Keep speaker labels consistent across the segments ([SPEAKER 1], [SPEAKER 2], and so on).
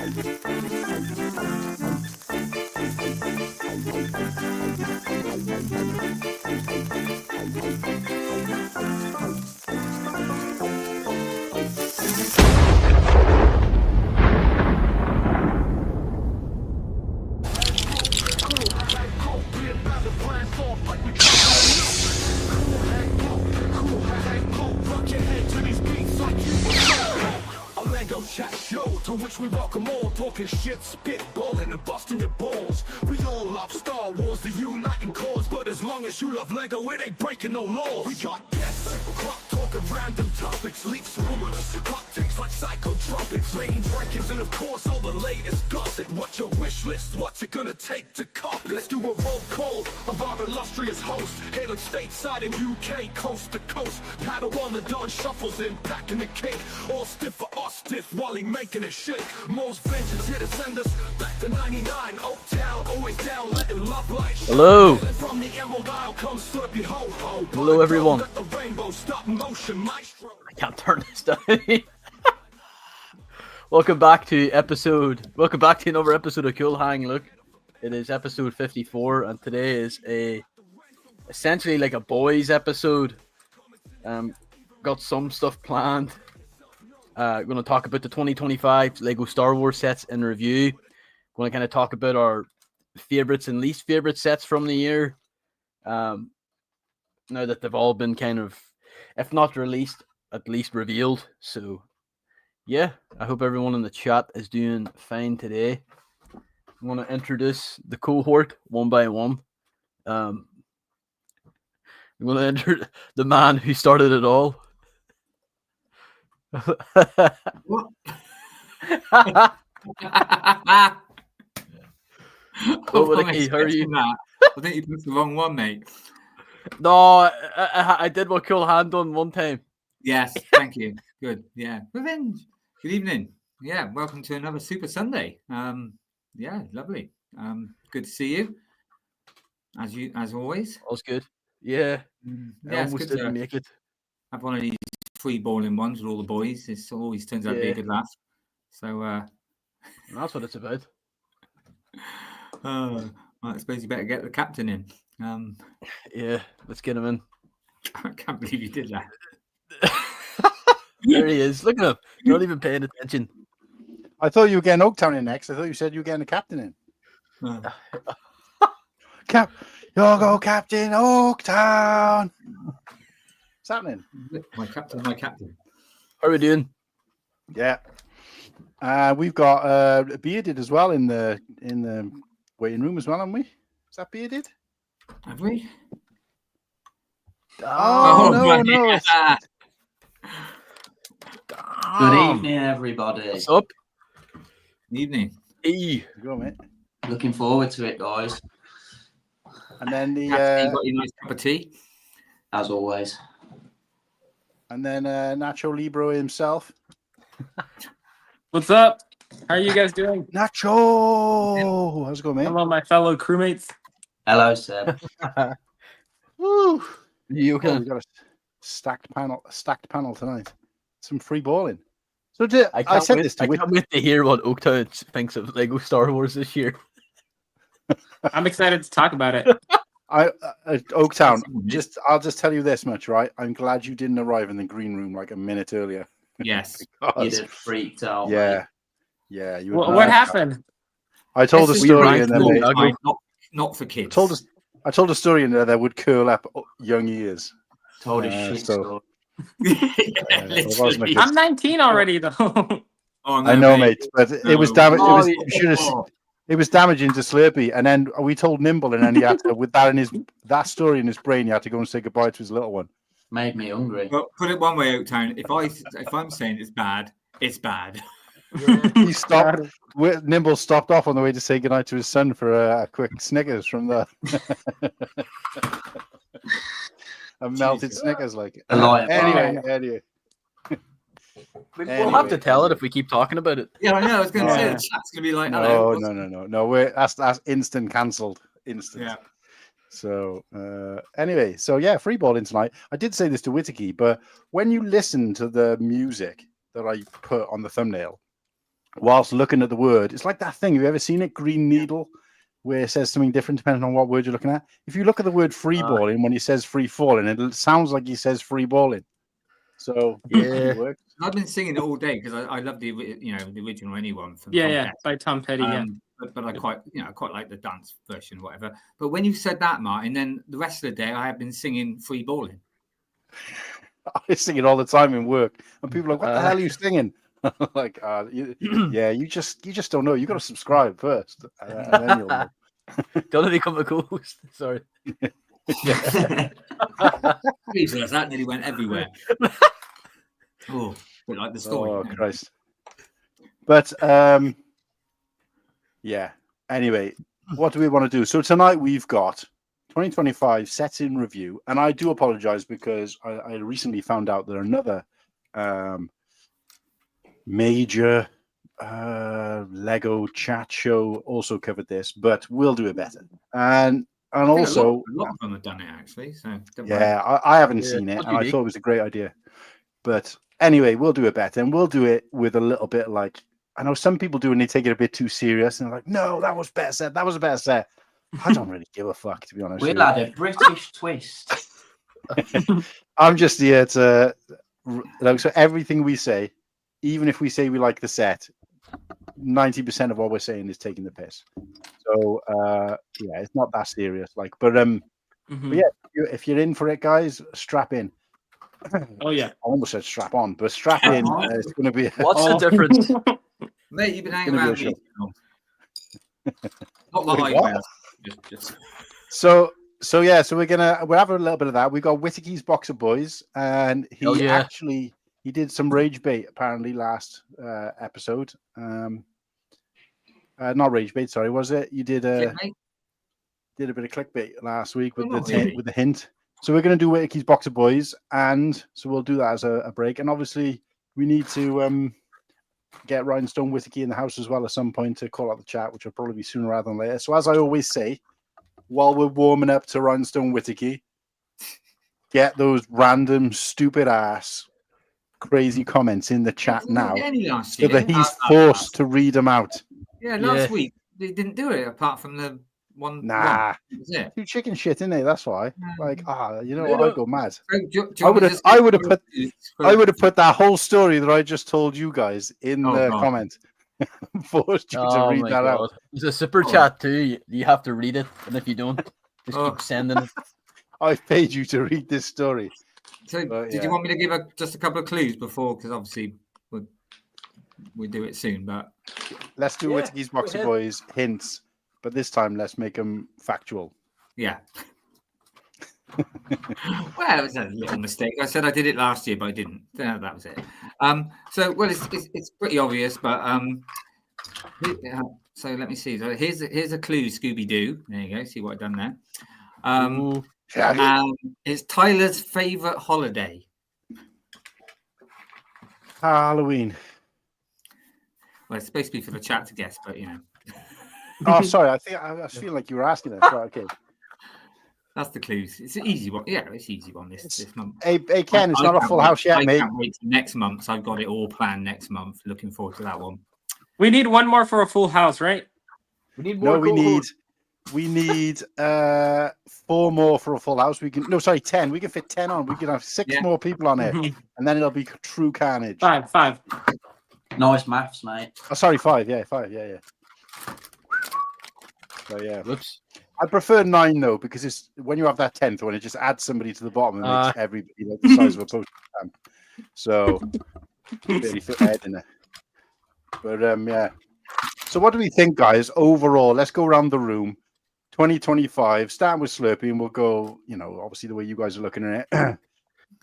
[SPEAKER 1] To which we welcome all, talking shit, spitballing and busting your balls. We all love Star Wars, the uniting cause, but as long as you love Lego, it ain't breaking no laws. We got guests, clock talking random topics, leaks, rumors, hot takes like psychotropics, lane breakings, and of course all the latest gossip. What's your wish list? What's it gonna take to cop? Let's do a roll call of our illustrious host, hailing stateside in UK, coast to coast. Paddle on the dawn, shuffles in, packing the cake, all stiff for us, stiff while he making it shake. Most vengeance here to send us back to 99. Oaktown, always down, letting love light.
[SPEAKER 2] Hello.
[SPEAKER 1] From the Emerald Isle comes Slurpy ho ho.
[SPEAKER 2] Hello, everyone.
[SPEAKER 1] Let the rainbow stop motion, maestro.
[SPEAKER 2] I can't turn this down. Welcome back to another episode of Cool Han. Look, it is episode 54, and today is essentially like a boys episode. Got some stuff planned. Going to talk about the 2025 Lego Star Wars sets in review. Going to kind of talk about our favorites and least favorite sets from the year. Now that they've all been kind of, if not released, at least revealed. So, yeah, I hope everyone in the chat is doing fine today. I'm going to introduce the cohort one by one. I'm going to enter the man who started it all.
[SPEAKER 3] What?
[SPEAKER 2] Whittakee, how are you?
[SPEAKER 3] I think you picked the wrong one, mate.
[SPEAKER 2] No, I did what Cool Han done one time.
[SPEAKER 3] Yes, thank you. Good. Yeah. Revenge. Good evening. Yeah, welcome to another Super Sunday. Yeah, lovely. Good to see you. As always.
[SPEAKER 2] All's good. Yeah.
[SPEAKER 3] Yeah,
[SPEAKER 2] I almost didn't make it.
[SPEAKER 3] Have one of these free-balling ones with all the boys. It always turns out to be a good laugh. So
[SPEAKER 2] That's what it's about.
[SPEAKER 3] I suppose you better get the captain in.
[SPEAKER 2] Yeah, let's get him in.
[SPEAKER 3] I can't believe you did that.
[SPEAKER 2] There he is. Look at him. You're not even paying attention.
[SPEAKER 4] I thought you were getting Oaktown in next. I thought you said you were getting the captain in. You'll go Captain Oaktown. What's happening?
[SPEAKER 3] My captain.
[SPEAKER 2] How are we doing?
[SPEAKER 4] Yeah. We've got Bearded as well in the waiting room as well, haven't we? Is that Bearded?
[SPEAKER 3] Have we?
[SPEAKER 4] Oh no.
[SPEAKER 5] Good evening, everybody.
[SPEAKER 2] What's up?
[SPEAKER 3] Evening.
[SPEAKER 2] Hey.
[SPEAKER 4] Go on, mate.
[SPEAKER 5] Looking forward to it, guys.
[SPEAKER 4] And then
[SPEAKER 3] You got your nice cup of tea.
[SPEAKER 5] As always.
[SPEAKER 4] and then Nacho Libro himself.
[SPEAKER 6] What's up? How are you guys doing?
[SPEAKER 4] Nacho, how's it going, mate?
[SPEAKER 6] Hello, my fellow crewmates.
[SPEAKER 5] Hello, Seb.
[SPEAKER 4] Woo!
[SPEAKER 2] You
[SPEAKER 4] Oh,
[SPEAKER 2] okay?
[SPEAKER 4] we got a stacked panel tonight. Some free balling. So
[SPEAKER 2] I
[SPEAKER 4] said this to
[SPEAKER 2] I can't wait to hear what Oaktown thinks of Lego Star Wars this year.
[SPEAKER 6] I'm excited to talk about it.
[SPEAKER 4] Oaktown. I'll just tell you this much, right? I'm glad you didn't arrive in the green room like a minute earlier.
[SPEAKER 3] Yes.
[SPEAKER 5] You did freaked out.
[SPEAKER 4] Yeah, yeah. You
[SPEAKER 6] What happened?
[SPEAKER 4] I told a
[SPEAKER 6] This is
[SPEAKER 4] story in
[SPEAKER 2] ranked
[SPEAKER 4] there.
[SPEAKER 2] low.
[SPEAKER 3] Not for kids.
[SPEAKER 4] I told a story in there that would curl up young ears.
[SPEAKER 5] Told a shit story.
[SPEAKER 4] It wasn't a good-
[SPEAKER 6] I'm 19 already, though.
[SPEAKER 3] Oh, no,
[SPEAKER 4] I know, mate, but it was damage.
[SPEAKER 2] Oh,
[SPEAKER 4] It was damaging to Slurpy, and then we told Nimble, and then he had to, with that story in his brain, he had to go and say goodbye to his little one.
[SPEAKER 5] Made me hungry.
[SPEAKER 3] Well, put it one way, Oaktown. If I'm saying it's bad, it's bad.
[SPEAKER 4] He stopped. Nimble stopped off on the way to say goodnight to his son for a quick Snickers from the a melted
[SPEAKER 3] Jesus.
[SPEAKER 4] Snickers, like.
[SPEAKER 5] Anyway.
[SPEAKER 2] We'll have to tell it if we keep talking about it.
[SPEAKER 3] Yeah, I know. I was going to say
[SPEAKER 4] Yeah.
[SPEAKER 3] the chat's going to be like, hello.
[SPEAKER 4] No. That's instant cancelled. Instant.
[SPEAKER 3] Yeah.
[SPEAKER 4] So anyway, so yeah, free balling tonight. I did say this to Whittakee, but when you listen to the music that I put on the thumbnail, whilst looking at the word. It's like that thing. Have you ever seen it? Green Needle, where it says something different depending on what word you're looking at. If you look at the word free-balling, when he says free-falling, it sounds like he says free-balling. So
[SPEAKER 2] Yeah.
[SPEAKER 4] it works.
[SPEAKER 3] I've been singing it all day because I love the original anyone from
[SPEAKER 6] Yeah,
[SPEAKER 3] Tom
[SPEAKER 6] yeah,
[SPEAKER 3] Petty.
[SPEAKER 6] by Tom Petty. Yeah.
[SPEAKER 3] But I quite like the dance version, whatever. But when you said that, Martin, then the rest of the day I have been singing Free-Balling.
[SPEAKER 4] I sing it all the time in work, and people are like, "What the hell are you singing?" Like, you just don't know. You got to subscribe first, and then you'll know.
[SPEAKER 2] Don't become a ghost. Sorry.
[SPEAKER 3] Jesus, that nearly went everywhere. Oh, bit like the story.
[SPEAKER 4] Oh Christ! But yeah. Anyway, what do we want to do? So tonight we've got 2025 sets in review, and I do apologize because I recently found out that another major Lego chat show also covered this, but we'll do it better. And also,
[SPEAKER 3] a lot of them have done it actually. So
[SPEAKER 4] yeah, I haven't seen it, and I thought it was a great idea. But anyway, we'll do it better, and we'll do it with a little bit like, I know some people do, and they take it a bit too serious, and they're like, "No, that was better set. That was a better set." I don't really give a fuck, to be honest.
[SPEAKER 5] We'll add a British twist.
[SPEAKER 4] I'm just here to, so everything we say, even if we say we like the set, 90% of what we're saying is taking the piss. So yeah, it's not that serious. Like, but yeah, if you're in for it, guys, strap in.
[SPEAKER 6] Oh yeah,
[SPEAKER 4] I almost said strap on, but strap in. It's going to be.
[SPEAKER 2] What's the difference?
[SPEAKER 3] Mate, you've been hanging around me. Not like
[SPEAKER 4] Wait,
[SPEAKER 3] I
[SPEAKER 4] what?
[SPEAKER 3] will. Just...
[SPEAKER 4] So we'll have a little bit of that. We got Whittakee's Box of Boys, and he did some rage bait apparently last episode. Not rage bait, sorry, was it? You did a bit of clickbait last week with the hint. So we're going to do Whittakee's Box of Boys, and so we'll do that as a break. And obviously we need to get Rhinestone Whittakee in the house as well at some point to call out the chat, which will probably be sooner rather than later. So as I always say, while we're warming up to Rhinestone Whittakee, get those random stupid ass crazy comments in the chat now, so that he's forced to read them out.
[SPEAKER 3] Yeah, last week they didn't do it apart from the one.
[SPEAKER 4] Nah,
[SPEAKER 3] yeah,
[SPEAKER 4] too chicken shit, innit? That's why. Like, you know what? I'd go mad.
[SPEAKER 3] I would
[SPEAKER 4] have put that whole story that I just told you guys in the comment. Forced you to read that out.
[SPEAKER 2] There's a super chat too. You have to read it, and if you don't, just keep sending it.
[SPEAKER 4] I've paid you to read this story.
[SPEAKER 3] So, did you want me to give just a couple of clues before? Because obviously we'll do it soon. But
[SPEAKER 4] let's do Whittakee's Box of Boys hints, but this time let's make them factual.
[SPEAKER 3] Yeah. Well, it was a little mistake. I said I did it last year, but I didn't. That was it. So, well, it's pretty obvious, but so let me see. So here's a clue, Scooby Doo. There you go. See what I've done there. It's Tyler's favorite holiday.
[SPEAKER 4] Halloween.
[SPEAKER 3] Well, it's supposed to be for the chat to guess, but
[SPEAKER 4] Oh, sorry. I was feeling like you were asking it. Right, okay.
[SPEAKER 3] That's the clues. It's an easy one. Yeah, it's an easy one this month.
[SPEAKER 4] Hey, Ken, it's not a full house yet, mate.
[SPEAKER 3] I can't wait till next month. So I've got it all planned next month. Looking forward to that one.
[SPEAKER 6] We need one more for a full house, right?
[SPEAKER 2] We need more.
[SPEAKER 4] We need 4 more for a full house. 10. We can fit 10 on. We can have 6 more people on it, and then it'll be true carnage.
[SPEAKER 6] 5.
[SPEAKER 5] Nice maths, mate.
[SPEAKER 4] Oh, sorry, 5. Yeah, 5. Yeah. So yeah.
[SPEAKER 2] Whoops.
[SPEAKER 4] I prefer 9 though, because it's when you have that 10th one, it just adds somebody to the bottom and makes everybody like the size of a postage stamp. So really fit ahead in it. But yeah. So what do we think, guys? Overall, let's go around the room. 2025, starting with Slurpy, and we'll go, obviously the way you guys are looking at it.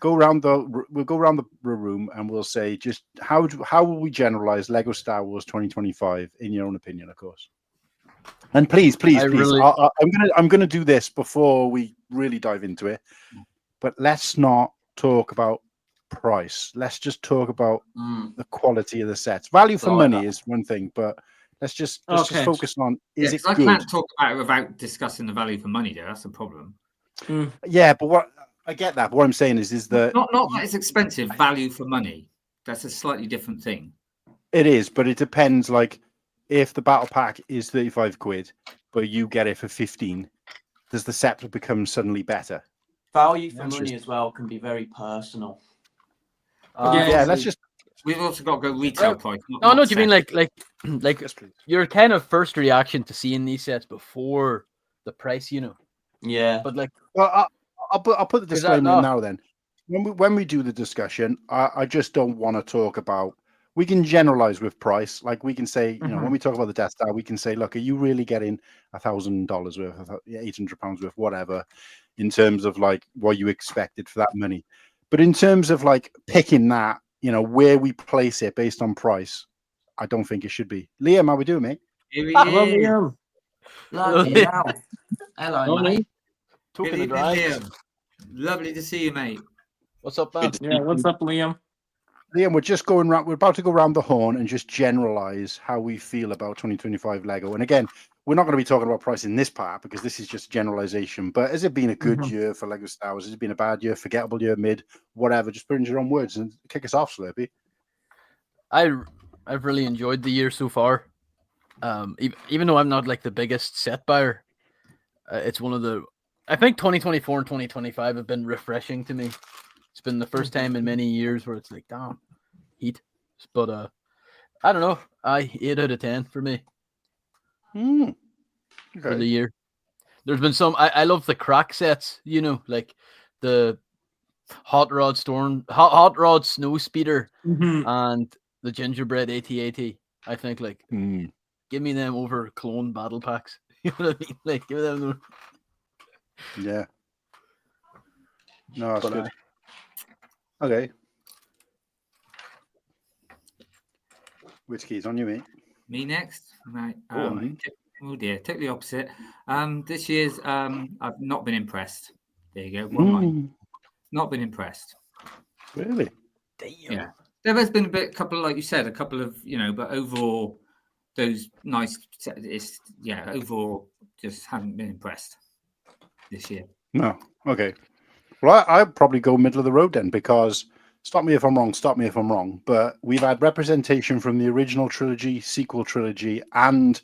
[SPEAKER 4] We'll go around the room and we'll say just how will we generalize Lego Star Wars 2025 in your own opinion, of course. And please, I'm gonna do this before we really dive into it. But let's not talk about price. Let's just talk about the quality of the sets. Value for money is one thing, but let's just focus on is it good?
[SPEAKER 3] I can't talk about it without discussing the value for money there. That's the problem.
[SPEAKER 4] Yeah, but what I get that. But what I'm saying is that
[SPEAKER 3] not that it's expensive. Value for money. That's a slightly different thing.
[SPEAKER 4] It is, but it depends. Like, if the battle pack is 35 quid, but you get it for 15, does the set become suddenly better?
[SPEAKER 5] Value for
[SPEAKER 4] That's
[SPEAKER 5] money
[SPEAKER 4] just-
[SPEAKER 5] as well can be very personal.
[SPEAKER 4] Yeah, let's just.
[SPEAKER 3] We've also got to go retail
[SPEAKER 2] Well,
[SPEAKER 3] price.
[SPEAKER 2] No, I know what you mean. Like
[SPEAKER 4] Yes, please.
[SPEAKER 2] your kind of first reaction to seeing these sets before the price,
[SPEAKER 5] Yeah.
[SPEAKER 2] But like,
[SPEAKER 4] Well, I'll put the
[SPEAKER 2] Is that
[SPEAKER 4] disclaimer in
[SPEAKER 2] not-
[SPEAKER 4] now. Then, when we do the discussion, I just don't want to talk about. We can generalize with price, like we can say, when we talk about the Death Star, we can say, look, are you really getting $1,000 worth, £800 worth, whatever, in terms of like what you expected for that money? But in terms of like picking that, where we place it based on price, I don't think it should be. Liam, how we doing, mate?
[SPEAKER 3] Here he
[SPEAKER 6] Hello,
[SPEAKER 3] is.
[SPEAKER 6] Liam.
[SPEAKER 5] Bloody hell. Hello,
[SPEAKER 6] Hello,
[SPEAKER 5] mate.
[SPEAKER 3] Good
[SPEAKER 2] token of
[SPEAKER 3] evening,
[SPEAKER 2] drags.
[SPEAKER 3] Liam. Lovely to see you, mate.
[SPEAKER 2] What's up, man?
[SPEAKER 6] Yeah, what's up, Liam?
[SPEAKER 4] Liam, we're just going round. We're about to go round the horn and just generalize how we feel about 2025 Lego. And again, we're not going to be talking about price in this part because this is just generalization. But has it been a good year for Lego Star Wars? Has it been a bad year, forgettable year, mid, whatever? Just put in your own words and kick us off, Slurpy.
[SPEAKER 2] I've really enjoyed the year so far. Even though I'm not like the biggest set buyer, it's one of the. I think 2024 and 2025 have been refreshing to me. It's been the first time in many years where it's like, damn, heat. But I don't know. 8 out of 10 for me for the
[SPEAKER 4] Okay.
[SPEAKER 2] year. There's been some. I love the crack sets. Like the hot rod snow speeder and the gingerbread AT-AT. I think like give me them over clone battle packs. You know what I mean? Like give them.
[SPEAKER 4] Yeah. No, that's good. Okay. Whittakee, on you, mate.
[SPEAKER 3] Me next, right?
[SPEAKER 4] Go on, then.
[SPEAKER 3] Oh dear, totally opposite. This year's I've not been impressed. There you go. One line. Not been impressed.
[SPEAKER 4] Really?
[SPEAKER 2] Damn.
[SPEAKER 3] Yeah, there has been couple, like you said, a couple of but overall, those nice. Overall, just haven't been impressed this year.
[SPEAKER 4] No. Okay. Well, I'd probably go middle of the road then, because stop me if I'm wrong, but we've had representation from the original trilogy, sequel trilogy, and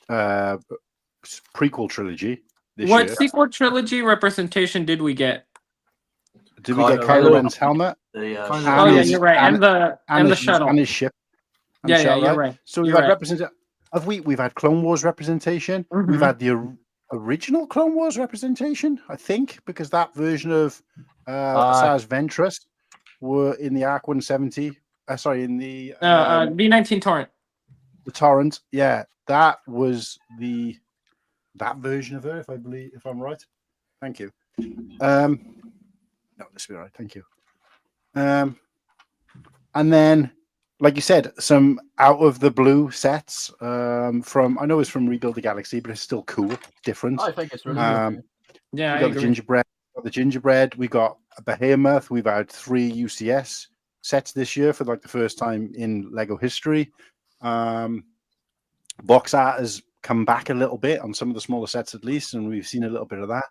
[SPEAKER 4] prequel trilogy this
[SPEAKER 6] What
[SPEAKER 4] year.
[SPEAKER 6] sequel trilogy representation did we get?
[SPEAKER 4] Did we get
[SPEAKER 5] Kylo
[SPEAKER 4] Kylo
[SPEAKER 5] Ren.
[SPEAKER 4] Ren's helmet?
[SPEAKER 5] Kylo
[SPEAKER 6] Oh yeah,
[SPEAKER 4] his-
[SPEAKER 6] you're right, and the
[SPEAKER 4] his,
[SPEAKER 6] shuttle.
[SPEAKER 4] and his ship? And
[SPEAKER 6] Yeah,
[SPEAKER 4] the
[SPEAKER 6] yeah,
[SPEAKER 4] shuttle,
[SPEAKER 6] you're right.
[SPEAKER 4] So we've
[SPEAKER 6] You're
[SPEAKER 4] had
[SPEAKER 6] right.
[SPEAKER 4] we've had Clone Wars representation. We've had the original Clone Wars representation, I think, because that version of Asajj Ventress were in the Arc 170. In the
[SPEAKER 6] V19 Torrent.
[SPEAKER 4] the Torrent. Yeah, that was that version of her, if I'm right. Thank you. No, this will be right. Thank you. And then, like you said, some out of the blue sets from, I know it's from Rebuild the Galaxy, but it's still cool, different.
[SPEAKER 2] I think it's really good.
[SPEAKER 6] Yeah,
[SPEAKER 4] We
[SPEAKER 6] I
[SPEAKER 4] got
[SPEAKER 6] agree.
[SPEAKER 4] the gingerbread. We got a Behemoth. We've had 3 UCS sets this year for like the first time in Lego history. Box art has come back a little bit on some of the smaller sets, at least, and we've seen a little bit of that.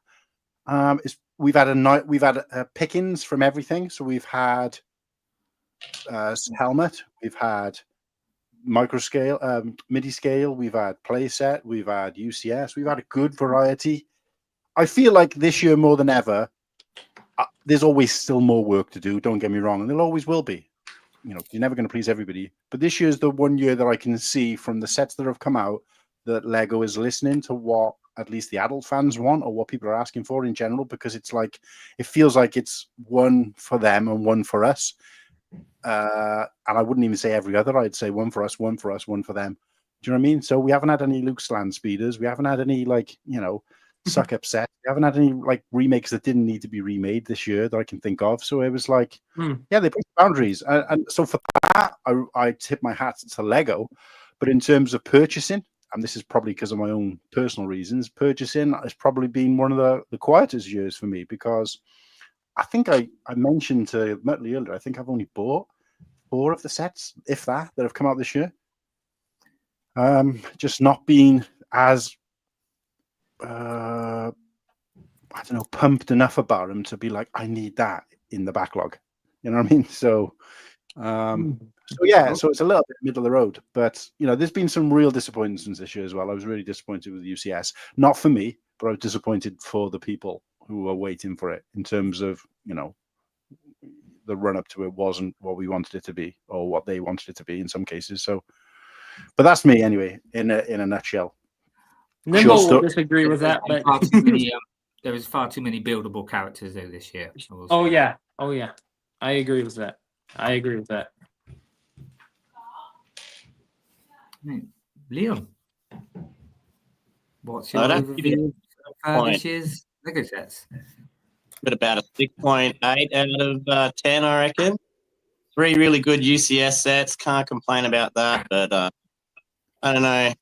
[SPEAKER 4] We've had pickings from everything. So we've had helmet. We've had micro scale, MIDI scale. We've had playset. We've had UCS. We've had a good variety. I feel like this year more than ever, there's always still more work to do. Don't get me wrong, and there always will be. You're never going to please everybody. But this year's the one year that I can see from the sets that have come out that Lego is listening to what at least the adult fans want, or what people are asking for in general, because it's like, it feels like it's one for them and one for us. And I wouldn't even say every other. I'd say one for us, one for us, one for them. Do you know what I mean? So we haven't had any Luke Sland speeders. We haven't had any suck up set. We haven't had any remakes that didn't need to be remade this year that I can think of. So it was like, yeah, they pushed boundaries. And so for that, I tip my hat to Lego. But in terms of purchasing, and this is probably because of my own personal reasons, purchasing has probably been one of the quietest years for me, because I think I mentioned to Muttley earlier, I think I've only bought 4 of the sets, if that have come out this year. Just not being as I don't know, pumped enough about them to be like, I need that in the backlog. You know what I mean? So So yeah, so it's a little bit middle of the road, but there's been some real disappointments this year as well. I was really disappointed with the UCS, not for me, but I was disappointed for the people who were waiting for it in terms of the run up to it wasn't what we wanted it to be or what they wanted it to be in some cases. So, but that's me anyway, in a nutshell.
[SPEAKER 6] Nimble will disagree with that, but
[SPEAKER 3] there was far too many buildable characters though this year.
[SPEAKER 6] oh yeah, I agree with that.
[SPEAKER 3] Liam, what's your overview of this year's Lego sets?
[SPEAKER 7] But about a 6.8 out of 10, I reckon. 3 really good UCS sets. Can't complain about that. But I don't know.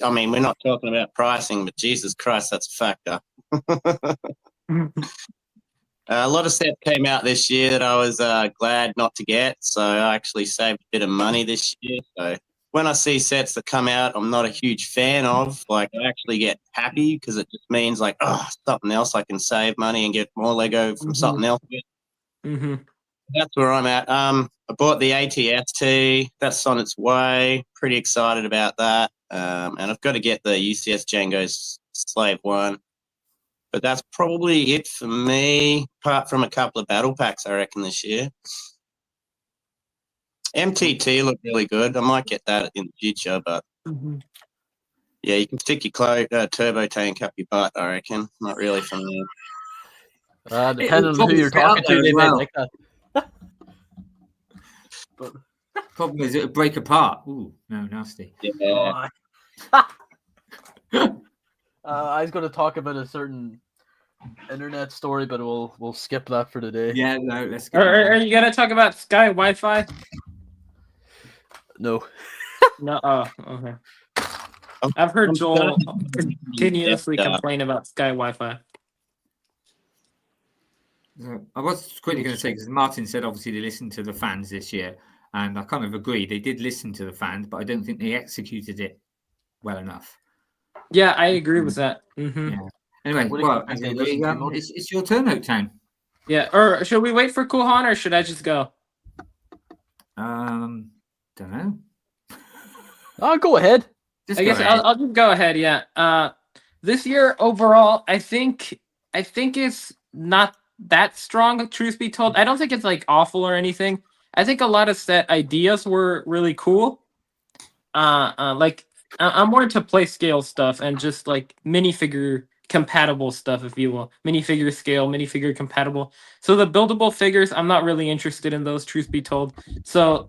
[SPEAKER 7] I mean, we're not talking about pricing, but Jesus Christ, that's a factor. A lot of sets came out this year that I was glad not to get. So I actually saved a bit of money this year. So when I see sets that come out I'm not a huge fan of, like I actually get happy because it just means like, oh, something else I can save money and get more Lego from something else. That's where I'm at. I bought the ATST. That's on its way. Pretty excited about that. And I've got to get the UCS Django Slave 1. But that's probably it for me, apart from a couple of battle packs, I reckon, this year. MTT looked really good. I might get that in the future, but yeah, you can stick your turbo tank up your butt, I reckon. Not really for me.
[SPEAKER 2] Depending on who you're talking to, they might like that.
[SPEAKER 3] Problem is, it'll break apart. Ooh, no, nasty.
[SPEAKER 7] Yeah.
[SPEAKER 2] I was going to talk about a certain internet story, but we'll skip that for today.
[SPEAKER 3] Yeah, no, let's go.
[SPEAKER 6] Are you gonna talk about Sky Wi-Fi?
[SPEAKER 2] No.
[SPEAKER 6] No. Oh, okay. I've heard Joel continuously complain about Sky Wi-Fi.
[SPEAKER 3] I was quickly going to say, because Martin said obviously they listened to the fans this year, and I kind of agree. They did listen to the fans, but I don't think they executed it well enough.
[SPEAKER 6] Yeah, I agree with that.
[SPEAKER 3] Yeah. Anyway, well, it's your turn, Oaktown.
[SPEAKER 6] Yeah, or should we wait for Cool Han, or should I just go?
[SPEAKER 3] Don't know.
[SPEAKER 2] Oh, go ahead.
[SPEAKER 6] I guess I'll just go ahead. Yeah. This year overall, I think it's not that strong. Truth be told, I don't think it's like awful or anything. I think a lot of set ideas were really cool. Like I'm more into play scale stuff and just like minifigure compatible stuff, if you will. Minifigure scale, minifigure compatible. So the buildable figures, I'm not really interested in those, truth be told. So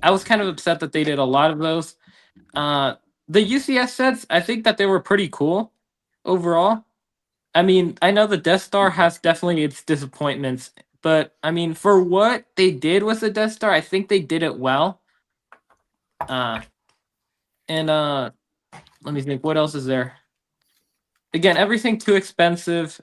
[SPEAKER 6] I was kind of upset that they did a lot of those. The UCS sets, I think that they were pretty cool overall. I mean, I know the Death Star has definitely its disappointments, but I mean, for what they did with the Death Star, I think they did it well. Let me think, what else is there? Again, everything too expensive.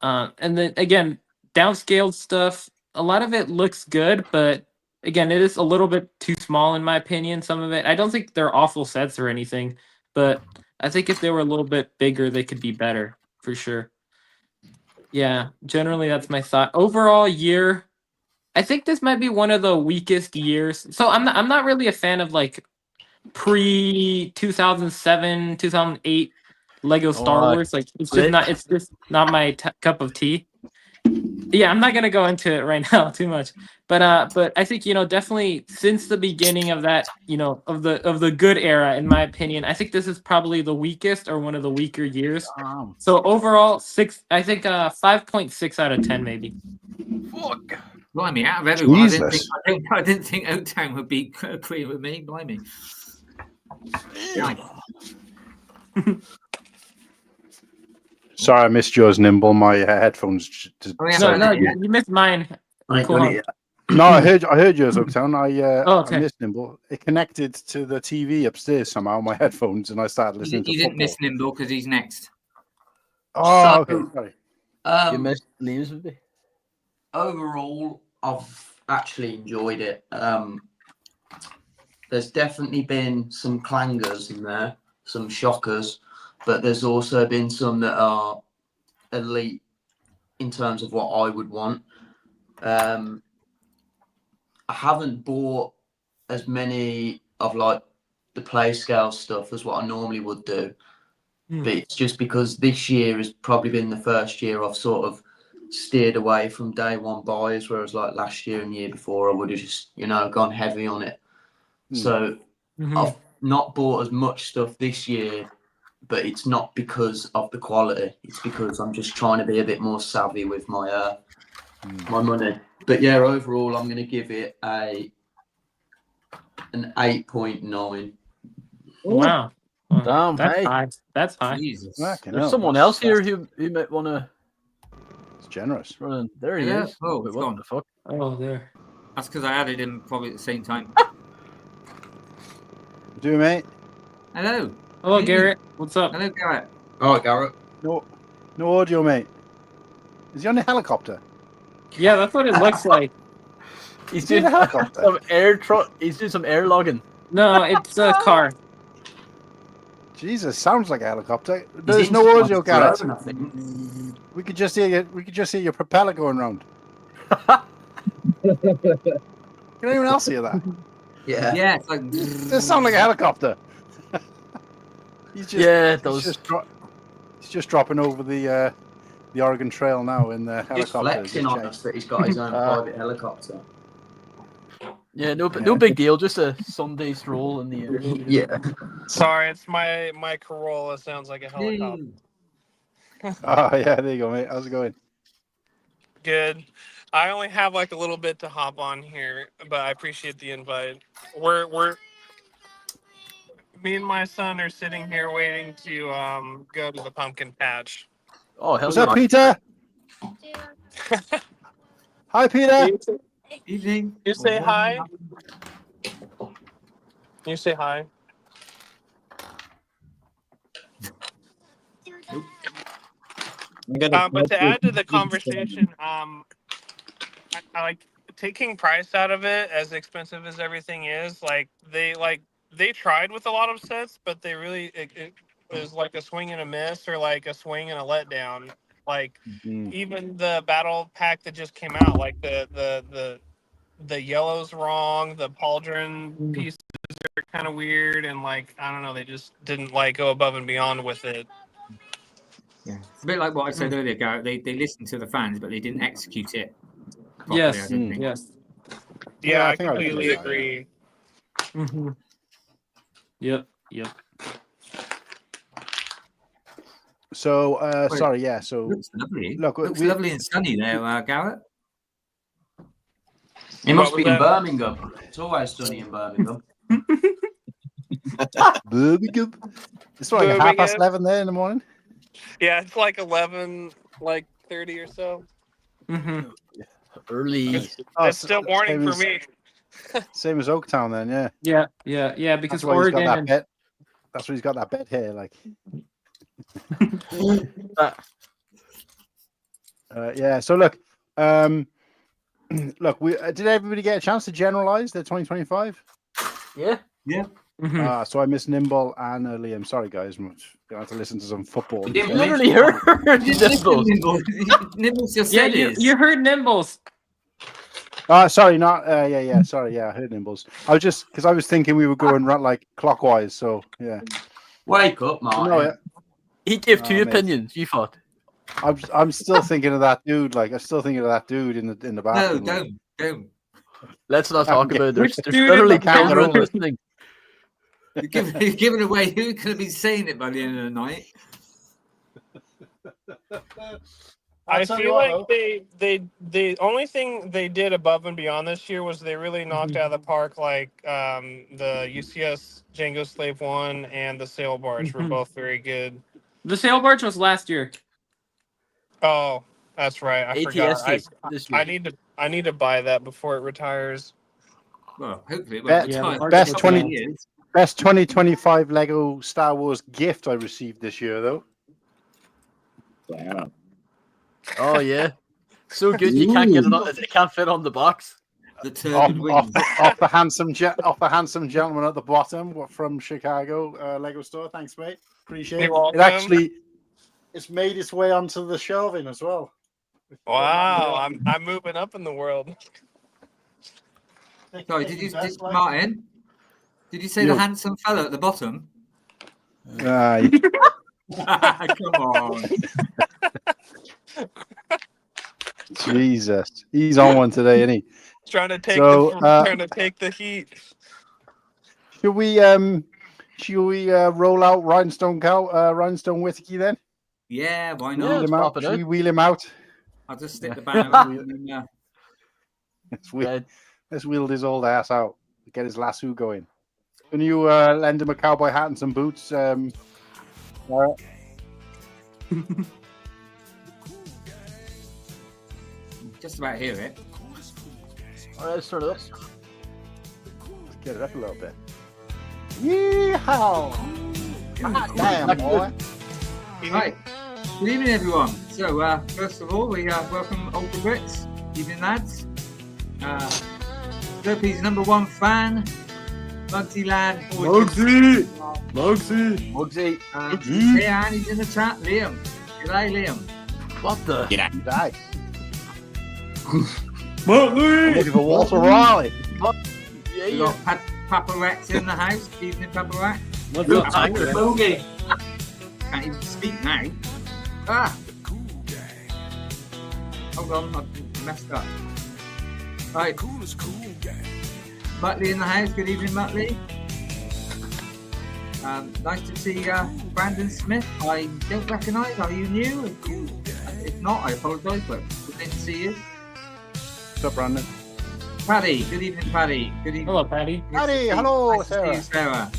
[SPEAKER 6] And then again, downscaled stuff, a lot of it looks good, but again, it is a little bit too small in my opinion, some of it. I don't think they're awful sets or anything, but I think if they were a little bit bigger, they could be better, for sure. Yeah, generally that's my thought. Overall year, I think this might be one of the weakest years. So I'm not really a fan of like pre-2007, 2008 Lego Star Wars. Like it's just not my cup of tea. Yeah, I'm not gonna go into it right now too much, but I think definitely since the beginning of that of the good era, in my opinion, I think this is probably the weakest or one of the weaker years. So overall, 5.6 out of 10 maybe.
[SPEAKER 3] Fuck. Blimey, out of everyone, I didn't think Oaktown would be agree with me. Blimey.
[SPEAKER 4] Sorry, I missed yours, Nimble. My headphones.
[SPEAKER 6] No, you missed mine. Cool.
[SPEAKER 4] No, I heard yours, Oaktown.
[SPEAKER 6] Okay.
[SPEAKER 4] I missed Nimble. It connected to the TV upstairs somehow, my headphones, and I started listening to
[SPEAKER 3] You didn't miss Nimble because he's next.
[SPEAKER 4] Oh, okay. Sorry.
[SPEAKER 2] You missed Liam's movie.
[SPEAKER 5] Overall, I've actually enjoyed it. There's definitely been some clangers in there, some shockers, but there's also been some that are elite in terms of what I would want. I haven't bought as many of like the play scale stuff as what I normally would do. But it's just because this year has probably been the first year I've sort of steered away from day one buys, whereas like last year and year before I would have just, you know, gone heavy on it. So I've not bought as much stuff this year, but it's not because of the quality. It's because I'm just trying to be a bit more savvy with my my money. But yeah, overall I'm going to give it an 8.9.
[SPEAKER 6] Wow.
[SPEAKER 2] Damn,
[SPEAKER 6] That's
[SPEAKER 2] hey.
[SPEAKER 6] high. That's high.
[SPEAKER 3] Jesus.
[SPEAKER 2] There's someone else here who might want to.
[SPEAKER 4] It's generous.
[SPEAKER 2] Run. There he
[SPEAKER 3] Yeah.
[SPEAKER 2] is.
[SPEAKER 3] Oh,
[SPEAKER 2] Wait,
[SPEAKER 3] it's
[SPEAKER 2] what
[SPEAKER 3] gone.
[SPEAKER 2] the fuck?
[SPEAKER 6] Oh, there.
[SPEAKER 3] That's because I added him probably at the same time.
[SPEAKER 4] Do mate?
[SPEAKER 3] Hello.
[SPEAKER 6] Hello,
[SPEAKER 3] Hey.
[SPEAKER 6] Garrett. What's up?
[SPEAKER 3] Hello, Garrett.
[SPEAKER 5] All right, Garrett.
[SPEAKER 4] No audio, mate. Is he on a helicopter?
[SPEAKER 6] Yeah, that's what it looks like.
[SPEAKER 2] He's
[SPEAKER 4] in
[SPEAKER 2] doing
[SPEAKER 4] a helicopter?
[SPEAKER 2] some He's doing some air logging.
[SPEAKER 6] No, it's a car.
[SPEAKER 4] Jesus, sounds like a helicopter.
[SPEAKER 5] He's
[SPEAKER 4] There's
[SPEAKER 5] into
[SPEAKER 4] no
[SPEAKER 5] my
[SPEAKER 4] audio, Garrett.
[SPEAKER 5] drone, I think.
[SPEAKER 4] We could just hear you. We could just hear your propeller going round. Can anyone else hear that?
[SPEAKER 5] Yeah.
[SPEAKER 3] Yeah, it's like.
[SPEAKER 4] It does sound like a helicopter. He's just,
[SPEAKER 2] Yeah, it does.
[SPEAKER 4] He's just dropping over the Oregon Trail now in the
[SPEAKER 5] Just
[SPEAKER 4] helicopter.
[SPEAKER 5] flexing on us that he's got his own private helicopter.
[SPEAKER 2] Yeah, no big deal. Just a Sunday stroll in the air.
[SPEAKER 5] Yeah.
[SPEAKER 8] Sorry, it's my Corolla sounds like a helicopter.
[SPEAKER 4] Oh yeah, there you go, mate. How's it going?
[SPEAKER 8] Good. I only have like a little bit to hop on here, but I appreciate the invite. We're me and my son are sitting here waiting to go to the pumpkin patch.
[SPEAKER 2] Oh, hell
[SPEAKER 4] What's
[SPEAKER 2] yeah.
[SPEAKER 4] up, Peter? Hi, Peter.
[SPEAKER 3] Evening.
[SPEAKER 8] You say hi. You say hi. But to add to the conversation, I like taking price out of it, as expensive as everything is. They tried with a lot of sets, but they really it was like a swing and a miss, or like a swing and a letdown. Like even the battle pack that just came out, like the yellow's wrong, the pauldron pieces are kind of weird, and like I don't know, they just didn't like go above and beyond with it.
[SPEAKER 3] Yeah, it's a bit like what I said earlier, Garrett. They listened to the fans, but they didn't execute it properly,
[SPEAKER 6] Yes.
[SPEAKER 3] I don't think.
[SPEAKER 6] Yes.
[SPEAKER 8] Yeah, I
[SPEAKER 4] think I would
[SPEAKER 8] completely
[SPEAKER 4] agree.
[SPEAKER 8] agree.
[SPEAKER 6] Yep.
[SPEAKER 4] So, sorry, yeah. So,
[SPEAKER 3] Looks lovely.
[SPEAKER 4] look,
[SPEAKER 3] Looks lovely and sunny there, Garrett.
[SPEAKER 5] He must
[SPEAKER 8] What
[SPEAKER 5] be
[SPEAKER 8] was
[SPEAKER 5] in
[SPEAKER 8] that?
[SPEAKER 5] Birmingham. It's always sunny in Birmingham.
[SPEAKER 4] Birmingham. It's like 11:30 there in the morning.
[SPEAKER 8] Yeah, it's like 30 or so.
[SPEAKER 2] Early.
[SPEAKER 8] It's still morning for me.
[SPEAKER 4] Same as Oaktown, then, yeah.
[SPEAKER 6] Yeah. Because
[SPEAKER 4] That's why he's got that
[SPEAKER 6] Oregon.
[SPEAKER 4] bed. That's why he's got that bed hair, like. Yeah. So look, look. Did everybody get a chance to generalize their 2025?
[SPEAKER 2] Yeah.
[SPEAKER 4] So I missed Nimble and Liam. Sorry, guys. I'm gonna have to listen to some football.
[SPEAKER 5] We didn't
[SPEAKER 2] You literally heard Nimble.
[SPEAKER 3] Nibbles just
[SPEAKER 6] Yeah,
[SPEAKER 3] said it.
[SPEAKER 6] you heard Nimbles.
[SPEAKER 4] Sorry, not. Yeah. Sorry, yeah. I heard Nimbles. I was just because I was thinking we were going right like clockwise. So yeah.
[SPEAKER 5] Wake up, Martin.
[SPEAKER 4] No, yeah.
[SPEAKER 2] He gave two
[SPEAKER 4] mate.
[SPEAKER 2] opinions. You thought.
[SPEAKER 4] I'm still thinking of that dude. Like I'm still thinking of that dude in the
[SPEAKER 3] No,
[SPEAKER 4] bathroom.
[SPEAKER 3] don't.
[SPEAKER 2] Let's not talk about it. There's
[SPEAKER 6] Which dude
[SPEAKER 2] literally
[SPEAKER 6] in the
[SPEAKER 2] cameras
[SPEAKER 6] bathroom?
[SPEAKER 2] listening.
[SPEAKER 3] You're giving away who's going to be saying it by the end of the night.
[SPEAKER 8] I feel like the only thing they did above and beyond this year was they really knocked out of the park, like the UCS Django Slave 1 and the Sail Barge were both very good.
[SPEAKER 6] The sail barge was last year.
[SPEAKER 8] Oh, that's right. I forgot.
[SPEAKER 2] ATST this week.
[SPEAKER 8] I need to buy that before it retires.
[SPEAKER 3] Well, hopefully it
[SPEAKER 4] Best-
[SPEAKER 3] won't retire.
[SPEAKER 4] best
[SPEAKER 3] Couple of
[SPEAKER 4] 20
[SPEAKER 3] years.
[SPEAKER 4] Best 2025 Lego Star Wars gift I received this year, though.
[SPEAKER 7] Wow.
[SPEAKER 2] Oh yeah. So good you can't get it on. It can't fit on the box.
[SPEAKER 3] The turbid wings.
[SPEAKER 4] Off the handsome gentleman at the bottom from Chicago Lego store. Thanks, mate. Appreciate it.
[SPEAKER 8] You're
[SPEAKER 4] It
[SPEAKER 8] welcome.
[SPEAKER 4] it's made its way onto the shelving as well.
[SPEAKER 8] Wow, I'm moving up in the world.
[SPEAKER 3] Sorry, Martin? Did you say the handsome fellow at the bottom?
[SPEAKER 4] Aye.
[SPEAKER 3] Come on.
[SPEAKER 4] Jesus, he's on one today, isn't he?
[SPEAKER 8] Trying to take
[SPEAKER 4] So,
[SPEAKER 8] the heat.
[SPEAKER 4] Should we roll out Rhinestone Whittakee then?
[SPEAKER 3] Yeah, why
[SPEAKER 2] Yeah,
[SPEAKER 3] not?
[SPEAKER 4] Wheel
[SPEAKER 2] let's
[SPEAKER 4] him
[SPEAKER 2] pop
[SPEAKER 4] out.
[SPEAKER 2] it
[SPEAKER 4] Should
[SPEAKER 2] out.
[SPEAKER 4] we wheel him out?
[SPEAKER 3] I'll just stick the banner on and
[SPEAKER 4] Let's wheel his old ass out. Get his lasso going. Can you lend him a cowboy hat and some boots?
[SPEAKER 3] just about hear it.
[SPEAKER 2] All right, let's start it up.
[SPEAKER 4] Let's get it up a little bit. Yeehaw! Hot damn, boy.
[SPEAKER 3] Right. Good evening, everyone. So, first of all, we welcome MatteBlackBricks. Evening, lads. Slurpy's #1 fan, Mugsy lad.
[SPEAKER 2] Mugsy!
[SPEAKER 3] Hey, and he's in the chat. Liam. G'day, Liam.
[SPEAKER 2] What the?
[SPEAKER 4] You died.
[SPEAKER 2] Mugsy!
[SPEAKER 4] I'm looking for Walter Riley.
[SPEAKER 2] Yeah,
[SPEAKER 3] We got Papa Rex in the house. Evening, Papa Rex.
[SPEAKER 2] What's up, Tiger?
[SPEAKER 3] Can't even speak now. Ah! Hold on, I messed up. Right. Muttley in the house. Good evening, Muttley. Nice to see Brandon Smith. I don't recognise. Are you new? If not, I apologise, but we didn't see you.
[SPEAKER 4] What's up, Brandon?
[SPEAKER 3] Paddy. Good evening, Paddy. Good evening.
[SPEAKER 6] Hello, Patty.
[SPEAKER 4] Paddy, hello,
[SPEAKER 3] Nice to see you, Sarah.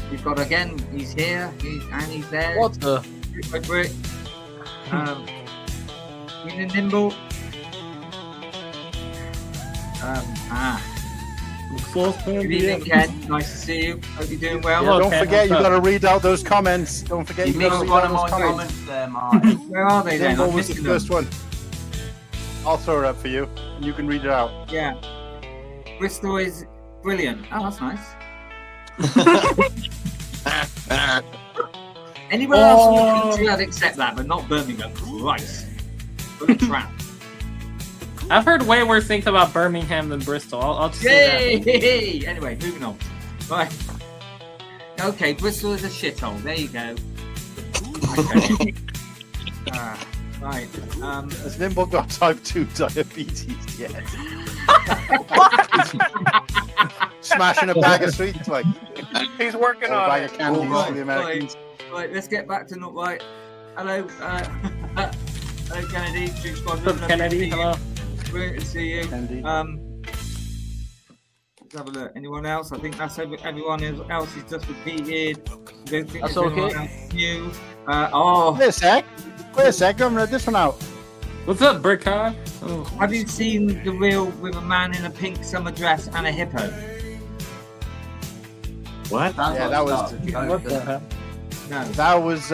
[SPEAKER 3] We've got again. He's here. He's there.
[SPEAKER 2] What the?
[SPEAKER 3] Brick by brick. Evening, Nimble. Good evening, Ken. Nice to see you. Hope you're doing well.
[SPEAKER 4] Yeah, don't
[SPEAKER 6] okay,
[SPEAKER 4] forget, you
[SPEAKER 6] what's
[SPEAKER 4] got to read out those comments. Don't forget,
[SPEAKER 5] You
[SPEAKER 4] you got to
[SPEAKER 5] missed
[SPEAKER 4] read
[SPEAKER 5] one
[SPEAKER 4] out
[SPEAKER 5] of
[SPEAKER 4] those
[SPEAKER 5] my
[SPEAKER 4] comments.
[SPEAKER 5] comments there, Martin.
[SPEAKER 3] Where are they then?
[SPEAKER 4] Nimble
[SPEAKER 3] I'm
[SPEAKER 4] was the
[SPEAKER 3] missing them.
[SPEAKER 4] first one. I'll throw it up for you, and you can read it out.
[SPEAKER 3] Yeah. Bristol is brilliant. Oh, that's nice. Anywhere else in the country, I'd accept that, but not Birmingham. Christ. What a trap.
[SPEAKER 6] I've heard way worse things about Birmingham than Bristol. I'll just say
[SPEAKER 3] Yay! Anyway, moving on. Right. Okay, Bristol is a shithole. There you go. Okay. Right.
[SPEAKER 4] Has Nimble got type 2 diabetes yet? Smashing a bag of sweets like
[SPEAKER 8] He's working
[SPEAKER 4] a
[SPEAKER 8] on
[SPEAKER 4] bag
[SPEAKER 8] it.
[SPEAKER 4] of candies for the Americans.
[SPEAKER 3] Right, let's get back to not right. Hello, hello Kennedy. Street Squad.
[SPEAKER 6] that. Kennedy, hello.
[SPEAKER 3] Brilliant to see you.
[SPEAKER 4] Kennedy.
[SPEAKER 3] Let's have a look. Anyone else? I think that's everyone else is just repeated. Don't think
[SPEAKER 2] That's
[SPEAKER 3] there's anyone
[SPEAKER 2] okay.
[SPEAKER 3] else new.
[SPEAKER 4] Wait a sec. I'm read this one out.
[SPEAKER 6] What's up, Brickard? Oh.
[SPEAKER 3] Have you seen the reel with a man in a pink summer dress and a hippo?
[SPEAKER 7] What?
[SPEAKER 4] Yeah, that was
[SPEAKER 6] What the hell?
[SPEAKER 3] No.
[SPEAKER 4] that was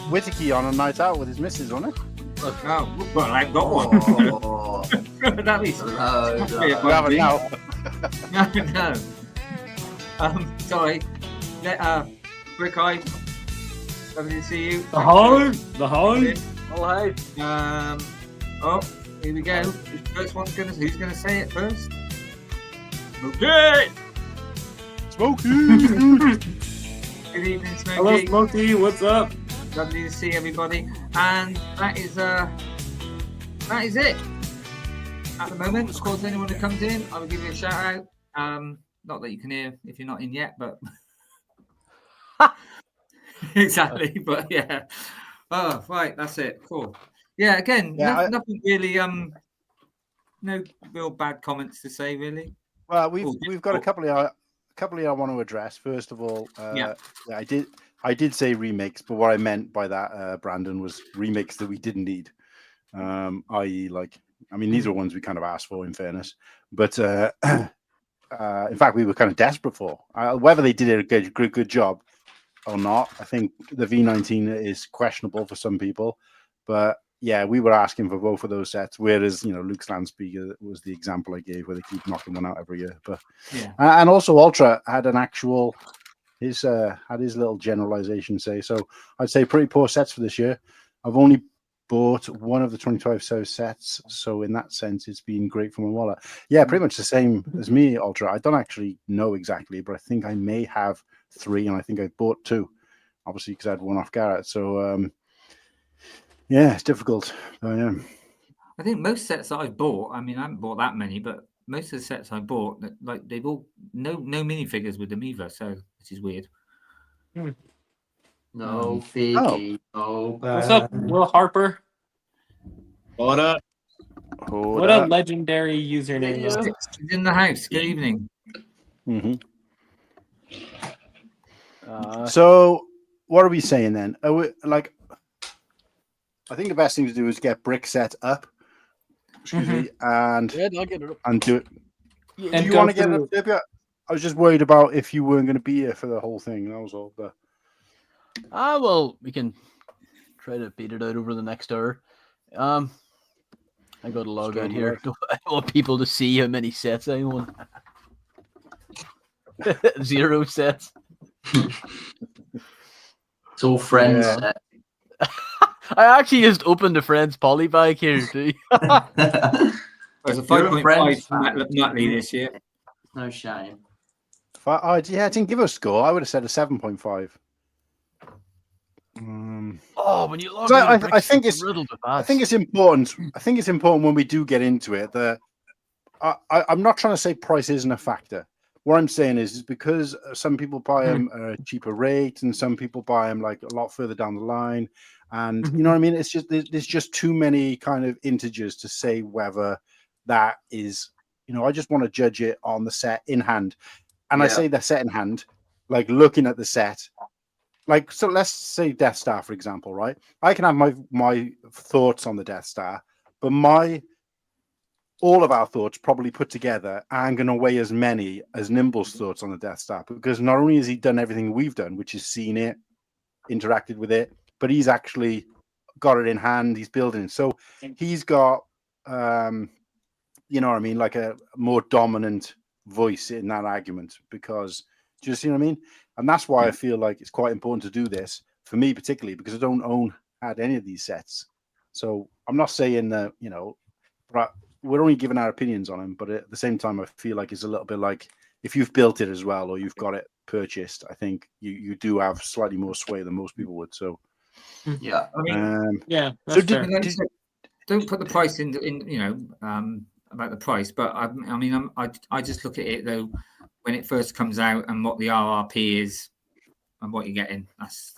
[SPEAKER 4] Whittakee on a night out with his missus, wasn't it?
[SPEAKER 3] Oh, well, I've got one.
[SPEAKER 5] Oh,
[SPEAKER 3] That is.
[SPEAKER 5] no,
[SPEAKER 3] Must be a
[SPEAKER 5] no.
[SPEAKER 4] We have it now.
[SPEAKER 3] No. Sorry. Brick Eye. Lovely to see you.
[SPEAKER 6] The Hive? The Hive?
[SPEAKER 2] Oh, hey.
[SPEAKER 3] Oh, here we go. Who's gonna say it first? Okay.
[SPEAKER 4] Smoky.
[SPEAKER 3] Good evening, Smokey.
[SPEAKER 6] Hello, Smokey. What's up?
[SPEAKER 3] Lovely to see everybody. And that is it. At the moment, of course, anyone who comes in, I will give you a shout out. Not that you can hear if you're not in yet, but exactly. But yeah. Oh, right, that's it. Cool. Yeah, again,
[SPEAKER 4] Yeah,
[SPEAKER 3] nothing really. No real bad comments to say, really.
[SPEAKER 4] Well, we've got a couple I want to address. First of all, I did say remakes, but what I meant by that, Brandon, was remakes that we didn't need. I.e., these are ones we kind of asked for, in fairness. But in fact, we were kind of desperate for. Whether they did a good job or not, I think the V19 is questionable for some people. But yeah, we were asking for both of those sets. Whereas Luke's land speaker was the example I gave, where they keep knocking one out every year. But
[SPEAKER 3] Yeah.
[SPEAKER 4] And also Ultra had an actual his little generalization say. So I'd say pretty poor sets for this year. I've only bought one of the 25 sets, so in that sense, it's been great for my wallet. Yeah, pretty much the same as me, Ultra. I don't actually know exactly, but I think I may have 3, and I think I bought 2, obviously because I had one off Garrett. So yeah, it's difficult. Yeah.
[SPEAKER 3] I think most sets that I've bought, I mean, I haven't bought that many, but most of the sets I bought, like they've all no minifigures with them either, so which is weird.
[SPEAKER 5] No Figgy. No.
[SPEAKER 6] What's up, Will Harper?
[SPEAKER 7] What up?
[SPEAKER 6] What a legendary username.
[SPEAKER 3] He's in the house. Good evening.
[SPEAKER 4] So what are we saying then? Are we, like, I think the best thing to do is get brick set up. Excuse me, and
[SPEAKER 2] I'll get it up.
[SPEAKER 4] and do it.
[SPEAKER 6] And
[SPEAKER 4] do you
[SPEAKER 6] go
[SPEAKER 4] want to get it
[SPEAKER 6] through-
[SPEAKER 4] up, Dibia? I was just worried about if you weren't going to be here for the whole thing. That was all. But
[SPEAKER 2] Well, we can try to beat it out over the next hour. I got to log out here. I want people to see how many sets I own. 0 sets.
[SPEAKER 5] It's all friends.
[SPEAKER 4] Yeah.
[SPEAKER 2] I actually just opened a friend's polybag here too.
[SPEAKER 3] There's a
[SPEAKER 5] You're a
[SPEAKER 3] 5.5
[SPEAKER 5] Friends
[SPEAKER 3] from
[SPEAKER 5] fan.
[SPEAKER 3] Nutley this year.
[SPEAKER 5] No shame.
[SPEAKER 4] I didn't give a score. I would have said a 7.5.
[SPEAKER 2] Oh, when you log
[SPEAKER 4] So
[SPEAKER 2] out,
[SPEAKER 4] I think it's
[SPEAKER 2] riddled with
[SPEAKER 4] I
[SPEAKER 2] ads.
[SPEAKER 4] think it's important. I think it's important when we do get into it that I'm not trying to say price isn't a factor. What I'm saying is because some people buy them at a cheaper rate and some people buy them like a lot further down the line, and you know what I mean. It's just there's just too many kind of integers to say whether that is. You know, I just want to judge it on the set in hand, and I say the set in hand, like looking at the set. Like, so let's say Death Star, for example, right? I can have my thoughts on the Death Star, but all of our thoughts probably put together aren't going to weigh as many as Nimble's thoughts on the Death Star, because not only has he done everything we've done, which is seen it, interacted with it, but he's actually got it in hand, he's building it. So he's got, you know what I mean, like a more dominant voice in that argument, because, do you see what I mean? And that's why I feel like it's quite important to do this, for me particularly, because I don't had any of these sets. So I'm not saying that, you know, but we're only giving our opinions on them. But at the same time, I feel like it's a little bit like if you've built it as well or you've got it purchased, I think you do have slightly more sway than most people would. So
[SPEAKER 5] Yeah.
[SPEAKER 3] I mean,
[SPEAKER 6] Yeah.
[SPEAKER 4] so
[SPEAKER 6] That's fair.
[SPEAKER 3] don't put the price in you know, about the price, but I mean, I just look at it though when it first comes out and what the RRP is and what you're getting. That's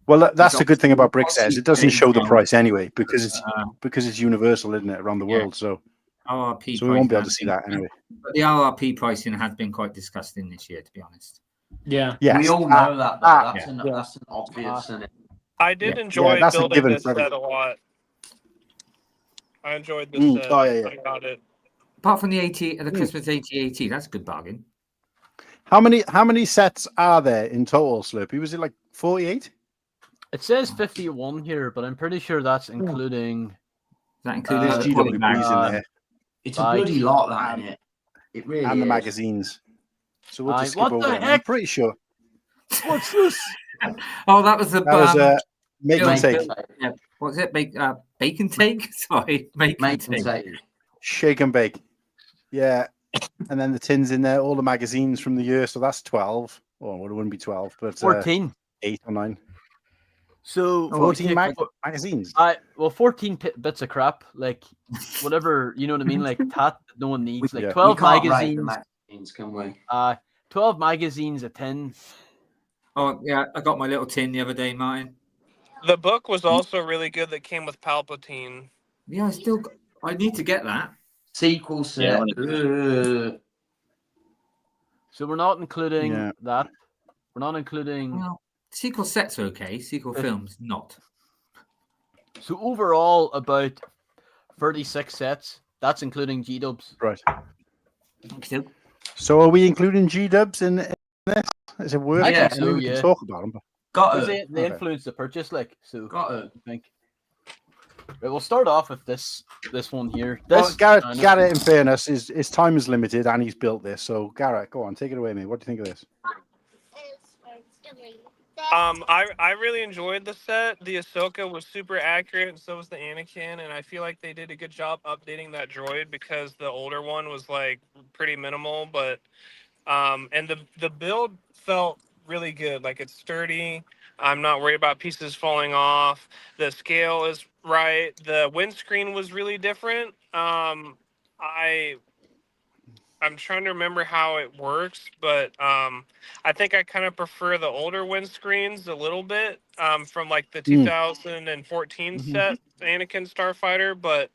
[SPEAKER 4] the good thing about brick sets. It doesn't show the price anyway because it's universal, isn't it, around the world? So
[SPEAKER 3] RRP.
[SPEAKER 4] So we won't be able to see that anyway.
[SPEAKER 3] But the RRP pricing has been quite disgusting this year, to be honest.
[SPEAKER 6] Yeah.
[SPEAKER 4] Yes.
[SPEAKER 5] We all know that. Though. That's
[SPEAKER 6] Yeah.
[SPEAKER 5] an obvious. Isn't it?
[SPEAKER 8] I did enjoy
[SPEAKER 4] that's a
[SPEAKER 8] building
[SPEAKER 4] given
[SPEAKER 8] this
[SPEAKER 4] for
[SPEAKER 8] set a lot. I enjoyed this set.
[SPEAKER 4] Oh, yeah.
[SPEAKER 8] I got it.
[SPEAKER 3] Apart from the Christmas 8080, that's a good bargain.
[SPEAKER 4] How many sets are there in total, Slurpy? Was it like 48?
[SPEAKER 2] It says 51 here, but I'm pretty sure that's including.
[SPEAKER 3] Is that including
[SPEAKER 4] There's
[SPEAKER 3] the poly bags?
[SPEAKER 4] GWPs in there
[SPEAKER 5] It's a bloody lot, that, isn't it? It really
[SPEAKER 4] and the
[SPEAKER 5] is.
[SPEAKER 4] magazines. So we'll just skip
[SPEAKER 2] What
[SPEAKER 4] over
[SPEAKER 2] the
[SPEAKER 4] them. I'm
[SPEAKER 2] heck?
[SPEAKER 4] pretty sure.
[SPEAKER 2] What's this?
[SPEAKER 3] Oh, that was the
[SPEAKER 4] That was make and take,
[SPEAKER 3] Yeah. What was it? Bacon take? Sorry,
[SPEAKER 5] Make and
[SPEAKER 3] take.
[SPEAKER 5] take.
[SPEAKER 4] shake and bake. Yeah. And then the tins in there, all the magazines from the year. So that's 12. Oh, well, it wouldn't be 12, but
[SPEAKER 2] 14.
[SPEAKER 4] 8 or 9.
[SPEAKER 2] So
[SPEAKER 4] 14
[SPEAKER 2] okay,
[SPEAKER 4] magazines.
[SPEAKER 2] 14 bits of crap, like whatever, you know what I mean, like that no one needs, like
[SPEAKER 4] Yeah.
[SPEAKER 2] 12
[SPEAKER 5] We can't rate the
[SPEAKER 2] magazines.
[SPEAKER 5] magazines, can we?
[SPEAKER 2] 12 magazines, a tin.
[SPEAKER 3] Oh, yeah, I got my little tin the other day, Martin.
[SPEAKER 8] The book was also really good that came with Palpatine.
[SPEAKER 3] Yeah, I need to get that.
[SPEAKER 5] Sequel set.
[SPEAKER 7] Yeah,
[SPEAKER 2] So we're not including
[SPEAKER 4] Yeah.
[SPEAKER 2] that. We're not including.
[SPEAKER 3] Well, sequel sets are okay. Sequel films, not.
[SPEAKER 2] So overall, about 36 sets. That's including G-dubs.
[SPEAKER 4] Right.
[SPEAKER 3] Okay.
[SPEAKER 4] So are we including G-dubs in this? Is it worth
[SPEAKER 2] I
[SPEAKER 4] it?
[SPEAKER 2] think
[SPEAKER 4] I
[SPEAKER 2] so,
[SPEAKER 4] mean, we
[SPEAKER 2] yeah.
[SPEAKER 4] can talk about them. But
[SPEAKER 5] Got
[SPEAKER 2] Because
[SPEAKER 5] it.
[SPEAKER 2] they
[SPEAKER 4] Okay.
[SPEAKER 2] influence the purchase, like so.
[SPEAKER 5] Got it.
[SPEAKER 2] I think. Right, we'll start off with this one here.
[SPEAKER 4] Well,
[SPEAKER 2] This
[SPEAKER 4] Garrett, in fairness, his time is limited and he's built this. So, Garrett, go on, take it away, mate. What do you think of this?
[SPEAKER 8] I really enjoyed the set. The Ahsoka was super accurate, and so was the Anakin. And I feel like they did a good job updating that droid because the older one was like pretty minimal. But and the build felt really good. Like it's sturdy. I'm not worried about pieces falling off. The scale is right. The windscreen was really different. I'm trying to remember how it works, but I think I kind of prefer the older windscreens a little bit from like the 2014
[SPEAKER 2] Mhm.
[SPEAKER 8] set Anakin Starfighter. But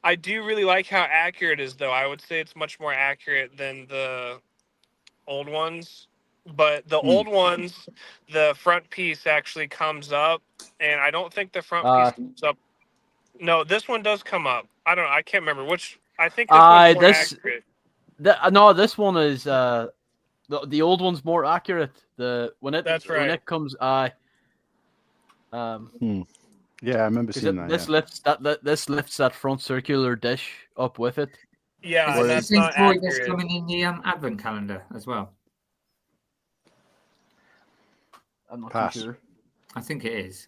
[SPEAKER 8] I do really like how accurate it is, though. I would say it's much more accurate than the old ones. But the old ones, the front piece actually comes up, and I don't think the front piece comes up. No, this one does come up. I don't know. I can't remember which. I think this one's more accurate.
[SPEAKER 2] No, this one is the old one's more accurate. When it comes,
[SPEAKER 4] yeah, I remember seeing that.
[SPEAKER 2] This lifts that front circular dish up with it.
[SPEAKER 8] Yeah,
[SPEAKER 3] Is
[SPEAKER 8] that's
[SPEAKER 3] the
[SPEAKER 8] not
[SPEAKER 3] droid that's
[SPEAKER 8] accurate.
[SPEAKER 3] coming in the advent calendar as well?
[SPEAKER 2] I'm not
[SPEAKER 4] Pass.
[SPEAKER 2] too sure.
[SPEAKER 3] I think it is.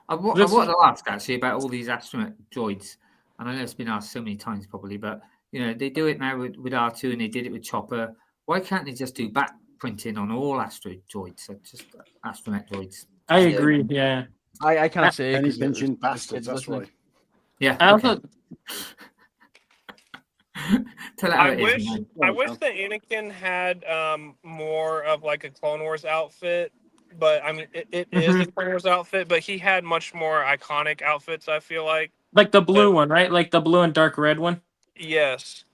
[SPEAKER 3] I wanted to ask actually about all these astromech droids, and I know it's been asked so many times probably, but they do it now with R2 and they did it with Chopper. Why can't they just do back printing on all astro droids? So just astromech droids.
[SPEAKER 6] I agree. Yeah.
[SPEAKER 2] I can't say.
[SPEAKER 4] Penny
[SPEAKER 2] 'cause
[SPEAKER 4] pinching
[SPEAKER 2] there's
[SPEAKER 4] bastards. That's
[SPEAKER 2] listening.
[SPEAKER 4] why.
[SPEAKER 3] Yeah.
[SPEAKER 6] I
[SPEAKER 3] Okay.
[SPEAKER 6] also
[SPEAKER 3] Tell it how
[SPEAKER 8] I
[SPEAKER 3] it is,
[SPEAKER 8] wish
[SPEAKER 3] man.
[SPEAKER 8] I wish that Anakin had more of like a Clone Wars outfit, but I mean it is a Clone Wars outfit, but he had much more iconic outfits. I feel like
[SPEAKER 6] the blue one, right? Like the blue and dark red one.
[SPEAKER 8] yes.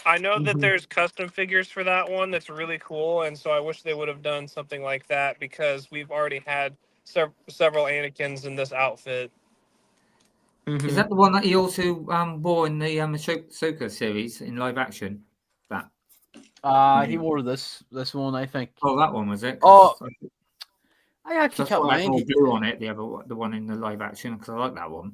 [SPEAKER 8] I know that there's custom figures for that one that's really cool, and so I wish they would have done something like that because we've already had several Anakins in this outfit.
[SPEAKER 3] Is that the one that he also wore in the Ahsoka series in live action? That
[SPEAKER 2] He wore this one, I think.
[SPEAKER 3] Oh, that one was it?
[SPEAKER 2] Oh, I actually
[SPEAKER 3] That's
[SPEAKER 2] can't
[SPEAKER 3] why I
[SPEAKER 2] mind.
[SPEAKER 3] blue on it. The one in the live action because I like that one.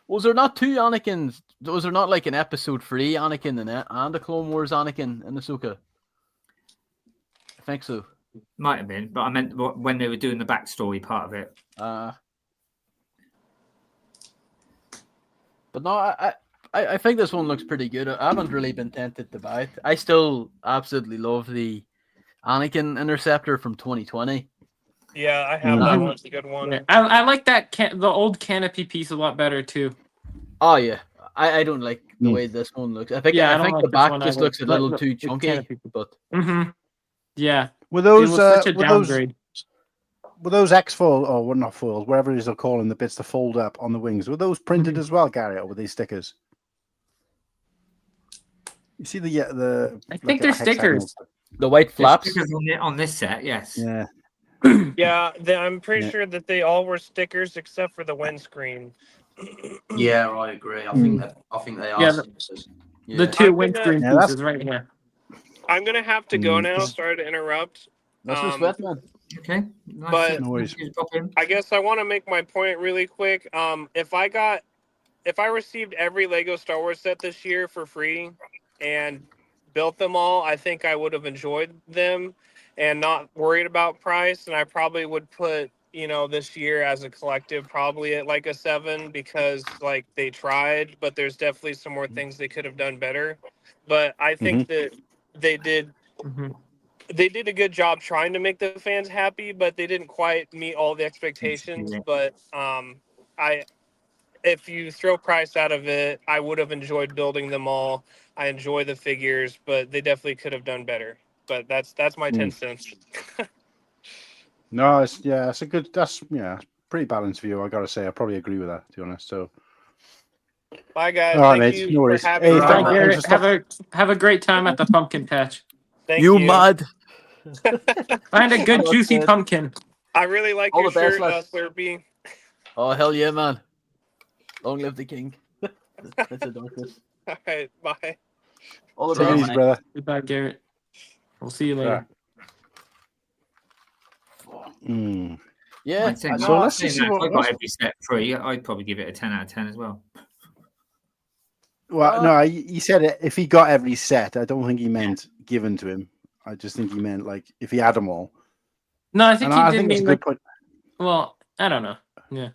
[SPEAKER 2] Was there not two Anakins? Was there not like an episode 3 Anakin and a Clone Wars Anakin in Ahsoka? I think so.
[SPEAKER 3] Might have been, but I meant when they were doing the backstory part of it.
[SPEAKER 2] But no, I think this one looks pretty good. I haven't really been tempted to buy it. I still absolutely love the Anakin Interceptor from 2020.
[SPEAKER 8] Yeah, I have that one. It's a good one.
[SPEAKER 6] Yeah. I like that the old canopy piece a lot better too.
[SPEAKER 2] Oh yeah, I don't like the way this one looks. I think the back just looks a little too chunky. But
[SPEAKER 6] yeah,
[SPEAKER 4] Were those
[SPEAKER 6] such a downgrade?
[SPEAKER 4] Were those X foil or not foils, whatever it is they're calling the bits to fold up on the wings? Were those printed as well, Gary, or were these stickers? You see the
[SPEAKER 6] I think they're stickers.
[SPEAKER 2] The white flaps
[SPEAKER 3] stickers on this set, yes.
[SPEAKER 4] Yeah.
[SPEAKER 8] Yeah, I'm pretty sure that they all were stickers except for the windscreen.
[SPEAKER 5] Yeah, I agree. I think they are stickers.
[SPEAKER 6] The two windscreen pieces right here.
[SPEAKER 8] I'm gonna have to go now. Sorry to interrupt.
[SPEAKER 2] That's respect, man.
[SPEAKER 3] Okay.
[SPEAKER 8] But I guess I want to make my point really quick. If I received every Lego Star Wars set this year for free and built them all, I think I would have enjoyed them and not worried about price. And I probably would put, this year as a collective probably at like a 7 because like they tried, but there's definitely some more things they could have done better. But I think that they did. They did a good job trying to make the fans happy, but they didn't quite meet all the expectations. But if you throw price out of it, I would have enjoyed building them all. I enjoy the figures, but they definitely could have done better. But that's my 10 cents.
[SPEAKER 4] No, it's pretty balanced view. I gotta say, I probably agree with that, to be honest. So,
[SPEAKER 8] bye guys.
[SPEAKER 4] All right,
[SPEAKER 8] Thank
[SPEAKER 4] mate.
[SPEAKER 8] you
[SPEAKER 4] No worries.
[SPEAKER 8] for having me.
[SPEAKER 6] Bye, Garrett. Have a great time at the pumpkin patch.
[SPEAKER 8] Thank you.
[SPEAKER 2] Mad.
[SPEAKER 6] Find a good juicy pumpkin.
[SPEAKER 8] I really like
[SPEAKER 2] All
[SPEAKER 8] your
[SPEAKER 2] the best,
[SPEAKER 8] shirt,
[SPEAKER 2] lads.
[SPEAKER 8] Slurpy.
[SPEAKER 2] Oh hell yeah, man! Long live the king. That's a darkness.
[SPEAKER 8] All right, bye.
[SPEAKER 2] All the
[SPEAKER 4] take it
[SPEAKER 2] best,
[SPEAKER 4] easy, brother.
[SPEAKER 6] Goodbye, Garrett. We'll see you later.
[SPEAKER 2] Yeah.
[SPEAKER 3] I think
[SPEAKER 4] So let's just see
[SPEAKER 3] if I
[SPEAKER 4] what.
[SPEAKER 3] got every set free, I'd probably give it a 10 out of 10 as well.
[SPEAKER 4] Well, no, he said it, if he got every set. I don't think he meant given to him. I just think he meant like if he had them all.
[SPEAKER 6] No, I think
[SPEAKER 4] And
[SPEAKER 6] he
[SPEAKER 4] I
[SPEAKER 6] did
[SPEAKER 4] think it's
[SPEAKER 6] mean
[SPEAKER 4] a
[SPEAKER 6] like.
[SPEAKER 4] good point.
[SPEAKER 6] Well, I don't know. Yeah.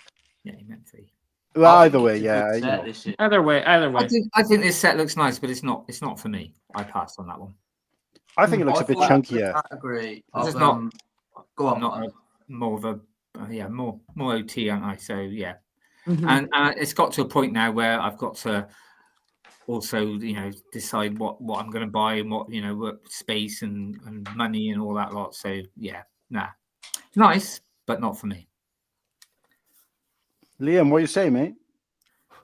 [SPEAKER 3] Yeah, he meant 3.
[SPEAKER 4] Well,
[SPEAKER 5] I
[SPEAKER 4] either
[SPEAKER 5] think
[SPEAKER 4] way,
[SPEAKER 5] it's a
[SPEAKER 4] yeah.
[SPEAKER 5] good
[SPEAKER 4] You
[SPEAKER 5] set
[SPEAKER 4] know.
[SPEAKER 5] this year.
[SPEAKER 6] Either way.
[SPEAKER 3] I think this set looks nice, but it's not for me. I passed on that one.
[SPEAKER 4] I think it looks
[SPEAKER 5] I
[SPEAKER 4] a bit
[SPEAKER 5] thought
[SPEAKER 4] chunkier.
[SPEAKER 5] the category
[SPEAKER 3] It's
[SPEAKER 5] of,
[SPEAKER 3] just not-
[SPEAKER 5] go on.
[SPEAKER 3] I'm not
[SPEAKER 5] Matt.
[SPEAKER 3] more of a more OT, aren't I? So yeah,
[SPEAKER 6] Mhm.
[SPEAKER 3] and it's got to a point now where I've got to also decide what I'm going to buy and what what space and money and all that lot. So yeah, it's nice, but not for me.
[SPEAKER 4] Liam, what you say, mate?
[SPEAKER 7] I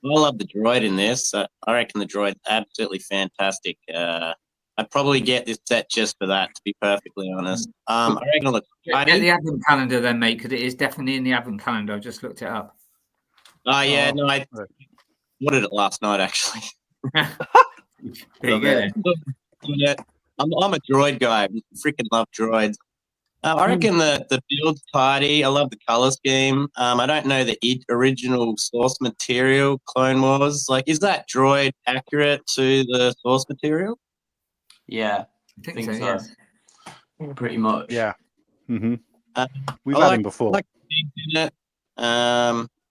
[SPEAKER 7] love the droid in this. I reckon the droid's absolutely fantastic. I'd probably get this set just for that, to be perfectly honest. I reckon it looks
[SPEAKER 3] Get
[SPEAKER 7] tidy.
[SPEAKER 3] the advent calendar then, mate, because it is definitely in the advent calendar. I just looked it up.
[SPEAKER 7] Oh, yeah,
[SPEAKER 4] Oh,
[SPEAKER 7] no, I
[SPEAKER 4] right.
[SPEAKER 7] ordered it last night, actually.
[SPEAKER 3] There you go.
[SPEAKER 7] Yeah, I'm a droid guy. I freaking love droids. I reckon the build's tidy. I love the color scheme. I don't know the original source material, Clone Wars. Like, is that droid accurate to the source material?
[SPEAKER 5] Yeah,
[SPEAKER 3] I
[SPEAKER 5] think
[SPEAKER 3] so.
[SPEAKER 5] so.
[SPEAKER 3] Yes.
[SPEAKER 5] Pretty much.
[SPEAKER 4] Yeah. Mm-hmm. We've
[SPEAKER 7] I
[SPEAKER 4] had
[SPEAKER 7] like-
[SPEAKER 4] him before.
[SPEAKER 7] like the things in it.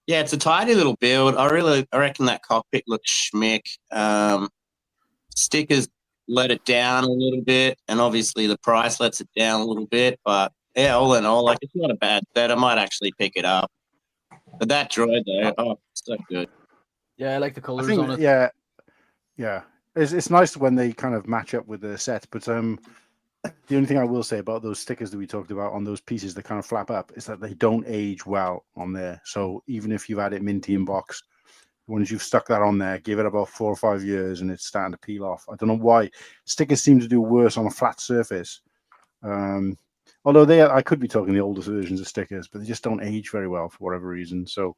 [SPEAKER 7] Yeah, it's a tidy little build. I reckon that cockpit looks schmick. Stickers let it down a little bit, and obviously the price lets it down a little bit. But yeah, all in all, like, it's not a bad set. I might actually pick it up. But that droid though, oh, so good.
[SPEAKER 2] Yeah, I like the
[SPEAKER 4] I
[SPEAKER 2] colors
[SPEAKER 4] think,
[SPEAKER 2] on it.
[SPEAKER 4] yeah. It's nice when they kind of match up with the set, but the only thing I will say about those stickers that we talked about on those pieces that kind of flap up is that they don't age well on there. So even if you've had it minty in box, once you've stuck that on there, give it about 4 or 5 years and it's starting to peel off. I don't know why stickers seem to do worse on a flat surface. Although I could be talking the older versions of stickers, but they just don't age very well for whatever reason. So,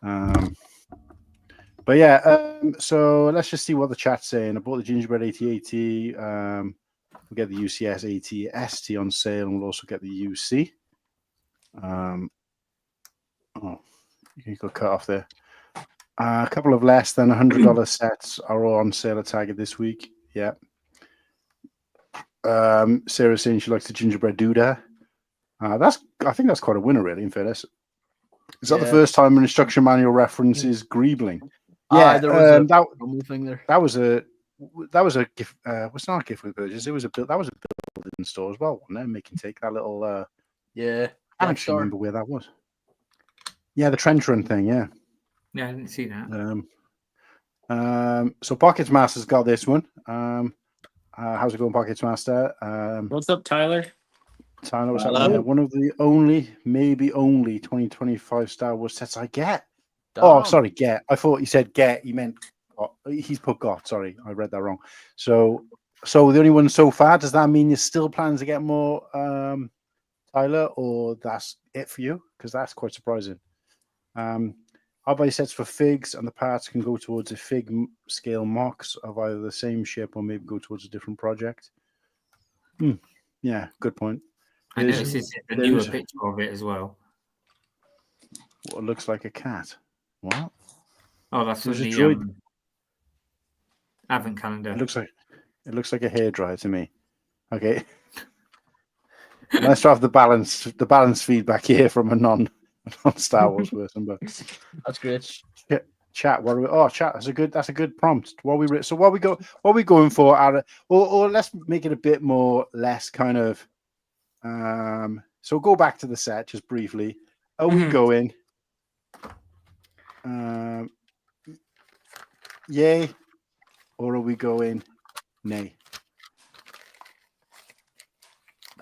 [SPEAKER 4] but yeah, so let's just see what the chat's saying. I bought the gingerbread 8080. We'll get the UCS 80ST on sale, and we'll also get the UC. You got cut off there. A couple of less than $100 sets are all on sale at Target this week. Yeah. Sarah's saying she likes the gingerbread Duda. I think that's quite a winner, really, in fairness. Is that the first time an instruction manual references greebling? Yeah,
[SPEAKER 2] there was a promo thing there.
[SPEAKER 4] that was a gift. Was not a gift with purchase. That was a build in store as well, wasn't it? Make and take that little.
[SPEAKER 2] Yeah,
[SPEAKER 4] I don't actually remember where that was. Yeah, the trench run thing. Yeah.
[SPEAKER 3] Yeah, I didn't see that.
[SPEAKER 4] So Pockets Master's got this one. How's it going, Pockets Master?
[SPEAKER 6] What's up, Tyler?
[SPEAKER 4] Tyler, what's happening? One of the only, maybe only 2025 Star Wars sets I get. Oh, sorry, get. I thought he said get. He meant got. He's put got. Sorry, I read that wrong. So the only one so far. Does that mean you're still planning to get more, Tyler, or that's it for you? Because that's quite surprising. I'll buy sets for figs, and the parts can go towards a fig scale mocks of either the same ship or maybe go towards a different project. Yeah, good point.
[SPEAKER 3] I know this is a newer picture of it as well.
[SPEAKER 4] What looks like a cat. What?
[SPEAKER 3] Oh, that's
[SPEAKER 4] There's
[SPEAKER 3] the
[SPEAKER 4] a droid.
[SPEAKER 3] advent calendar.
[SPEAKER 4] It looks like a hairdryer to me. Okay. Let's have the balance feedback here from a non-Star Wars person, but
[SPEAKER 2] that's great.
[SPEAKER 4] Chat. What are we? Oh, chat. That's a good prompt. What are we going for? Or let's make it a bit more less kind of. So go back to the set just briefly. Are we going? Yay, or are we going nay?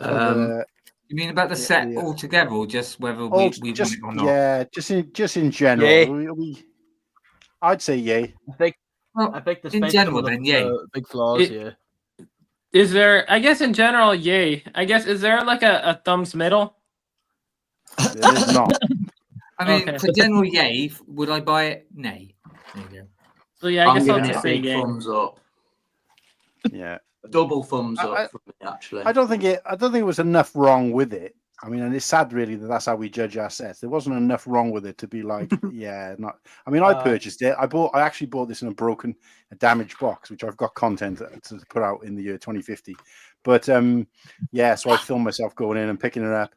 [SPEAKER 3] You mean about the set altogether, or just whether we want it or not?
[SPEAKER 4] Yeah, just in general.
[SPEAKER 2] Yay.
[SPEAKER 4] I'd say yay.
[SPEAKER 2] I think the
[SPEAKER 3] in general, then yay.
[SPEAKER 2] Big flaws, yeah.
[SPEAKER 6] Is there? I guess in general, yay. I guess is there like a thumbs middle?
[SPEAKER 4] There is not.
[SPEAKER 3] I mean, for general yay, would I buy it? Nay. There you go.
[SPEAKER 6] So yeah, I guess I'll
[SPEAKER 5] giving
[SPEAKER 6] just
[SPEAKER 5] it
[SPEAKER 6] say
[SPEAKER 5] a big
[SPEAKER 6] yay.
[SPEAKER 5] thumbs up.
[SPEAKER 4] Yeah.
[SPEAKER 5] Double thumbs up for me, actually.
[SPEAKER 4] I don't think it was enough wrong with it. I mean, and it's sad, really, that that's how we judge our sets. There wasn't enough wrong with it to be like, yeah, not. I mean, I purchased it. I actually bought this in a damaged box, which I've got content to put out in the year 2050. But yeah, so I filmed myself going in and picking it up,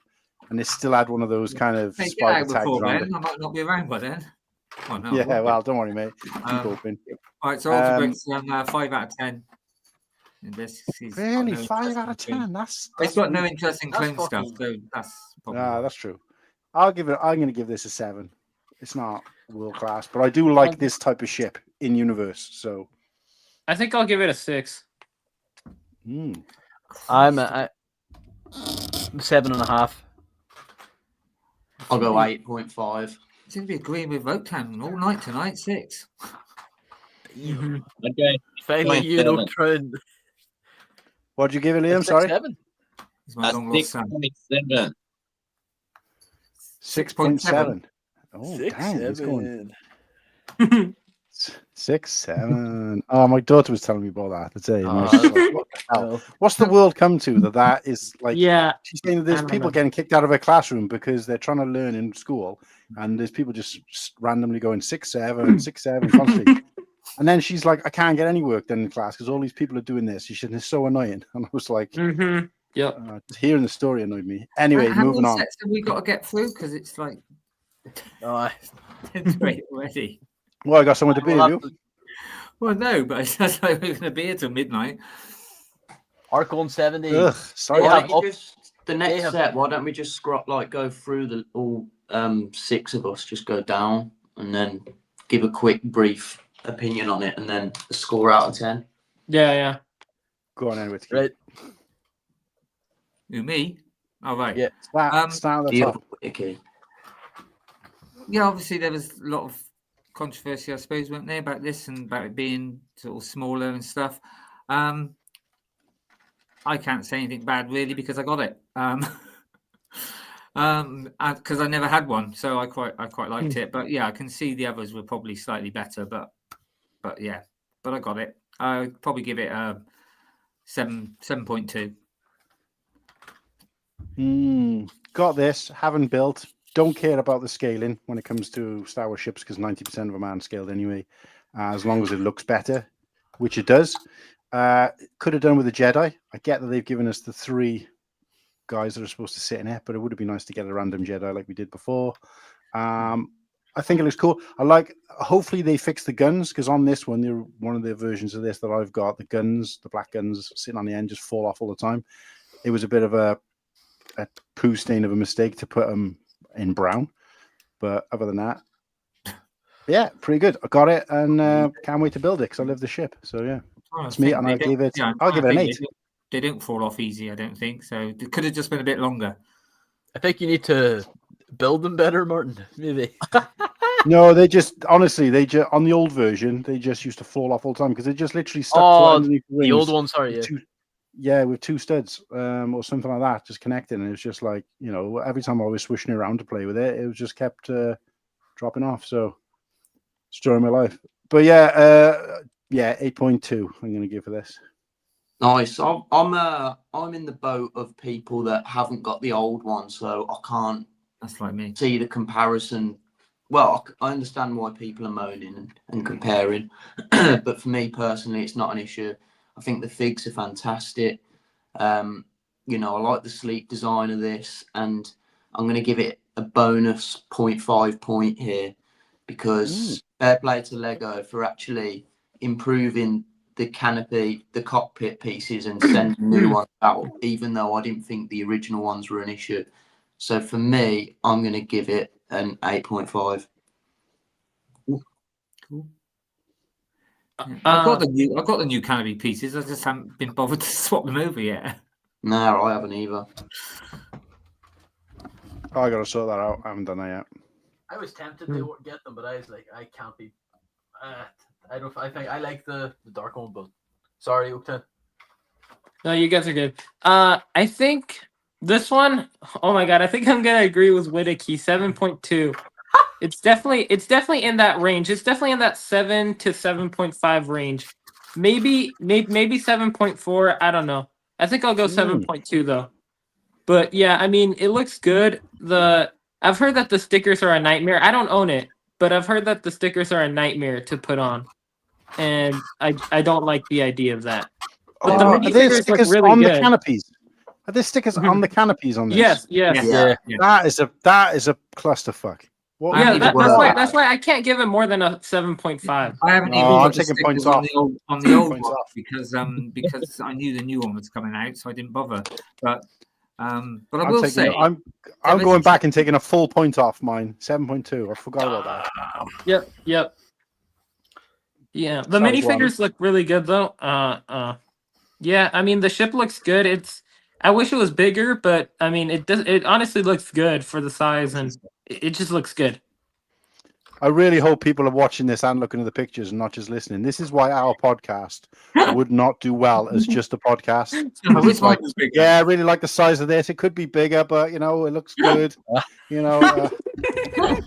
[SPEAKER 4] and it still had one of those kind of spider tags around it.
[SPEAKER 3] I might not be around by then. Oh, no,
[SPEAKER 4] yeah, well, don't worry, mate. Keep open.
[SPEAKER 3] All right, so MatteBlackBricks 5 out of 10. And this is
[SPEAKER 4] really 5 out of 10.
[SPEAKER 3] It's got no interest in clone stuff, so that's probably
[SPEAKER 4] that's true. I'm going to give this a 7. It's not world class, but I do like this type of ship in universe. So
[SPEAKER 6] I think I'll give it a 6.
[SPEAKER 2] I'm at 7.5.
[SPEAKER 5] I'll go 8.5.
[SPEAKER 3] I seem to be agreeing with Oaktown all night tonight. 6.
[SPEAKER 7] Okay.
[SPEAKER 2] Finally, you know, trying.
[SPEAKER 4] What'd you give it, Liam? Sorry.
[SPEAKER 2] 7.
[SPEAKER 7] 6.7.
[SPEAKER 4] 6.7. Oh,
[SPEAKER 2] 6,
[SPEAKER 4] dang, it's
[SPEAKER 2] 7.
[SPEAKER 4] going 6, 7. Oh, my daughter was telling me about that. That's it. What the hell? What's the world come to that is like?
[SPEAKER 6] Yeah,
[SPEAKER 4] she's saying that there's people getting kicked out of her classroom because they're trying to learn in school, and there's people just randomly going 6, 7, 6, 7 constantly. And then she's like, I can't get any work done in class because all these people are doing this. She said, it's so annoying. And I was like, hearing the story annoyed me. Anyway, moving on.
[SPEAKER 3] How many sets have we got to get through? Because it's like, it's great already.
[SPEAKER 4] Well, I got someone to be with you.
[SPEAKER 3] Well, no, but it's just like we're going to be here till midnight.
[SPEAKER 2] Arc on 70.
[SPEAKER 4] Ugh, sorry.
[SPEAKER 5] The next set, why don't we just go through all 6 of us, just go down and then give a quick brief opinion on it and then a score out of 10.
[SPEAKER 6] Yeah.
[SPEAKER 4] Go on in with
[SPEAKER 2] Right.
[SPEAKER 3] Who, me? All right.
[SPEAKER 4] Yeah. Start at the top.
[SPEAKER 3] Yeah, obviously there was a lot of controversy, I suppose, weren't there, about this and about it being sort of smaller and stuff. I can't say anything bad really because I got it. Because I never had one, so I quite liked it. But yeah, I can see the others were probably slightly better, but yeah, but I got it. I'd probably give it a 7.2.
[SPEAKER 4] Got this. Haven't built. Don't care about the scaling when it comes to Star Wars ships because 90% of them aren't scaled anyway. As long as it looks better, which it does. Could have done with the Jedi. I get that they've given us the 3 guys that are supposed to sit in it, but it would have been nice to get a random Jedi like we did before. I think it looks cool. Hopefully they fix the guns because on this one, one of the versions of this that I've got, the black guns sitting on the end just fall off all the time. It was a bit of a poo stain of a mistake to put them in brown, but other than that, yeah, pretty good. I got it and can't wait to build it because I love the ship. So yeah, it's me, and I'll give it an 8.
[SPEAKER 3] They don't fall off easy, I don't think. So it could have just been a bit longer.
[SPEAKER 2] I think you need to build them better, Martin. Maybe.
[SPEAKER 4] No, they just on the old version, they just used to fall off all the time because they just literally stuck underneath the wings.
[SPEAKER 2] The old one, sorry.
[SPEAKER 4] With 2 studs or something like that, just connecting. And it was just like, every time I was swishing around to play with it, it was just kept dropping off. So story of my life. But yeah, 8.2. I'm going to give for this.
[SPEAKER 5] Nice. I'm in the boat of people that haven't got the old one, so I can't.
[SPEAKER 3] That's like me.
[SPEAKER 5] See the comparison. Well, I understand why people are moaning and comparing, but for me personally, it's not an issue. I think the figs are fantastic. I like the sleek design of this, and I'm going to give it a bonus 0.5 point here because fair play to Lego for actually improving the canopy, the cockpit pieces, and sending new ones out, even though I didn't think the original ones were an issue. So for me, I'm going to give it an 8.5.
[SPEAKER 3] Cool. I've got the new canopy pieces. I just haven't been bothered to swap them over yet.
[SPEAKER 5] No, I haven't either.
[SPEAKER 4] I got to sort that out. I haven't done that yet.
[SPEAKER 2] I was tempted to get them, but I was like, I can't be. I think I like the dark one, but sorry, Oaktown.
[SPEAKER 6] No, you guys are good. I think this one. Oh my god, I think I'm gonna agree with Whittakee. 7.2. It's definitely in that range. It's definitely in that 7 to 7.5 range. Maybe 7.4. I don't know. I think I'll go 7.2 though. But yeah, I mean, it looks good. I've heard that the stickers are a nightmare. I don't own it, but I've heard that the stickers are a nightmare to put on, and I don't like the idea of that. But the
[SPEAKER 4] Are there
[SPEAKER 6] minifigures look
[SPEAKER 4] stickers
[SPEAKER 6] really
[SPEAKER 4] on the
[SPEAKER 6] good.
[SPEAKER 4] canopies? Are there stickers on the canopies on this?
[SPEAKER 6] Yes.
[SPEAKER 2] Yeah.
[SPEAKER 4] That is a clusterfuck. What
[SPEAKER 6] Yeah,
[SPEAKER 5] need
[SPEAKER 6] that's
[SPEAKER 5] to work.
[SPEAKER 6] why I can't give him more than a 7.5.
[SPEAKER 3] I haven't even
[SPEAKER 4] Oh, I'm
[SPEAKER 3] got the
[SPEAKER 4] taking
[SPEAKER 3] stickers
[SPEAKER 4] points
[SPEAKER 3] on
[SPEAKER 4] off.
[SPEAKER 3] the old
[SPEAKER 4] Points
[SPEAKER 3] one
[SPEAKER 4] off.
[SPEAKER 3] because I knew the new one was coming out, so I didn't bother. But I
[SPEAKER 4] I'm
[SPEAKER 3] will
[SPEAKER 4] taking,
[SPEAKER 3] say
[SPEAKER 4] I'm
[SPEAKER 3] there is
[SPEAKER 4] going
[SPEAKER 3] a-
[SPEAKER 4] back and taking a full point off mine. 7.2. I forgot about that.
[SPEAKER 6] Yep. Yeah, the
[SPEAKER 4] Sorry,
[SPEAKER 6] minifigures look really good though. Yeah, I mean the ship looks good. I wish it was bigger, but I mean it does. It honestly looks good for the size, and it just looks good.
[SPEAKER 4] I really hope people are watching this and looking at the pictures and not just listening. This is why our podcast would not do well as just a podcast.
[SPEAKER 3] which
[SPEAKER 4] It's like,
[SPEAKER 3] one is bigger?
[SPEAKER 4] yeah, I really like the size of this. It could be bigger, but it looks good. You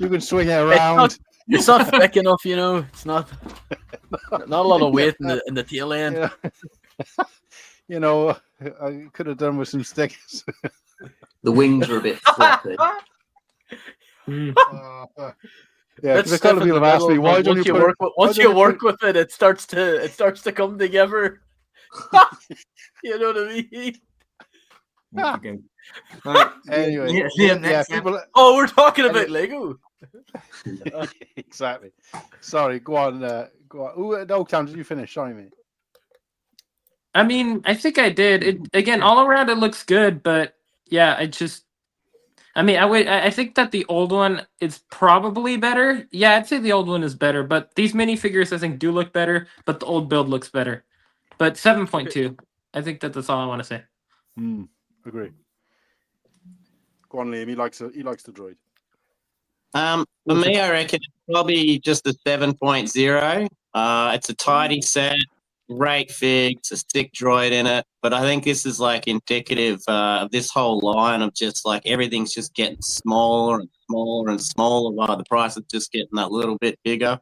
[SPEAKER 4] can swing it around.
[SPEAKER 2] It's not thick enough, It's not a lot of weight in the tail end.
[SPEAKER 4] Yeah. I could have done with some stickers.
[SPEAKER 5] The wings are a bit floppy.
[SPEAKER 4] Yeah,
[SPEAKER 2] That's
[SPEAKER 4] because a couple of people have asked me, why don't you put...
[SPEAKER 2] Once you work with it, it starts to come together. You know what I mean?
[SPEAKER 3] Okay. Right.
[SPEAKER 4] Anyway,
[SPEAKER 3] Liam, next.
[SPEAKER 4] people...
[SPEAKER 2] Oh, we're talking about Lego.
[SPEAKER 4] Exactly. Sorry, go on. Ooh, at Oaktown, did you finish? Sorry, mate.
[SPEAKER 6] I mean, I think I did. Again, all around it looks good, but yeah, I think that the old one is probably better. Yeah, I'd say the old one is better, but these minifigures I think do look better, but the old build looks better. But 7.2. I think that's all I want to say.
[SPEAKER 4] Agree. Go on, Liam. He likes the droid.
[SPEAKER 7] For me, I reckon it's probably just a 7.0. It's a tidy set, great figs, a stick droid in it. But I think this is like indicative of this whole line of just like everything's just getting smaller and smaller and smaller while the price is just getting that little bit bigger.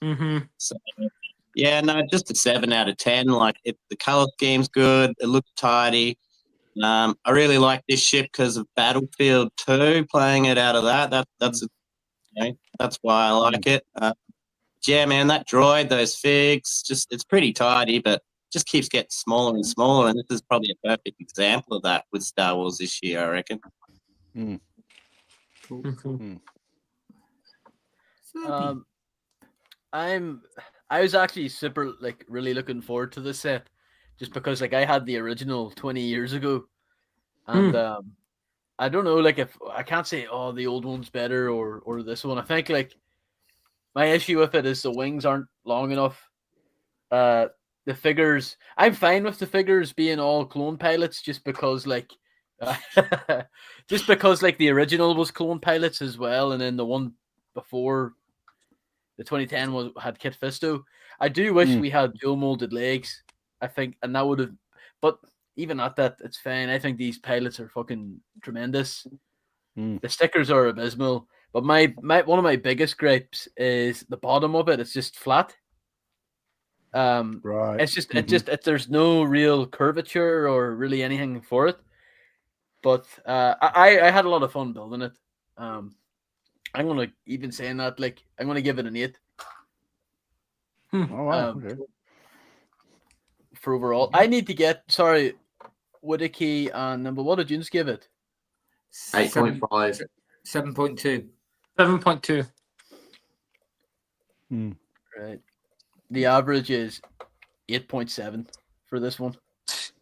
[SPEAKER 6] Mm-hmm.
[SPEAKER 7] So, yeah, no, just a 7 out of 10. Like the color scheme's good. It looks tidy. I really like this ship because of Battlefield 2, playing it out of that. That's why I like it. Yeah, man, that droid, those figs, it's pretty tidy, but just keeps getting smaller and smaller. And this is probably a perfect example of that with Star Wars this year, I reckon.
[SPEAKER 2] I was actually super really looking forward to this set, just because I had the original 20 years ago, and I don't know if I can't say the old one's better or this one. I think my issue with it is the wings aren't long enough. The figures, I'm fine with the figures being all clone pilots, just because the original was clone pilots as well, and then the one before the 2010 had Kit Fisto. I do wish we had dual molded legs, I think, and that would have. But even at that, it's fine. I think these pilots are fucking tremendous. The stickers are abysmal. But my one of my biggest gripes is the bottom of it. It's just flat.
[SPEAKER 4] Right.
[SPEAKER 2] It's just there's no real curvature or really anything for it. But I had a lot of fun building it. I'm gonna even saying that I'm gonna give it an 8.
[SPEAKER 4] Oh wow. Okay.
[SPEAKER 2] For overall, I need to get Whittakee and Nimble. What did you just give it?
[SPEAKER 5] 8.5.
[SPEAKER 3] 7.2.
[SPEAKER 6] 7.2.
[SPEAKER 2] Right. The average is 8.7 for this one.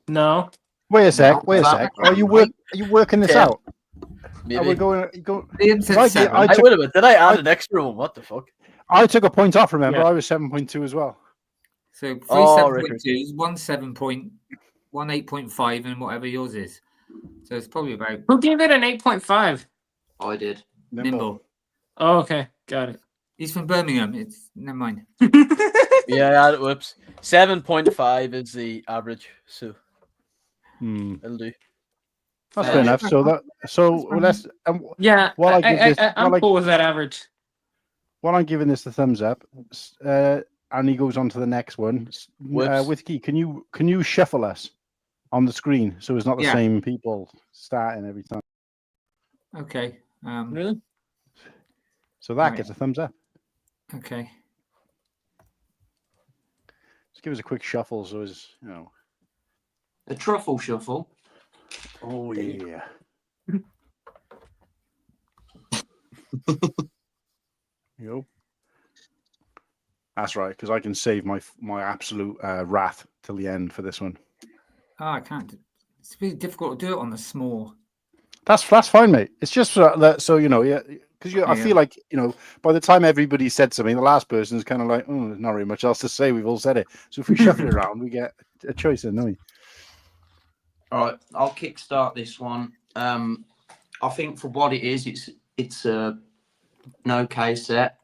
[SPEAKER 6] No.
[SPEAKER 4] Wait a sec. Are you working this out?
[SPEAKER 2] Maybe.
[SPEAKER 4] Are we going?
[SPEAKER 3] Liam said
[SPEAKER 4] Like,
[SPEAKER 3] 7.
[SPEAKER 2] Wait a minute. Did I add an extra one? What the fuck?
[SPEAKER 4] I took a point off. Remember,
[SPEAKER 6] Yeah.
[SPEAKER 4] I was 7.2 as well.
[SPEAKER 3] So 3
[SPEAKER 2] Oh,
[SPEAKER 3] 7.2s, 1 7. 1 8.5, and whatever yours is. So it's probably about
[SPEAKER 6] Who gave it an 8.5?
[SPEAKER 5] I did.
[SPEAKER 3] Nimble.
[SPEAKER 6] Oh, okay. Got it.
[SPEAKER 3] He's from Birmingham. It's never mind.
[SPEAKER 2] Yeah. Whoops. 7.5 is the average. So it'll do.
[SPEAKER 4] That's fair enough. So let's.
[SPEAKER 6] Yeah,
[SPEAKER 4] While I give this-
[SPEAKER 6] I'm
[SPEAKER 4] while I-
[SPEAKER 6] cool with that average.
[SPEAKER 4] While I'm giving this the thumbs up, and he goes on to the next one.
[SPEAKER 2] Whoops.
[SPEAKER 4] Whittakee, can you shuffle us on the screen, so it's not the
[SPEAKER 3] Yeah.
[SPEAKER 4] same people starting every time.
[SPEAKER 3] Okay.
[SPEAKER 6] Really?
[SPEAKER 4] So that
[SPEAKER 3] Right.
[SPEAKER 4] gets a thumbs up.
[SPEAKER 3] Okay.
[SPEAKER 4] Just give us a quick shuffle, so as
[SPEAKER 5] A truffle shuffle.
[SPEAKER 4] Oh yeah. Yo. That's right, because I can save my absolute wrath till the end for this one.
[SPEAKER 3] Oh, I can't. It's really difficult to do it on the small.
[SPEAKER 4] That's fine, mate. It's just that, so yeah, because I
[SPEAKER 3] Yeah.
[SPEAKER 4] feel like by the time everybody said something, the last person is kind of like, oh, there's not really much else to say. We've all said it. So if we shuffle it around, we get a choice, don't we?
[SPEAKER 5] All right, I'll kickstart this one. I think for what it is, it's an okay set.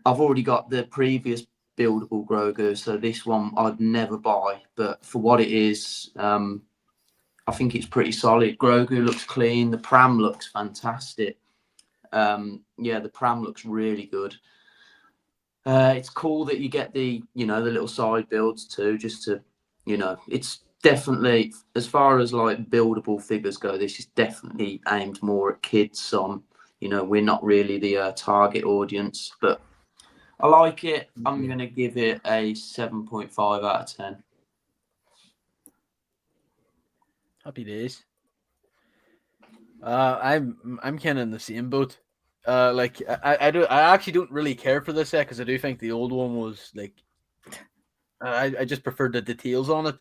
[SPEAKER 5] I've already got the previous buildable Grogu, so this one I'd never buy. But for what it is, I think it's pretty solid. Grogu looks clean. The pram looks fantastic. The pram looks really good. It's cool that you get the the little side builds too, just to it's definitely, as far as like buildable figures go, this is definitely aimed more at kids. We're not really the target audience, but I like it. I'm going to give it a 7.5 out of 10.
[SPEAKER 2] Happy days. I'm kind of in the same boat. I actually don't really care for this set because I do think the old one was like, I just preferred the details on it.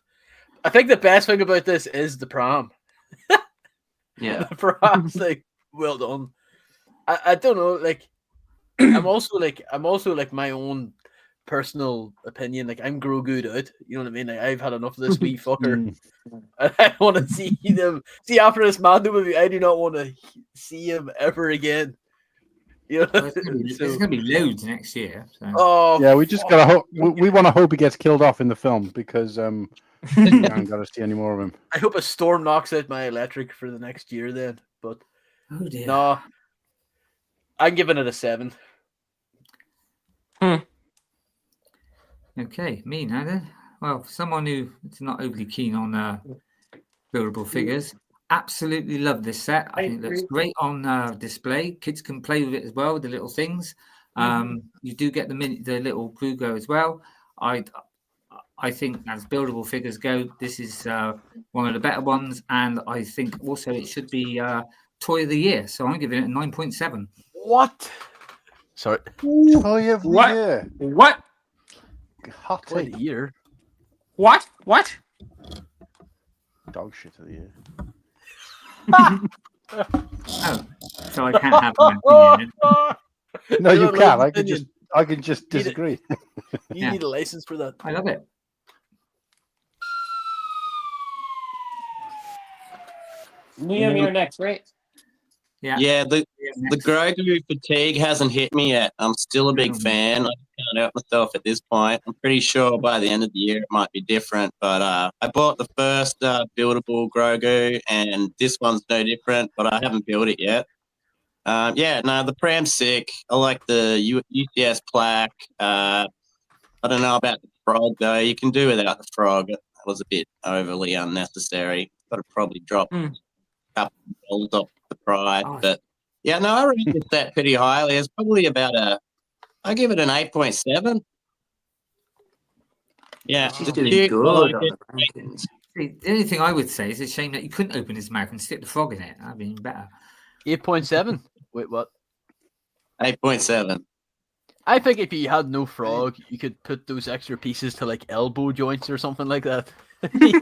[SPEAKER 2] I think the best thing about this is the pram.
[SPEAKER 5] Yeah.
[SPEAKER 2] The pram's like well done. I don't know, like I'm also like my own personal opinion. Like I'm Grogu'd out. You know what I mean? Like I've had enough of this wee fucker. I want to see them. See, after this Mando movie, I do not want to see him ever again. You know,
[SPEAKER 3] Well, there's gonna be loads next year. So.
[SPEAKER 2] Oh
[SPEAKER 4] Yeah, we just gotta hope. We want to hope he gets killed off in the film because we haven't got to see any more of him.
[SPEAKER 2] I hope a storm knocks out my electric for the next year then. But
[SPEAKER 3] Oh dear.
[SPEAKER 2] no, I'm giving it a 7.
[SPEAKER 3] Okay, me now then. Well, for someone who's not overly keen on buildable figures, absolutely love this set. I think it looks great on display. Kids can play with it as well, the little things. You do get the little Grogu as well. I think as buildable figures go, this is one of the better ones, and I think also it should be Toy of the Year. So I'm giving it a 9.7.
[SPEAKER 2] What? Sorry.
[SPEAKER 4] Toy of the
[SPEAKER 6] What?
[SPEAKER 4] year.
[SPEAKER 6] What?
[SPEAKER 4] Hot
[SPEAKER 2] Toy
[SPEAKER 4] take.
[SPEAKER 2] of the year.
[SPEAKER 6] What? What?
[SPEAKER 4] Dog shit of the year.
[SPEAKER 3] Oh, so I can't have my opinion.
[SPEAKER 4] No, you
[SPEAKER 2] don't
[SPEAKER 4] can't.
[SPEAKER 2] like opinion.
[SPEAKER 4] I can just
[SPEAKER 2] Need it.
[SPEAKER 4] disagree.
[SPEAKER 2] You
[SPEAKER 3] Yeah.
[SPEAKER 2] need a license for that.
[SPEAKER 3] I love it.
[SPEAKER 6] Liam, you're next, right?
[SPEAKER 7] Yeah, the Grogu fatigue hasn't hit me yet. I'm still a big fan. I can't help myself at this point. I'm pretty sure by the end of the year it might be different. But I bought the first buildable Grogu, and this one's no different. But I haven't built it yet. The pram's sick. I like the UCS plaque. I don't know about the frog though. You can do without the frog. That was a bit overly unnecessary. Got to probably drop a couple of dollars off the price. But yeah, no, I rate this set pretty highly. It's probably about I give it an 8.7. Yeah,
[SPEAKER 5] She's
[SPEAKER 7] just
[SPEAKER 5] doing
[SPEAKER 7] cute,
[SPEAKER 5] good
[SPEAKER 7] like
[SPEAKER 5] on
[SPEAKER 7] it.
[SPEAKER 5] the rankings.
[SPEAKER 3] The only thing I would say is it's a shame that you couldn't open his mouth and stick the frog in it. That'd be better.
[SPEAKER 2] 8.7. Wait, what?
[SPEAKER 7] 8.7.
[SPEAKER 2] I think if you had no frog, you could put those extra pieces to like elbow joints or something like that. he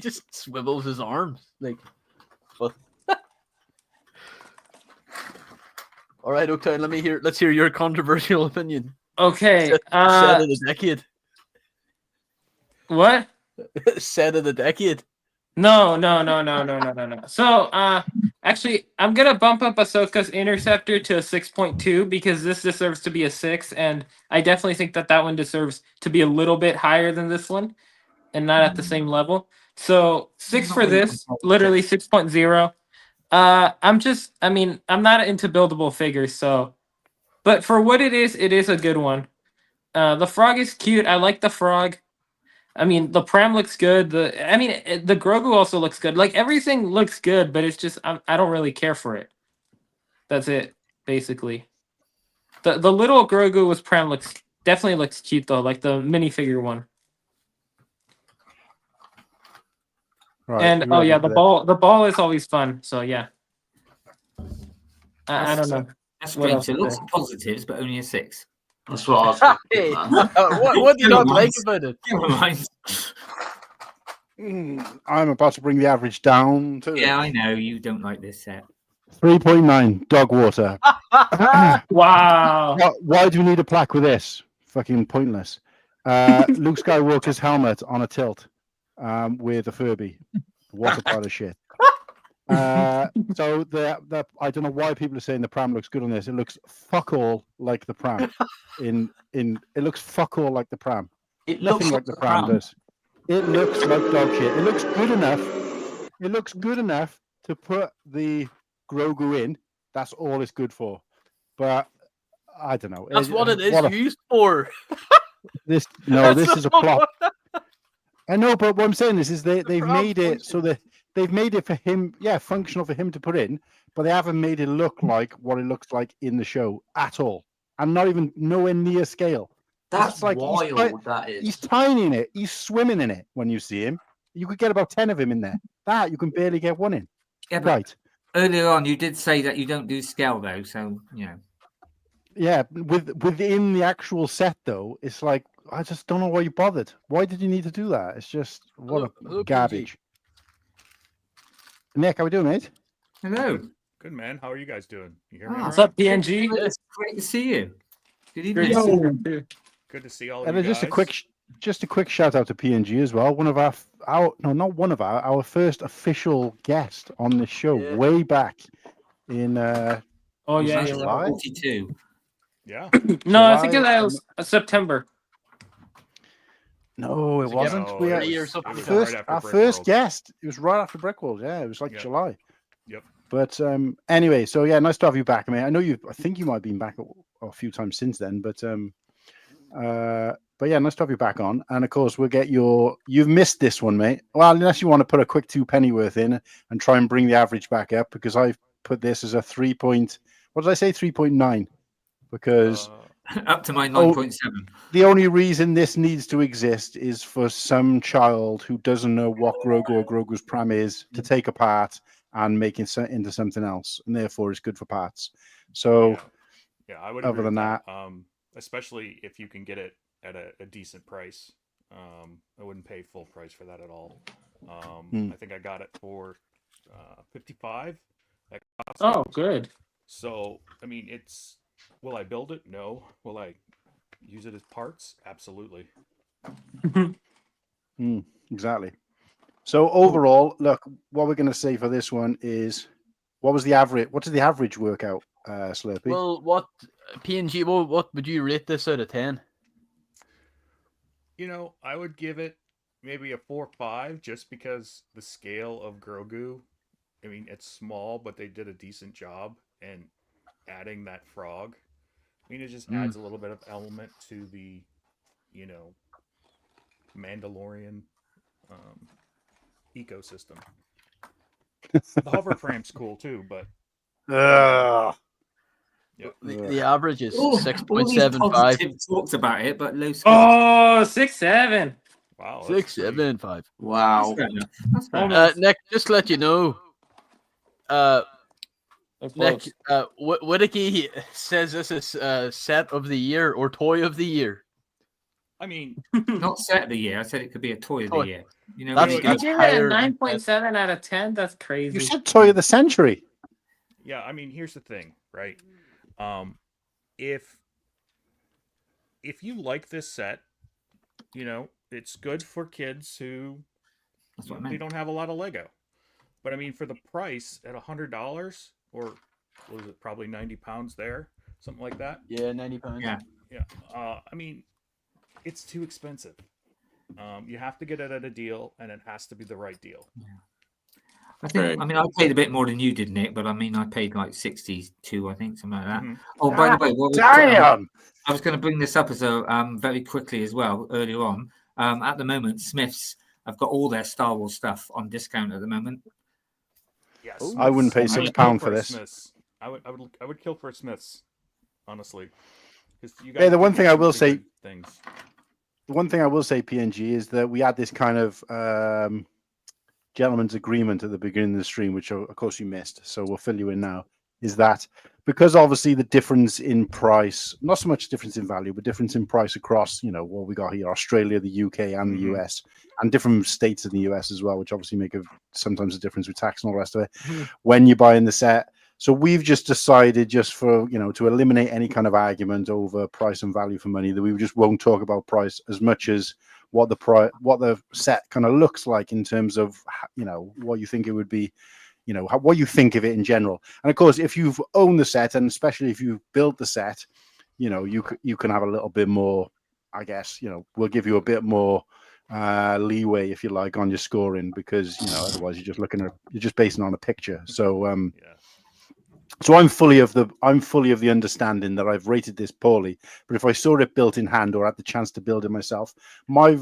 [SPEAKER 2] just swivels his arms like. But... All right, Oaktown. Let's hear your controversial opinion.
[SPEAKER 6] Okay.
[SPEAKER 2] Set of the decade.
[SPEAKER 6] What?
[SPEAKER 2] Set of the decade.
[SPEAKER 6] No. So, actually, I'm gonna bump up Ahsoka's Interceptor to a 6.2 because this deserves to be a 6, and I definitely think that one deserves to be a little bit higher than this one, and not at the same level. So 6 for this, literally 6.0. I'm not into buildable figures, so, but for what it is a good one. The frog is cute. I like the frog. I mean, the Pram looks good. The Grogu also looks good. Like everything looks good, but it's just I don't really care for it. That's it, basically. The little Grogu with Pram definitely looks cute though, like the minifigure one.
[SPEAKER 4] Right,
[SPEAKER 6] And
[SPEAKER 4] you ready
[SPEAKER 6] yeah,
[SPEAKER 4] for
[SPEAKER 6] the ball is always fun. So yeah, I don't know.
[SPEAKER 3] That's
[SPEAKER 6] What
[SPEAKER 3] strange.
[SPEAKER 6] else
[SPEAKER 3] So
[SPEAKER 6] is
[SPEAKER 3] lots
[SPEAKER 6] there?
[SPEAKER 3] of positives, but only a 6.
[SPEAKER 5] That's what I was
[SPEAKER 2] Hey,
[SPEAKER 5] thinking, man.
[SPEAKER 2] what do you not
[SPEAKER 3] Never
[SPEAKER 2] like
[SPEAKER 3] mind.
[SPEAKER 2] about it?
[SPEAKER 3] Never mind.
[SPEAKER 4] I'm about to bring the average down to
[SPEAKER 3] Yeah, I know you don't like this set.
[SPEAKER 4] 3.9 dog water.
[SPEAKER 6] Wow.
[SPEAKER 4] Why do we need a plaque with this? Fucking pointless. Luke Skywalker's helmet on a tilt with a Furby. What a pile of shit. So the I don't know why people are saying the pram looks good on this. It looks fuck all like the pram. It looks fuck all like the pram.
[SPEAKER 5] It
[SPEAKER 4] Nothing
[SPEAKER 5] looks
[SPEAKER 4] like the pram does. It looks like dog shit. It looks good enough. It looks good enough to put the Grogu in. That's all it's good for. But I don't know.
[SPEAKER 2] That's what it is used for.
[SPEAKER 4] This is a plot. I know, but what I'm saying is they've made it so that they've made it for him, functional for him to put in, but they haven't made it look like what it looks like in the show at all, and not even nowhere near scale.
[SPEAKER 5] That's
[SPEAKER 4] like
[SPEAKER 5] wild. That is.
[SPEAKER 4] He's tiny in it. He's swimming in it. When you see him, you could get about 10 of him in there. That you can barely get one in.
[SPEAKER 3] Yeah, but
[SPEAKER 4] Right.
[SPEAKER 3] earlier on, you did say that you don't do scale though, so you know.
[SPEAKER 4] Yeah, within the actual set though, it's like I just don't know why you bothered. Why did you need to do that? It's just
[SPEAKER 2] Hello,
[SPEAKER 4] garbage. Nick, how we doing, mate?
[SPEAKER 3] Hello.
[SPEAKER 9] Good, man. How are you guys doing? You hear me?
[SPEAKER 6] What's
[SPEAKER 9] all
[SPEAKER 6] up, PNG?
[SPEAKER 3] It's great to see you. Good
[SPEAKER 9] Great
[SPEAKER 3] evening.
[SPEAKER 9] to right? Good to see all of
[SPEAKER 4] And
[SPEAKER 9] you
[SPEAKER 4] then
[SPEAKER 9] guys.
[SPEAKER 4] just a quick shout out to PNG as well. One of our first official guest on the show, way back in
[SPEAKER 6] Oh yeah,
[SPEAKER 4] July?
[SPEAKER 3] 42.
[SPEAKER 9] Yeah.
[SPEAKER 6] No, I think
[SPEAKER 4] July,
[SPEAKER 6] it was September.
[SPEAKER 4] No, it wasn't.
[SPEAKER 9] No,
[SPEAKER 4] We
[SPEAKER 9] it
[SPEAKER 4] had
[SPEAKER 9] was-
[SPEAKER 2] or
[SPEAKER 9] it was
[SPEAKER 2] something.
[SPEAKER 9] right after
[SPEAKER 4] our
[SPEAKER 9] Brick
[SPEAKER 4] first
[SPEAKER 9] World.
[SPEAKER 4] guest. It was right after Brickworld. Yeah, it was like
[SPEAKER 9] Yep.
[SPEAKER 4] July.
[SPEAKER 9] Yep.
[SPEAKER 4] But anyway, so yeah, nice to have you back. I mean, I think you might have been back a few times since then, but yeah, nice to have you back on. And of course, we'll get you've missed this one, mate. Well, unless you want to put a quick 2 pennyworth in and try and bring the average back up, because I've put this as a 3.9, because
[SPEAKER 3] Up to my 9.7.
[SPEAKER 4] the only reason this needs to exist is for some child who doesn't know what Grogu or Grogu's pram is to take apart and make it into something else, and therefore it's good for parts. So,
[SPEAKER 9] yeah, I would.
[SPEAKER 4] other
[SPEAKER 9] Agree
[SPEAKER 4] than
[SPEAKER 9] with
[SPEAKER 4] that,
[SPEAKER 9] especially if you can get it at a decent price, I wouldn't pay full price for that at all. I think I got it for $55. At Costco.
[SPEAKER 6] Oh, good.
[SPEAKER 9] So, I mean, will I build it? No. Will I use it as parts? Absolutely.
[SPEAKER 4] Exactly. So overall, look, what we're going to say for this one is, what does the average work out, Slurpy?
[SPEAKER 2] Well, what PNG? What would you rate this out of 10?
[SPEAKER 9] I would give it maybe a 4 or 5, just because the scale of Grogu. I mean, it's small, but they did a decent job, and adding that frog. I mean, it just adds a little bit of element to the, Mandalorian ecosystem. The hover frame's cool too, but
[SPEAKER 2] The average is
[SPEAKER 3] All
[SPEAKER 2] 6.75.
[SPEAKER 3] positive talks about it, but low scale.
[SPEAKER 6] Oh, 6.7.
[SPEAKER 9] Wow,
[SPEAKER 2] 6.75.
[SPEAKER 5] Wow.
[SPEAKER 3] That's fair enough.
[SPEAKER 2] Nick, just to let you know, Nick, Whittakee says this is set of the year or toy of the year.
[SPEAKER 9] I mean,
[SPEAKER 3] Not set of the year. I said it could be a toy of the
[SPEAKER 2] Toy.
[SPEAKER 3] year.
[SPEAKER 2] That's
[SPEAKER 6] You
[SPEAKER 2] good.
[SPEAKER 6] give it a 9.7 out of 10. That's crazy.
[SPEAKER 4] You said toy of the century.
[SPEAKER 9] yeah, I mean, here's the thing, right? If you like this set, it's good for kids who
[SPEAKER 3] That's what I
[SPEAKER 9] they
[SPEAKER 3] meant.
[SPEAKER 9] don't have a lot of Lego. But I mean, for the price at $100, or what was it, probably 90 pounds there, something like that.
[SPEAKER 2] Yeah, 90 pounds.
[SPEAKER 3] Yeah.
[SPEAKER 9] Yeah. I mean, it's too expensive. You have to get it at a deal, and it has to be the right deal.
[SPEAKER 3] I paid a bit more than you did, Nick, but I mean, I paid like 62, I think, something like that.
[SPEAKER 9] Mhm.
[SPEAKER 3] Oh, by the way,
[SPEAKER 4] Damn!
[SPEAKER 3] I was going to bring this up as a very quickly as well earlier on. At the moment, Smiths have got all their Star Wars stuff on discount at the moment.
[SPEAKER 9] Yes,
[SPEAKER 4] I wouldn't pay
[SPEAKER 9] I would
[SPEAKER 4] £6
[SPEAKER 9] kill
[SPEAKER 4] for
[SPEAKER 9] a
[SPEAKER 4] this.
[SPEAKER 9] Smiths. I would kill for a Smiths, honestly. 'Cause you
[SPEAKER 4] Hey,
[SPEAKER 9] guys
[SPEAKER 4] the one
[SPEAKER 9] do
[SPEAKER 4] thing I
[SPEAKER 9] some
[SPEAKER 4] will
[SPEAKER 9] pretty
[SPEAKER 4] say,
[SPEAKER 9] good things.
[SPEAKER 4] the one thing I will say, PNG, is that we had this kind of gentleman's agreement at the beginning of the stream, which of course you missed. So we'll fill you in now. Is that because obviously the difference in price, not so much difference in value, but difference in price across, what we got here, Australia, the UK, and the US, and different states in the US as well, which obviously make sometimes a difference with tax and all the rest of it when you're buying the set. So we've just decided, just for to eliminate any kind of argument over price and value for money, that we just won't talk about price as much as what the set kind of looks like in terms of what you think it would be, what you think of it in general. And of course, if you've owned the set, and especially if you've built the set, you can have a little bit more, I guess. We'll give you a bit more leeway, if you like, on your scoring, because otherwise you're just basing on a picture. So So I'm fully of the understanding that I've rated this poorly, but if I saw it built in hand or had the chance to build it myself, my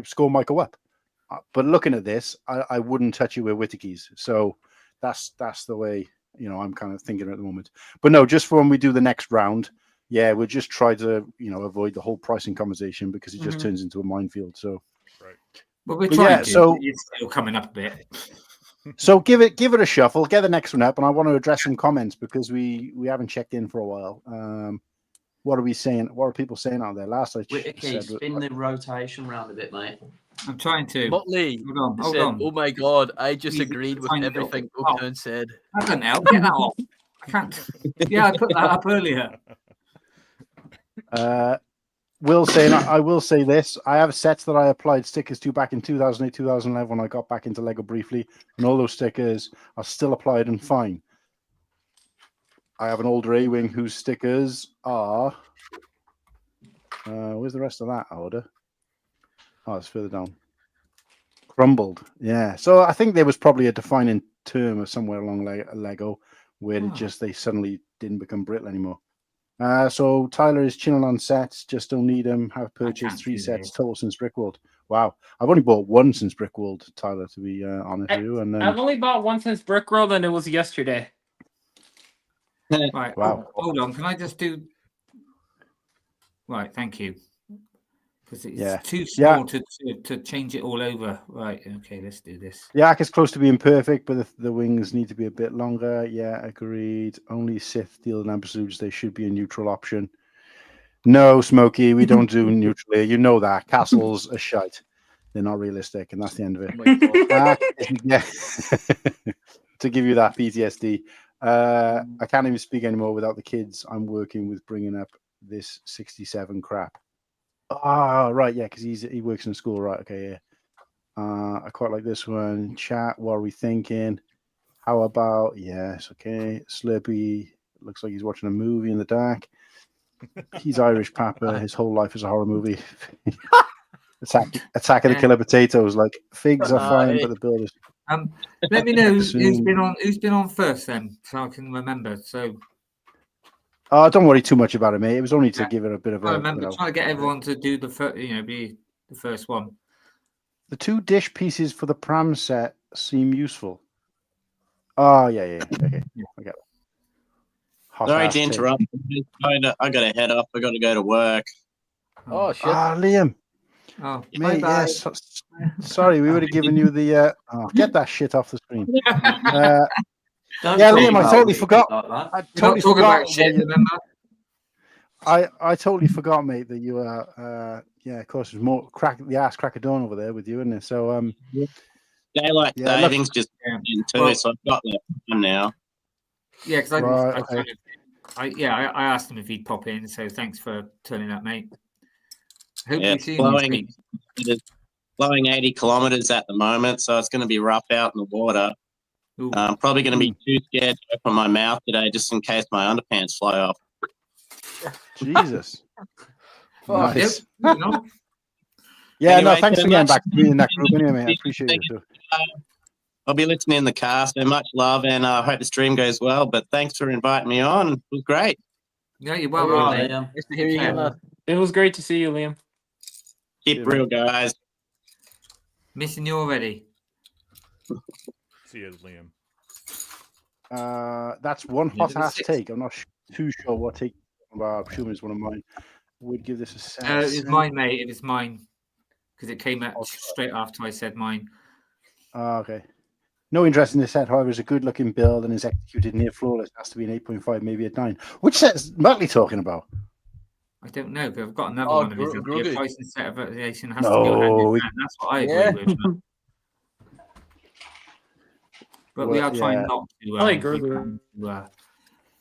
[SPEAKER 4] score might go up. But looking at this, I wouldn't touch it with Whittakees. So that's the way I'm kind of thinking at the moment. But no, just for when we do the next round, we'll just try to avoid the whole pricing conversation, because it just turns into a minefield. So
[SPEAKER 9] right.
[SPEAKER 3] But we're trying to.
[SPEAKER 4] So
[SPEAKER 3] it's still coming up a bit.
[SPEAKER 4] So give it a shuffle, get the next one up, and I want to address some comments because we haven't checked in for a while. What are we saying? What are people saying out there? Last I
[SPEAKER 5] Whittakee, spin the rotation round a bit, mate.
[SPEAKER 3] I'm trying to.
[SPEAKER 2] Motley
[SPEAKER 3] Hold
[SPEAKER 2] said,
[SPEAKER 3] on.
[SPEAKER 2] "Oh my god, I just
[SPEAKER 3] He's
[SPEAKER 2] agreed with
[SPEAKER 3] trying to-
[SPEAKER 2] everything Oaktown said."
[SPEAKER 3] I don't know. Get that off. I can't. Yeah, I put that up earlier.
[SPEAKER 4] I will say this. I have sets that I applied stickers to back in 2008, 2011 when I got back into Lego briefly, and all those stickers are still applied and fine. I have an older A-Wing whose stickers are... where's the rest of that order? Oh, it's further down. Crumbled. Yeah. So I think there was probably a defining term or somewhere along Lego where they suddenly didn't become brittle anymore. So Tyler is chilling on sets, just don't need them. Have purchased 3 sets total since Brickworld. Wow, I've only bought 1 since Brickworld, Tyler, to be honest with you. And then...
[SPEAKER 6] I've only bought 1 since Brickworld, and it was yesterday.
[SPEAKER 3] Right.
[SPEAKER 4] Wow.
[SPEAKER 3] Hold on. Can I just do? Right. Thank you. Because it's too small to change it all over. Right. Okay. Let's do this.
[SPEAKER 4] Yak is close to being perfect, but the wings need to be a bit longer. Yeah, agreed. Only Sith deal and absolutes. They should be a neutral option. No, Smokey, we don't do neutral here. You know that. Castles are shite. They're not realistic, and that's the end of it. To give you that PTSD. I can't even speak anymore without the kids I'm working with bringing up this 67 crap. Ah, right, yeah, because he works in school, right? Okay, yeah. I quite like this one. Chat, what are we thinking? How about okay? Slurpy looks like he's watching a movie in the dark. He's Irish Papa. His whole life is a horror movie. Attack of the Killer Potatoes. Like figs are fine, but the builders.
[SPEAKER 3] Let me know who's been on first then, so I can remember. So.
[SPEAKER 4] Don't worry too much about it, mate. It was only to give it a bit of a.
[SPEAKER 3] I remember trying to get everyone to do the first, be the first one.
[SPEAKER 4] The 2 dish pieces for the pram set seem useful. Oh yeah. Okay, I get it.
[SPEAKER 7] Sorry to interrupt. I got to head up. I got to go to work.
[SPEAKER 2] Oh shit!
[SPEAKER 4] Liam.
[SPEAKER 3] Oh,
[SPEAKER 4] mate, yes. Sorry, we would have given you the. Get that shit off the screen. Liam, I totally forgot. I totally forgot. I totally forgot, mate, that you are. Of course, there's more the ass crack of dawn over there with you, isn't it? So,
[SPEAKER 7] daylight savings just into so I've got that one now.
[SPEAKER 3] Yeah, because I asked him if he'd pop in. So thanks for turning up, mate. Hopefully, see you
[SPEAKER 7] blowing 80 kilometers at the moment, so it's going to be rough out in the water. I'm probably going to be too scared to open my mouth today, just in case my underpants fly off.
[SPEAKER 4] Jesus. Nice.
[SPEAKER 3] Yep.
[SPEAKER 4] Anyway, thanks for getting back to me in that group anyway, mate. I appreciate it.
[SPEAKER 7] I'll be listening in the car, so much love, and I hope the stream goes well. But thanks for inviting me on. It was great.
[SPEAKER 3] Yeah, you're welcome.
[SPEAKER 6] Nice to hear you. It was great to see you, Liam.
[SPEAKER 7] Keep real, guys.
[SPEAKER 3] Missing you already.
[SPEAKER 9] See you, Liam.
[SPEAKER 4] That's one
[SPEAKER 3] Yeah,
[SPEAKER 4] hot ass
[SPEAKER 3] 6.
[SPEAKER 4] take. I'm not too sure what take. Well, I'm assuming it's one of mine. Would give this a set.
[SPEAKER 3] It was mine, mate. It was mine because it came out straight after I said mine.
[SPEAKER 4] Okay. No interest in this set, however, is a good looking build and is executed near flawless. It has to be an 8.5, maybe a 9. Which set is Muttley talking about?
[SPEAKER 3] I don't know, but I've got another
[SPEAKER 2] Oh,
[SPEAKER 3] one of his. The
[SPEAKER 2] Grogu.
[SPEAKER 3] price and set of variation has to go hand in
[SPEAKER 4] No,
[SPEAKER 3] hand. That's what I agree with. But we
[SPEAKER 4] Well,
[SPEAKER 3] are trying
[SPEAKER 4] yeah.
[SPEAKER 3] not to.
[SPEAKER 6] I like Grogu.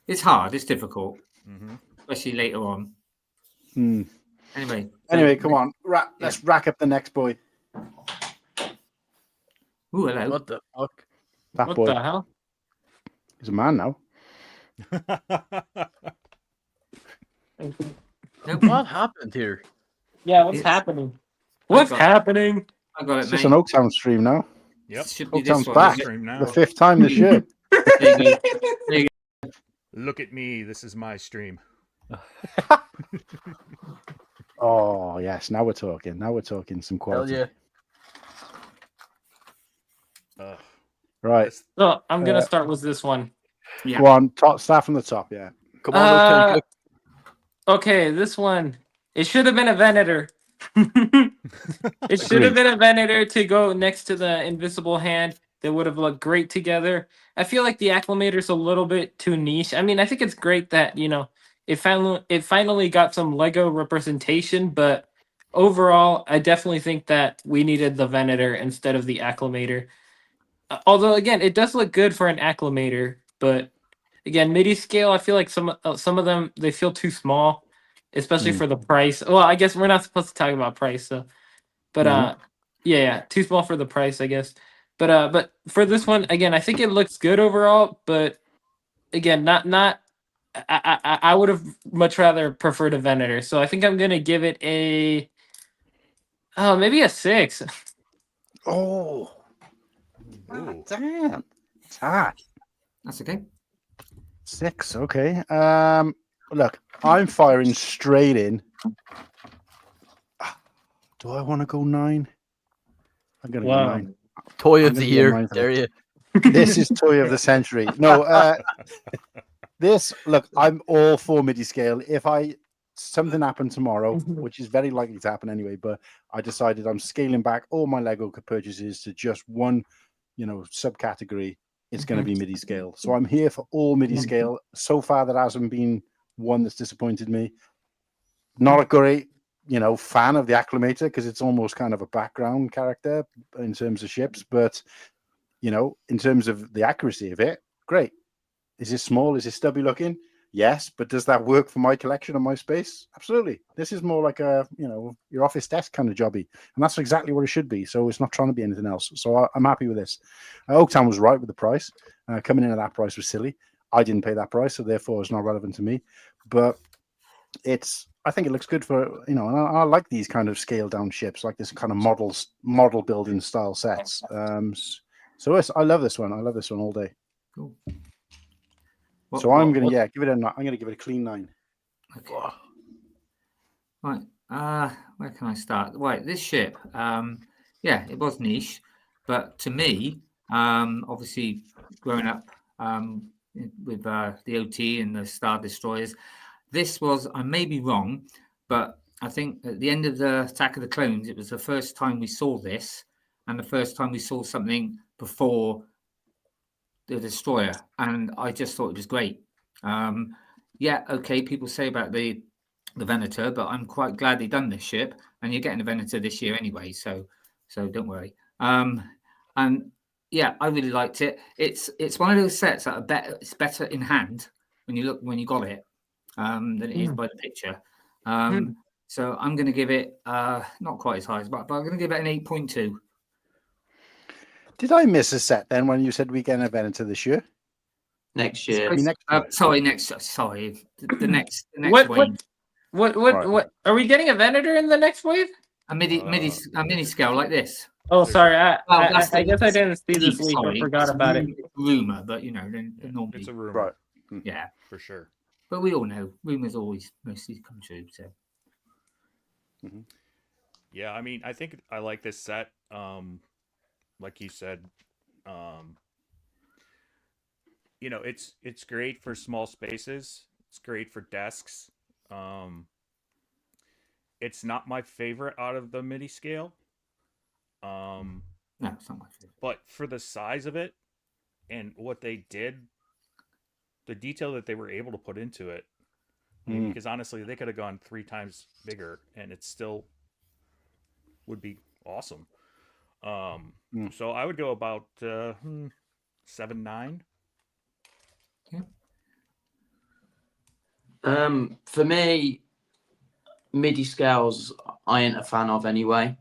[SPEAKER 3] It's hard. It's difficult,
[SPEAKER 9] Mm-hmm.
[SPEAKER 3] especially later on.
[SPEAKER 4] Hmm.
[SPEAKER 3] Anyway,
[SPEAKER 4] Come on. Let's rack up the next boy.
[SPEAKER 3] Ooh, hello.
[SPEAKER 2] What the fuck?
[SPEAKER 4] That
[SPEAKER 6] What
[SPEAKER 4] boy.
[SPEAKER 6] the hell?
[SPEAKER 4] He's a man now.
[SPEAKER 3] Nope.
[SPEAKER 2] What happened here?
[SPEAKER 6] Yeah, what's
[SPEAKER 3] It's-
[SPEAKER 6] happening? What's
[SPEAKER 3] got-
[SPEAKER 6] happening?
[SPEAKER 3] I got
[SPEAKER 4] It's
[SPEAKER 3] it,
[SPEAKER 4] just
[SPEAKER 3] mate.
[SPEAKER 4] an Oaktown stream now.
[SPEAKER 9] Yep.
[SPEAKER 3] Should be this
[SPEAKER 4] Oaktown's
[SPEAKER 3] one.
[SPEAKER 4] back.
[SPEAKER 3] is it?
[SPEAKER 9] Stream now.
[SPEAKER 4] The 5th time this year.
[SPEAKER 3] There you go.
[SPEAKER 9] Look at me. This is my stream.
[SPEAKER 4] Oh, yes. Now we're talking. Now we're talking some
[SPEAKER 2] Hell
[SPEAKER 4] quality.
[SPEAKER 2] yeah.
[SPEAKER 9] Ugh.
[SPEAKER 4] Right.
[SPEAKER 9] This-
[SPEAKER 6] So I'm gonna start with this one.
[SPEAKER 3] Yeah.
[SPEAKER 4] Go on. Start from the top, yeah.
[SPEAKER 2] Come on, Oaktown, click.
[SPEAKER 6] Okay, this one. It should have been a Venator. It should have
[SPEAKER 4] Agreed.
[SPEAKER 6] been a Venator to go next to the Invisible Hand. They would have looked great together. I feel like the Acclimator's a little bit too niche. I mean, I think it's great that, it finally got some Lego representation, but overall, I definitely think that we needed the Venator instead of the Acclimator. Although, again, it does look good for an Acclimator, but again, MIDI scale, I feel like some of them, they feel too small, especially for the price. Well, I guess we're not supposed to talk about price, so. But yeah, too small for the price, I guess. But for this one, again, I think it looks good overall, but again, not. I would have much rather preferred a Venator, so I think I'm gonna give it maybe a 6.
[SPEAKER 4] Oh.
[SPEAKER 9] Ooh.
[SPEAKER 4] Damn. It's hard.
[SPEAKER 3] That's okay.
[SPEAKER 4] 6, okay. Look, I'm firing straight in. Do I want to go 9? I'm gonna
[SPEAKER 6] Wow.
[SPEAKER 4] go 9.
[SPEAKER 2] Toy
[SPEAKER 4] I'm
[SPEAKER 2] of the
[SPEAKER 4] gonna go
[SPEAKER 2] year.
[SPEAKER 4] 9 for
[SPEAKER 2] There you.
[SPEAKER 4] This is toy of the century. No, look, I'm all for MIDI scale. If something happened tomorrow, which is very likely to happen anyway, but I decided I'm scaling back all my Lego purchases to just one, subcategory. It's going to be MIDI scale. So I'm here for all MIDI scale. So far, there hasn't been one that's disappointed me. Not a great, fan of the Acclimator because it's almost kind of a background character in terms of ships, but in terms of the accuracy of it, great. Is it small? Is it stubby looking? Yes, but does that work for my collection and my space? Absolutely. This is more like a, your office desk kind of jobby, and that's exactly what it should be. So it's not trying to be anything else. So I'm happy with this. Oaktown was right with the price. Coming in at that price was silly. I didn't pay that price, so therefore it's not relevant to me. But I think it looks good for, and I like these kind of scaled down ships, like this kind of model building style sets. So I love this one. I love this one all day.
[SPEAKER 3] Cool.
[SPEAKER 4] So I'm gonna give it a clean 9.
[SPEAKER 3] Okay. Right. Where can I start? Right, this ship. It was niche, but to me, obviously growing up with the OT and the Star Destroyers, this was, I may be wrong, but I think at the end of the Attack of the Clones, it was the first time we saw this, and the first time we saw something before the Destroyer, and I just thought it was great. Okay, people say about the Venator, but I'm quite glad they done this ship, and you're getting a Venator this year anyway, so don't worry. And yeah, I really liked it. It's one of those sets that are better. It's better in hand when you got it than it is by the picture. So I'm going to give it not quite as high as, but I'm going to give it an 8.2.
[SPEAKER 4] Did I miss a set then when you said we get an Venator this year?
[SPEAKER 5] Next year.
[SPEAKER 3] Sorry, the next
[SPEAKER 6] What
[SPEAKER 3] wave.
[SPEAKER 6] what are we getting a Venator in the next wave?
[SPEAKER 3] A mini scale like this.
[SPEAKER 6] Oh, sorry. I
[SPEAKER 3] that's
[SPEAKER 6] guess I didn't see this week.
[SPEAKER 3] Sorry,
[SPEAKER 6] I forgot
[SPEAKER 3] it's
[SPEAKER 6] about it.
[SPEAKER 3] Rumor, but normally
[SPEAKER 9] It's a rumor.
[SPEAKER 4] Right.
[SPEAKER 3] Yeah,
[SPEAKER 9] For sure.
[SPEAKER 3] but we all know rumors always mostly come true. So
[SPEAKER 9] Yeah, I mean, I think I like this set. Like you said, it's great for small spaces. It's great for desks. It's not my favorite out of the midi scale.
[SPEAKER 3] No, it's not my favorite.
[SPEAKER 9] But for the size of it and what they did, the detail that they were able to put into it, I mean, because honestly, they could have gone 3 times bigger, and it still would be awesome. So I would go about 7-9.
[SPEAKER 5] For me, MIDI scales I ain't a fan of anyway.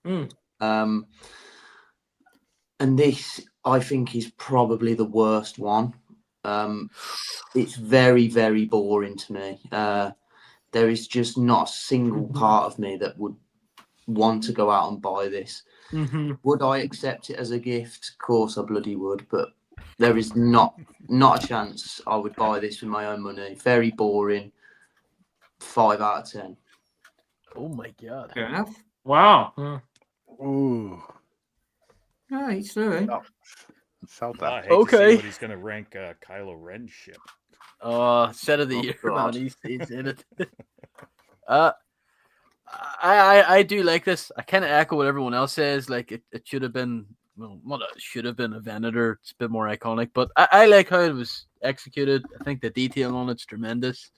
[SPEAKER 5] And this I think is probably the worst one. It's very, very boring to me. There is just not a single part of me that would want to go out and buy this. Would I accept it as a gift? Of course I bloody would, but there is not a chance I would buy this with my own money. Very boring. 5 out of 10.
[SPEAKER 2] Oh my god.
[SPEAKER 3] Fair enough.
[SPEAKER 6] Wow.
[SPEAKER 4] Ooh.
[SPEAKER 3] No, he's through it.
[SPEAKER 4] Oh, felt
[SPEAKER 9] I
[SPEAKER 4] that.
[SPEAKER 9] hate to see
[SPEAKER 2] Okay.
[SPEAKER 9] what he's going to rank Kylo Ren's ship.
[SPEAKER 2] Set of the year,
[SPEAKER 5] God.
[SPEAKER 2] man. He's in it. I do like this. I kind of echo what everyone else says. Like it should have been, well, not it should have been a Venator. It's a bit more iconic, but I like how it was executed. I think the detail on it's tremendous.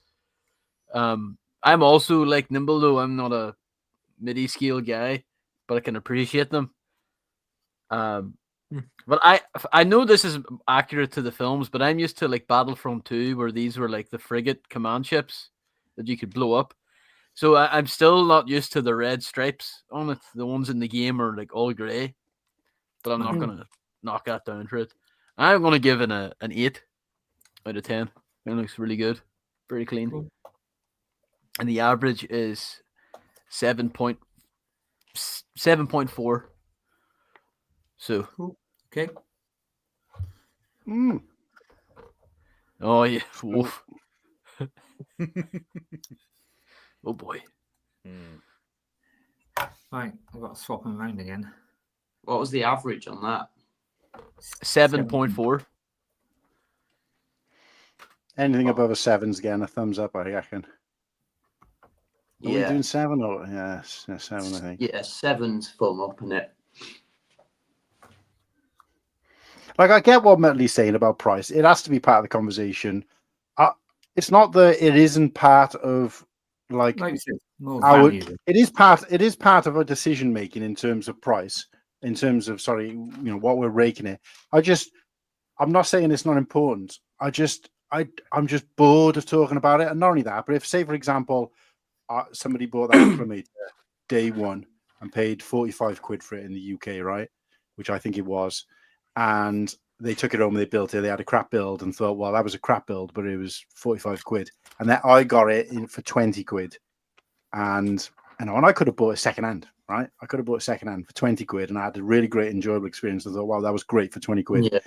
[SPEAKER 2] I'm also like Nimble, though I'm not a MIDI scale guy, but I can appreciate them. But I know this is accurate to the films, but I'm used to like Battlefront 2, where these were like the frigate command ships that you could blow up. So I'm still not used to the red stripes on it. The ones in the game are like all grey, but I'm not gonna knock that down for it. I'm gonna give it an 8 out of 10. It looks really good, very clean, and the average is 7.4. So
[SPEAKER 3] okay.
[SPEAKER 2] Oh yeah, woof. Oh boy.
[SPEAKER 3] Right, I've got to swap them around again.
[SPEAKER 5] What was the average on that?
[SPEAKER 2] 7.4.
[SPEAKER 4] Anything above a 7's getting a thumbs up, I reckon. Are we doing 7 or 7? I think.
[SPEAKER 5] Yeah, 7's thumb up in it.
[SPEAKER 4] Like I get what Muttley's saying about price. It has to be part of the conversation. It's not that it isn't part of like
[SPEAKER 3] you said, more
[SPEAKER 4] our.
[SPEAKER 3] value.
[SPEAKER 4] It is part of a decision making in terms of price. In terms of what we're raking it. I'm not saying it's not important. I'm just bored of talking about it. And not only that, but if say for example, somebody bought that Acclimator day one and paid 45 quid for it in the UK, right? Which I think it was. And they took it home, they built it, they had a crap build and thought, well, that was a crap build, but it was 45 quid. And then I got it in for 20 quid. And I could have bought it secondhand, right? I could have bought it secondhand for 20 quid and I had a really great, enjoyable experience. I thought, wow, that was great for 20 quid.
[SPEAKER 5] Yeah.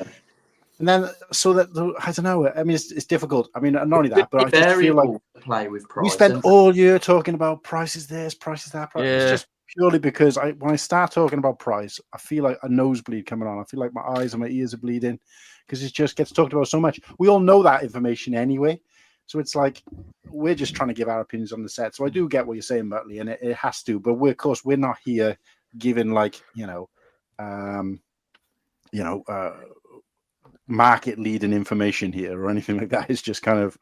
[SPEAKER 4] And then, so that, I don't know. I mean, it's difficult. I mean, not only that, but I just feel like
[SPEAKER 5] play with price.
[SPEAKER 4] we spend all year talking about prices this, prices that. Price.
[SPEAKER 2] Yeah.
[SPEAKER 4] It's just purely because when I start talking about price, I feel like a nosebleed coming on. I feel like my eyes and my ears are bleeding because it just gets talked about so much. We all know that information anyway. So it's like we're just trying to give our opinions on the set. So I do get what you're saying, Muttley, and it has to. But of course, we're not here giving like market leading information here or anything like that. It's just kind of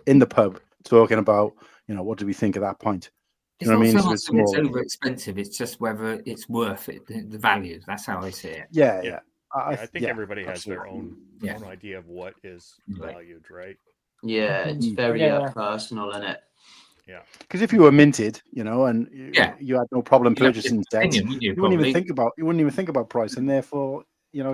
[SPEAKER 4] in the pub talking about what do we think at that point.
[SPEAKER 3] It's
[SPEAKER 4] You know
[SPEAKER 3] not
[SPEAKER 4] what I mean?
[SPEAKER 3] so
[SPEAKER 4] So
[SPEAKER 3] much
[SPEAKER 4] it's
[SPEAKER 3] that it's
[SPEAKER 4] more
[SPEAKER 3] over expensive. It's just whether it's worth it, the value. That's how I see it.
[SPEAKER 4] yeah.
[SPEAKER 9] I think everybody has their own
[SPEAKER 3] Yeah.
[SPEAKER 9] idea of what is
[SPEAKER 3] Right.
[SPEAKER 9] valued, right?
[SPEAKER 5] Yeah, it's very personal, isn't it?
[SPEAKER 9] Yeah.
[SPEAKER 4] Because if you were minted, and you had no problem purchasing sets, you wouldn't even think about price, and therefore,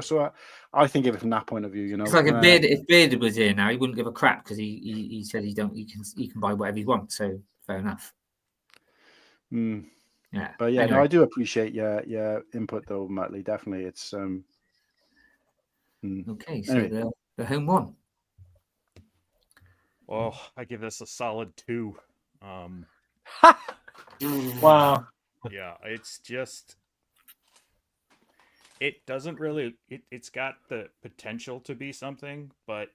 [SPEAKER 4] So I think of it from that point of view,
[SPEAKER 3] It's like if Bearded was here now, he wouldn't give a crap because he said he can buy whatever he wants. So fair enough. Yeah,
[SPEAKER 4] but yeah,
[SPEAKER 3] anyway.
[SPEAKER 4] no, I do appreciate your input though, Muttley. Definitely, it's
[SPEAKER 3] Okay. So
[SPEAKER 4] anyway.
[SPEAKER 3] the home one.
[SPEAKER 9] Well, I give this a solid 2.
[SPEAKER 6] Wow.
[SPEAKER 9] Yeah, it's just it doesn't really it's got the potential to be something, but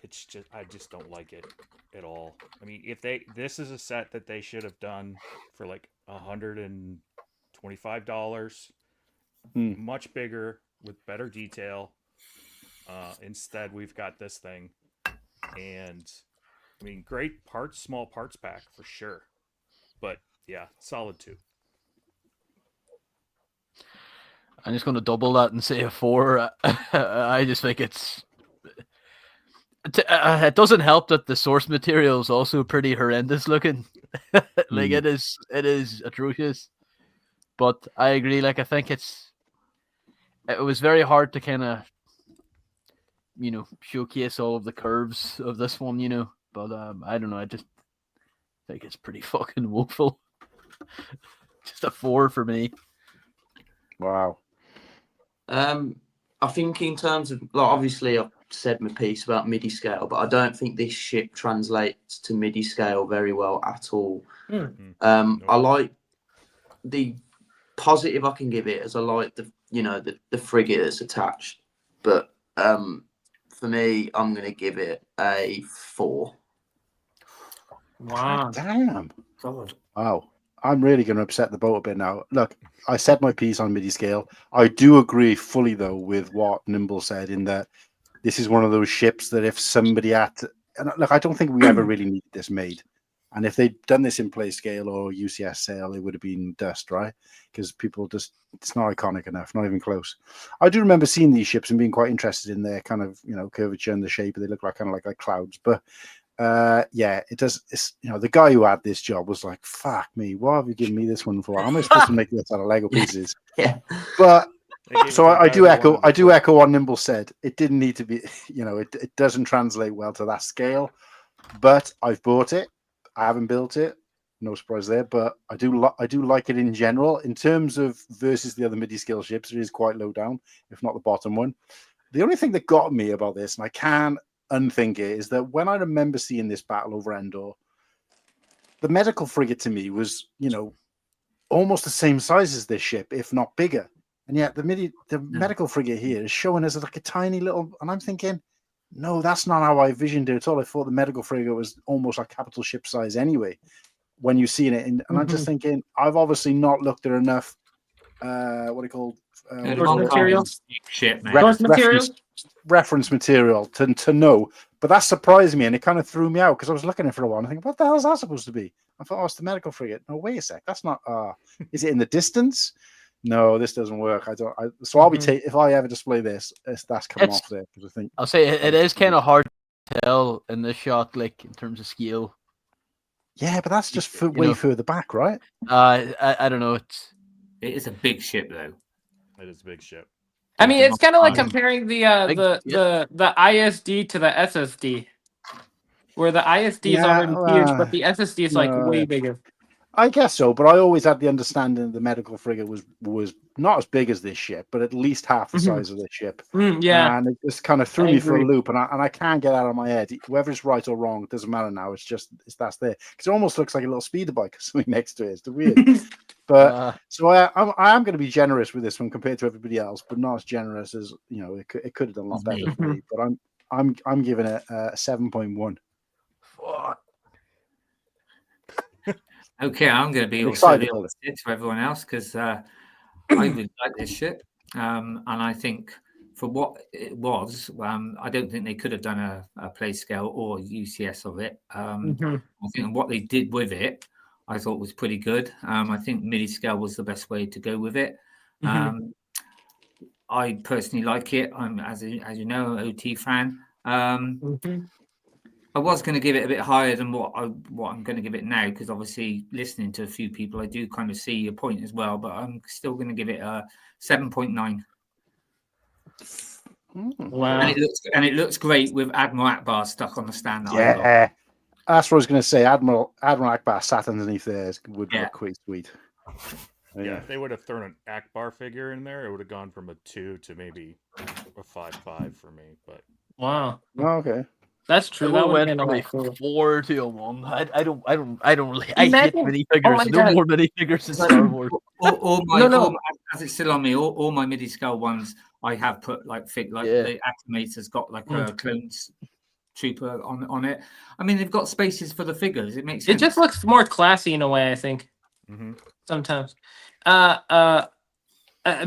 [SPEAKER 9] it's just I just don't like it at all. I mean, if this is a set that they should have done for like $125, much bigger with better detail. Instead, we've got this thing, and I mean, great parts, small parts pack for sure, but yeah, solid 2.
[SPEAKER 2] I'm just going to double that and say a 4. I just think it doesn't help that the source material is also pretty horrendous looking. Like it is atrocious. But I agree. Like I think it was very hard to kind of showcase all of the curves of this one. But I don't know. I just think it's pretty fucking woeful. Just a 4 for me.
[SPEAKER 4] Wow.
[SPEAKER 5] I think in terms of, like, obviously I've said my piece about MIDI scale, but I don't think this ship translates to MIDI scale very well at all. I like the positive I can give it as I like the frigate that's attached, but for me, I'm going to give it a 4.
[SPEAKER 6] Wow.
[SPEAKER 4] Damn.
[SPEAKER 6] God.
[SPEAKER 4] Wow. I'm really going to upset the boat a bit now. Look, I said my piece on MIDI scale. I do agree fully, though, with what Nimble said in that this is one of those ships that if somebody had to... And look, I don't think we ever really needed this made. And if they'd done this in play scale or UCS sale, it would have been dust, right? Because people just... It's not iconic enough, not even close. I do remember seeing these ships and being quite interested in their kind of, curvature and the shape. They look like kind of like clouds. But yeah, it does. It's, the guy who had this job was like, "Fuck me, what have you given me this one for? How am I supposed to make this out of Lego pieces?"
[SPEAKER 5] Yeah.
[SPEAKER 4] But so I do echo what Nimble said. It didn't need to be. It doesn't translate well to that scale. But I've bought it. I haven't built it. No surprise there. But I do like it in general. In terms of versus the other MIDI scale ships, it is quite low down, if not the bottom one. The only thing that got me about this, and I can unthink it, is that when I remember seeing this battle over Endor, the medical frigate to me was, almost the same size as this ship, if not bigger. And yet the medical frigate here is showing us like a tiny little, and I'm thinking, no, that's not how I visioned it at all. I thought the medical frigate was almost like capital ship size anyway, when you see it. And I'm just thinking, I've obviously not looked at enough,
[SPEAKER 6] materials?
[SPEAKER 3] Shit, mate.
[SPEAKER 4] Reference material to know, but that surprised me and it kind of threw me out because I was looking at it for a while and thinking, what the hell is that supposed to be? I thought, it's the medical frigate. No, wait a sec, that's not. Is it in the distance? No, this doesn't work. So I'll be if I ever display this, that's coming off there because I think
[SPEAKER 2] I'll say it is kind of hard to tell in this shot, like in terms of scale.
[SPEAKER 4] Yeah, but that's just way further back, right?
[SPEAKER 2] I don't know. It
[SPEAKER 3] is a big ship though.
[SPEAKER 9] It is a big ship.
[SPEAKER 6] I mean, it's kind of like comparing the ISD to the SSD, where the ISD is already huge, but the SSD is like way bigger.
[SPEAKER 4] I guess so, but I always had the understanding the medical frigate was not as big as this ship, but at least half the size of this ship.
[SPEAKER 6] Yeah,
[SPEAKER 4] and it just kind of threw me for a loop, and I can't get out of my head. Whether it's right or wrong, it doesn't matter now. That's there because it almost looks like a little speeder bike or something next to it. It's weird. But so I am going to be generous with this one compared to everybody else, but not as generous as it could have done a lot better for me. But I'm giving it a 7.1.
[SPEAKER 3] Okay, I'm going to be also the opposite to everyone else because I really like this ship, and I think for what it was, I don't think they could have done a play scale or UCS of it. I think what they did with it, I thought was pretty good. I think MIDI scale was the best way to go with it. I personally like it. I'm, as you know, an OT fan. I was going to give it a bit higher than what I'm going to give it now because obviously listening to a few people, I do kind of see your point as well. But I'm still going to give it a 7.9.
[SPEAKER 6] Wow!
[SPEAKER 3] And it looks great with Admiral Akbar stuck on the stand.
[SPEAKER 4] That that's what I was going to say. Admiral Akbar sat underneath there would look quite sweet.
[SPEAKER 9] Yeah, if they would have thrown an Akbar figure in there, it would have gone from a 2 to maybe a 5.5 for me. But
[SPEAKER 6] wow.
[SPEAKER 4] Oh, okay.
[SPEAKER 6] That's true.
[SPEAKER 2] It
[SPEAKER 6] That
[SPEAKER 2] would
[SPEAKER 6] would
[SPEAKER 2] have
[SPEAKER 6] have
[SPEAKER 2] went
[SPEAKER 6] been
[SPEAKER 2] from
[SPEAKER 6] a
[SPEAKER 2] a
[SPEAKER 6] lot cooler.
[SPEAKER 2] 4 to a 1. I don't really. I hate
[SPEAKER 6] Imagine-
[SPEAKER 2] minifigures.
[SPEAKER 6] my
[SPEAKER 2] No
[SPEAKER 6] God.
[SPEAKER 2] more minifigures in
[SPEAKER 3] So-
[SPEAKER 2] Star Wars.
[SPEAKER 3] All my,
[SPEAKER 6] No, no.
[SPEAKER 3] all my- as it's still on me, all my MIDI scale ones, I have put like
[SPEAKER 2] Yeah.
[SPEAKER 3] the Acclimator's got like a clones trooper on it. I mean, they've got spaces for the figures. It makes sense.
[SPEAKER 6] It just looks more classy in a way, I think.
[SPEAKER 9] Mm-hmm.
[SPEAKER 6] Sometimes.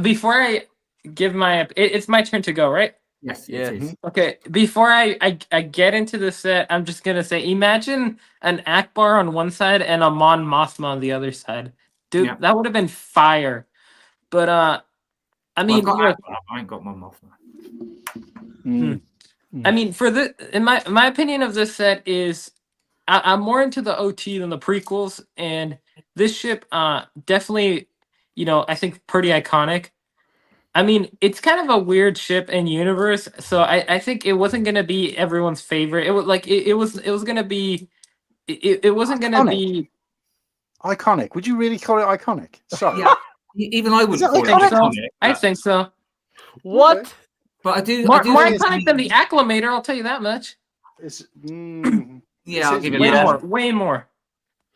[SPEAKER 6] Before I give my, it's my turn to go, right?
[SPEAKER 3] Yes,
[SPEAKER 2] Yeah.
[SPEAKER 3] it is.
[SPEAKER 6] Okay. Before I get into the set, I'm just gonna say, imagine an Akbar on one side and a Mon Mothma on the other side, dude.
[SPEAKER 3] Yeah.
[SPEAKER 6] That would have been fire. But I
[SPEAKER 3] Well,
[SPEAKER 6] mean,
[SPEAKER 3] I've got
[SPEAKER 6] look,
[SPEAKER 3] Akbar, I ain't got my Mothma.
[SPEAKER 6] I mean, for the in my opinion of this set is, I'm more into the OT than the prequels, and this ship definitely, I think pretty iconic. I mean, it's kind of a weird ship in universe, so I think it wasn't gonna be everyone's favorite. It was like it was gonna be it wasn't gonna
[SPEAKER 4] Iconic.
[SPEAKER 6] be.
[SPEAKER 4] Iconic. Would you really call it iconic? Sorry.
[SPEAKER 3] Yeah, even I wouldn't
[SPEAKER 4] that
[SPEAKER 3] call it
[SPEAKER 6] I think so.
[SPEAKER 3] iconic.
[SPEAKER 6] I think so.
[SPEAKER 2] What?
[SPEAKER 3] But I do.
[SPEAKER 6] More
[SPEAKER 3] I do
[SPEAKER 6] more
[SPEAKER 3] think
[SPEAKER 6] iconic than the Acclimator, I'll tell you that much.
[SPEAKER 4] It's,
[SPEAKER 3] Yeah, I'll give it
[SPEAKER 6] Way
[SPEAKER 3] that.
[SPEAKER 6] more, way more.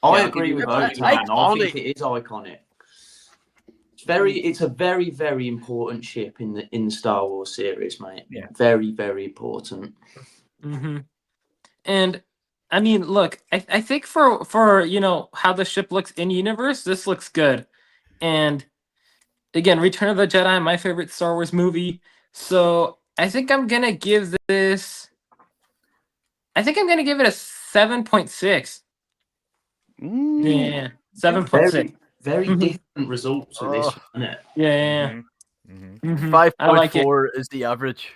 [SPEAKER 5] I
[SPEAKER 3] Yeah,
[SPEAKER 5] agree with
[SPEAKER 2] I-
[SPEAKER 5] both. I think
[SPEAKER 2] iconic.
[SPEAKER 5] it is iconic. It's a very, very important ship in the Star Wars series, mate.
[SPEAKER 3] Yeah.
[SPEAKER 5] Very, very important.
[SPEAKER 6] Mm-hmm. And I mean, look, I think for how the ship looks in universe, this looks good. And again, Return of the Jedi, my favorite Star Wars movie. So I think I'm gonna give this. I think I'm gonna give it a 7.6. Yeah, 7.6.
[SPEAKER 5] Very
[SPEAKER 6] Mhm.
[SPEAKER 5] different results with this,
[SPEAKER 2] Oh.
[SPEAKER 5] isn't it?
[SPEAKER 6] Yeah.
[SPEAKER 9] Mm-hmm.
[SPEAKER 6] Mhm.
[SPEAKER 2] 5.4 is the average.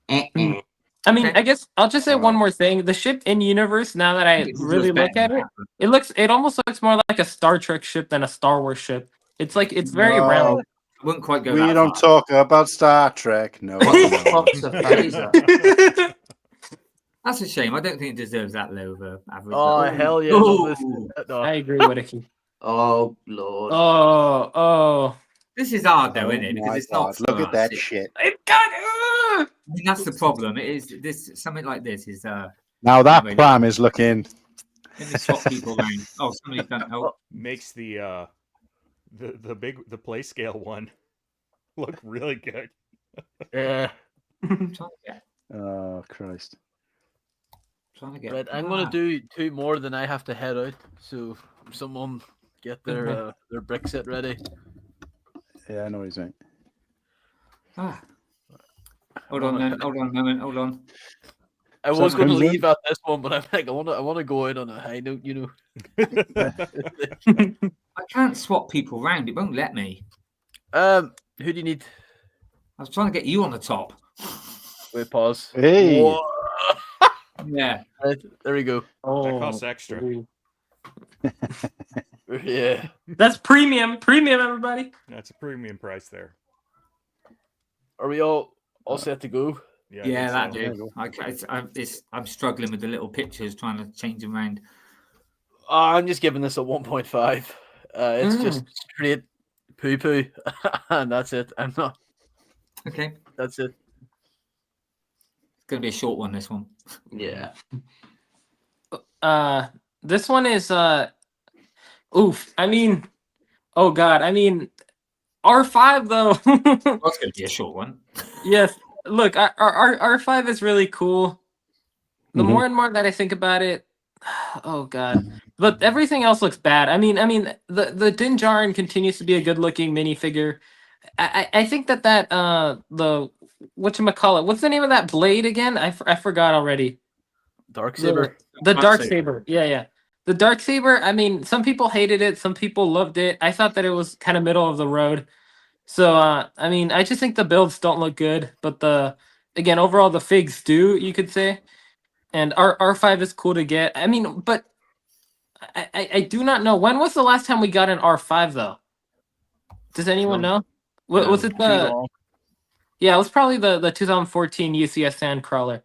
[SPEAKER 5] Mm.
[SPEAKER 6] I mean,
[SPEAKER 3] Okay.
[SPEAKER 6] I guess I'll just say one more thing. The ship in universe, now that I
[SPEAKER 3] It deserves
[SPEAKER 6] really look
[SPEAKER 3] better
[SPEAKER 6] at
[SPEAKER 3] than
[SPEAKER 6] it,
[SPEAKER 3] that.
[SPEAKER 6] it almost looks more like a Star Trek ship than a Star Wars ship. It's like it's very
[SPEAKER 4] No.
[SPEAKER 6] round.
[SPEAKER 3] I wouldn't quite go
[SPEAKER 4] we
[SPEAKER 3] that
[SPEAKER 4] don't
[SPEAKER 3] far.
[SPEAKER 4] talk about Star Trek. No.
[SPEAKER 5] What the
[SPEAKER 4] no.
[SPEAKER 5] fuck's a phaser?
[SPEAKER 3] That's a shame. I don't think it deserves that low of a average.
[SPEAKER 2] Oh
[SPEAKER 3] level.
[SPEAKER 2] hell yeah!
[SPEAKER 3] Ooh.
[SPEAKER 2] No, listen, no.
[SPEAKER 6] I agree, Whittakee.
[SPEAKER 5] Oh lord.
[SPEAKER 6] Oh,
[SPEAKER 3] This is hard though,
[SPEAKER 4] Oh
[SPEAKER 3] isn't it? Because
[SPEAKER 4] my
[SPEAKER 3] it's not.
[SPEAKER 4] God, look
[SPEAKER 3] for
[SPEAKER 4] at that
[SPEAKER 3] us.
[SPEAKER 4] shit.
[SPEAKER 6] it got.
[SPEAKER 3] I mean, that's the problem. It is this something like this is.
[SPEAKER 4] Now that
[SPEAKER 3] Anyway,
[SPEAKER 4] pram is looking.
[SPEAKER 3] Let me swap people around. Oh, somebody's done. Oh,
[SPEAKER 9] Makes the play scale one look really good.
[SPEAKER 2] Yeah.
[SPEAKER 3] I'm trying to get.
[SPEAKER 4] Oh Christ.
[SPEAKER 3] Trying to get.
[SPEAKER 2] Right, I'm gonna do 2 more, then I have to head out. So someone get their brick set ready.
[SPEAKER 4] Yeah, I know what he's saying.
[SPEAKER 3] Ah. Hold on, then. Hold on a moment. Hold on.
[SPEAKER 2] I was
[SPEAKER 4] Sounds
[SPEAKER 2] going to
[SPEAKER 4] good.
[SPEAKER 2] leave at this one, but I'm like, I want to go out on a high note,
[SPEAKER 3] I can't swap people around. It won't let me.
[SPEAKER 2] Who do you need?
[SPEAKER 3] I was trying to get you on the top.
[SPEAKER 2] Wait, pause.
[SPEAKER 4] Hey.
[SPEAKER 2] Whoa.
[SPEAKER 3] Yeah.
[SPEAKER 2] Right, there we go.
[SPEAKER 9] That costs extra.
[SPEAKER 2] Yeah.
[SPEAKER 6] That's premium, everybody.
[SPEAKER 9] That's a premium price there.
[SPEAKER 2] Are we all set to go?
[SPEAKER 9] Yeah, I
[SPEAKER 3] Yeah, that
[SPEAKER 9] think so.
[SPEAKER 3] do. I'm struggling with the little pictures, trying to change them around.
[SPEAKER 2] I'm just giving this a 1.5. It's just straight poo poo, and that's it. I'm not.
[SPEAKER 3] Okay.
[SPEAKER 2] That's it.
[SPEAKER 3] It's going to be a short one, this one.
[SPEAKER 5] Yeah.
[SPEAKER 6] This one is oof. I mean, oh god. I mean, R5 though.
[SPEAKER 3] That's going to be a short one.
[SPEAKER 6] Yes. Look, R5 is really cool. The more and more that I think about it, oh god. But everything else looks bad. I mean, the Din Djarin continues to be a good-looking minifigure. I think that the whatchamacallit, what's the name of that blade again? I forgot already.
[SPEAKER 2] Darksaber.
[SPEAKER 6] The
[SPEAKER 3] Dark
[SPEAKER 6] Darksaber. Yeah. The Darksaber, I mean, some people hated it, some people loved it. I thought that it was kind of middle of the road. So, I mean, I just think the builds don't look good, but again, overall, the figs do, you could say. And R5 is cool to get. I mean, but I do not know. When was the last time we got an R5, though? Does anyone know? Was it the... Yeah, it was probably the 2014 UCS Sandcrawler.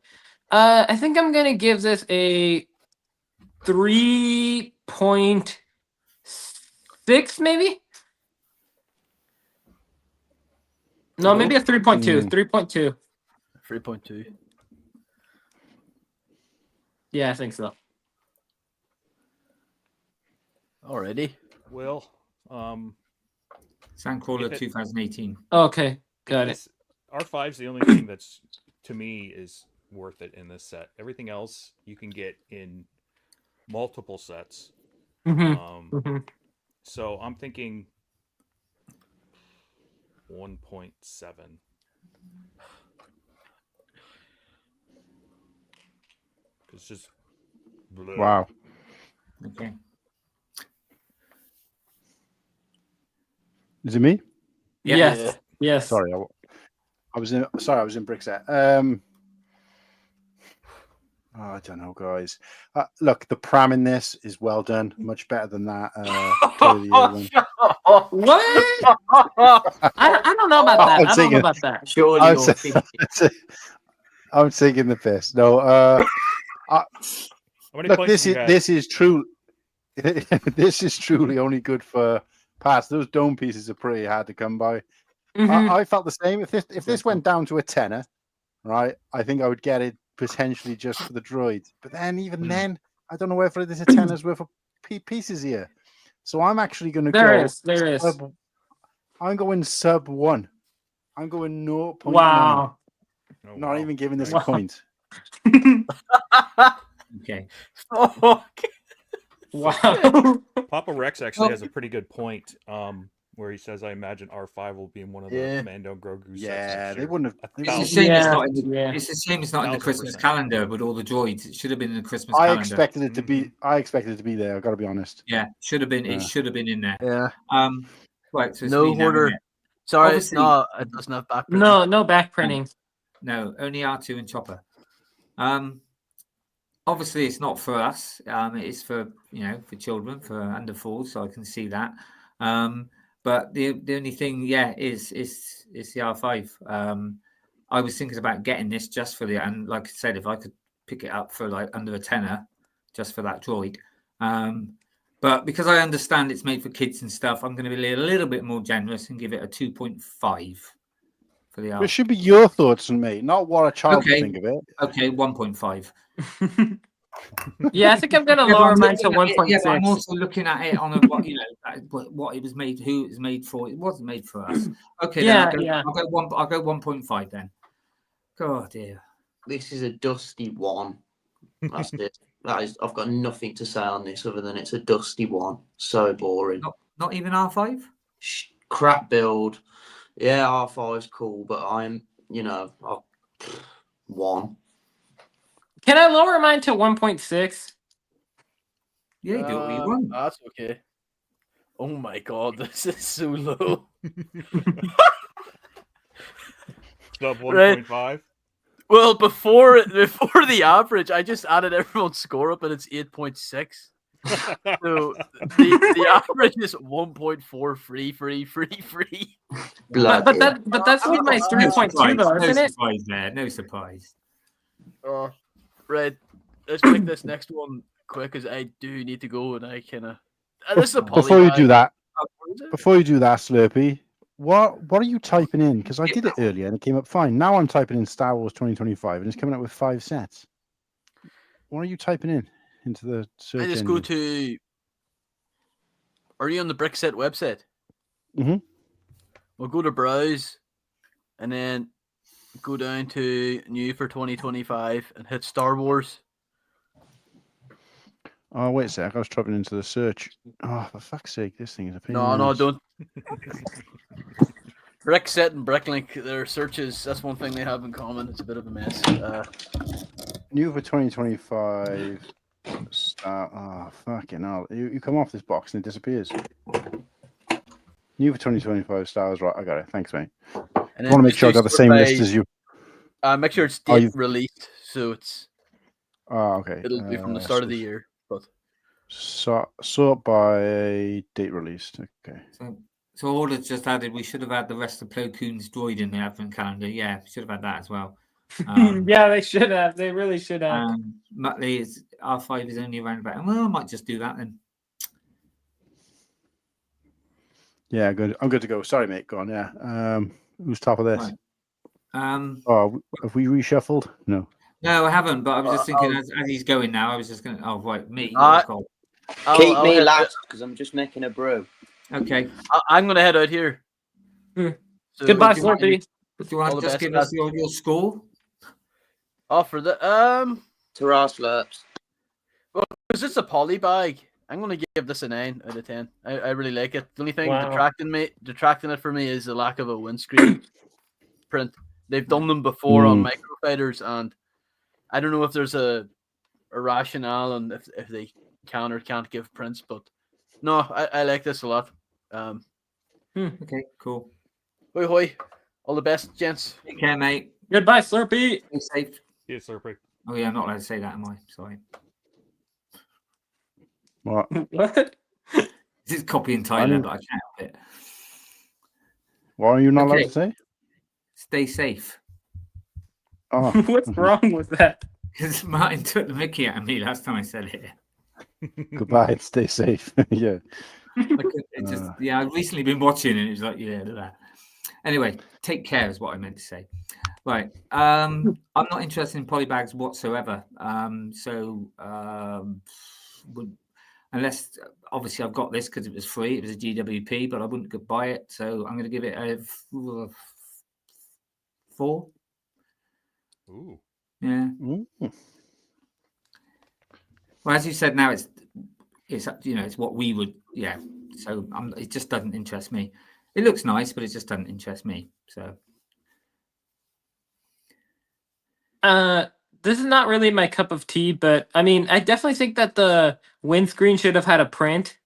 [SPEAKER 6] I think I'm going to give this a 3.6, maybe? No, maybe a 3.2. 3.2.
[SPEAKER 2] 3.2.
[SPEAKER 6] Yeah, I think so.
[SPEAKER 2] Already.
[SPEAKER 9] Will,
[SPEAKER 3] Sandcrawler
[SPEAKER 9] If it-
[SPEAKER 3] 2018.
[SPEAKER 6] Okay, got it.
[SPEAKER 9] R5's the only thing that's, to me, is worth it in this set. Everything else you can get in multiple sets.
[SPEAKER 6] Mm-hmm.
[SPEAKER 9] So I'm thinking 1.7. It's just bleh.
[SPEAKER 4] Wow.
[SPEAKER 3] Okay.
[SPEAKER 4] Is it me?
[SPEAKER 3] Yeah.
[SPEAKER 6] Yes. Yes.
[SPEAKER 4] Sorry, I was in. Sorry, I was in Brickset. I don't know, guys. Look, the pram in this is well done. Much better than that. Toy of the Year one.
[SPEAKER 6] What? I don't know about that. I don't know about that.
[SPEAKER 5] Surely
[SPEAKER 4] I'm,
[SPEAKER 5] you're
[SPEAKER 4] sa-
[SPEAKER 5] 50.
[SPEAKER 4] I'm taking the piss. No,
[SPEAKER 9] How many
[SPEAKER 4] look,
[SPEAKER 9] points
[SPEAKER 4] this
[SPEAKER 9] do
[SPEAKER 4] is
[SPEAKER 9] you have?
[SPEAKER 4] this is true. This is truly only good for parts. Those dome pieces are pretty hard to come by.
[SPEAKER 6] Mhm.
[SPEAKER 4] I felt the same. If this went down to a tenner, right, I think I would get it potentially just for the droid. But then even then, I don't know whether there's a tenner's worth of pieces here. So I'm actually going to go.
[SPEAKER 6] There is.
[SPEAKER 4] I'm going sub 1. I'm going 0.9.
[SPEAKER 6] Wow.
[SPEAKER 9] Oh,
[SPEAKER 4] Not
[SPEAKER 9] wow.
[SPEAKER 4] even giving this
[SPEAKER 9] Nice.
[SPEAKER 4] a point.
[SPEAKER 3] Okay.
[SPEAKER 6] Wow.
[SPEAKER 9] Papa Rex actually has a pretty good point. Where he says, "I imagine R5 will be in one of the
[SPEAKER 2] Yeah.
[SPEAKER 9] Mando Grogu sets."
[SPEAKER 4] Yeah,
[SPEAKER 9] next
[SPEAKER 4] they
[SPEAKER 9] year."
[SPEAKER 4] wouldn't have.
[SPEAKER 3] It's a
[SPEAKER 9] 1,000%.
[SPEAKER 3] shame it's
[SPEAKER 6] Yeah,
[SPEAKER 3] not in the,
[SPEAKER 6] yeah.
[SPEAKER 3] it's a shame it's not in the Christmas
[SPEAKER 9] 1,000%.
[SPEAKER 3] calendar with all the droids. It should have been in the Christmas
[SPEAKER 4] I
[SPEAKER 3] calendar.
[SPEAKER 4] expected it to be. I expected it to be there. I got to be honest.
[SPEAKER 3] Yeah, should have been.
[SPEAKER 4] Yeah.
[SPEAKER 3] It should have been in there.
[SPEAKER 2] Yeah.
[SPEAKER 3] Right. So it's
[SPEAKER 2] No
[SPEAKER 3] me now,
[SPEAKER 2] hoarder.
[SPEAKER 3] isn't it?
[SPEAKER 2] Sorry,
[SPEAKER 3] Obviously-
[SPEAKER 2] no, it doesn't have back.
[SPEAKER 6] No back printing.
[SPEAKER 3] No, only R2 and Chopper. Obviously, it's not for us. It is for for children, for under 4, so I can see that. But the only thing, is the R5. I was thinking about getting this just for and like I said, if I could pick it up for like under a tenner, just for that droid. But because I understand it's made for kids and stuff, I'm going to be a little bit more generous and give it a 2.5 for the
[SPEAKER 4] It
[SPEAKER 3] R.
[SPEAKER 4] should be your thoughts on me, not what a child
[SPEAKER 3] Okay.
[SPEAKER 4] would think of it.
[SPEAKER 3] Okay, 1.5.
[SPEAKER 6] Yeah, I think I'm gonna
[SPEAKER 3] Yeah, but
[SPEAKER 6] lower
[SPEAKER 3] I'm
[SPEAKER 6] mine to
[SPEAKER 3] looking at it- Yeah, but I'm
[SPEAKER 6] 1.6.
[SPEAKER 3] also looking at it on a what it was made, who it was made for. It wasn't made for us. Okay,
[SPEAKER 6] Yeah,
[SPEAKER 3] then
[SPEAKER 6] yeah.
[SPEAKER 3] I'll go 1.5 then. God dear.
[SPEAKER 5] This is a dusty 1. That's it. That is. I've got nothing to say on this other than it's a dusty 1. So boring.
[SPEAKER 3] Not even R5.
[SPEAKER 5] Crap build. Yeah, R5's cool, but I'm 1.
[SPEAKER 6] Can I lower mine to 1.6?
[SPEAKER 3] Yeah, you do what you want.
[SPEAKER 2] That's okay. Oh my god, this is so low.
[SPEAKER 9] Sub
[SPEAKER 2] Right.
[SPEAKER 9] 1.5.
[SPEAKER 2] Well, before the average, I just added everyone's score up and it's 8.6. So the average is 1.4 free.
[SPEAKER 6] But that's with my 3.2 though,
[SPEAKER 3] No
[SPEAKER 6] isn't it?
[SPEAKER 3] surprise there. No surprise.
[SPEAKER 2] Right, let's make this next one quick because I do need to go and I kind of. This is a poly
[SPEAKER 4] Before you
[SPEAKER 2] bag.
[SPEAKER 4] do that,
[SPEAKER 2] What is it?
[SPEAKER 4] Slurpy, what are you typing in? Because I did it earlier and it came up fine. Now I'm typing in Star Wars 2025 and it's coming up with 5 sets. What are you typing in into the search
[SPEAKER 2] I just
[SPEAKER 4] engine?
[SPEAKER 2] go to. Are you on the Brickset website?
[SPEAKER 4] Mhm.
[SPEAKER 2] We'll go to browse, and then go down to new for 2025 and hit Star Wars.
[SPEAKER 4] Oh, wait a sec. I was typing into the search. Oh, for fuck's sake, this thing is a pain. in the
[SPEAKER 2] No,
[SPEAKER 4] ass.
[SPEAKER 2] don't. Brickset and Bricklink, their searches. That's one thing they have in common. It's a bit of a mess.
[SPEAKER 4] New for 2025. Oh, fucking hell. You come off this box and it disappears. New for 2025 Star Wars. Right, I got it. Thanks, mate.
[SPEAKER 2] And
[SPEAKER 4] I want to make sure I got the same list as you.
[SPEAKER 2] Make sure it's
[SPEAKER 4] Oh,
[SPEAKER 2] date
[SPEAKER 4] you've-
[SPEAKER 2] released, so
[SPEAKER 4] Oh, okay.
[SPEAKER 2] it'll be from the start of the year. But
[SPEAKER 4] Sort by date released. Okay.
[SPEAKER 3] So all that's just added, we should have had the rest of Plo Koon's droid in the advent calendar. Yeah, we should have had that as well.
[SPEAKER 6] Yeah, they should have. They really should have.
[SPEAKER 3] Muttley is R5 is only around about. Well, I might just do that then.
[SPEAKER 4] Yeah, good. I'm good to go. Sorry, mate. Go on. Yeah. Who's top of this?
[SPEAKER 3] Right.
[SPEAKER 4] Oh, have we reshuffled? No.
[SPEAKER 3] No, I haven't. But I was just thinking
[SPEAKER 2] I'll-
[SPEAKER 3] as he's going now, I was just going to. Oh, right, me.
[SPEAKER 2] Uh,
[SPEAKER 3] Oh, God.
[SPEAKER 5] Keep
[SPEAKER 2] I'll
[SPEAKER 5] me
[SPEAKER 2] head-
[SPEAKER 5] last because I'm just making a brew.
[SPEAKER 3] Okay.
[SPEAKER 2] I'm gonna head out here.
[SPEAKER 6] Hmm.
[SPEAKER 2] So
[SPEAKER 6] Goodbye,
[SPEAKER 3] do you want-
[SPEAKER 6] Slurpy.
[SPEAKER 3] Do you want
[SPEAKER 2] All
[SPEAKER 3] to
[SPEAKER 2] the
[SPEAKER 3] just
[SPEAKER 2] best,
[SPEAKER 3] give us
[SPEAKER 2] guys.
[SPEAKER 3] your score?
[SPEAKER 2] For the
[SPEAKER 5] Ta-ra, Slurps.
[SPEAKER 2] because it's a poly bag. I'm gonna give this a 9 out of 10. I really like it. The only thing
[SPEAKER 6] Wow.
[SPEAKER 2] detracting it for me is the lack of a windscreen print. They've done them before on microfighters, and I don't know if there's a rationale and if they can or can't give prints, but no, I like this a lot.
[SPEAKER 3] Okay, cool.
[SPEAKER 2] Hoi hoi. All the best, gents.
[SPEAKER 3] Take care, mate.
[SPEAKER 6] Goodbye, Slurpy.
[SPEAKER 3] Stay safe.
[SPEAKER 9] Yeah, Slurpy.
[SPEAKER 3] Oh, yeah, I'm not allowed to say that, am I? Sorry.
[SPEAKER 4] What?
[SPEAKER 6] What?
[SPEAKER 3] This is copying Tyler, but I can't help it.
[SPEAKER 4] What are you not
[SPEAKER 3] Okay.
[SPEAKER 4] allowed to say?
[SPEAKER 3] Stay safe.
[SPEAKER 4] Oh,
[SPEAKER 6] What's wrong with that?
[SPEAKER 3] Because Martin took the mickey out of me last time I said it.
[SPEAKER 4] goodbye and stay safe. Yeah.
[SPEAKER 3] I've recently been watching and it was like, yeah, that. Anyway, take care is what I meant to say. Right. I'm not interested in polybags whatsoever. Unless obviously I've got this because it was free. It was a GWP, but I wouldn't go buy it. So I'm going to give it a 4.
[SPEAKER 9] Ooh.
[SPEAKER 3] Yeah.
[SPEAKER 4] Ooh.
[SPEAKER 3] Well, as you said, now it's it's what we would, yeah. So it just doesn't interest me. It looks nice, but it just doesn't interest me. So
[SPEAKER 6] this is not really my cup of tea, but I mean, I definitely think that the windscreen should have had a print.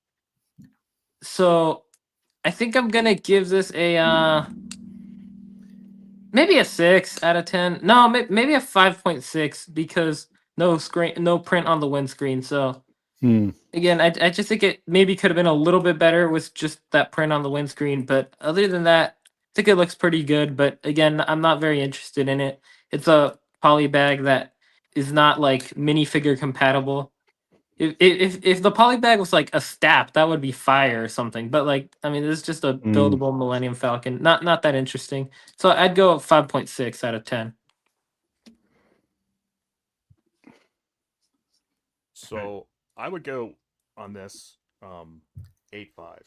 [SPEAKER 6] So I think I'm gonna give this a maybe a 6 out of 10. No, maybe a 5.6 because no print on the windscreen. So again, I just think it maybe could have been a little bit better with just that print on the windscreen. But other than that, I think it looks pretty good. But again, I'm not very interested in it. It's a poly bag that is not like minifigure compatible. If the poly bag was like a stap, that would be fire or something. But like, I mean, this is just a buildable Millennium Falcon. Not that interesting. So I'd go 5.6 out of 10.
[SPEAKER 9] So I would go on this 8.5.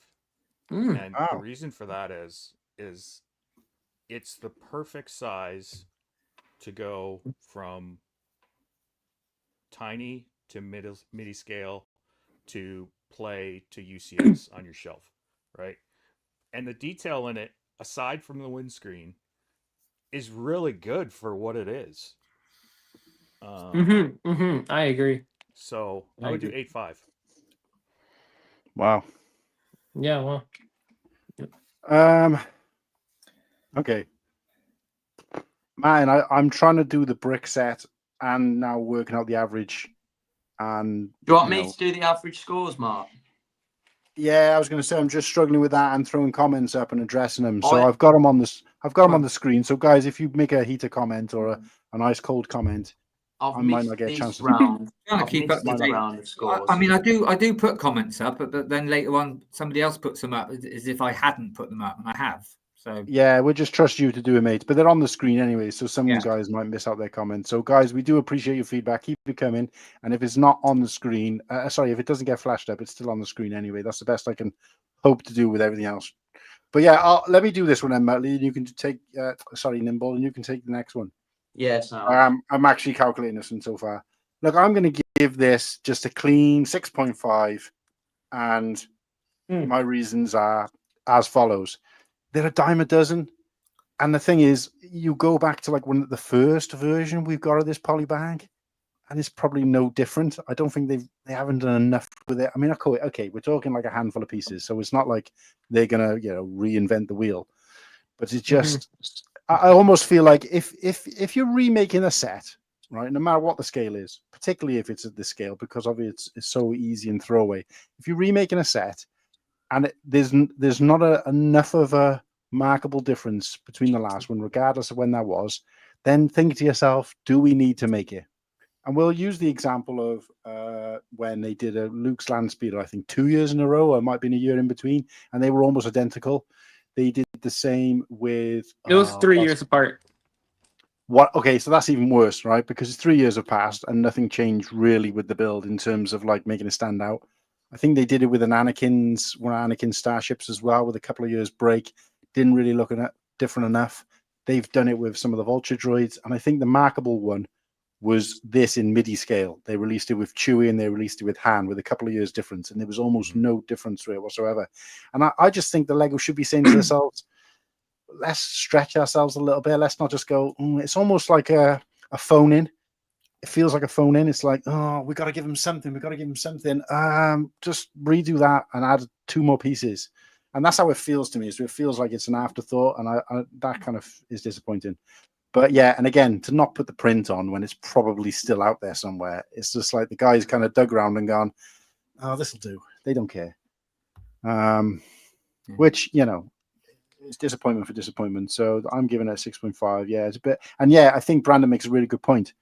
[SPEAKER 6] Mm.
[SPEAKER 9] And the reason for that is it's the perfect size to go from tiny to midi scale to play to UCS on your shelf, right? And the detail in it, aside from the windscreen, is really good for what it is.
[SPEAKER 6] I agree.
[SPEAKER 9] So I would do 8.5.
[SPEAKER 4] Wow.
[SPEAKER 6] Yeah, well.
[SPEAKER 4] Okay. Man, I'm trying to do the brick set and now working out the average. And
[SPEAKER 5] Do you want me to do the average scores, Mark?
[SPEAKER 4] Yeah, I was going to say I'm just struggling with that and throwing comments up and addressing them. So I've got them on this. I've got them on the screen. So guys, if you make a heater comment or a nice cold comment, I might not get a chance to
[SPEAKER 5] round.
[SPEAKER 3] Trying to keep up to date.
[SPEAKER 5] Round of scores.
[SPEAKER 3] I mean, I do put comments up, but then later on somebody else puts them up as if I hadn't put them up, and I have. So
[SPEAKER 4] yeah, we'll just trust you to do it, mate. But they're on the screen anyway, so some guys might miss out their comments. So guys, we do appreciate your feedback. Keep it coming. And if it's not on the screen, if it doesn't get flashed up, it's still on the screen anyway. That's the best I can hope to do with everything else. But yeah, let me do this one then, Matt Lee. You can take Nimble, and you can take the next one.
[SPEAKER 5] Yes.
[SPEAKER 4] I'm actually calculating this one so far. Look, I'm going to give this just a clean 6.5, and my reasons are as follows. They're a dime a dozen, and the thing is, you go back to like the first version we've got of this poly bag, and it's probably no different. I don't think they haven't done enough with it. I mean, okay, we're talking like a handful of pieces, so it's not like they're gonna reinvent the wheel, but it's just. I almost feel like if you're remaking a set, right, no matter what the scale is, particularly if it's at this scale, because obviously it's so easy and throwaway. If you're remaking a set, and there's not enough of a markable difference between the last one, regardless of when that was, then think to yourself, do we need to make it? And we'll use the example of when they did a Luke's Land Speeder, I think 2 years in a row, or it might have been a year in between, and they were almost identical. They did the same with...
[SPEAKER 6] It was 3 years apart.
[SPEAKER 4] What? Okay, so that's even worse, right? Because 3 years have passed and nothing changed really with the build in terms of like making it stand out. I think they did it with one of Anakin's starships as well, with a couple of years break. Didn't really look at different enough. They've done it with some of the Vulture droids, and I think the markable one was this in MIDI scale. They released it with Chewie and they released it with Han, with a couple of years difference, and there was almost no difference to it whatsoever. And I just think the Lego should be saying to themselves, let's stretch ourselves a little bit. Let's not just go, it's almost like a phone in. It feels like a phone in. It's like, oh, we got to give him something. We got to give him something. Just redo that and add 2 more pieces. And that's how it feels to me. So it feels like it's an afterthought, and I that kind of is disappointing. But yeah, and again, to not put the print on when it's probably still out there somewhere, it's just like the guys kind of dug around and gone, oh, this will do. They don't care. Which, you know, it's disappointment for disappointment. So I'm giving it a 6.5. Yeah, it's a bit. And yeah, I think Brandon makes a really good point.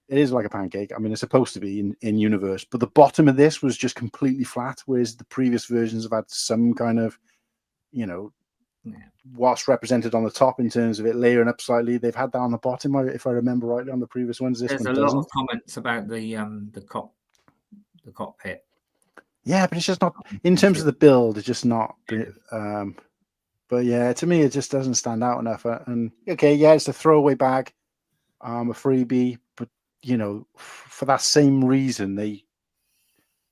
[SPEAKER 4] It is like a pancake. I mean, it's supposed to be in universe, but the bottom of this was just completely flat, whereas the previous versions have had some kind of, you know, what's represented on the top in terms of it layering up slightly. They've had that on the bottom, if I remember rightly, on the previous ones. This
[SPEAKER 3] There's
[SPEAKER 4] one
[SPEAKER 3] a
[SPEAKER 4] doesn't.
[SPEAKER 3] lot of comments about the cockpit.
[SPEAKER 4] Yeah, but it's just not in terms of the build. It's just not. But yeah, to me, it just doesn't stand out enough. And okay, yeah, it's a throwaway bag, a freebie, but you know, for that same reason,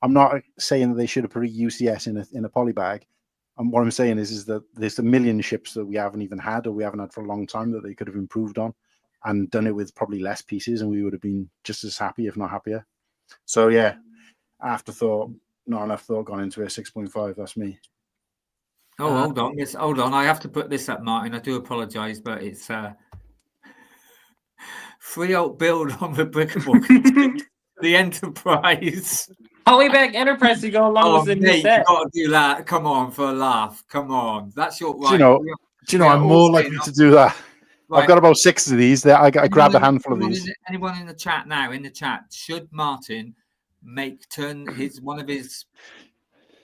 [SPEAKER 4] I'm not saying that they should have put a UCS in a poly bag. And what I'm saying is that there's a million ships that we haven't even had, or we haven't had for a long time, that they could have improved on and done it with probably less pieces, and we would have been just as happy, if not happier. So yeah, afterthought, not enough thought gone into it. 6.5. That's me.
[SPEAKER 3] Oh, hold on. Hold on. I have to put this up, Martin. I do apologise, but it's free out build on the brickable the Enterprise.
[SPEAKER 6] Polybag Enterprise to go along with the new
[SPEAKER 3] mate,
[SPEAKER 6] set.
[SPEAKER 3] you got to do that. Come on, for a laugh. Come on, that's your right.
[SPEAKER 4] Do you know? I'm more likely to do that. Right. I've got about 6 of these. I grabbed a handful of these.
[SPEAKER 3] Anyone in the chat now? In the chat, should Martin turn one of his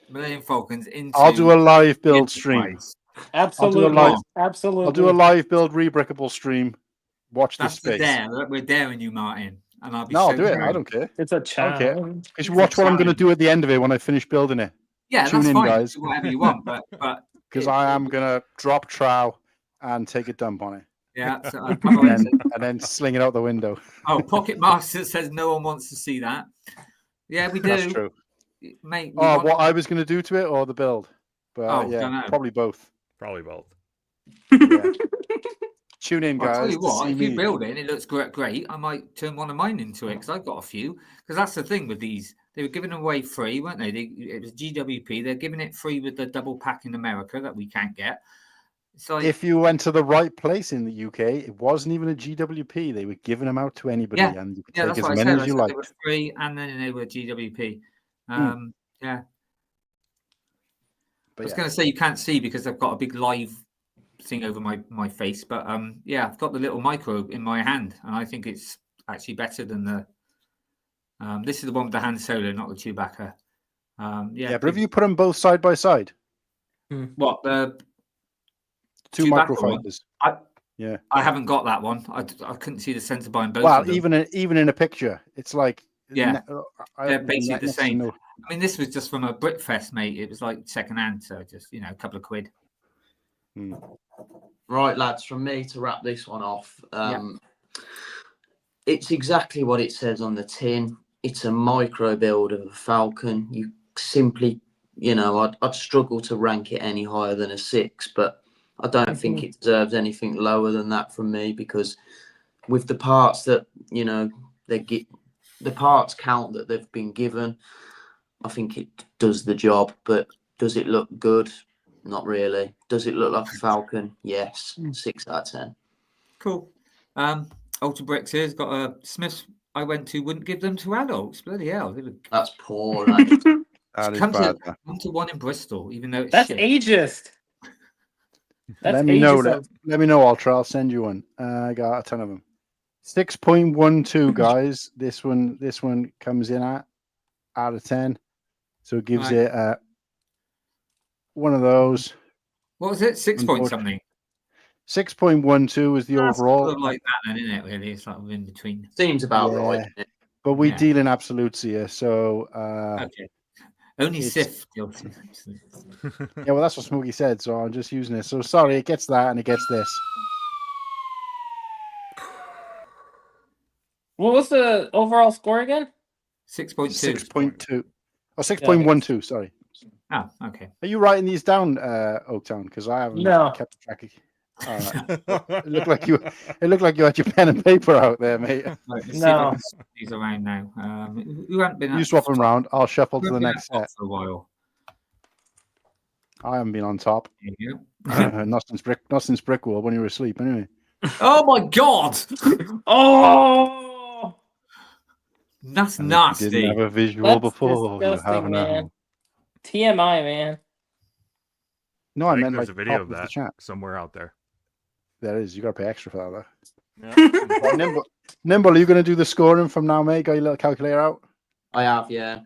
[SPEAKER 3] Millennium Falcons into?
[SPEAKER 4] I'll do a live build stream.
[SPEAKER 6] Absolutely,
[SPEAKER 4] I'll do a live build rebrickable stream. Watch this space.
[SPEAKER 3] We're daring you, Martin. And I'll be
[SPEAKER 4] I'll do it. I don't care.
[SPEAKER 6] It's a challenge.
[SPEAKER 4] You should watch what I'm going to do at the end of it when I finish building it.
[SPEAKER 3] Yeah,
[SPEAKER 4] Tune
[SPEAKER 3] that's
[SPEAKER 4] in,
[SPEAKER 3] fine.
[SPEAKER 4] guys.
[SPEAKER 3] Do whatever you want, but
[SPEAKER 4] because I am going to drop trow and take a dump on it.
[SPEAKER 3] Yeah,
[SPEAKER 4] and then sling it out the window.
[SPEAKER 3] Oh, Pocket Master says no one wants to see that. Yeah, we do.
[SPEAKER 4] That's true,
[SPEAKER 3] mate.
[SPEAKER 4] What I was going to do to it or the build? But yeah, probably both.
[SPEAKER 9] Probably both.
[SPEAKER 4] Yeah. Tune in, guys.
[SPEAKER 3] I'll tell you what, if you build it and it looks great, I might turn one of mine into it because I've got a few. Because that's the thing with these. They were giving them away free, weren't they? It was GWP. They're giving it free with the double pack in America that we can't get. So
[SPEAKER 4] if you went to the right place in the UK, it wasn't even a GWP. They were giving them out to anybody, and you could take as many as you liked.
[SPEAKER 3] They were free, and then they were GWP. Yeah. But I was going to say you can't see because I've got a big live thing over my face, but yeah, I've got the little micro in my hand, and I think it's actually better than the. This is the one with the Han Solo, not the Chewbacca.
[SPEAKER 4] But have you put them both side by side?
[SPEAKER 3] What the?
[SPEAKER 4] Two microfibers.
[SPEAKER 3] I haven't got that one. I couldn't see the center buying both.
[SPEAKER 4] Well, even in a picture, it's like
[SPEAKER 3] they're basically the same. I mean, this was just from a Britfest, mate. It was like second hand, so just a couple of quid.
[SPEAKER 5] Right, lads, from me to wrap this one off. It's exactly what it says on the tin. It's a micro build of a Falcon. You simply, I'd struggle to rank it any higher than a 6, but I don't think it deserves anything lower than that from me, because with the parts that, they get, the parts count that they've been given, I think it does the job. But does it look good? Not really. Does it look like a Falcon? Yes. 6 out of 10.
[SPEAKER 3] Cool. Ultra Bricks here's got a Smiths I went to, wouldn't give them to adults. Bloody hell.
[SPEAKER 5] That's poor.
[SPEAKER 4] That is bad.
[SPEAKER 3] Come to one in Bristol, even though it's
[SPEAKER 6] that's
[SPEAKER 3] shit.
[SPEAKER 6] Ageist.
[SPEAKER 4] Let me know, Ultra. I'll send you one. I got a ton of them. 6.12, guys. This one comes in out of 10. So it gives it one of those.
[SPEAKER 3] What was it? 6 point something.
[SPEAKER 4] 6.12 is the
[SPEAKER 3] That's
[SPEAKER 4] overall.
[SPEAKER 3] sort of like that, then, isn't it? Really, it's like in between.
[SPEAKER 5] Seems about
[SPEAKER 4] Yeah.
[SPEAKER 5] right. Isn't it?
[SPEAKER 4] But we
[SPEAKER 3] Yeah.
[SPEAKER 4] deal in absolutes here, so
[SPEAKER 3] Okay. Only
[SPEAKER 4] it's-
[SPEAKER 3] Sif.
[SPEAKER 4] yeah, well, that's what Smokey said, so I'm just using it. So sorry, it gets that and it gets this.
[SPEAKER 6] What was the overall score again?
[SPEAKER 3] 6.2.
[SPEAKER 4] 6.2. Oh, 6.12, sorry.
[SPEAKER 3] Oh, okay.
[SPEAKER 4] Are you writing these down, Oaktown? Because I haven't
[SPEAKER 6] No.
[SPEAKER 4] kept track of. All right. It looked like you had your pen and paper out there, mate.
[SPEAKER 3] Right, let's see if
[SPEAKER 6] No.
[SPEAKER 3] I can swap these around now. Who haven't been
[SPEAKER 4] You
[SPEAKER 3] at
[SPEAKER 4] swap them
[SPEAKER 3] top-
[SPEAKER 4] around. I'll shuffle
[SPEAKER 3] who
[SPEAKER 4] to the
[SPEAKER 3] haven't been
[SPEAKER 4] next
[SPEAKER 3] at top
[SPEAKER 4] set.
[SPEAKER 3] for a while.
[SPEAKER 4] I haven't been on top.
[SPEAKER 3] There you
[SPEAKER 4] Not since Brickwall when you were asleep, anyway.
[SPEAKER 3] go. Oh my god!
[SPEAKER 6] Oh,
[SPEAKER 3] That's
[SPEAKER 4] And if you
[SPEAKER 3] nasty.
[SPEAKER 4] didn't have a visual
[SPEAKER 6] that's
[SPEAKER 4] before, you
[SPEAKER 6] disgusting,
[SPEAKER 4] have
[SPEAKER 6] man.
[SPEAKER 4] now.
[SPEAKER 6] TMI, man.
[SPEAKER 4] No,
[SPEAKER 9] I
[SPEAKER 4] I
[SPEAKER 9] think
[SPEAKER 4] meant
[SPEAKER 9] there's
[SPEAKER 4] like
[SPEAKER 9] a video
[SPEAKER 4] top
[SPEAKER 9] of
[SPEAKER 4] the
[SPEAKER 9] that
[SPEAKER 4] chat.
[SPEAKER 9] somewhere out there.
[SPEAKER 4] There is. You got to pay extra for that, though.
[SPEAKER 9] Yeah.
[SPEAKER 4] Right, Nimble, are you going to do the scoring from now, mate? Got your little calculator out?
[SPEAKER 5] I have, yeah.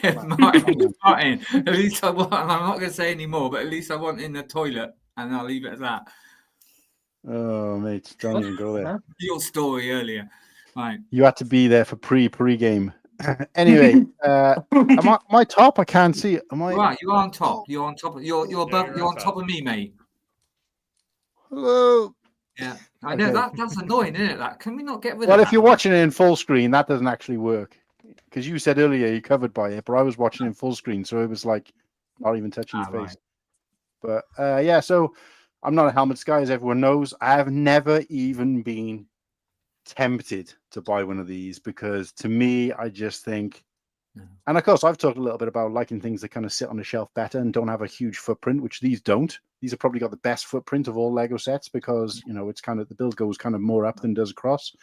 [SPEAKER 3] Martin, at least I want, and I'm not going to say any more, but at least I want in the toilet, and I'll leave it at that.
[SPEAKER 4] Oh, mate, don't even go there.
[SPEAKER 6] Huh?
[SPEAKER 3] Your story earlier. Right.
[SPEAKER 4] You had to be there for pre-game. Anyway, am I top? I can't see it. Am I?
[SPEAKER 3] Right, you're on top. You're on top. You're above.
[SPEAKER 9] you're
[SPEAKER 3] You're
[SPEAKER 9] on
[SPEAKER 3] on top
[SPEAKER 9] top.
[SPEAKER 3] of me, mate.
[SPEAKER 4] Hello.
[SPEAKER 3] Yeah, I know
[SPEAKER 4] Okay.
[SPEAKER 3] that's annoying, isn't it? That can we not get rid
[SPEAKER 4] Well,
[SPEAKER 3] of
[SPEAKER 4] if
[SPEAKER 3] that?
[SPEAKER 4] you're watching it in full screen, that doesn't actually work. Because you said earlier you're covered by it, but I was watching in full screen, so it was like not even touching your face.
[SPEAKER 3] Right.
[SPEAKER 4] But yeah, so I'm not a helmets guy, as everyone knows. I have never even been tempted to buy one of these because to me, I just think, and of course, I've talked a little bit about liking things that kind of sit on the shelf better and don't have a huge footprint, which these don't. These have probably got the best footprint of all Lego sets because, you know, it's kind of the build goes kind of more up than does across.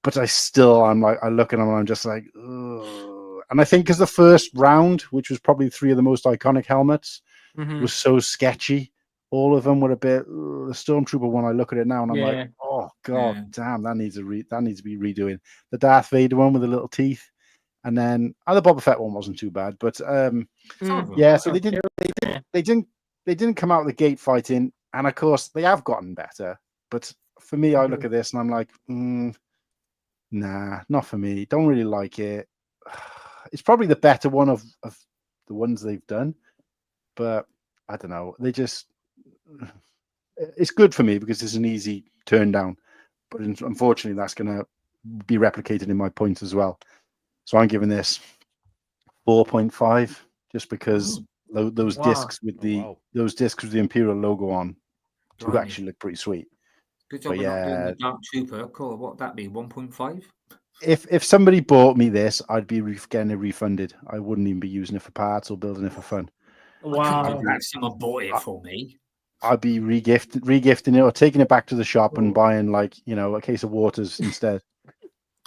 [SPEAKER 4] But I'm like, I look at them and I'm just like, ugh. And I think because the first round, which was probably 3 of the most iconic helmets, was so sketchy. All of them were a bit. The Stormtrooper one, I look at it now and I'm like, oh god, damn, that needs to be redoing. The Darth Vader one with the little teeth, and then the Boba Fett one wasn't too bad, but yeah. So they didn't come out of the gate fighting, and of course they have gotten better. But for me, I look at this and I'm like, nah, not for me. Don't really like it. It's probably the better one of the ones they've done, but I don't know. It's good for me because it's an easy turn down, but unfortunately, that's going to be replicated in my points as well. So I'm giving this 4.5 just because those discs with the Imperial logo on do actually look pretty sweet.
[SPEAKER 3] Good job. We're not doing the Dark Trooper. Cool. What would that be? 1.5.
[SPEAKER 4] If somebody bought me this, I'd be getting it refunded. I wouldn't even be using it for parts or building it for fun.
[SPEAKER 6] Wow.
[SPEAKER 3] If someone bought it for me,
[SPEAKER 4] I'd be regifting it or taking it back to the shop and buying a case of waters instead.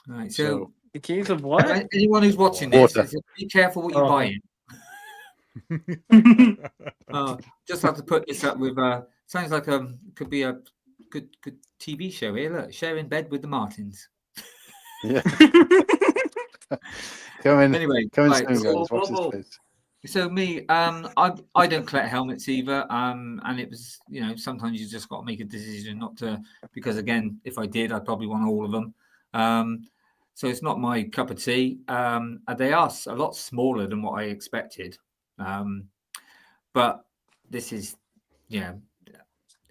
[SPEAKER 3] Right. So
[SPEAKER 6] the case of what?
[SPEAKER 3] Anyone who's watching this, be careful what you're buying. Just have to put this up with. Sounds like could be a good TV show here. Look, sharing bed with the Martins.
[SPEAKER 4] Yeah. Come in.
[SPEAKER 3] Anyway,
[SPEAKER 4] come in
[SPEAKER 3] right,
[SPEAKER 4] soon, guys. Watch this space.
[SPEAKER 3] So me, I don't collect helmets either. And it was, sometimes you just got to make a decision not to, because again, if I did, I'd probably want all of them. So it's not my cup of tea. They are a lot smaller than what I expected. But this is,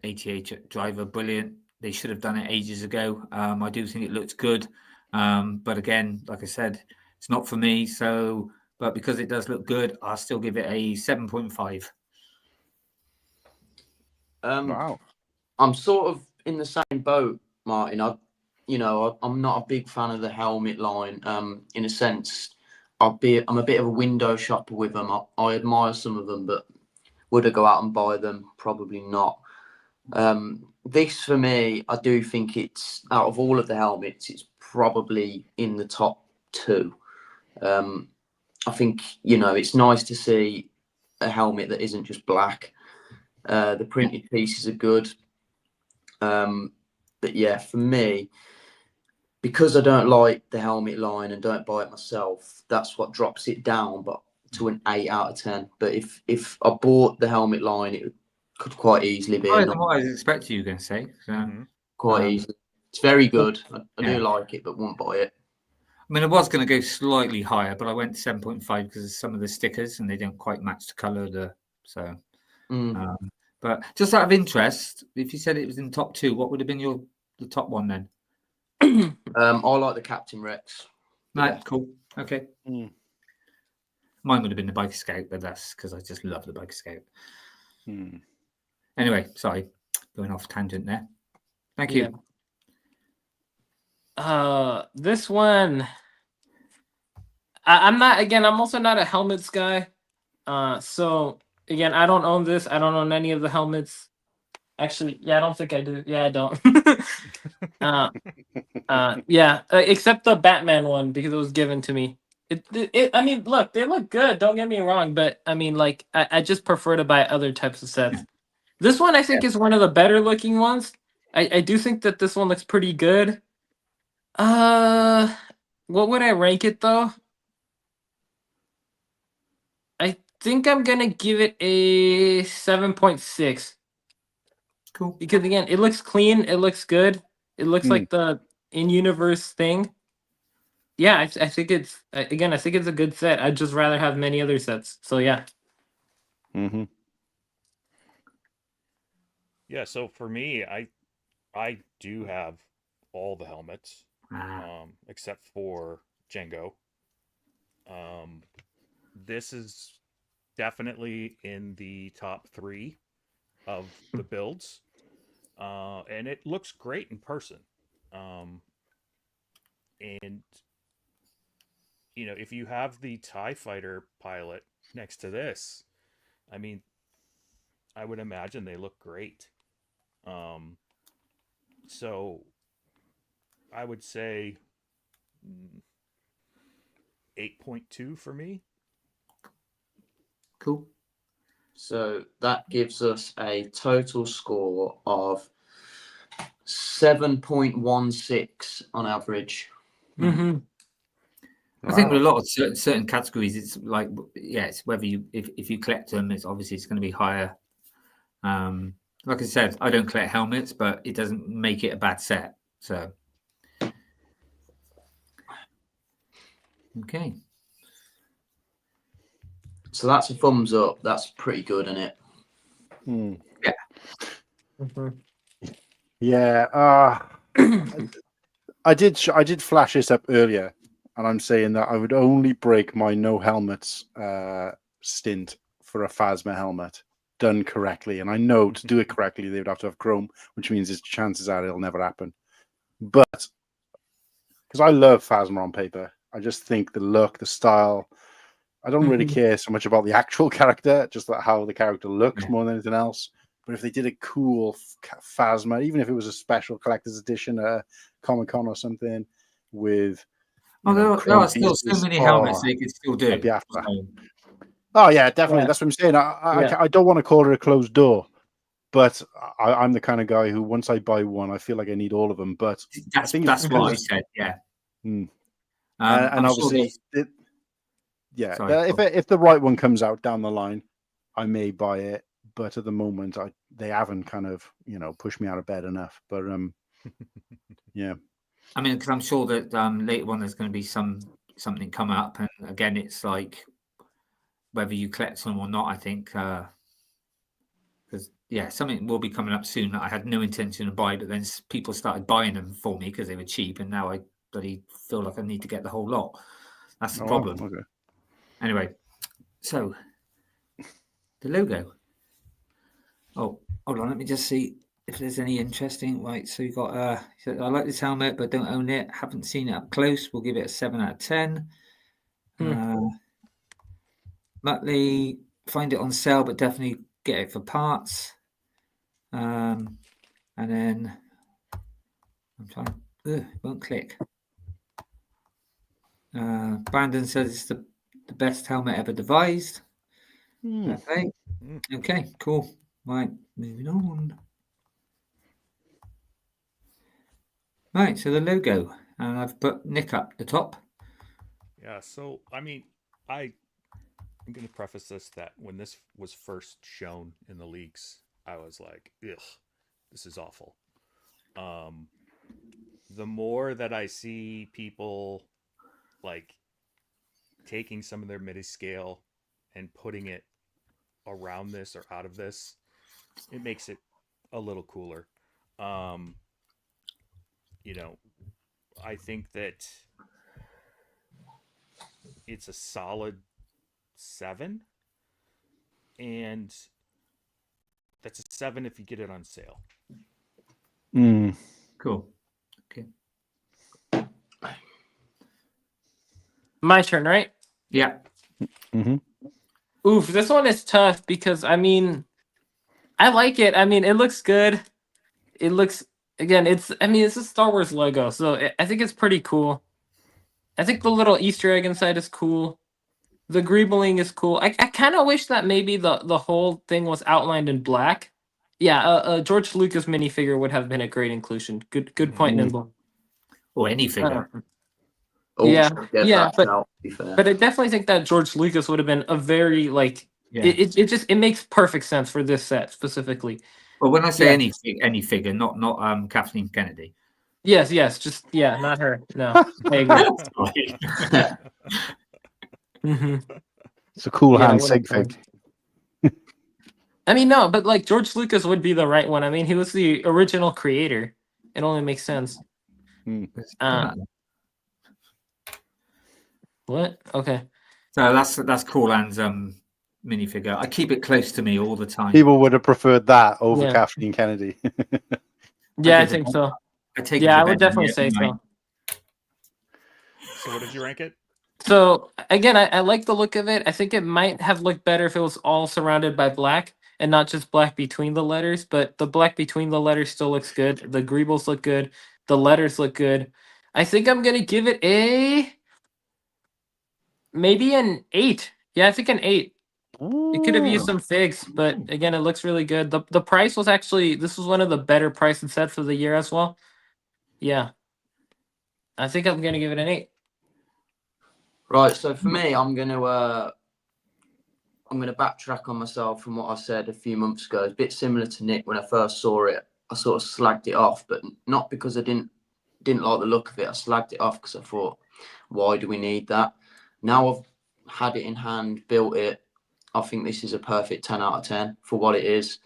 [SPEAKER 3] ATH driver, brilliant. They should have done it ages ago. I do think it looks good. But again, like I said, it's not for me. So, but because it does look good, I'll still give it a 7.5.
[SPEAKER 4] Wow.
[SPEAKER 5] I'm sort of in the same boat, Martin. I'm not a big fan of the helmet line. In a sense, I'm a bit of a window shopper with them. I admire some of them, but would I go out and buy them? Probably not. This for me, I do think it's out of all of the helmets, it's probably in the top 2. I think, it's nice to see a helmet that isn't just black. The printed pieces are good. But yeah, for me, because I don't like the helmet line and don't buy it myself, that's what drops it down, but to an 8 out of 10. But if I bought the helmet line, Could quite easily be
[SPEAKER 3] Higher
[SPEAKER 5] a
[SPEAKER 3] than what I was expecting you were going to say. So,
[SPEAKER 5] quite easily. It's very good. I
[SPEAKER 3] yeah.
[SPEAKER 5] do like it, but won't buy it.
[SPEAKER 3] I mean, I was going to go slightly higher, but I went 7.5 because of some of the stickers, and they don't quite match the color of the. So, but just out of interest, if you said it was in top 2, what would have been the top one then?
[SPEAKER 5] I like the Captain Rex.
[SPEAKER 3] Right, cool. Okay.
[SPEAKER 4] Mm.
[SPEAKER 3] Mine would have been the Biker Scout, but that's because I just love the Biker Scout.
[SPEAKER 4] Mm.
[SPEAKER 3] Anyway, sorry, going off tangent there. Thank you.
[SPEAKER 6] This one, I'm not. Again, I'm also not a helmets guy. So again, I don't own this. I don't own any of the helmets. Actually, yeah, I don't think I do. Yeah, I don't. Except the Batman one because it was given to me. I mean, look, they look good. Don't get me wrong, but I mean, like, I just prefer to buy other types of sets. This one, I think, is one of the better looking ones. I do think that this one looks pretty good. What would I rank it though? I think I'm gonna give it a 7.6.
[SPEAKER 3] Cool.
[SPEAKER 6] Because again, it looks clean. It looks good. It looks like the in-universe thing. Yeah, I think it's again. I think it's a good set. I'd just rather have many other sets. So yeah.
[SPEAKER 4] Mm-hmm.
[SPEAKER 9] Yeah. So for me, I do have all the helmets, except for Django. This is definitely in the top 3 of the builds, and it looks great in person. And you know, if you have the TIE Fighter pilot next to this, I mean, I would imagine they look great. So I would say 8.2 for me.
[SPEAKER 3] Cool.
[SPEAKER 5] So that gives us a total score of 7.16 on average.
[SPEAKER 6] Mm-hmm.
[SPEAKER 3] I think with a lot of certain categories, it's like, yeah, it's whether you if you collect them, it's obviously it's going to be higher. Like I said, I don't collect helmets, but it doesn't make it a bad set. So, okay.
[SPEAKER 5] So that's a thumbs up. That's pretty good, isn't it?
[SPEAKER 3] Yeah.
[SPEAKER 6] Mm-hmm.
[SPEAKER 4] Yeah. I did flash this up earlier, and I'm saying that I would only break my no helmets stint for a Phasma helmet done correctly. And I know to do it correctly, they would have to have chrome, which means there's chances are it'll never happen. But because I love Phasma on paper, I just think the look, the style, I don't really care so much about the actual character, just that how the character looks more than anything else. But if they did a cool Phasma, even if it was a special collector's edition at Comic-Con or something, with
[SPEAKER 3] there are still so many helmets they could still do.
[SPEAKER 4] I'd be after that. Oh yeah, definitely.
[SPEAKER 6] Yeah.
[SPEAKER 4] That's what I'm saying. I don't want to call it a closed door, but I'm the kind of guy who, once I buy one, I feel like I need all of them. But
[SPEAKER 3] that's what I said. Yeah.
[SPEAKER 4] And
[SPEAKER 3] I'm
[SPEAKER 4] obviously,
[SPEAKER 3] sure
[SPEAKER 4] if the right one comes out down the line, I may buy it. But at the moment, they haven't kind of pushed me out of bed enough. But yeah.
[SPEAKER 3] I mean, because I'm sure that later on there's going to be something come up, and again, it's like whether you collect them or not. I think because something will be coming up soon that I had no intention to buy, but then people started buying them for me because they were cheap, and now I bloody feel like I need to get the whole lot. That's the problem.
[SPEAKER 4] Okay.
[SPEAKER 3] Anyway, so the logo. Oh, hold on. Let me just see if there's any interesting. Right, so you got. I like this helmet, but don't own it. Haven't seen it up close. We'll give it a 7 out of 10. Muttley, find it on sale, but definitely get it for parts. And then I'm trying. It won't click. Brandon says it's the best helmet ever devised. Okay, cool. Right, moving on. Right, so the logo, and I've put Nick up the top.
[SPEAKER 9] Yeah, so I mean, I'm going to preface this that when this was first shown in the leaks, I was like, ugh, this is awful. The more that I see people like taking some of their MIDI scale and putting it around this or out of this, it makes it a little cooler. I think that it's a solid 7, and that's a 7 if you get it on sale.
[SPEAKER 3] Cool. Okay.
[SPEAKER 6] My turn, right?
[SPEAKER 3] Yeah.
[SPEAKER 6] Oof, this one is tough because I like it. It looks good. It looks it's a Star Wars logo, so I think it's pretty cool. I think the little Easter egg inside is cool. The greebling is cool. I kind of wish that maybe the whole thing was outlined in black. Yeah, a George Lucas minifigure would have been a great inclusion. Good point, Nimble.
[SPEAKER 3] Or any figure.
[SPEAKER 6] But I definitely think that George Lucas would have been a very it makes perfect sense for this set specifically.
[SPEAKER 3] Well, when I say any figure, not Kathleen Kennedy.
[SPEAKER 6] Yes, just not her. No, I agree.
[SPEAKER 4] It's a cool hand sig fig.
[SPEAKER 6] No, but like George Lucas would be the right one. He was the original creator. It only makes sense. What? Okay.
[SPEAKER 3] So that's Cool Hand's minifigure. I keep it close to me all the time.
[SPEAKER 4] People would have preferred that over Kathleen Kennedy.
[SPEAKER 6] I think so. I would definitely say so.
[SPEAKER 9] So what did you rank it?
[SPEAKER 6] So again, I like the look of it. I think it might have looked better if it was all surrounded by black and not just black between the letters, but the black between the letters still looks good. The greebles look good. The letters look good. I think I'm going to give it maybe an 8. Yeah, I think an 8. It could have used some figs, but again, it looks really good. The price was this was one of the better priced sets of the year as well. Yeah. I think I'm going to give it an 8.
[SPEAKER 5] Right, so for me, I'm gonna backtrack on myself from what I said a few months ago. It's a bit similar to Nick when I first saw it. I sort of slagged it off, but not because I didn't like the look of it. I slagged it off because I thought, why do we need that? Now I've had it in hand, built it. I think this is a perfect 10 out of 10 for what it is.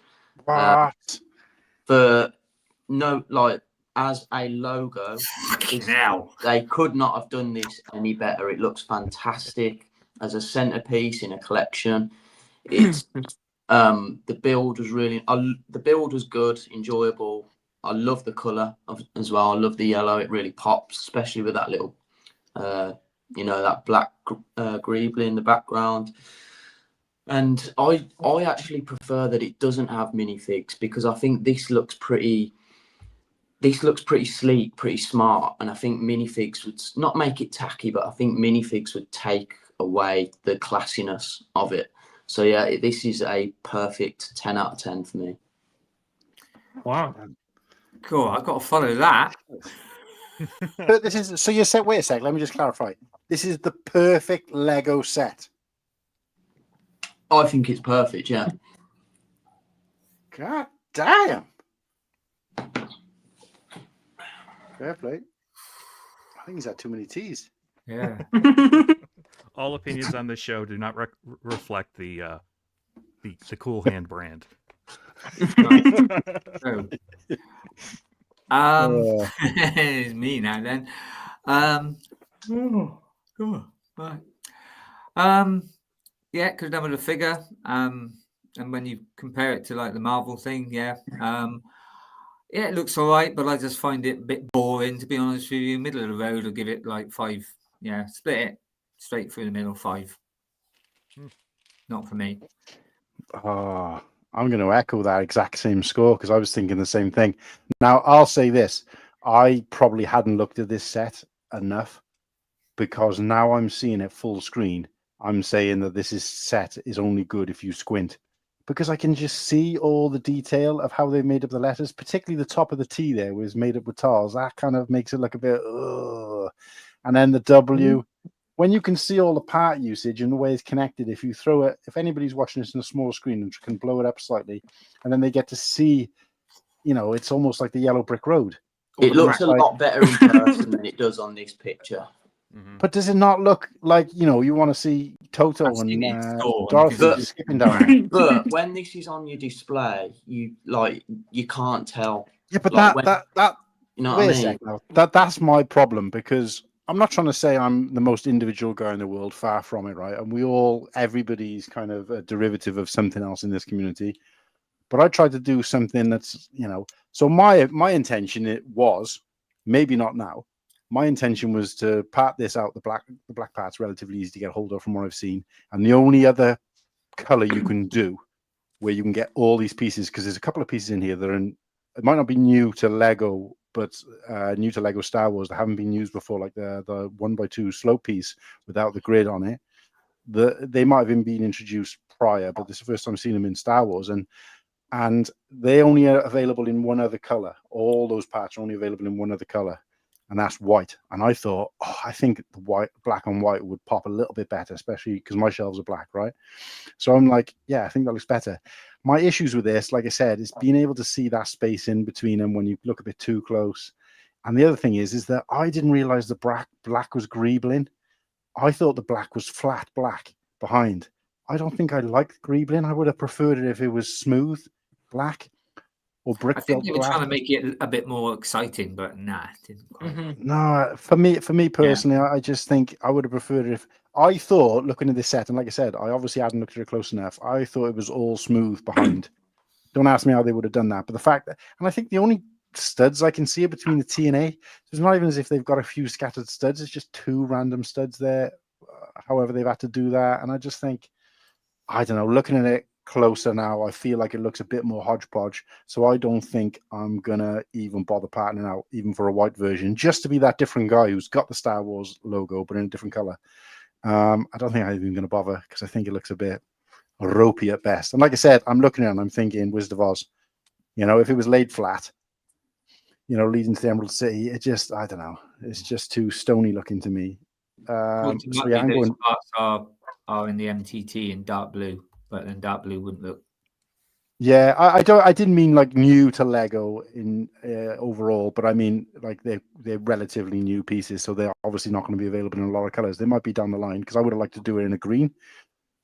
[SPEAKER 5] As a logo, they could not have done this any better. It looks fantastic as a centerpiece in a collection. It's the build was good, enjoyable. I love the color as well. I love the yellow. It really pops, especially with that little, that black greeble in the background. And I actually prefer that it doesn't have minifigs because I think this looks pretty sleek, pretty smart, and I think minifigs would not make it tacky, but I think minifigs would take away the classiness of it. So yeah, this is a perfect 10 out of 10 for me.
[SPEAKER 6] Wow.
[SPEAKER 3] Cool. I've got to follow that.
[SPEAKER 4] But this is so you said. Wait a sec. Let me just clarify. This is the perfect Lego set.
[SPEAKER 5] I think it's perfect. Yeah.
[SPEAKER 4] God damn. Fair play. I think he's had too many teas.
[SPEAKER 3] Yeah.
[SPEAKER 9] All opinions on this show do not reflect the Cool Hand brand.
[SPEAKER 3] It's me now then. Yeah, could have done with a figure. And when you compare it to like the Marvel thing, yeah, it looks all right, but I just find it a bit boring, to be honest with you. Middle of the road, I'll give it like 5. Yeah, split it straight through the middle, 5. Not for me.
[SPEAKER 4] I'm going to echo that exact same score because I was thinking the same thing. Now, I'll say this. I probably hadn't looked at this set enough because now I'm seeing it full screen. I'm saying that this set is only good if you squint because I can just see all the detail of how they made up the letters, particularly the top of the T there was made up with tiles. That kind of makes it look a bit, and then the W, when you can see all the part usage and the way it's connected, if you throw it, if anybody's watching this on a small screen and can blow it up slightly, and then they get to see, it's almost like the yellow brick road.
[SPEAKER 5] It looks a lot better in person than it does on this picture.
[SPEAKER 4] But does it not look like, you want to see Toto and Dorothy just skipping down?
[SPEAKER 5] But when this is on your display, you can't tell.
[SPEAKER 4] Yeah, but
[SPEAKER 5] like,
[SPEAKER 4] that
[SPEAKER 5] you know
[SPEAKER 4] wait
[SPEAKER 5] what I
[SPEAKER 4] a
[SPEAKER 5] mean?
[SPEAKER 4] sec now. That's my problem, because I'm not trying to say I'm the most individual guy in the world, far from it, right? And everybody's kind of a derivative of something else in this community. But I tried to do something that's, so my intention was, maybe not now, my intention was to part this out. The black part's relatively easy to get hold of from what I've seen. And the only other color you can do where you can get all these pieces, because there's a couple of pieces in here that it might not be new to Lego, but new to Lego Star Wars that haven't been used before, like the 1x2 slope piece without the grid on it. They might have even been introduced prior, but this is the first time I've seen them in Star Wars. And they only are available in one other color. All those parts are only available in one other color, and that's white. And I thought, I think the black on white would pop a little bit better, especially because my shelves are black, right? So I'm like, yeah, I think that looks better. My issues with this, like I said, is being able to see that space in between them when you look a bit too close. And the other thing is that I didn't realize the black was greebling. I thought the black was flat black behind. I don't think I liked greebling. I would have preferred it if it was smooth black or brick.
[SPEAKER 3] I think they were trying to make it a bit more exciting, but nah, it didn't quite.
[SPEAKER 4] No, for me personally, I just think I would have preferred it if I thought, looking at this set, and like I said, I obviously hadn't looked at it close enough. I thought it was all smooth behind. Don't ask me how they would have done that, but the fact that, and I think the only studs I can see are between the T and A. It's not even as if they've got a few scattered studs. It's just two random studs there. However, they've had to do that, and I just think, I don't know. Looking at it closer now, I feel like it looks a bit more hodgepodge. So I don't think I'm gonna even bother parting out, even for a white version, just to be that different guy who's got the Star Wars logo but in a different color. I don't think I'm even gonna bother, because I think it looks a bit ropey at best. And like I said, I'm looking at it and I'm thinking Wizard of Oz. If it was laid flat, leading to the Emerald City, it just, I don't know, it's just too stony looking to me. So yeah, I'm going.
[SPEAKER 3] Parts are in the MTT in dark blue, but then dark blue wouldn't look.
[SPEAKER 4] Yeah, I didn't mean like new to Lego in overall, but I mean like they're relatively new pieces, so they're obviously not going to be available in a lot of colors. They might be down the line, because I would have liked to do it in a green.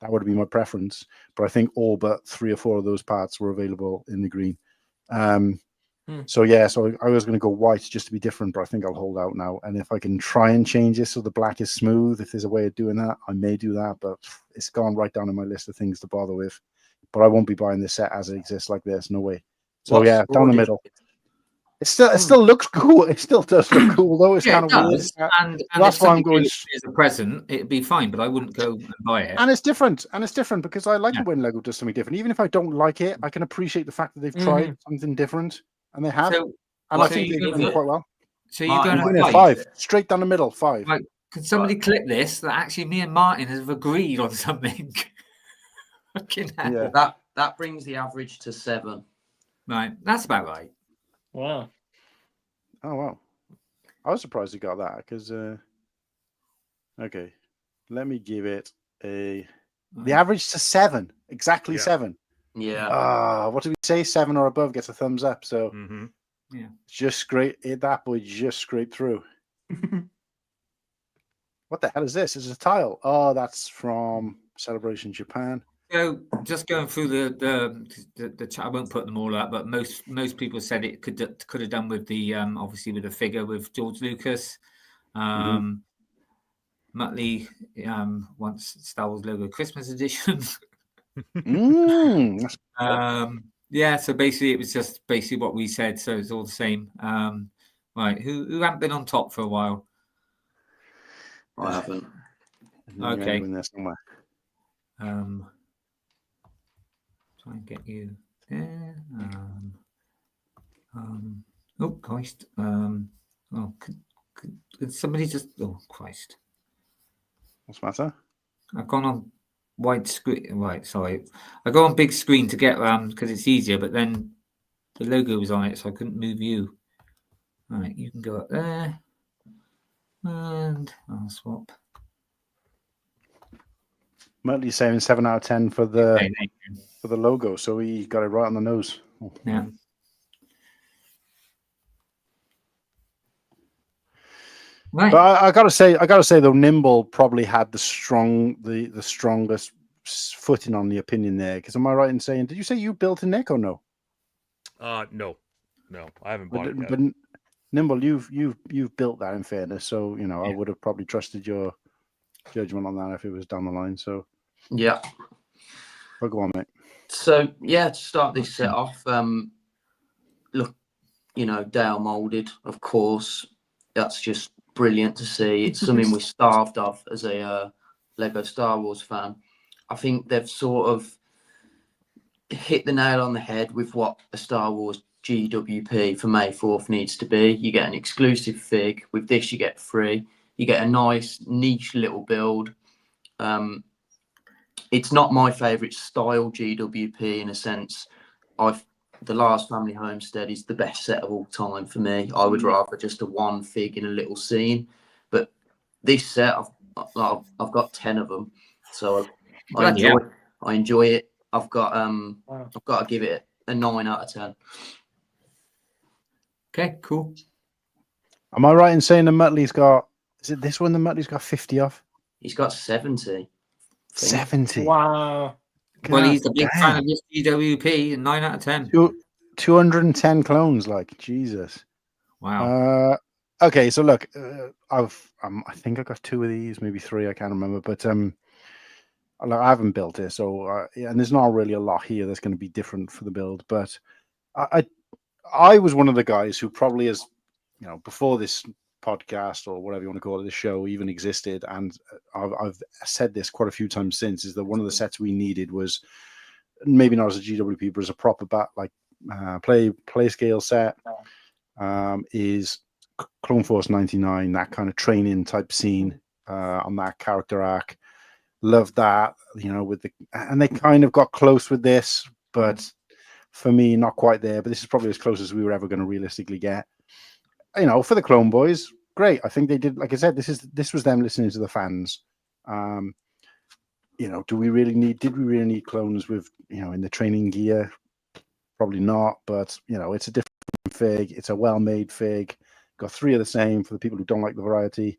[SPEAKER 4] That would have been my preference, but I think all but 3 or 4 of those parts were available in the green. So yeah, so I was going to go white just to be different, but I think I'll hold out now. And if I can try and change it so the black is smooth, if there's a way of doing that, I may do that, but it's gone right down in my list of things to bother with. But I won't be buying this set as it exists like this, no way. So yeah, down the middle. It still looks cool. It still does look cool, though. It's kind of weird.
[SPEAKER 3] And
[SPEAKER 4] that's why I'm going
[SPEAKER 3] as a present. It'd be fine, but I wouldn't go and buy it.
[SPEAKER 4] And it's different. because I like it when Lego does something different. Even if I don't like it, I can appreciate the fact that they've tried something different, and they have. And I think they've done it quite well.
[SPEAKER 3] So you're going
[SPEAKER 4] to 5, straight down the middle, 5.
[SPEAKER 3] Right. Can somebody clip this? That actually me and Martin have agreed on something.
[SPEAKER 5] Yeah. That brings the average to 7.
[SPEAKER 3] Right, that's about right.
[SPEAKER 6] Wow.
[SPEAKER 4] Oh wow, I was surprised you got that, because okay, let me give it the average to 7, exactly 7.
[SPEAKER 5] Yeah.
[SPEAKER 4] What do we say? 7 or above gets a thumbs up. So
[SPEAKER 3] yeah,
[SPEAKER 4] just that boy just scraped through. What the hell is this? It's a tile. Oh, that's from Celebration Japan.
[SPEAKER 3] So just going through the I won't put them all up, but most people said it could have done with the obviously with the figure with George Lucas. Muttley wants Star Wars logo Christmas edition. Yeah, so basically it was just basically what we said, so it's all the same. Right, who haven't been on top for a while?
[SPEAKER 5] I haven't.
[SPEAKER 3] Okay.
[SPEAKER 4] In there somewhere.
[SPEAKER 3] Try and get you there. Oh Christ! Oh, could somebody just? Oh Christ!
[SPEAKER 4] What's the matter?
[SPEAKER 3] I've gone on wide screen. Right, sorry. I go on big screen to get because it's easier, but then the logo was on it, so I couldn't move you. All right, you can go up there, and I'll swap.
[SPEAKER 4] Muttley's saying 7 out of 10 for the logo, so he got it right on the nose.
[SPEAKER 3] Yeah. Right.
[SPEAKER 4] But I gotta say though, Nimble probably had the strongest footing on the opinion there. Because am I right in saying? Did you say you built a neck or no?
[SPEAKER 9] No, I haven't bought it yet.
[SPEAKER 4] But Nimble, you've built that in fairness, so I would have probably trusted your judgment on that if it was down the line. So
[SPEAKER 5] yeah.
[SPEAKER 4] Well, go on, mate.
[SPEAKER 5] So to start this set off, look, Dale molded, of course. That's just brilliant to see. It's something we starved of as a Lego Star Wars fan. I think they've sort of hit the nail on the head with what a Star Wars GWP for May 4th needs to be. You get an exclusive fig. With this, you get free. You get a nice niche little build. It's not my favourite style GWP in a sense. The Last Family Homestead is the best set of all time for me. I would rather just a one fig in a little scene. But this set, I've got 10 of them, so I enjoy it. I've got to give it a 9 out of 10.
[SPEAKER 3] Okay, cool.
[SPEAKER 4] Am I right in saying the Muttley's got? Is it this one? The Muttley's got 50 off.
[SPEAKER 5] He's got 70.
[SPEAKER 4] 70.
[SPEAKER 6] Wow.
[SPEAKER 3] Well, he's a big fan of this GWP, and 9 out of 10.
[SPEAKER 4] 210 clones, like Jesus.
[SPEAKER 3] Wow.
[SPEAKER 4] Okay, so look, I think I got 2 of these, maybe 3. I can't remember, but I haven't built it, so and there's not really a lot here that's going to be different for the build. But I was one of the guys who probably is, before this podcast or whatever you want to call it, this show even existed, and I've said this quite a few times since, is that one of the sets we needed was maybe not as a GWP but as a proper play scale set, is Clone Force 99, that kind of training type scene on that character arc. Love that, and they kind of got close with this, but for me not quite there. But this is probably as close as we were ever going to realistically get. For the Clone Boys, great. I think they did, like I said, this was them listening to the fans. Did we really need clones with, in the training gear? Probably not, but it's a different fig. It's a well-made fig. Got 3 of the same for the people who don't like the variety.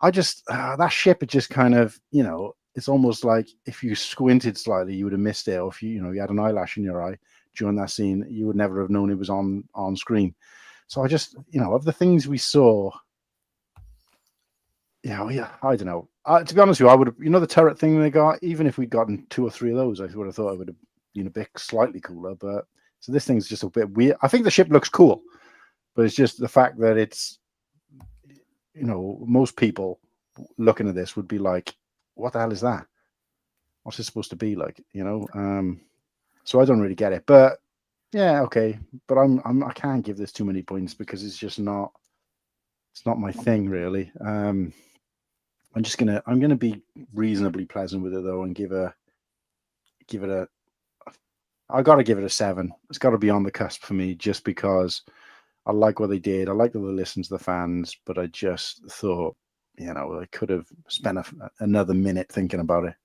[SPEAKER 4] I just, that ship, it just kind of, it's almost like if you squinted slightly, you would have missed it. Or if you had an eyelash in your eye during that scene, you would never have known it was on screen. So I just, of the things we saw, I don't know. To be honest with you, I would have, the turret thing they got, even if we'd gotten 2 or 3 of those, I would have thought it would have been a bit slightly cooler. But so this thing's just a bit weird. I think the ship looks cool, but it's just the fact that it's, most people looking at this would be like, what the hell is that? What's it supposed to be like? So I don't really get it. But yeah, okay. But I can't give this too many points because it's just not. It's not my thing, really. I'm gonna be reasonably pleasant with it though, and give it a. I gotta give it a 7. It's got to be on the cusp for me, just because I like what they did. I like that they listened to the fans, but I just thought, I could have spent another minute thinking about it.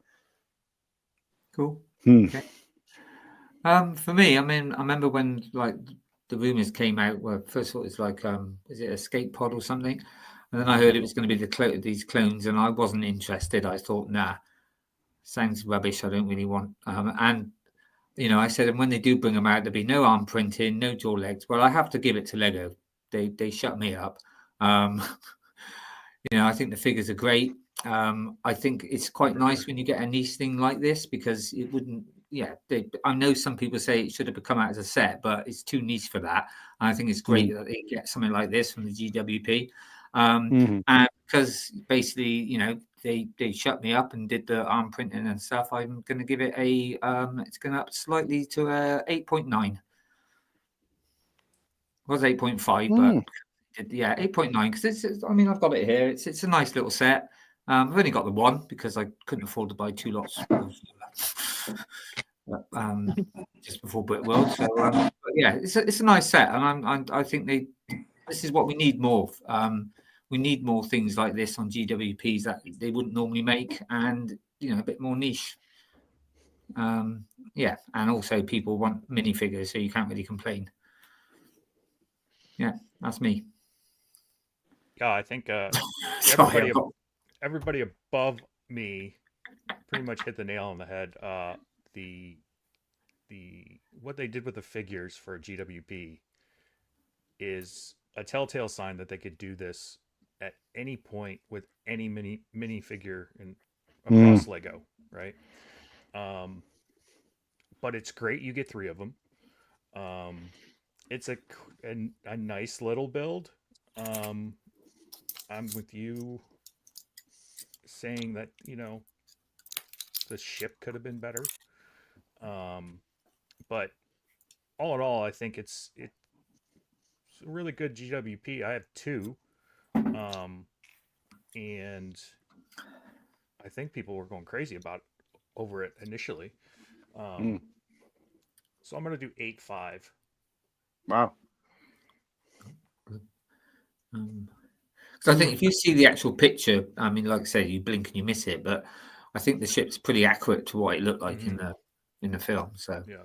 [SPEAKER 3] Cool. Okay. For me, I remember when the rumors came out. Well, first of all, it's is it Escape Pod or something? And then I heard it was going to be these clones, and I wasn't interested. I thought, nah, sounds rubbish. I don't really want. And I said, and when they do bring them out, there'll be no arm printing, no jaw legs. Well, I have to give it to Lego. They shut me up. I think the figures are great. I think it's quite nice when you get a niche thing like this, because it wouldn't. Yeah, I know some people say it should have come out as a set, but it's too niche for that. And I think it's great that they get something like this from the GWP. And because basically, they shut me up and did the arm printing and stuff, I'm going to give it it's going up slightly to a 8.9. It was 8.5, but yeah, 8.9, because I've got it here. It's a nice little set. I've only got the one because I couldn't afford to buy 2 lots just before Brit World. So but yeah, it's a nice set, and I think this is what we need more of. We need more things like this on GWPs that they wouldn't normally make, and a bit more niche. Yeah, and also people want minifigures, so you can't really complain. Yeah, that's me.
[SPEAKER 9] Yeah, I think
[SPEAKER 3] Sorry,
[SPEAKER 9] everybody above me pretty much hit the nail on the head. The what they did with the figures for GWP is a telltale sign that they could do this at any point with any minifigure across Lego, right? But it's great. You get 3 of them. It's a nice little build. I'm with you saying that, the ship could have been better. But all in all, I think it's a really good GWP. I have 2. And I think people were going crazy over it initially. So I'm going to do 8.5.
[SPEAKER 4] Wow.
[SPEAKER 3] So I think if you see the actual picture, I mean, like I said, you blink and you miss it, but I think the ship's pretty accurate to what it looked like in the film. So
[SPEAKER 9] yeah.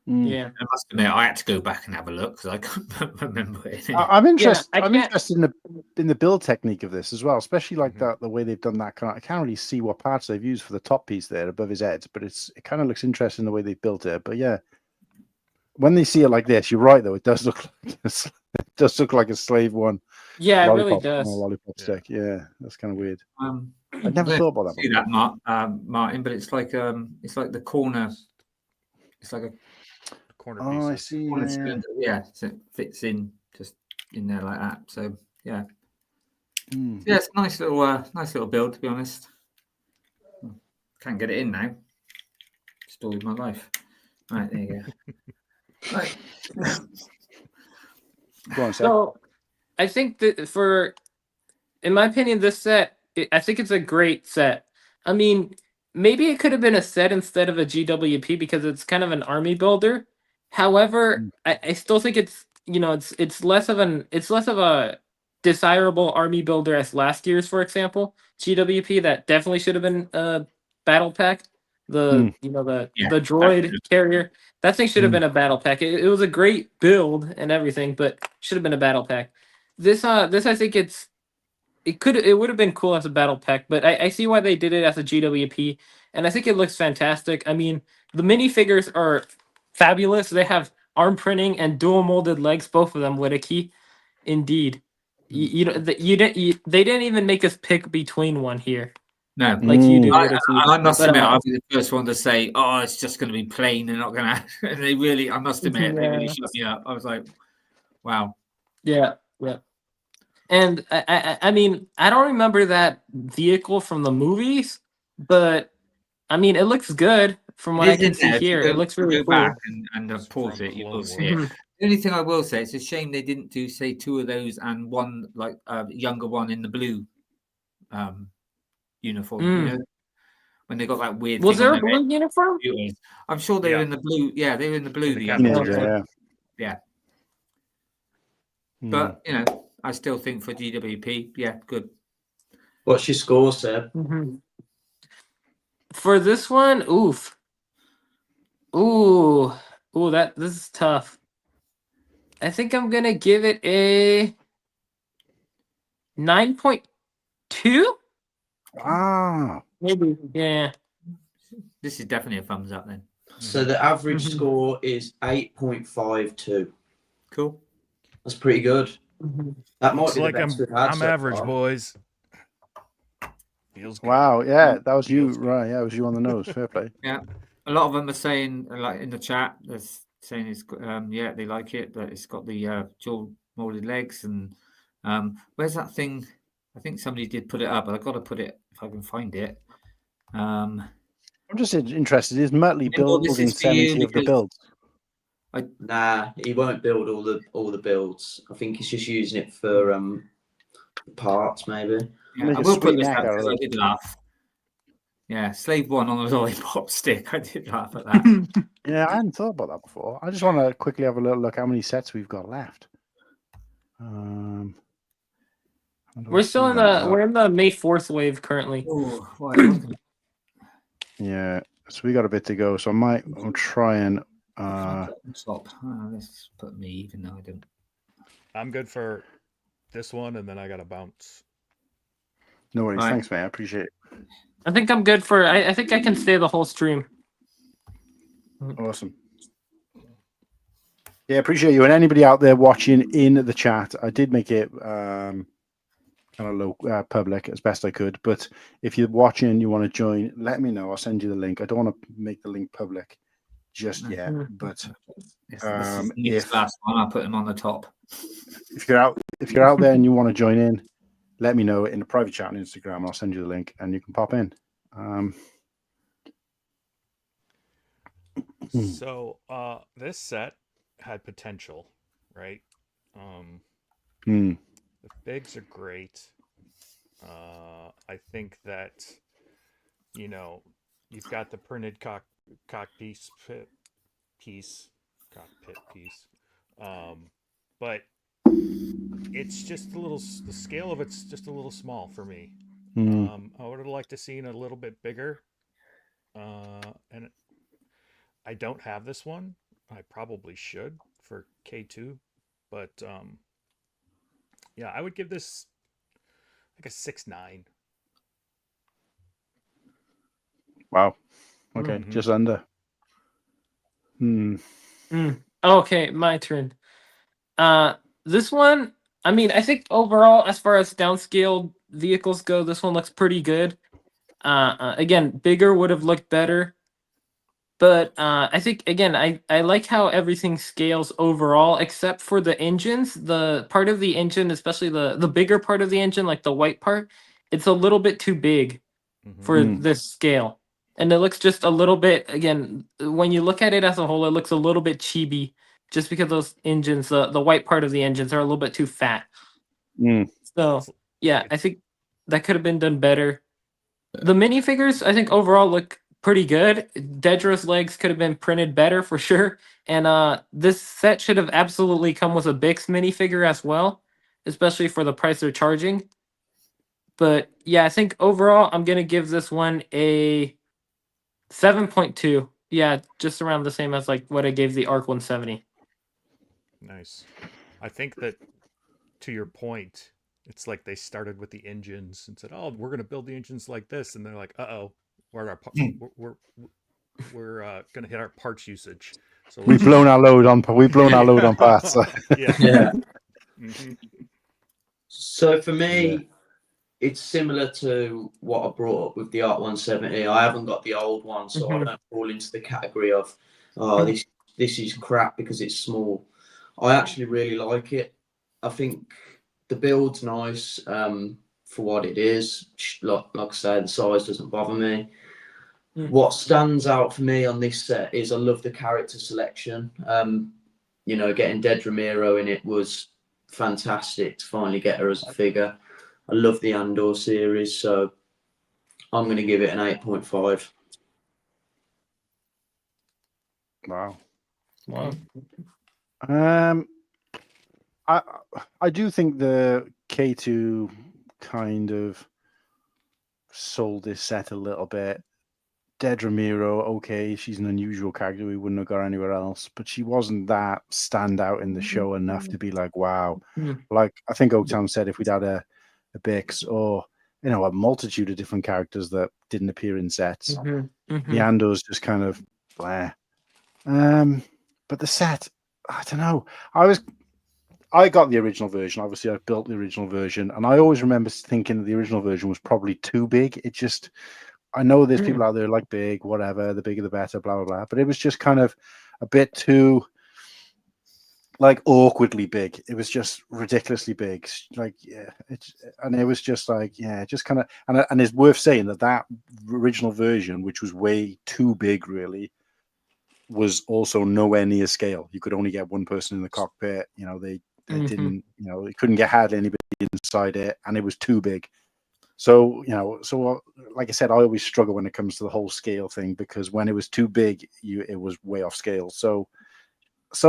[SPEAKER 6] Yeah.
[SPEAKER 3] I must admit, I had to go back and have a look because I couldn't remember it.
[SPEAKER 4] I'm interested.
[SPEAKER 6] Yeah,
[SPEAKER 4] I'm interested in the build technique of this as well, especially like that the way they've done that. I can't really see what parts they've used for the top piece there above his head, but it kind of looks interesting the way they've built it. But yeah, when they see it like this, you're right though. It does look like a slave one.
[SPEAKER 6] Yeah, it really does.
[SPEAKER 4] Lollipop stick. Yeah, that's kind of weird. I never thought about that.
[SPEAKER 3] See that, Martin? But it's like the corner. It's like a
[SPEAKER 9] corner
[SPEAKER 4] piece. I see.
[SPEAKER 3] Yeah, so it fits in just in there like that. So yeah, yeah, it's a nice little build, to be honest. Can't get it in now. Story of my life. Right, there you go. Right.
[SPEAKER 4] Go on, Seth.
[SPEAKER 6] So I think that in my opinion, this set, I think it's a great set. I mean, maybe it could have been a set instead of a GWP because it's kind of an army builder. However, I still think it's it's less of a desirable army builder as last year's, for example, GWP. That definitely should have been a battle pack. The droid carrier, that thing should have been a battle pack. It was a great build and everything, but should have been a battle pack. This I think it would have been cool as a battle pack, but I see why they did it as a GWP, and I think it looks fantastic. I mean, the minifigures are fabulous. They have arm printing and dual molded legs, both of them Whittakee. Indeed, they didn't even make us pick between one here.
[SPEAKER 3] No,
[SPEAKER 6] like you do.
[SPEAKER 3] I must admit, I'll be the first one to say, "Oh, it's just going to be plain. They're not going to." And they really, I must admit, they really shut me up. I was like, "Wow."
[SPEAKER 6] Yeah. And I mean, I don't remember that vehicle from the movies, but I mean, it looks good from what I can see here. It looks really cool.
[SPEAKER 3] Back and pause it, you will see it. The only thing I will say, it's a shame they didn't do, say, 2 of those and one like younger one in the blue uniform. You know, when they got that weird.
[SPEAKER 6] Was there a blue uniform?
[SPEAKER 3] I'm sure they were in the blue. Yeah, they were in the blue. Yeah. But I still think for GWP, yeah, good.
[SPEAKER 5] What's your score, Seb?
[SPEAKER 6] For this one, oof. Ooh, this is tough. I think I'm gonna give it a 9.2.
[SPEAKER 4] Ah,
[SPEAKER 6] maybe, yeah.
[SPEAKER 3] This is definitely a thumbs up then.
[SPEAKER 5] So the average score is 8.52.
[SPEAKER 3] Cool.
[SPEAKER 5] That's pretty good. That might be
[SPEAKER 9] like
[SPEAKER 5] the best we've had
[SPEAKER 9] I'm
[SPEAKER 5] so
[SPEAKER 9] average,
[SPEAKER 5] far.
[SPEAKER 9] Boys. Feels good.
[SPEAKER 4] Wow, yeah, that was you, right? Yeah, it was you on the nose. Fair play.
[SPEAKER 3] Yeah, a lot of them are saying, like in the chat, they're saying it's they like it, but it's got the dual molded legs and where's that thing? I think somebody did put it up, but I've got to put it if I can find it.
[SPEAKER 4] I'm just interested. Is Muttley building 70 of the builds?
[SPEAKER 5] Nah, he won't build all the builds. I think he's just using it for parts, maybe.
[SPEAKER 3] Yeah, I will put this up because I did laugh. Yeah, Slave 1 on a lollipop stick. I did laugh at that.
[SPEAKER 4] Yeah, I hadn't thought about that before. I just want to quickly have a little look how many sets we've got left.
[SPEAKER 6] We're still in we're in the May 4th wave currently.
[SPEAKER 3] Oh, right.
[SPEAKER 4] Yeah, so we got a bit to go. So I'll try and
[SPEAKER 3] Stop. Let's put me, even though I don't.
[SPEAKER 9] I'm good for this one, and then I got to bounce.
[SPEAKER 4] no worries.
[SPEAKER 3] Right.
[SPEAKER 4] Thanks, man. I appreciate it.
[SPEAKER 6] I think I'm good for. I think I can stay the whole stream.
[SPEAKER 4] Awesome. Yeah, appreciate you. And anybody out there watching in the chat, I did make it kind of low public as best I could. But if you're watching and you want to join, let me know. I'll send you the link. I don't want to make the link public just yet, but
[SPEAKER 3] If last one, I'll put him on the top.
[SPEAKER 4] if you're out there and you want to join in, let me know in the private chat on Instagram. I'll send you the link and you can pop in.
[SPEAKER 9] So this set had potential, right?
[SPEAKER 4] Hmm.
[SPEAKER 9] The bigs are great. I think that, you know, you've got the printed cockpit piece, but it's just a little. The scale of it's just a little small for me. I would have liked to seen a little bit bigger. And I don't have this one. I probably should for K2, but yeah, I would give this like a 6.9.
[SPEAKER 4] Wow. Okay, just under.
[SPEAKER 6] Okay, my turn. This one, I mean, I think overall, as far as downscaled vehicles go, this one looks pretty good. Again, bigger would have looked better. But I think, again, I like how everything scales overall, except for the engines. The part of the engine, especially the bigger part of the engine, like the white part, it's a little bit too big for this scale. And it looks just a little bit, again, when you look at it as a whole, it looks a little bit chibi, just because those engines, the white part of the engines are a little bit too fat. So, yeah, I think that could have been done better. The minifigures, I think, overall look pretty good. Dedra's legs could have been printed better for sure. And this set should have absolutely come with a Bix minifigure as well, especially for the price they're charging. But yeah, I think overall I'm gonna give this one a 7.2. Yeah, just around the same as like what I gave the Arc 170.
[SPEAKER 9] Nice. I think that, to your point, it's like they started with the engines and said, "Oh, we're gonna build the engines like this," and they're like, "Uh-oh, we're gonna hit our parts usage." So
[SPEAKER 4] we've blown our load on parts.
[SPEAKER 9] Yeah.
[SPEAKER 5] So for me, it's similar to what I brought up with the Art 170. I haven't got the old one, so I don't fall into the category of this is crap because it's small. I actually really like it. I think the build's nice for what it is. Like I say, the size doesn't bother me. What stands out for me on this set is I love the character selection. You know, getting Dead Ramiro in it was fantastic to finally get her as a figure. I love the Andor series, so I'm going to give it an 8.5.
[SPEAKER 4] Wow.
[SPEAKER 6] Wow.
[SPEAKER 4] I do think the K2 kind of sold this set a little bit. Dead Ramiro, okay, she's an unusual character we wouldn't have got anywhere else, but she wasn't that standout in the show enough to be like, wow. Like I think Oaktown said, if we'd had a Bix or a multitude of different characters that didn't appear in sets, the Andor's just kind of blah. But the set, I don't know. I got the original version. Obviously, I built the original version, and I always remember thinking the original version was probably too big. It just, I know there's people out there like big, whatever, the bigger the better, blah blah blah. But it was just kind of a bit too, like, awkwardly big. It was just ridiculously big. Like, yeah, and it was just like, yeah, just kind of, and it's worth saying that original version, which was way too big, really, was also nowhere near scale. You could only get one person in the cockpit. You know, they didn't, it couldn't get hardly anybody inside it, and it was too big. So, like I said, I always struggle when it comes to the whole scale thing, because when it was too big, it was way off scale. So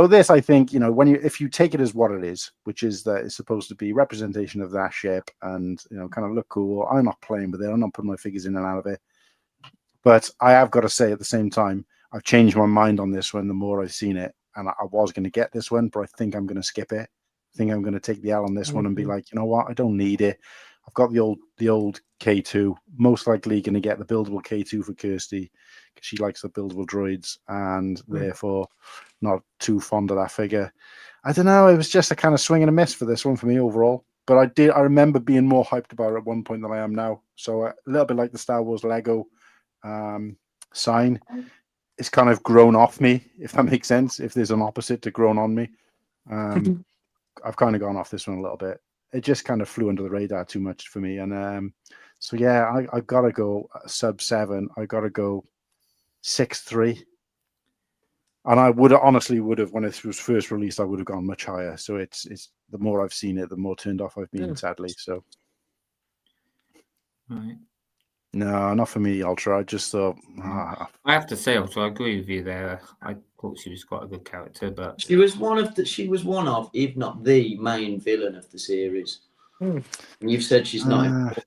[SPEAKER 4] this, I think, if you take it as what it is, which is that it's supposed to be representation of that ship and, kind of look cool. I'm not playing with it. I'm not putting my figures in and out of it. But I have got to say at the same time, I've changed my mind on this one the more I've seen it. And I was going to get this one, but I think I'm going to skip it. I think I'm going to take the L on this one and be like, you know what? I don't need it. I've got the old K2. Most likely going to get the buildable K2 for Kirsty because she likes the buildable droids and therefore not too fond of that figure. I don't know. It was just a kind of swing and a miss for this one for me overall. But I remember being more hyped about it at one point than I am now. So a little bit like the Star Wars Lego sign. It's kind of grown off me, if that makes sense. If there's an opposite to grown on me. I've kind of gone off this one a little bit. It just kind of flew under the radar too much for me. And so, yeah, I got to go sub 7. I got to go 6.3. And I would have, when it was first released, I would have gone much higher. So it's the more I've seen it, the more turned off I've been, sadly. So,
[SPEAKER 3] Right.
[SPEAKER 4] No, not for me, Ultra. I just thought.
[SPEAKER 3] I have to say, Ultra, I agree with you there. I thought she was quite a good character, but
[SPEAKER 5] She was one of, if not the main villain of the series. And you've said she's not.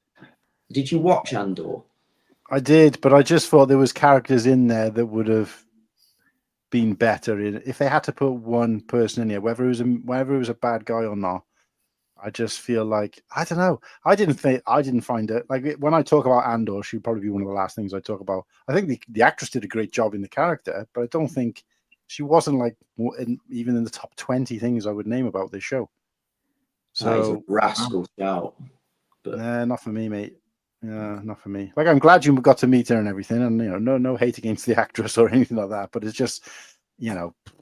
[SPEAKER 5] Did you watch Andor?
[SPEAKER 4] I did, but I just thought there was characters in there that would have been better if they had to put one person in here, whether it was a bad guy or not. I just feel like I don't know. I didn't find it like when I talk about Andor, she'd probably be one of the last things I talk about. I think the actress did a great job in the character, but I don't think she wasn't like even in the top 20 things I would name about this show. So
[SPEAKER 5] he's a rascal scout. But
[SPEAKER 4] not for me, mate. Yeah, not for me. Like I'm glad you got to meet her and everything, and no hate against the actress or anything like that. But it's just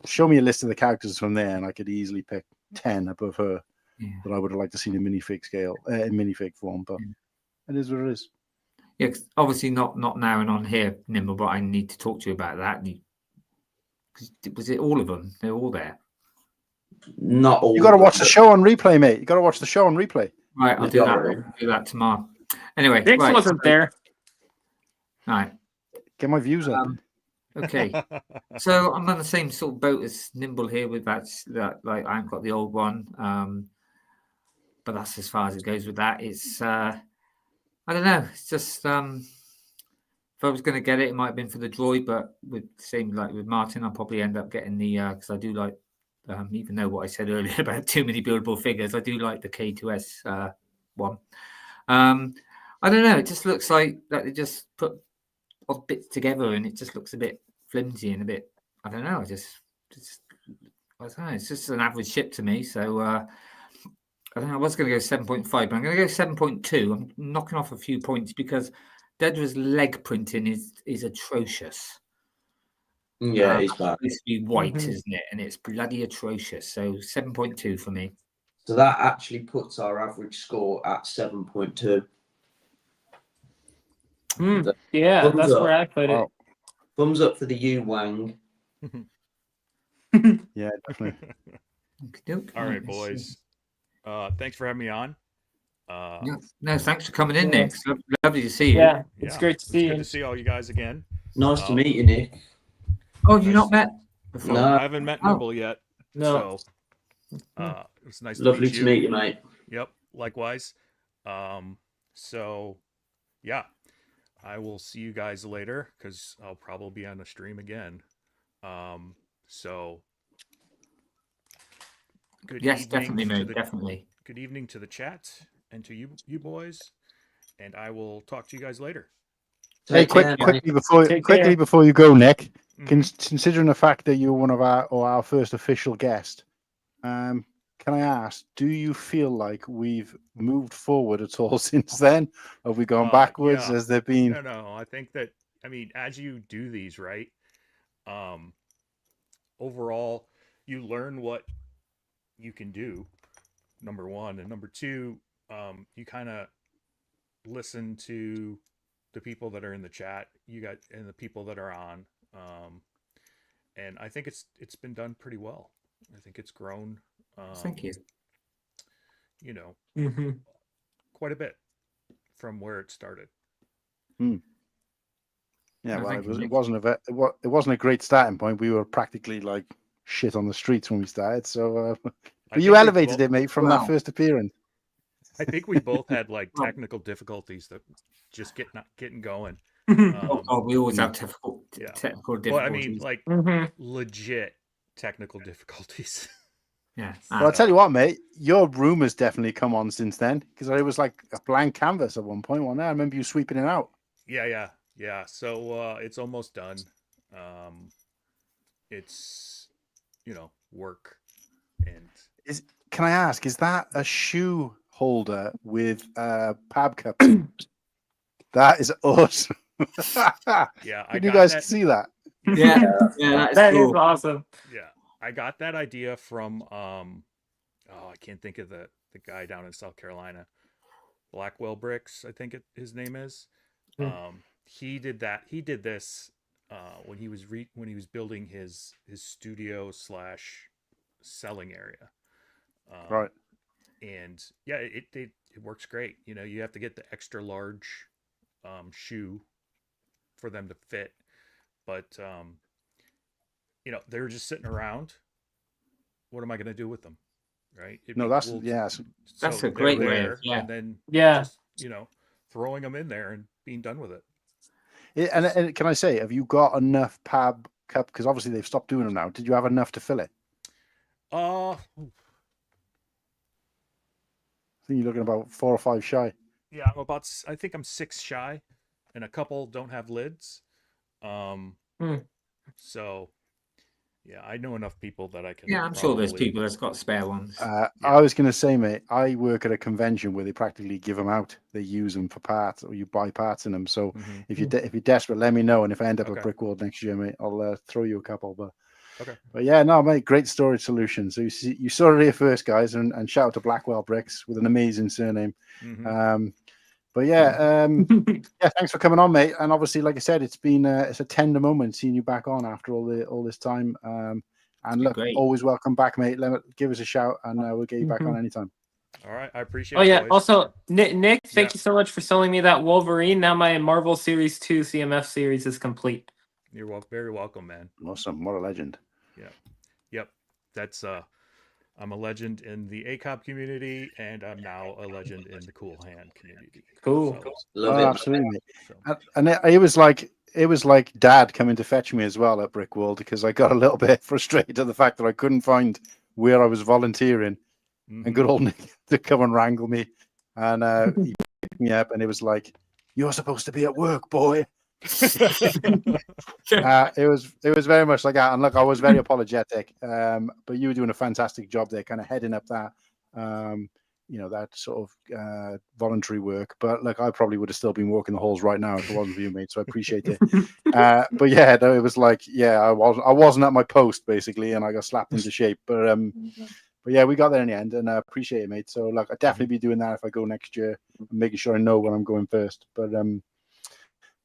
[SPEAKER 4] show me a list of the characters from there, and I could easily pick 10 above her. That I would have liked to see in minifig scale, in minifig form, but it is what it is.
[SPEAKER 3] yeah, obviously not now and on here, Nimble, but I need to talk to you about that. Was it all of them? They're all there.
[SPEAKER 5] Not all.
[SPEAKER 4] You got to watch the show on replay, mate. You got to watch the show on replay.
[SPEAKER 3] Right, I'll do that. I'll do that tomorrow. Anyway,
[SPEAKER 6] Dix wasn't there.
[SPEAKER 3] All right.
[SPEAKER 4] Get my views up.
[SPEAKER 3] Okay, so I'm on the same sort of boat as Nimble here with that. Like I haven't got the old one. But that's as far as it goes with that. It's I don't know. It's just if I was going to get it, it might have been for the droid. But with same like with Martin, I'll probably end up getting the because I do like even though what I said earlier about too many buildable figures, I do like the K2S one. I don't know. It just looks like that they just put odd bits together, and it just looks a bit flimsy and a bit. I don't know. I don't know. It's just an average ship to me. So. I don't know. I was going to go 7.5, but I'm going to go 7.2. I'm knocking off a few points because Dedra's leg printing is atrocious.
[SPEAKER 5] Yeah, it's bad.
[SPEAKER 3] It's supposed to be white, isn't it? And it's bloody atrocious. So 7.2 for me.
[SPEAKER 5] So that actually puts our average score at 7.2.
[SPEAKER 6] Yeah, that's
[SPEAKER 5] up.
[SPEAKER 6] where I put it.
[SPEAKER 5] Thumbs up for the U Wang.
[SPEAKER 4] Yeah, definitely.
[SPEAKER 9] All right, boys. Thanks for having me on.
[SPEAKER 3] No, thanks for coming in, Nick. It's lovely to see you.
[SPEAKER 6] Yeah, it's great to see you.
[SPEAKER 9] Good to see all you guys again.
[SPEAKER 5] Nice to meet you, Nick.
[SPEAKER 3] Oh, you've not met before?
[SPEAKER 5] No.
[SPEAKER 9] I haven't met Nimble yet.
[SPEAKER 6] No.
[SPEAKER 9] So it was nice
[SPEAKER 5] Lovely
[SPEAKER 9] to
[SPEAKER 5] to meet you, mate.
[SPEAKER 9] Yep, likewise. So yeah, I will see you guys later because I'll probably be on the stream again. So good
[SPEAKER 3] Yes,
[SPEAKER 9] evening
[SPEAKER 3] definitely,
[SPEAKER 9] to
[SPEAKER 3] mate. Definitely.
[SPEAKER 9] Good evening to the chat and to you boys, and I will talk to you guys later.
[SPEAKER 4] Hey, quickly before you go, Nick. Considering the fact that you're one of our first official guest, can I ask, do you feel like we've moved forward at all since then? Have we gone backwards?
[SPEAKER 9] Yeah.
[SPEAKER 4] Has there been?
[SPEAKER 9] No. I think that as you do these, right? Overall, you learn what you can do. Number one, and number two, you kind of listen to the people that are in the chat. And the people that are on. And I think it's been done pretty well. I think it's grown.
[SPEAKER 3] Thank you.
[SPEAKER 9] Quite a bit from where it started.
[SPEAKER 4] Yeah, well, it wasn't a great starting point. We were practically like shit on the streets when we started. So you elevated it, mate, from that first appearance.
[SPEAKER 9] I think we both had like technical difficulties that just getting going.
[SPEAKER 3] Oh, we always have technical difficulties.
[SPEAKER 9] Well, I mean, like
[SPEAKER 6] Mhm.
[SPEAKER 9] legit technical difficulties.
[SPEAKER 3] yeah.
[SPEAKER 4] Well, I'll tell you what, mate, your room has definitely come on since then because it was like a blank canvas at one point, wasn't it? I remember you sweeping it out.
[SPEAKER 9] Yeah. So it's almost done. It's work and
[SPEAKER 4] Can I ask, is that a shoe holder with pab cups? That is awesome.
[SPEAKER 9] yeah,
[SPEAKER 4] you guys see that?
[SPEAKER 3] Yeah, that's
[SPEAKER 6] That is
[SPEAKER 3] cool.
[SPEAKER 6] awesome.
[SPEAKER 9] Yeah, I got that idea from I can't think of the guy down in South Carolina, MatteBlackBricks, I think his name is. He did that. He did this when he was building his studio / selling area.
[SPEAKER 4] Right.
[SPEAKER 9] And yeah, it works great. You have to get the extra large shoe for them to fit, but they're just sitting around. What am I going to do with them, right?
[SPEAKER 3] That's a great way. Yeah,
[SPEAKER 9] and then just throwing them in there and being done with it.
[SPEAKER 4] And can I say, have you got enough pab cup? Because obviously they've stopped doing them now. Did you have enough to fill it?
[SPEAKER 9] I
[SPEAKER 4] think you're looking about 4 or 5 shy.
[SPEAKER 9] Yeah, I think I'm 6 shy, and a couple don't have lids. So yeah, I know enough people that I can.
[SPEAKER 3] Yeah, I'm sure there's people that's got spare ones.
[SPEAKER 4] I was going to say, mate, I work at a convention where they practically give them out. They use them for parts, or you buy parts in them. So if you're desperate, let me know. And if I end up at Brickwall next year, mate, I'll throw you a couple. But yeah, no, mate, great storage solution. So you saw it here first, guys, and shout out to MatteBlackBricks with an amazing surname. But yeah, thanks for coming on, mate. And obviously, like I said, it's a tender moment seeing you back on after all this time. And look, always welcome back, mate. Give us a shout, and we'll get you back on anytime.
[SPEAKER 9] All right, I appreciate it.
[SPEAKER 6] Oh yeah.
[SPEAKER 9] Boys.
[SPEAKER 6] Also, Nick, thank you so much for selling me that Wolverine. Now my Marvel Series 2 CMF series is complete.
[SPEAKER 9] You're very welcome, man.
[SPEAKER 4] Awesome. What a legend.
[SPEAKER 9] Yeah. Yep. That's I'm a legend in the ACOP community, and I'm now a legend in the Cool Han community.
[SPEAKER 6] Cool.
[SPEAKER 4] Absolutely. And it was like Dad coming to fetch me as well at Brickwall, because I got a little bit frustrated at the fact that I couldn't find where I was volunteering, and good old Nick to come and wrangle me, and he picked me up, and it was like, "You're supposed to be at work, boy." It was very much like that, and look, I was very apologetic, but you were doing a fantastic job there, kind of heading up that that sort of voluntary work. But look, I probably would have still been walking the halls right now if it wasn't for you, mate, so I appreciate it. But yeah, no, it was like, I wasn't at my post basically, and I got slapped into shape, but yeah, we got there in the end, and I appreciate it, mate. So look, I'll definitely be doing that if I go next year, making sure I know when I'm going first. But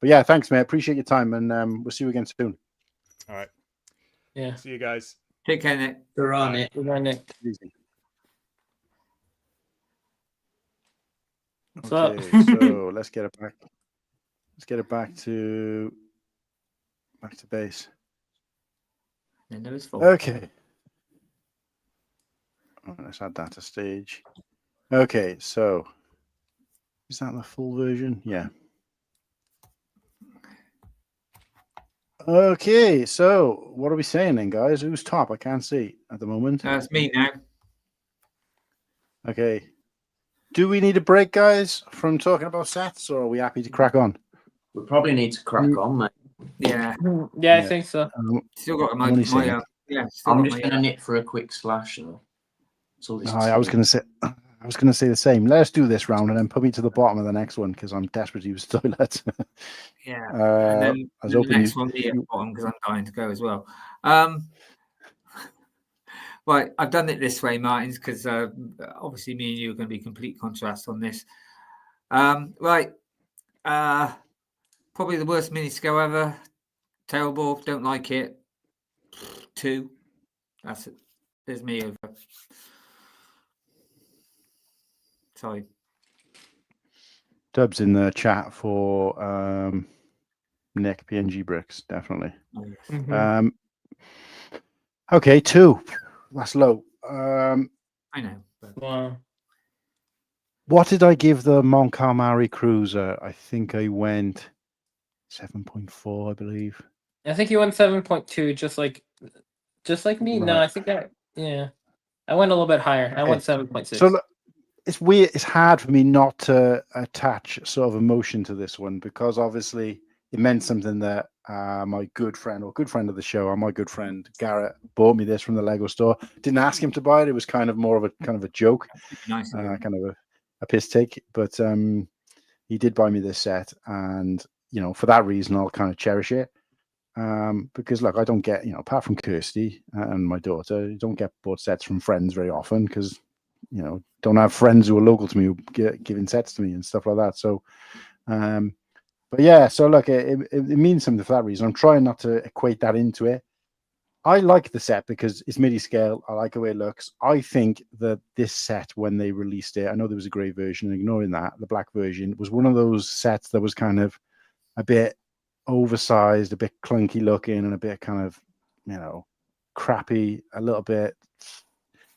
[SPEAKER 4] yeah, thanks, mate. Appreciate your time, and we'll see you again soon.
[SPEAKER 9] All right.
[SPEAKER 6] Yeah.
[SPEAKER 9] See you guys.
[SPEAKER 3] Take care, Nick.
[SPEAKER 6] Good on it. Good on it.
[SPEAKER 4] Easy.
[SPEAKER 6] What's
[SPEAKER 4] Okay,
[SPEAKER 6] up?
[SPEAKER 4] so let's get it back. Let's get it back to base.
[SPEAKER 3] And there was 4.
[SPEAKER 4] Okay. Let's add that to stage. Okay, so is that the full version? Yeah. Okay, so what are we saying then, guys? Who's top? I can't see at the moment.
[SPEAKER 3] That's me now.
[SPEAKER 4] Okay. Do we need a break, guys, from talking about sets, or are we happy to crack on?
[SPEAKER 5] We probably need to crack on, mate.
[SPEAKER 3] Yeah.
[SPEAKER 6] Yeah, I think so.
[SPEAKER 3] Still got my
[SPEAKER 4] I'm just
[SPEAKER 5] going to nip for a quick splash, though.
[SPEAKER 4] I was going to say the same. Let's do this round and then put me to the bottom of the next one because I'm desperate to use the toilet.
[SPEAKER 3] Yeah. And then
[SPEAKER 4] I was
[SPEAKER 3] the
[SPEAKER 4] hoping
[SPEAKER 3] next one be at the bottom because I'm dying to go as well. Right, I've done it this way, Martins, because obviously me and you are going to be complete contrast on this. Right. Probably the worst mini scale ever. Terrible. Don't like it. 2. That's it. There's me over. Sorry.
[SPEAKER 4] Dubs in the chat for Nick PNG Bricks, definitely.
[SPEAKER 3] Oh, yes.
[SPEAKER 4] Okay, 2. That's low.
[SPEAKER 3] I know. But...
[SPEAKER 6] Wow.
[SPEAKER 4] What did I give the Montgomery Cruiser? I think I went 7.4, I believe.
[SPEAKER 6] I think you went 7.2, just like me. No,
[SPEAKER 4] Right.
[SPEAKER 6] I think I went a little bit higher. I went 7.6.
[SPEAKER 4] So look, it's weird. It's hard for me not to attach sort of emotion to this one because obviously it meant something that my good friend of the show, my good friend Garrett, bought me this from the Lego store. Didn't ask him to buy it. It was kind of more of a joke,
[SPEAKER 3] Nice.
[SPEAKER 4] kind of a piss take. But he did buy me this set, and for that reason, I'll kind of cherish it. Because look, I don't get, apart from Kirsty and my daughter, I don't get bought sets from friends very often because, don't have friends who are local to me who giving sets to me and stuff like that. So, but yeah, so look, it means something for that reason. I'm trying not to equate that into it. I like the set because it's MIDI scale. I like the way it looks. I think that this set, when they released it, I know there was a grey version, ignoring that, the black version was one of those sets that was kind of a bit oversized, a bit clunky looking, and a bit kind of, crappy, a little bit.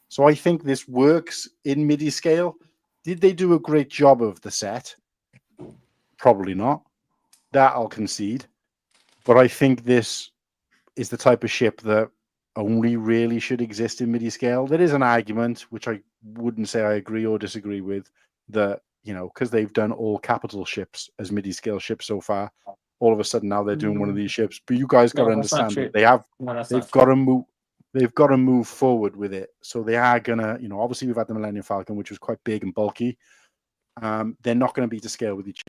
[SPEAKER 4] So I think this works in MIDI scale. Did they do a great job of the set? Probably not. That I'll concede. But I think this is the type of ship that only really should exist in MIDI scale. There is an argument, which I wouldn't say I agree or disagree with, that, because they've done all capital ships as MIDI scale ships so far, all of a sudden now they're doing one of these ships. But you guys got to understand that they've got to move forward with it. So they are gonna, obviously we've had the Millennium Falcon, which was quite big and bulky. They're not going to be to scale with each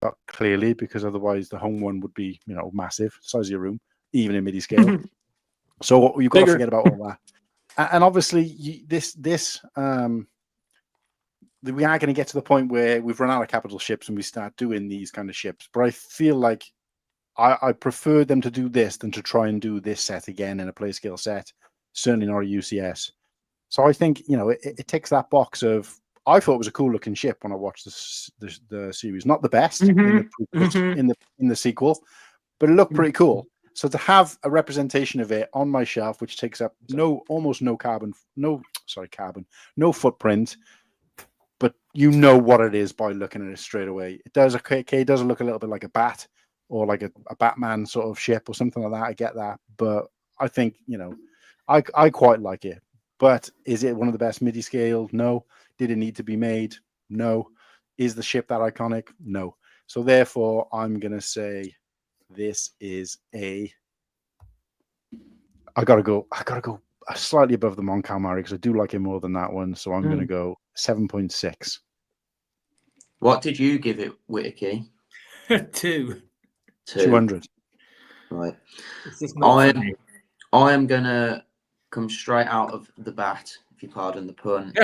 [SPEAKER 4] other clearly, because otherwise the home one would be, massive, size of your room, even in MIDI scale. So you've got to forget about all that. And obviously we are going to get to the point where we've run out of capital ships and we start doing these kind of ships. But I feel like I prefer them to do this than to try and do this set again in a play scale set, certainly not a UCS. So I think, it ticks that box of, I thought it was a cool looking ship when I watched the series. Not the best in the sequel, but it looked pretty cool. So to have a representation of it on my shelf, which takes up almost no footprint, but what it is by looking at it straight away. It does look a little bit like a bat or like a Batman sort of ship or something like that. I get that, but I think I quite like it. But is it one of the best MIDI scale? No. Did it need to be made? No. Is the ship that iconic? No. So therefore, I'm gonna say this is I gotta go slightly above the Mon Calamari because I do like it more than that one. So I'm gonna go 7.6.
[SPEAKER 5] What did you give it, Whittakee?
[SPEAKER 4] 200.
[SPEAKER 5] Right.
[SPEAKER 3] It's just not funny.
[SPEAKER 5] I am gonna come straight out of the bat, if you pardon the pun,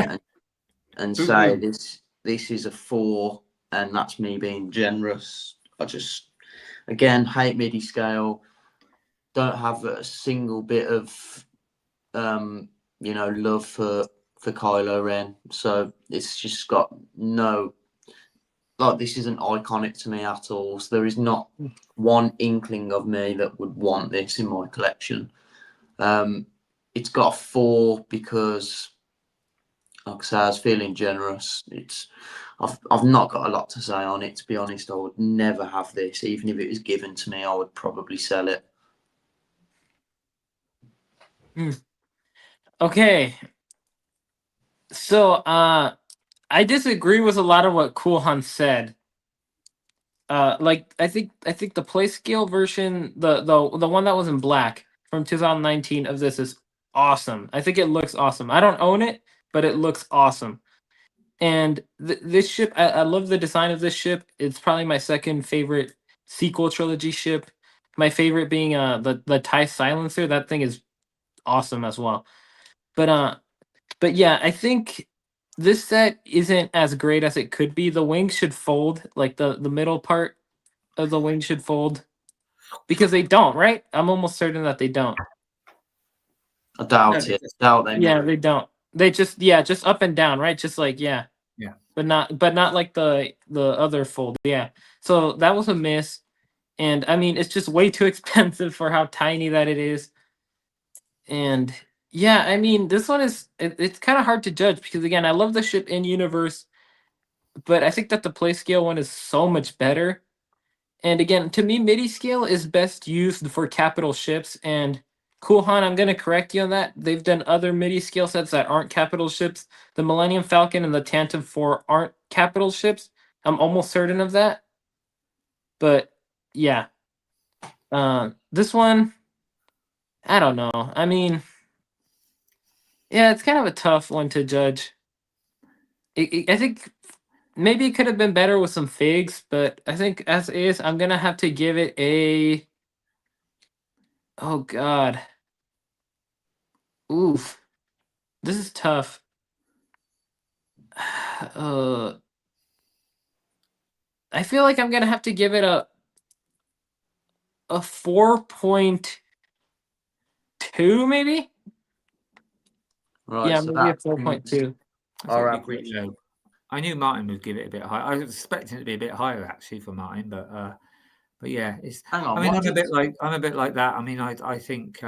[SPEAKER 5] and say this is a 4, and that's me being generous. I just, again, hate MIDI scale. Don't have a single bit of love for Kylo Ren. So it's just got this isn't iconic to me at all. So there is not one inkling of me that would want this in my collection. It's got a 4 because, like I say, I was feeling generous. I've not got a lot to say on it, to be honest. I would never have this. Even if it was given to me, I would probably sell it.
[SPEAKER 6] Okay. So I disagree with a lot of what Cool Han said. I think the play scale version, the one that was in black from 2019 of this is awesome. I think it looks awesome. I don't own it, but it looks awesome. And this ship, I love the design of this ship. It's probably my second favorite sequel trilogy ship. My favorite being the TIE Silencer. That thing is awesome as well. But yeah, I think this set isn't as great as it could be. The wings should fold, like the middle part of the wing should fold, because they don't, right? I'm almost certain that they don't.
[SPEAKER 5] I doubt it.
[SPEAKER 6] Yeah, they don't. They just up and down, right? Just like yeah. But not like the other fold. Yeah. So that was a miss. And I mean, it's just way too expensive for how tiny that it is. And yeah, I mean, this one it's kind of hard to judge because again, I love the ship in universe, but I think that the play scale one is so much better. And again, to me, MIDI scale is best used for capital ships. And Cool Han, I'm going to correct you on that. They've done other MIDI scale sets that aren't capital ships. The Millennium Falcon and the Tantive 4 aren't capital ships. I'm almost certain of that. But yeah. This one, I don't know. I mean, yeah, it's kind of a tough one to judge. I think maybe it could have been better with some figs, but I think as is, I'm gonna have to give it a. Oh God. Oof. This is tough. I feel like I'm gonna have to give it a 4.2 maybe.
[SPEAKER 5] Right,
[SPEAKER 6] Yeah,
[SPEAKER 5] so
[SPEAKER 6] maybe a
[SPEAKER 5] that
[SPEAKER 6] 4.2.
[SPEAKER 5] our
[SPEAKER 3] That'd be
[SPEAKER 5] average.
[SPEAKER 3] pretty low. I knew Martin would give it a bit higher. I was expecting it to be a bit higher actually for Martin, but yeah, it's.
[SPEAKER 5] Hang on,
[SPEAKER 3] I mean,
[SPEAKER 5] what
[SPEAKER 3] I'm a
[SPEAKER 5] did,
[SPEAKER 3] bit like that. I mean, I think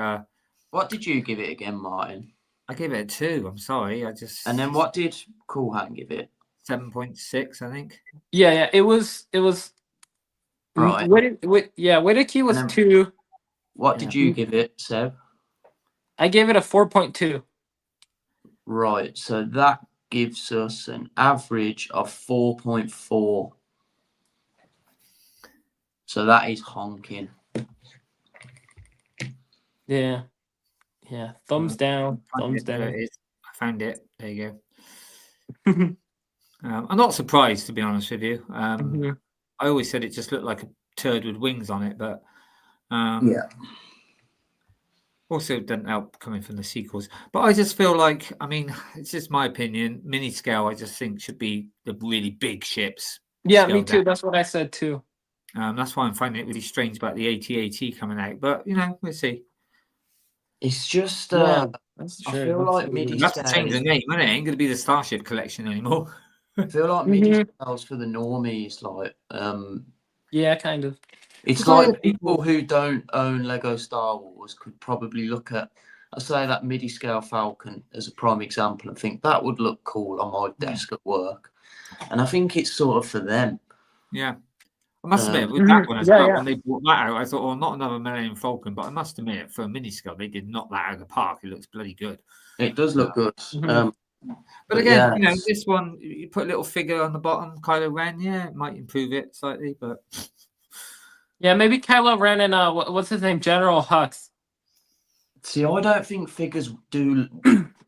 [SPEAKER 5] what did you give it again, Martin?
[SPEAKER 3] I gave it a 2. I'm sorry, I just.
[SPEAKER 5] And then what did Cool Han give it?
[SPEAKER 3] 7.6, I think.
[SPEAKER 6] Yeah, it was.
[SPEAKER 5] Right.
[SPEAKER 6] Whittakee was
[SPEAKER 5] then
[SPEAKER 6] 2.
[SPEAKER 5] What did you give it, Seb?
[SPEAKER 6] I gave it a 4.2.
[SPEAKER 5] Right, so that gives us an average of 4.4. So that is honking.
[SPEAKER 6] Yeah. Thumbs down. Thumbs
[SPEAKER 3] There
[SPEAKER 6] down.
[SPEAKER 3] it is. I found it. There you go. I'm not surprised, to be honest with you.
[SPEAKER 6] Mhm.
[SPEAKER 3] I always said it just looked like a turd with wings on it, but
[SPEAKER 5] Yeah.
[SPEAKER 3] also it doesn't help coming from the sequels. But I just feel like, I mean, it's just my opinion. Mini scale, I just think should be the really big ships.
[SPEAKER 6] Yeah, me
[SPEAKER 3] scaled
[SPEAKER 6] too.
[SPEAKER 3] down.
[SPEAKER 6] That's what I said too.
[SPEAKER 3] That's why I'm finding it really strange about the AT-AT coming out. But we'll see.
[SPEAKER 5] It's just
[SPEAKER 6] That's
[SPEAKER 5] I
[SPEAKER 6] true.
[SPEAKER 5] feel like MIDI
[SPEAKER 3] You have to change the
[SPEAKER 5] scale.
[SPEAKER 3] name, isn't it? It ain't going to be the Starship Collection anymore.
[SPEAKER 5] I feel like MIDI scales for the normies, like
[SPEAKER 6] Yeah, kind of.
[SPEAKER 5] it's like people who don't own Lego Star Wars could probably look at, I say, that MIDI scale Falcon as a prime example and think that would look cool on my desk at work. And I think it's sort of for them.
[SPEAKER 3] Yeah. I must admit, with that one as
[SPEAKER 6] Yeah,
[SPEAKER 3] well,
[SPEAKER 6] yeah.
[SPEAKER 3] when they brought that out, I thought, oh, not another Millennium Falcon. But I must admit, for a mini scale, they did knock that out of the park. It looks bloody good.
[SPEAKER 5] It does look good.
[SPEAKER 3] But again,
[SPEAKER 5] yeah,
[SPEAKER 3] this one, you put a little figure on the bottom, Kylo Ren, yeah, it might improve it slightly, but
[SPEAKER 6] Yeah, maybe Kylo Ren and what's his name, General Hux.
[SPEAKER 5] see, I don't think figures do.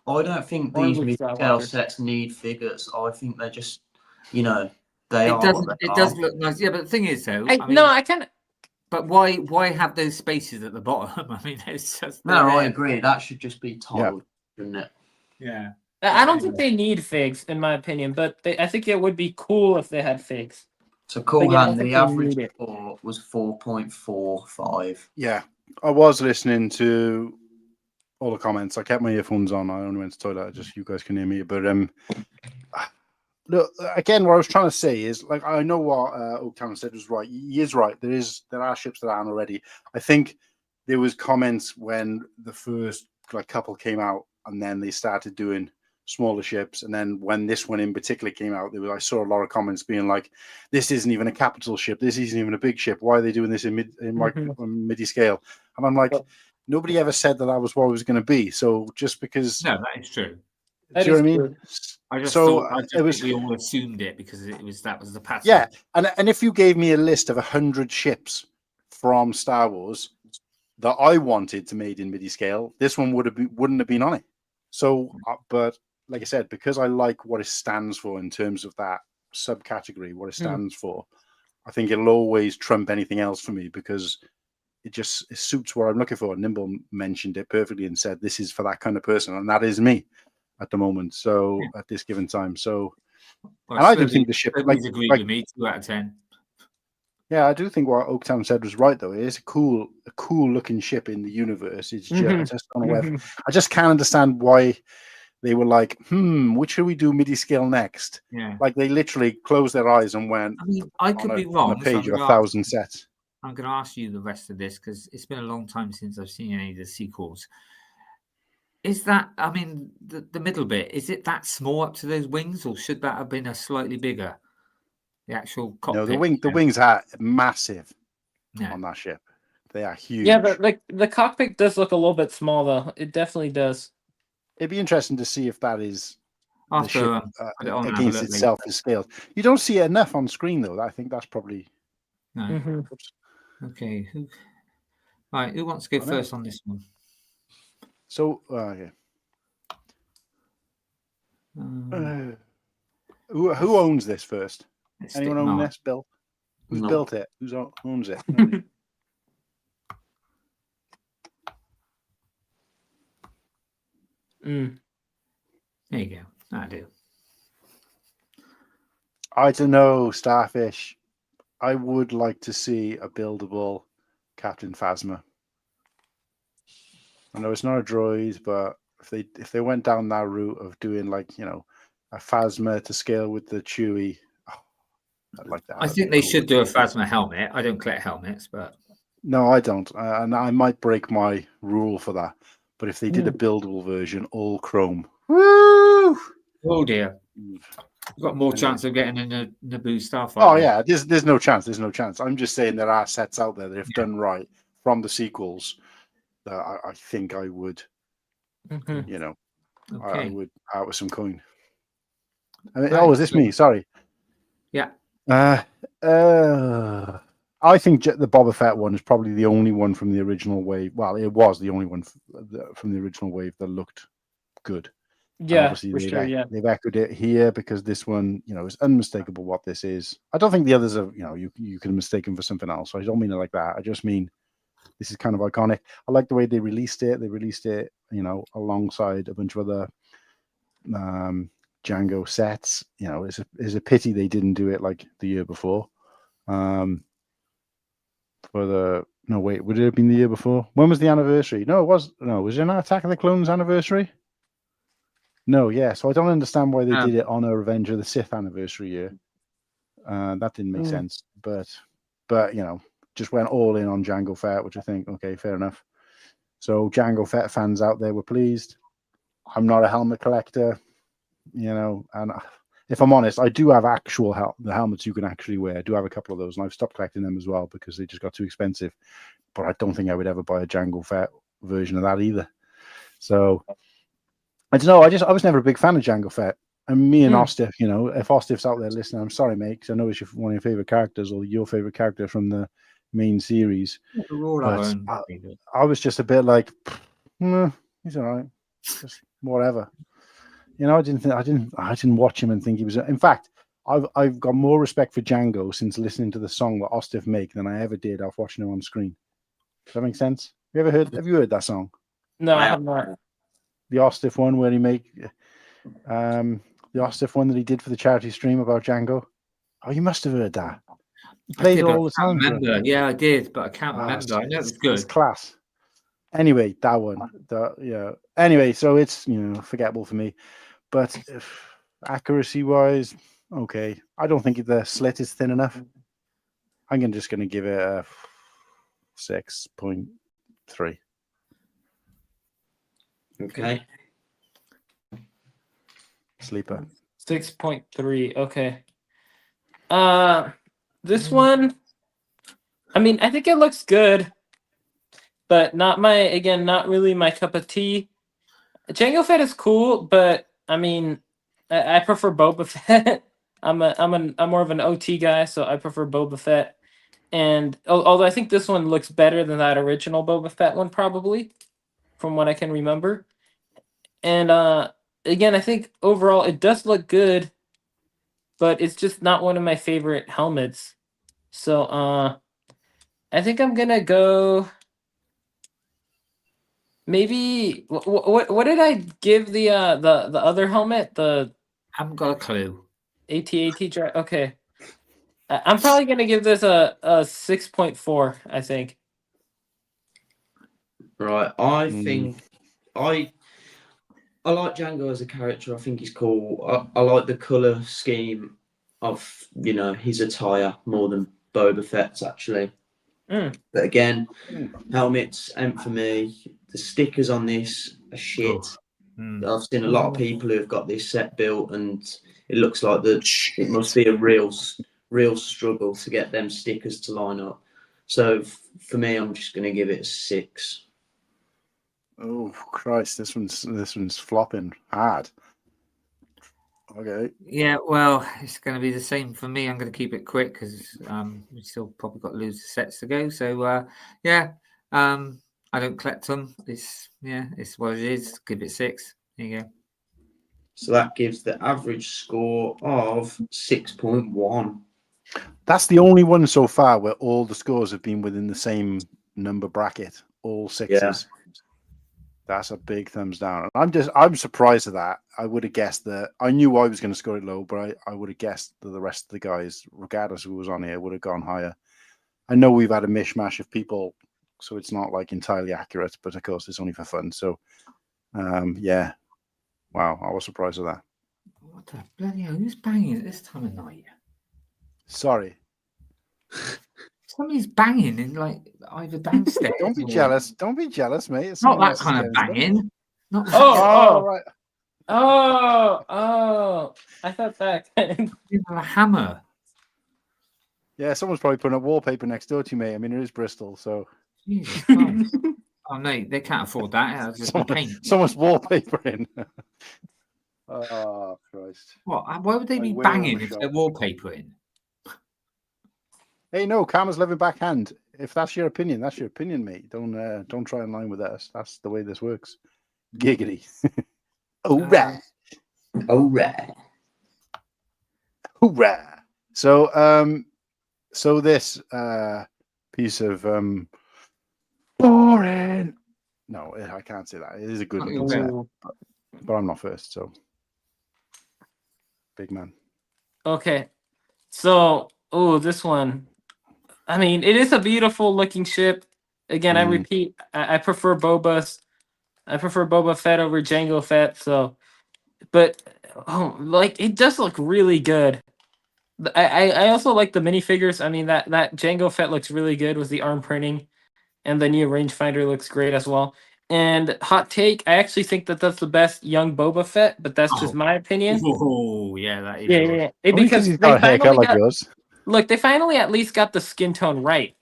[SPEAKER 5] I don't think
[SPEAKER 6] Or
[SPEAKER 5] these
[SPEAKER 6] Luke
[SPEAKER 5] mid-scale
[SPEAKER 6] Skywalker.
[SPEAKER 5] sets need figures. I think they're just, they
[SPEAKER 3] it
[SPEAKER 5] are
[SPEAKER 3] doesn't.
[SPEAKER 5] what they
[SPEAKER 3] It
[SPEAKER 5] are.
[SPEAKER 3] does look nice. Yeah, but the thing is, though,
[SPEAKER 6] I kind of.
[SPEAKER 3] But why have those spaces at the bottom? I mean, it's just.
[SPEAKER 5] No, I agree. That should just be tiled, shouldn't it?
[SPEAKER 3] Yeah.
[SPEAKER 6] I don't think they need figs, in my opinion, but I think it would be cool if they had figs.
[SPEAKER 5] So Cool
[SPEAKER 6] But yeah, I
[SPEAKER 5] Han,
[SPEAKER 6] don't think
[SPEAKER 5] the
[SPEAKER 6] they
[SPEAKER 5] average
[SPEAKER 6] need it.
[SPEAKER 5] score was 4.45.
[SPEAKER 4] Yeah, I was listening to all the comments. I kept my earphones on. I only went to the toilet. Just you guys can hear me. But look, again, what I was trying to say is, like, I know what Oaktown said was right. He is right. There are ships that aren't already. I think there was comments when the first couple came out, and then they started doing smaller ships, and then when this one in particular came out, I saw a lot of comments being like, "This isn't even a capital ship. This isn't even a big ship. Why are they doing this in MIDI scale?" And I'm like, nobody ever said that was what it was going to be. So just because,
[SPEAKER 3] No, that is true.
[SPEAKER 4] Do you know what I mean?
[SPEAKER 3] I just
[SPEAKER 4] So,
[SPEAKER 3] thought
[SPEAKER 4] it was-
[SPEAKER 3] we all assumed it because that was the pattern.
[SPEAKER 4] Yeah, and if you gave me a list of 100 ships from Star Wars that I wanted to made in MIDI scale, this one wouldn't have been on it. So, but like I said, because I like what it stands for in terms of that subcategory, what it stands for, I think it'll always trump anything else for me because it suits what I'm looking for. Nimble mentioned it perfectly and said this is for that kind of person, and that is me at the moment. So at this given time,
[SPEAKER 3] Well,
[SPEAKER 4] and I do think the ship
[SPEAKER 3] agreed with me 2 out of 10.
[SPEAKER 4] Yeah, I do think what Oaktown said was right, though. It is a cool looking ship in the universe. It's just, I just don't know I just can't understand why they were like, which should we do MIDI scale next?
[SPEAKER 3] Yeah.
[SPEAKER 4] Like they literally closed their eyes and went.
[SPEAKER 3] I mean, I could be wrong.
[SPEAKER 4] On a page of 1,000 sets.
[SPEAKER 3] I'm going to ask you the rest of this because it's been a long time since I've seen any of the sequels. Is that, I mean, the middle bit, is it that small up to those wings, or should that have been a slightly bigger? The actual cockpit.
[SPEAKER 4] No, the wings are massive. on that ship. They are huge.
[SPEAKER 6] Yeah, but like the cockpit does look a little bit small, though. It definitely does.
[SPEAKER 4] It'd be interesting to see if that is
[SPEAKER 3] I'll
[SPEAKER 4] the
[SPEAKER 3] have to,
[SPEAKER 4] ship
[SPEAKER 3] put it on and have a
[SPEAKER 4] against
[SPEAKER 3] look
[SPEAKER 4] itself is scaled. You don't see it enough on screen, though. I think that's probably.
[SPEAKER 3] No.
[SPEAKER 6] Mhm.
[SPEAKER 3] Okay. Right. Who wants to go first on this one?
[SPEAKER 4] So, okay. Who owns this first?
[SPEAKER 3] Let's
[SPEAKER 4] Anyone
[SPEAKER 3] stick
[SPEAKER 4] own
[SPEAKER 3] Mark.
[SPEAKER 4] this, Bill? Who's
[SPEAKER 5] No.
[SPEAKER 4] built it? Who owns it?
[SPEAKER 6] Mm.
[SPEAKER 3] There you go. I do.
[SPEAKER 4] I don't know, Starfish. I would like to see a buildable Captain Phasma. I know it's not a droid, but if they went down that route of doing like, you know, a Phasma to scale with the Chewie, I'd like that.
[SPEAKER 3] I think they should do a Phasma helmet. I don't collect helmets, but
[SPEAKER 4] No, I don't, and I might break my rule for that. But if they did a buildable version, all chrome, woo!
[SPEAKER 3] Oh dear, you've got more chance of getting in a Naboo Starfighter.
[SPEAKER 4] Oh yeah, there's no chance. There's no chance. I'm just saying there are sets out there that if done right from the sequels, that I think I would, you know,
[SPEAKER 3] Okay.
[SPEAKER 4] I would out with some coin. I mean,
[SPEAKER 3] Right,
[SPEAKER 4] oh, is this me? Sorry.
[SPEAKER 3] Yeah.
[SPEAKER 4] I think the Boba Fett one is probably the only one from the original wave. Well, it was the only one from the original wave that looked good.
[SPEAKER 6] Yeah,
[SPEAKER 4] obviously
[SPEAKER 6] for sure. Yeah.
[SPEAKER 4] they've echoed it here because this one, you know, is unmistakable what this is. I don't think the others are, you know, you can mistake them for something else. So I don't mean it like that. I just mean this is kind of iconic. I like the way they released it. They released it, you know, alongside a bunch of other Django sets. You know, it's a pity they didn't do it like the year before. No, wait, would it have been the year before? When was the anniversary? Was it an Attack of the Clones anniversary? No, yeah. So I don't understand why they did it on a Revenge of the Sith anniversary year. That didn't make sense. But you know, just went all in on Jango Fett, which I think, okay, fair enough. So Jango Fett fans out there were pleased. I'm not a helmet collector, you know, and if I'm honest, I do have the helmets you can actually wear. I do have a couple of those, and I've stopped collecting them as well because they just got too expensive. But I don't think I would ever buy a Jango Fett version of that either. So I don't know. I was never a big fan of Jango Fett. And me and Ostif, you know, if Ostif's out there listening, I'm sorry, mate, because I know it's one of your favorite characters or your favorite character from the main series. But I was just a bit like, he's all right, just whatever. You know, I didn't watch him and think he was. In fact, I've got more respect for Django since listening to the song that Ostif make than I ever did after watching him on screen. Does that make sense? Have you heard that song?
[SPEAKER 6] No, I have not.
[SPEAKER 4] The Ostif one where he the Ostif one that he did for the charity stream about Django. Oh, you must have heard that. He played all the time.
[SPEAKER 3] Yeah, I did, but I can't remember. I know it was good.
[SPEAKER 4] It's class. Anyway, that one. Anyway, so it's, you know, forgettable for me. But accuracy wise, okay. I don't think the slit is thin enough. I'm just going to give it a 6.3.
[SPEAKER 5] Okay.
[SPEAKER 4] Sleeper.
[SPEAKER 6] 6.3. Okay. This one, I mean, I think it looks good, but not really my cup of tea. Jango Fett is cool, but I mean, I prefer Boba Fett. I'm more of an OT guy, so I prefer Boba Fett. And although I think this one looks better than that original Boba Fett one, probably, from what I can remember. And again, I think overall it does look good, but it's just not one of my favorite helmets. So I think I'm gonna go. Maybe what did I give the other helmet? I
[SPEAKER 3] haven't got a clue.
[SPEAKER 6] AT-AT drive. Okay, I'm probably gonna give this a 6.4. I think.
[SPEAKER 5] Right, I think I like Django as a character. I think he's cool. I like the color scheme of, you know, his attire more than Boba Fett's actually. But again, helmets ain't for me. The stickers on this are shit. I've seen a lot of people who have got this set built, and it looks like it must be a real struggle to get them stickers to line up. So for me, I'm just going to give it a 6.
[SPEAKER 4] Oh Christ, this one's flopping hard. Okay.
[SPEAKER 3] Yeah, well, it's going to be the same for me. I'm going to keep it quick because we still probably got loads of sets to go. So yeah, I don't collect them. It's what it is. Give it 6. There you go.
[SPEAKER 5] So that gives the average score of 6.1.
[SPEAKER 4] That's the only one so far where all the scores have been within the same number bracket, all 6s.
[SPEAKER 5] Yeah.
[SPEAKER 4] That's a big thumbs down. I'm surprised at that. I would have guessed that. I knew I was going to score it low, but I would have guessed that the rest of the guys, regardless of who was on here, would have gone higher. I know we've had a mishmash of people, so it's not like entirely accurate, but of course it's only for fun. So yeah. Wow, I was surprised at that.
[SPEAKER 3] What the bloody hell? Who's banging at this time of night?
[SPEAKER 4] Sorry.
[SPEAKER 3] Somebody's banging in like either downstairs.
[SPEAKER 4] Don't be jealous. Don't be jealous, mate. It's
[SPEAKER 3] Not
[SPEAKER 4] someone
[SPEAKER 3] that
[SPEAKER 4] else's
[SPEAKER 3] kind of
[SPEAKER 4] game,
[SPEAKER 3] banging. Not
[SPEAKER 4] Right.
[SPEAKER 6] Oh, I thought that.
[SPEAKER 3] a hammer.
[SPEAKER 4] Yeah, someone's probably putting up wallpaper next door to you, mate. I mean, it is Bristol, so
[SPEAKER 3] Jesus Christ. Oh no, they can't afford that. It's just paint.
[SPEAKER 4] someone's wallpapering. Oh Christ!
[SPEAKER 3] What? Why would they
[SPEAKER 4] Like
[SPEAKER 3] be
[SPEAKER 4] window in
[SPEAKER 3] banging
[SPEAKER 4] the
[SPEAKER 3] if
[SPEAKER 4] shop.
[SPEAKER 3] they're wallpapering?
[SPEAKER 4] Hey, no, Karma's living backhand. If that's your opinion, that's your opinion, mate. Don't try and line with us. That's the way this works. Giggity. Hoorah!
[SPEAKER 5] Alright.
[SPEAKER 4] Hoorah! So this piece of boring. No, I can't say that. It is a good looking set, but I'm not first, so big man.
[SPEAKER 6] Okay, so this one. I mean, it is a beautiful looking ship. Again, I repeat, I prefer Boba's. I prefer Boba Fett over Jango Fett. So, but like it does look really good. I also like the minifigures. I mean that Jango Fett looks really good with the arm printing, and the new rangefinder looks great as well. And hot take, I actually think that that's the best young Boba Fett, but that's just my opinion.
[SPEAKER 3] Oh yeah, that is.
[SPEAKER 6] Yeah.
[SPEAKER 4] Because he's got a haircut like yours.
[SPEAKER 6] Look, they finally at least got the skin tone right.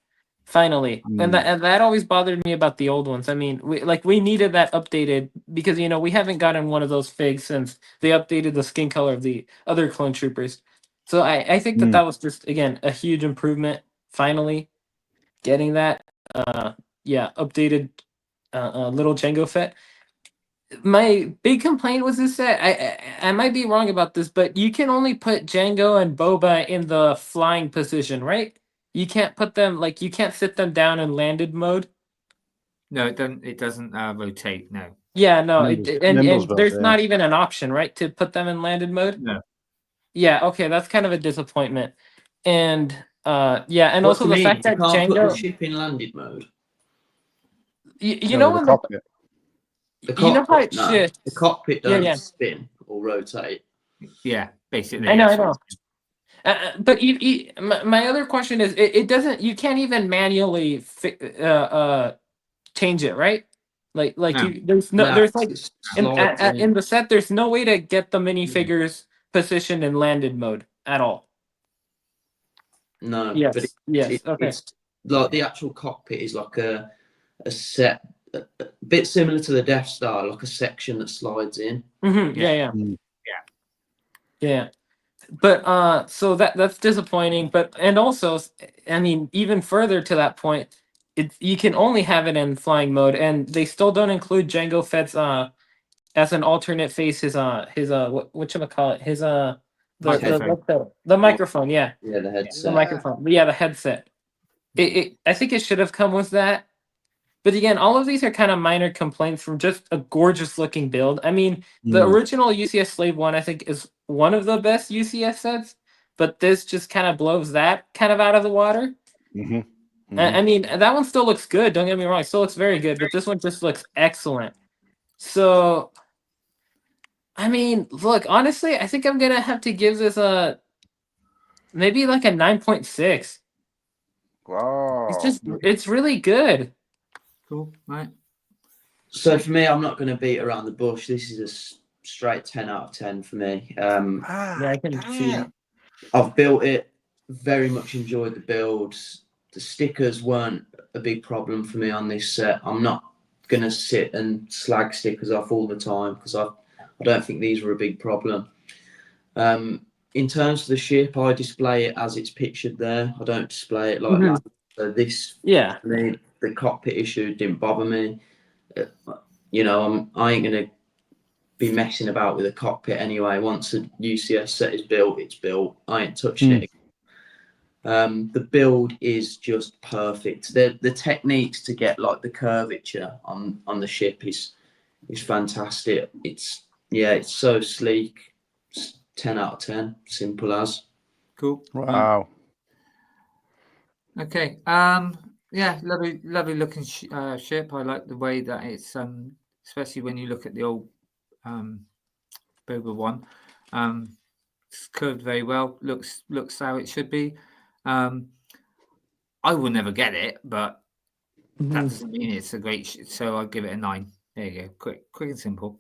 [SPEAKER 6] Finally, and that always bothered me about the old ones. I mean, we needed that updated because we haven't gotten one of those figs since they updated the skin color of the other clone troopers. So I think that was just again a huge improvement. Finally, getting that updated little Jango Fett. My big complaint was this set. I might be wrong about this, but you can only put Jango and Boba in the flying position, right? You can't put them you can't sit them down in landed mode.
[SPEAKER 3] No, it doesn't rotate. No.
[SPEAKER 6] Yeah, no,
[SPEAKER 4] Nimble's built,
[SPEAKER 6] there's
[SPEAKER 4] yeah.
[SPEAKER 6] not even an option, right, to put them in landed mode.
[SPEAKER 3] No.
[SPEAKER 6] Yeah, okay, that's kind of a disappointment, and and
[SPEAKER 5] What
[SPEAKER 6] also
[SPEAKER 5] do
[SPEAKER 6] the
[SPEAKER 5] you
[SPEAKER 6] fact
[SPEAKER 5] mean?
[SPEAKER 6] that
[SPEAKER 5] You can't put the
[SPEAKER 6] Jango,
[SPEAKER 5] ship in landed mode.
[SPEAKER 6] you know
[SPEAKER 4] the
[SPEAKER 6] when
[SPEAKER 4] cockpit.
[SPEAKER 5] The
[SPEAKER 6] you know how
[SPEAKER 5] cockpit,
[SPEAKER 6] it
[SPEAKER 5] no.
[SPEAKER 6] shifts.
[SPEAKER 5] The cockpit don't
[SPEAKER 6] Yeah.
[SPEAKER 5] spin or rotate.
[SPEAKER 3] Yeah, basically.
[SPEAKER 6] I know.
[SPEAKER 3] that's what-
[SPEAKER 6] But my other question is, it doesn't. You can't even manually change it, right?
[SPEAKER 3] No.
[SPEAKER 6] There's
[SPEAKER 5] It's slides
[SPEAKER 6] in the set, there's no way to get the minifigures positioned in landed mode at all.
[SPEAKER 5] No,
[SPEAKER 6] Yes,
[SPEAKER 5] but
[SPEAKER 6] yes, okay.
[SPEAKER 5] it's like the actual cockpit is like a set, a bit similar to the Death Star, like a section that slides in.
[SPEAKER 6] Mm-hmm. Yeah. But so that's disappointing. But and also, I mean, even further to that point, you can only have it in flying mode, and they still don't include Jango Fett's as an alternate face. His whatchamacallit, his the microphone. Yeah,
[SPEAKER 5] the headset.
[SPEAKER 6] the microphone. Yeah, the headset. I think it should have come with that. But again, all of these are kind of minor complaints from just a gorgeous looking build. I mean, the original UCS Slave 1, I think, is one of the best UCS sets, but this just kind of blows that kind of out of the water. I mean, that one still looks good. Don't get me wrong. It still looks very good, but this one just looks excellent. So, I mean, look, honestly, I think I'm going to have to give this maybe like a 9.6.
[SPEAKER 4] Wow.
[SPEAKER 6] It's really good.
[SPEAKER 3] Cool, right?
[SPEAKER 5] So for me, I'm not going to beat around the bush. This is a straight 10 out of 10 for me.
[SPEAKER 6] Yeah, I can see that.
[SPEAKER 5] I've built it. Very much enjoyed the builds. the stickers weren't a big problem for me on this set. I'm not gonna sit and slag stickers off all the time because I don't think these were a big problem. In terms of the ship, I display it as it's pictured there. I don't display it like that. So this,
[SPEAKER 6] Yeah.
[SPEAKER 5] the cockpit issue didn't bother me. You know, I ain't gonna be messing about with a cockpit anyway. Once the UCS set is built, it's built. I ain't touching it. The build is just perfect. The techniques to get like the curvature on the ship is fantastic. It's so sleek. It's 10 out of 10. Simple as.
[SPEAKER 3] Cool.
[SPEAKER 4] Wow.
[SPEAKER 3] Okay. Yeah, lovely looking ship. I like the way that it's especially when you look at the old Boba one. It's curved very well. Looks how it should be. I will never get it, but that doesn't mean it's a great ship. So I'll give it a 9. There you go. Quick and simple.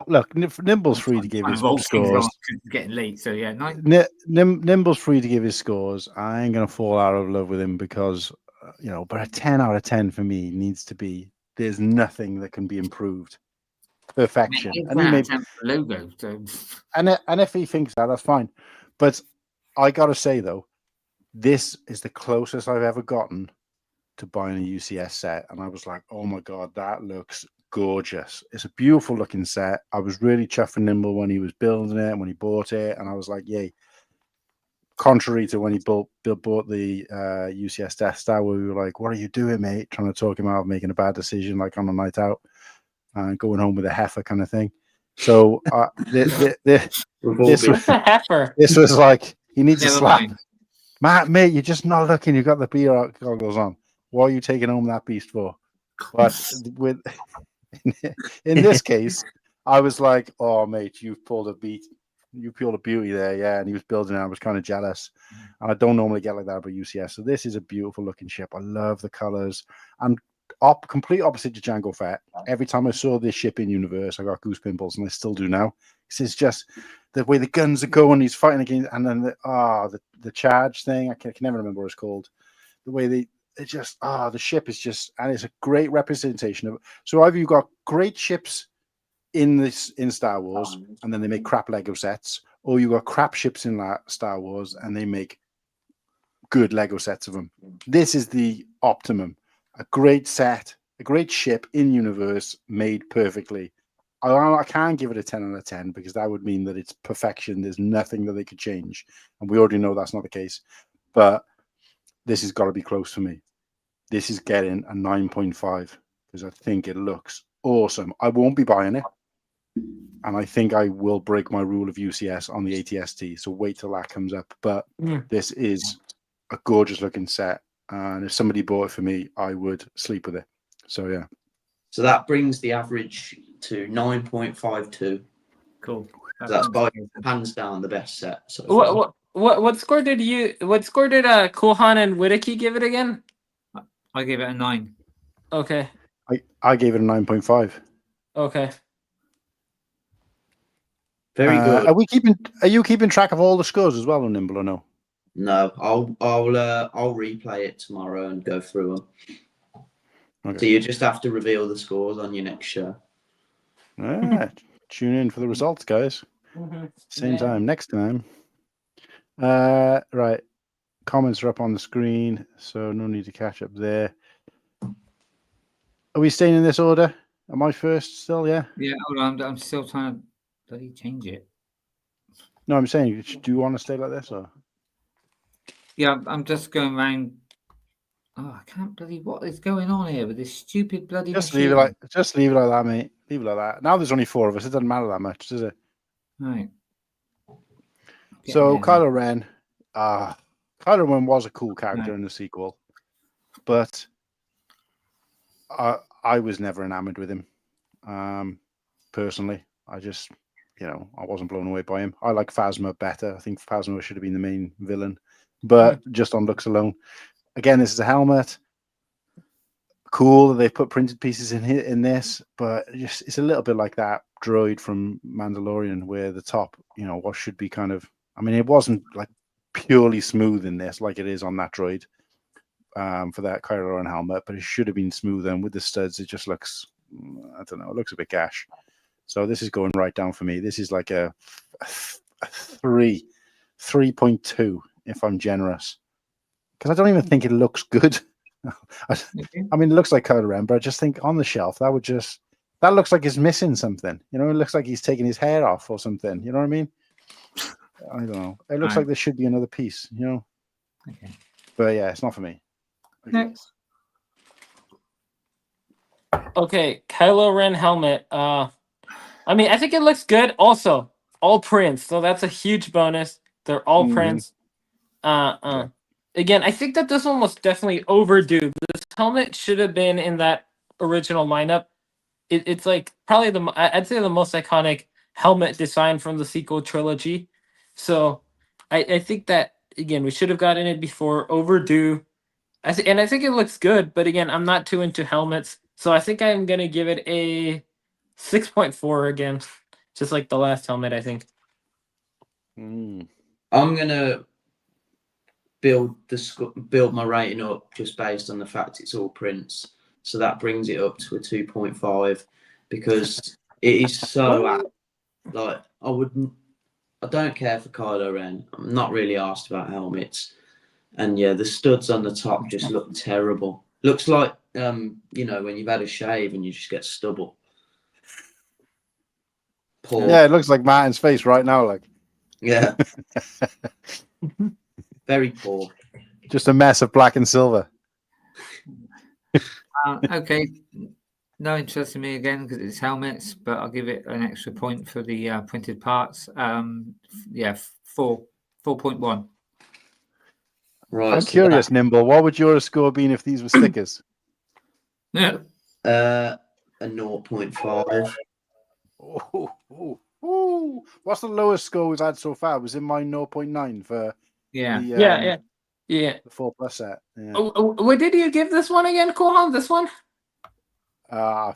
[SPEAKER 4] Look, Nimble's free to give his scores.
[SPEAKER 3] It's getting late, so yeah, 9.
[SPEAKER 4] Nimble's free to give his scores. I ain't gonna fall out of love with him because but a 10 out of 10 for me needs to be. There's nothing that can be improved. Perfection.
[SPEAKER 3] And he made the logo. So.
[SPEAKER 4] And if he thinks that, that's fine. But I gotta say though, this is the closest I've ever gotten to buying a UCS set, and I was like, oh my god, that looks gorgeous. It's a beautiful looking set. I was really chuffed for Nimble when he was building it, when he bought it, and I was like, yay. Contrary to when he bought the UCS Death Star, where we were like, what are you doing, mate? Trying to talk him out of making a bad decision, like on a night out and going home with a heifer kind of thing. So this was like, he needs a slap. Matt, mate, you're just not looking. You've got the beer goggles on. What are you taking home that beast for? But in this case, I was like, oh, mate, you've pulled a beat. You pulled a beauty there, yeah. And he was building it. I was kind of jealous. And I don't normally get like that about UCS. So this is a beautiful looking ship. I love the colors. And complete opposite to Jango Fett. Every time I saw this ship in universe, I got goose pimples, and I still do now. It's just the way the guns are going. He's fighting against, and then the charge thing. I can never remember what it's called. The way the ship is just, and it's a great representation of. So either you got great ships in Star Wars, and then they make crap Lego sets, or you got crap ships in Star Wars, and they make good Lego sets of them. This is the optimum. A great set, a great ship in universe, made perfectly. I can't give it a 10 out of 10 because that would mean that it's perfection. There's nothing that they could change, and we already know that's not the case. But this has got to be close for me. This is getting a 9.5 because I think it looks awesome. I won't be buying it, and I think I will break my rule of UCS on the ATST. So wait till that comes up. But this is a gorgeous looking set. And if somebody bought it for me, I would sleep with it. So, yeah.
[SPEAKER 5] So that brings the average to 9.52.
[SPEAKER 3] Cool.
[SPEAKER 5] That's by hands down the best set. So
[SPEAKER 6] what score did Cool Han and Whittakee give it again?
[SPEAKER 3] I gave it a 9.
[SPEAKER 6] Okay.
[SPEAKER 4] I gave it a 9.5.
[SPEAKER 6] Okay.
[SPEAKER 5] Very good.
[SPEAKER 4] Are you keeping track of all the scores as well on Nimble or no?
[SPEAKER 5] No, I'll replay it tomorrow and go through them.
[SPEAKER 4] Okay.
[SPEAKER 5] So you just have to reveal the scores on your next show.
[SPEAKER 4] Tune in for the results, guys. Same time next time. Right. Comments are up on the screen, so no need to catch up there. Are we staying in this order? Am I first still? Yeah.
[SPEAKER 3] Yeah. Hold on. I'm still trying to bloody change it.
[SPEAKER 4] No, I'm saying, do you want to stay like this or?
[SPEAKER 3] Yeah, I'm just going around. Oh, I can't believe what is going on here with this stupid bloody.
[SPEAKER 4] Just leave it like that, mate. Leave it like that. Now there's only 4 of us. It doesn't matter that much, does it?
[SPEAKER 3] Right.
[SPEAKER 4] So Kylo Ren, Kylo Ren was a cool character in the sequel, but I was never enamored with him. Personally, I just, I wasn't blown away by him. I like Phasma better. I think Phasma should have been the main villain. But just on looks alone, again, this is a helmet. Cool that they've put printed pieces in this, but it's a little bit like that droid from Mandalorian, where the top, what should be kind of. I mean, it wasn't like purely smooth in this, like it is on that droid for that Kylo Ren helmet, but it should have been smoother. And with the studs, it just looks, I don't know, it looks a bit gash. So this is going right down for me. This is like a 3.2 if I'm generous, because I don't even think it looks good. I mean, it looks like Kylo Ren, but I just think on the shelf that looks like it's missing something. You know, it looks like he's taking his hair off or something. You know what I mean? I don't know. It looks like there should be another piece. You know.
[SPEAKER 3] Okay.
[SPEAKER 4] But yeah, it's not for me.
[SPEAKER 3] Next.
[SPEAKER 6] Okay, Kylo Ren helmet. I mean, I think it looks good. Also, all prints, so that's a huge bonus. They're all prints. Again, I think that this one was definitely overdue. This helmet should have been in that original lineup. It's like probably I'd say the most iconic helmet design from the sequel trilogy. So I think that again we should have gotten it before. Overdue. I think it looks good, but again, I'm not too into helmets, so I think I'm gonna give it a 6.4 again, just like the last helmet, I think.
[SPEAKER 5] I'm gonna build my rating up just based on the fact it's all prints, so that brings it up to a 2.5 because it is so like I don't care for Kylo Ren. I'm not really asked about helmets, and yeah, the studs on the top just look terrible. Looks like when you've had a shave and you just get stubble. Poor.
[SPEAKER 4] Yeah, it looks like Martin's face right now. Like,
[SPEAKER 5] yeah, very poor.
[SPEAKER 4] Just a mess of black and silver.
[SPEAKER 3] Okay, no interest in me again because it's helmets, but I'll give it an extra point for the printed parts. 4.1.
[SPEAKER 5] Right.
[SPEAKER 4] I'm curious, Nimble. What would your score be if these were stickers?
[SPEAKER 3] Yeah.
[SPEAKER 5] A 0.5.
[SPEAKER 4] What's the lowest score we've had so far? Was in my 0.9 for
[SPEAKER 6] Yeah.
[SPEAKER 4] the 4+ set. Yeah.
[SPEAKER 6] What did you give this one again, Cool Han? This one?
[SPEAKER 4] I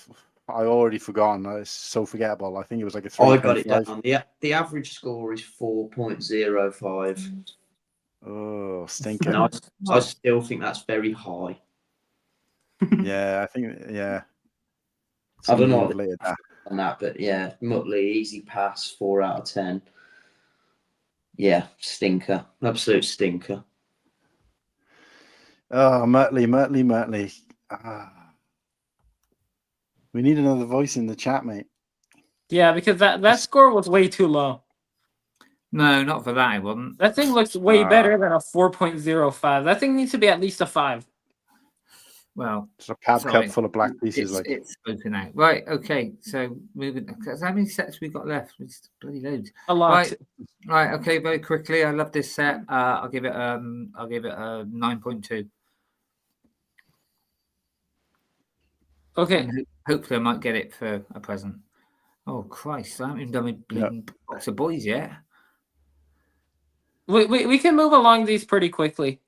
[SPEAKER 4] already forgotten. It's so forgettable. I think it was like a 3.
[SPEAKER 5] I got it down. The average score is 4.05.
[SPEAKER 4] Oh, stinker.
[SPEAKER 5] And I still think that's very high.
[SPEAKER 4] Yeah, I think, yeah.
[SPEAKER 5] I don't know on that, but yeah, Muttley, easy pass, 4 out of 10. Yeah, stinker. Absolute stinker.
[SPEAKER 4] Oh, Muttley. We need another voice in the chat, mate.
[SPEAKER 6] Yeah, because that score was way too low.
[SPEAKER 3] No, not for that. It wasn't.
[SPEAKER 6] That thing looks way better than a 4.05. That thing needs to be at least a 5.
[SPEAKER 3] Well,
[SPEAKER 4] it's a pad cup full of black pieces.
[SPEAKER 3] It's open out. Right. Okay. So moving. How many sets we got left? It's bloody loads.
[SPEAKER 6] A lot.
[SPEAKER 3] Right. Okay. Very quickly. I love this set. I'll give it a 9.2.
[SPEAKER 6] Okay.
[SPEAKER 3] And hopefully, I might get it for a present. Oh Christ! I haven't even done my bleeding box of boys yet.
[SPEAKER 6] We can move along these pretty quickly.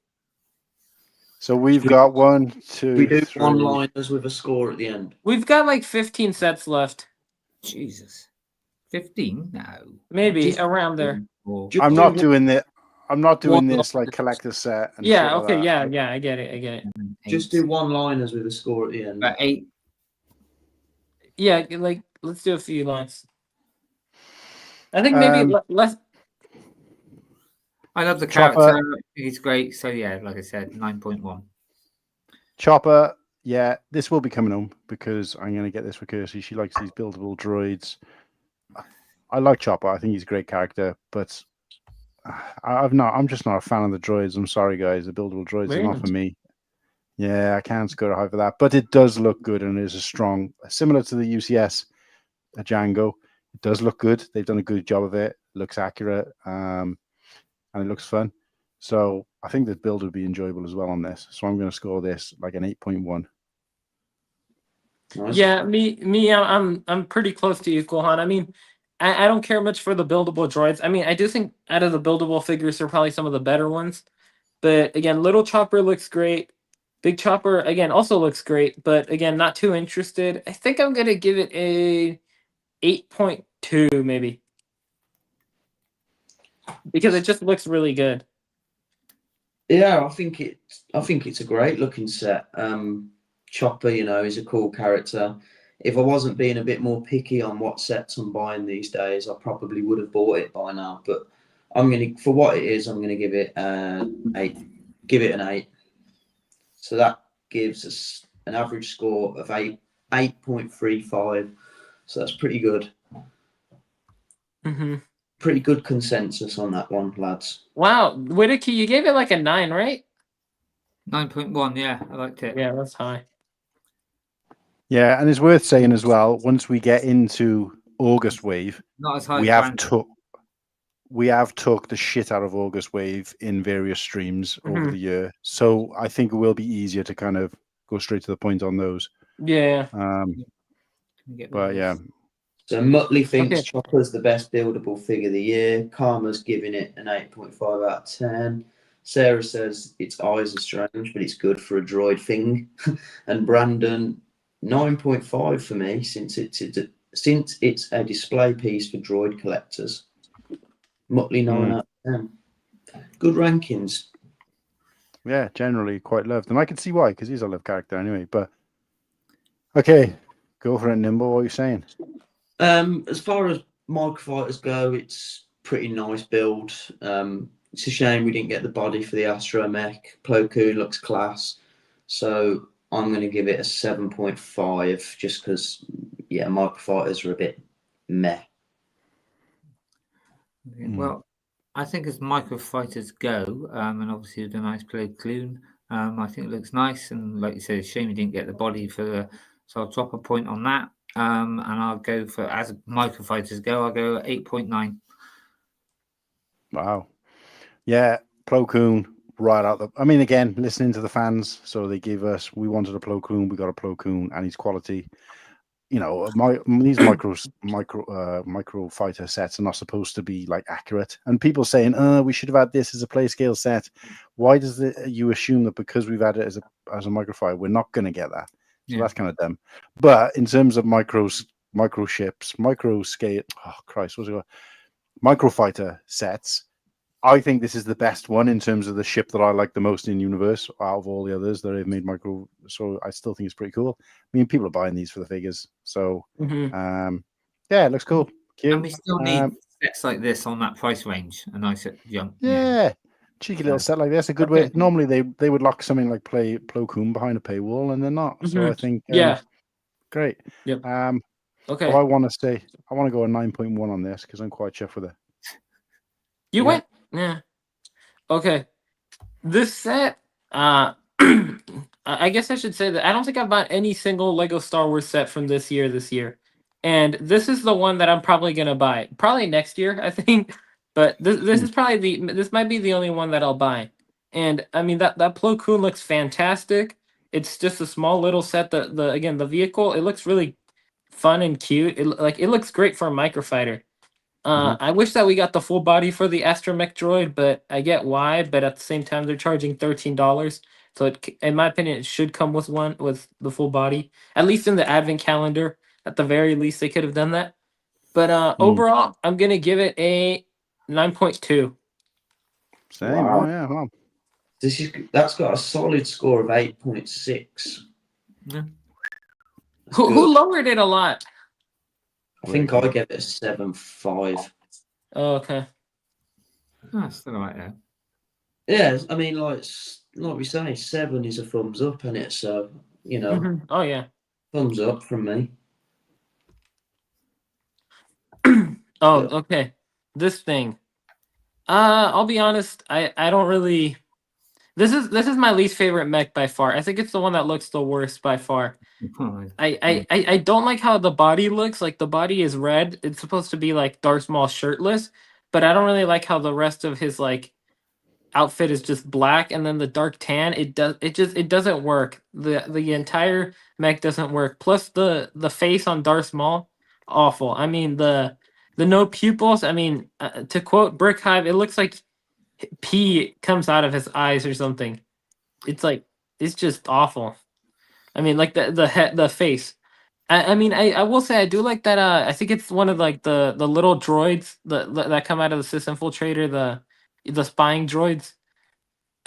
[SPEAKER 4] So we've got 1, 2,
[SPEAKER 5] we do
[SPEAKER 4] 3.
[SPEAKER 5] one-liners with a score at the end.
[SPEAKER 6] We've got like 15 sets left.
[SPEAKER 3] Jesus, 15? No,
[SPEAKER 6] maybe around there.
[SPEAKER 4] I'm not doing this like collector set. And
[SPEAKER 6] yeah. Okay. Yeah. I get it.
[SPEAKER 5] Just do one-liners with a score at the end.
[SPEAKER 3] 8.
[SPEAKER 6] Yeah. Like let's do a few lines. I think maybe less.
[SPEAKER 3] I love the character. He's great. So yeah, like I said, 9.1.
[SPEAKER 4] Chopper, yeah, this will be coming home because I'm going to get this for Kirsty. She likes these buildable droids. I like Chopper. I think he's a great character, but I'm just not a fan of the droids. I'm sorry, guys. The buildable droids are not for me. Yeah, I can't score high for that, but it does look good and it is a strong, similar to the UCS Django. It does look good. They've done a good job of it. It looks accurate. And it looks fun. So I think the build would be enjoyable as well on this. So I'm going to score this like an 8.1.
[SPEAKER 5] Nice.
[SPEAKER 6] Yeah, me, I'm pretty close to you, Cool Han. I mean, I don't care much for the buildable droids. I mean, I do think out of the buildable figures, they're probably some of the better ones. But again, Little Chopper looks great. Big Chopper, again, also looks great. But again, not too interested. I think I'm going to give it a 8.2 maybe. Because it just looks really good.
[SPEAKER 5] Yeah, I think it's a great looking set. Chopper, is a cool character. If I wasn't being a bit more picky on what sets I'm buying these days, I probably would have bought it by now. But for what it is, I'm gonna give it an 8. Give it an 8. So that gives us an average score of 8.35. So that's pretty good.
[SPEAKER 6] Mm-hmm.
[SPEAKER 5] Pretty good consensus on that one, lads.
[SPEAKER 6] Wow, Whittakee, you gave it like a 9, right?
[SPEAKER 3] 9.1. Yeah, I liked it.
[SPEAKER 6] Yeah, that's high.
[SPEAKER 4] Yeah, and it's worth saying as well, once we get into August Wave,
[SPEAKER 3] Not as high
[SPEAKER 4] we
[SPEAKER 3] as
[SPEAKER 4] have
[SPEAKER 3] Brandon.
[SPEAKER 4] took the shit out of August Wave in various streams over
[SPEAKER 6] Mhm.
[SPEAKER 4] the year. So I think it will be easier to kind of go straight to the point on those.
[SPEAKER 6] Yeah.
[SPEAKER 3] Can we get rid
[SPEAKER 4] But
[SPEAKER 3] of
[SPEAKER 4] yeah,
[SPEAKER 3] this?
[SPEAKER 5] So Muttley thinks
[SPEAKER 6] Okay.
[SPEAKER 5] Chopper's the best buildable figure of the year. Karma's giving it an 8.5 out of 10. Sarah says its eyes are strange, but it's good for a droid thing. And Brandon, 9.5 for me, since it's a display piece for droid collectors. Muttley 9 out of 10. Good rankings.
[SPEAKER 4] yeah, generally quite loved. And I can see why, because he's a love character anyway. But okay, go for it, Nimble. What are you saying?
[SPEAKER 5] As far as microfighters go, it's pretty nice build. It's a shame we didn't get the body for the astromech. Plo Koon looks class, so I'm going to give it a 7.5 just because, microfighters are a bit meh.
[SPEAKER 3] Well, I think as microfighters go, and obviously with a nice Plo Koon, I think it looks nice. And like you said, it's a shame you didn't get the body so I'll drop a point on that. And I'll go for, as microfighters go, I'll go 8.9.
[SPEAKER 4] Wow. Yeah, Plo Koon right out I mean, again, listening to the fans, so they gave us. We wanted a Plo Koon, we got a Plo Koon, and he's quality. These micro fighter sets are not supposed to be like accurate. And people saying, we should have had this as a play scale set. Why does you assume that because we've had it as a microfighter, we're not going to get that? So that's kind of dumb. But in terms of micro ships, micro scale, oh Christ, what's it called? Microfighter sets, I think this is the best one in terms of the ship that I like the most in universe out of all the others that they've made micro. So I still think it's pretty cool. I mean, people are buying these for the figures. So yeah, it looks cool. Cute.
[SPEAKER 3] And we still need sets like this on that price range. A nice young.
[SPEAKER 4] Yeah. Cheeky little set like this. A good way. Normally they would lock something like Plo Koon behind a paywall, and they're not. So I think great.
[SPEAKER 6] Yep.
[SPEAKER 4] Okay. I want to go a 9.1 on this because I'm quite chuffed with it.
[SPEAKER 6] You went? Yeah. Okay. This set, I guess I should say that I don't think I've bought any single Lego Star Wars set from this year. And this is the one that I'm probably gonna buy. Probably next year, I think. But this is probably this might be the only one that I'll buy. And I mean that Plo Koon looks fantastic. It's just a small little set. The vehicle, it looks really fun and cute. It looks great for a microfighter. I wish that we got the full body for the astromech droid, but I get why. But at the same time, they're charging $13, so in my opinion, it should come with one with the full body. At least in the advent calendar, at the very least, they could have done that. But overall, I'm gonna give it a 9.2.
[SPEAKER 4] Same. Wow. Oh yeah. Wow.
[SPEAKER 5] That's got a solid score of 8.6.
[SPEAKER 3] Yeah.
[SPEAKER 6] Who lowered it a lot?
[SPEAKER 5] I think I gave it a 7.5.
[SPEAKER 6] Oh, okay.
[SPEAKER 3] Oh, still all right there.
[SPEAKER 5] Yeah, I mean, like we say, 7 is a thumbs up, and it's so
[SPEAKER 6] Oh yeah.
[SPEAKER 5] Thumbs up from me.
[SPEAKER 6] Okay. This thing. I'll be honest. I don't really. This is my least favorite mech by far. I think it's the one that looks the worst by far. I don't like how the body looks. Like the body is red. It's supposed to be like Darth Maul shirtless, but I don't really like how the rest of his like outfit is just black, and then the dark tan. It doesn't work. The entire mech doesn't work. Plus the face on Darth Maul, awful. I mean the no pupils. I mean to quote Brick Hive, it looks like pee comes out of his eyes or something. It's just awful. I mean, like the face. I mean, I will say I do like that. I think it's one of like the little droids that come out of the Sith Infiltrator, the spying droids.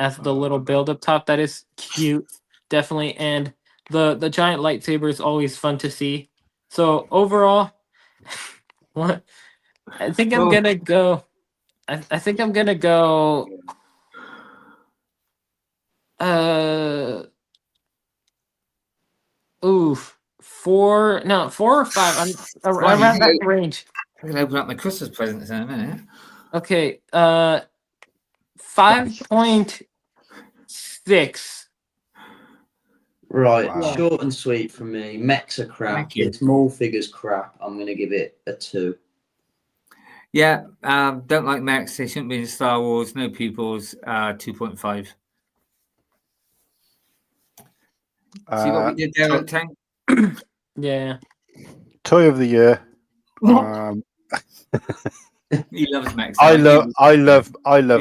[SPEAKER 6] as the little build up top. That is cute, definitely. And the giant lightsaber is always fun to see. So overall, what I think I'm
[SPEAKER 3] Oh.
[SPEAKER 6] gonna go. I think I'm gonna go. Oof. 4 or 5. I'm around that range.
[SPEAKER 3] I'm gonna open up my Christmas presents in a minute.
[SPEAKER 6] Okay. 5.6.
[SPEAKER 5] Right,
[SPEAKER 4] Wow.
[SPEAKER 5] short and sweet from me. Mechs are crap.
[SPEAKER 3] Thank you.
[SPEAKER 5] The small figures crap. I'm gonna give it a 2.
[SPEAKER 3] Yeah, don't like mechs. They shouldn't be in Star Wars. No pupils. 2.5. See what we did there, Oaktown?
[SPEAKER 6] Yeah.
[SPEAKER 4] Toy of the year.
[SPEAKER 3] He loves mechs.
[SPEAKER 4] I love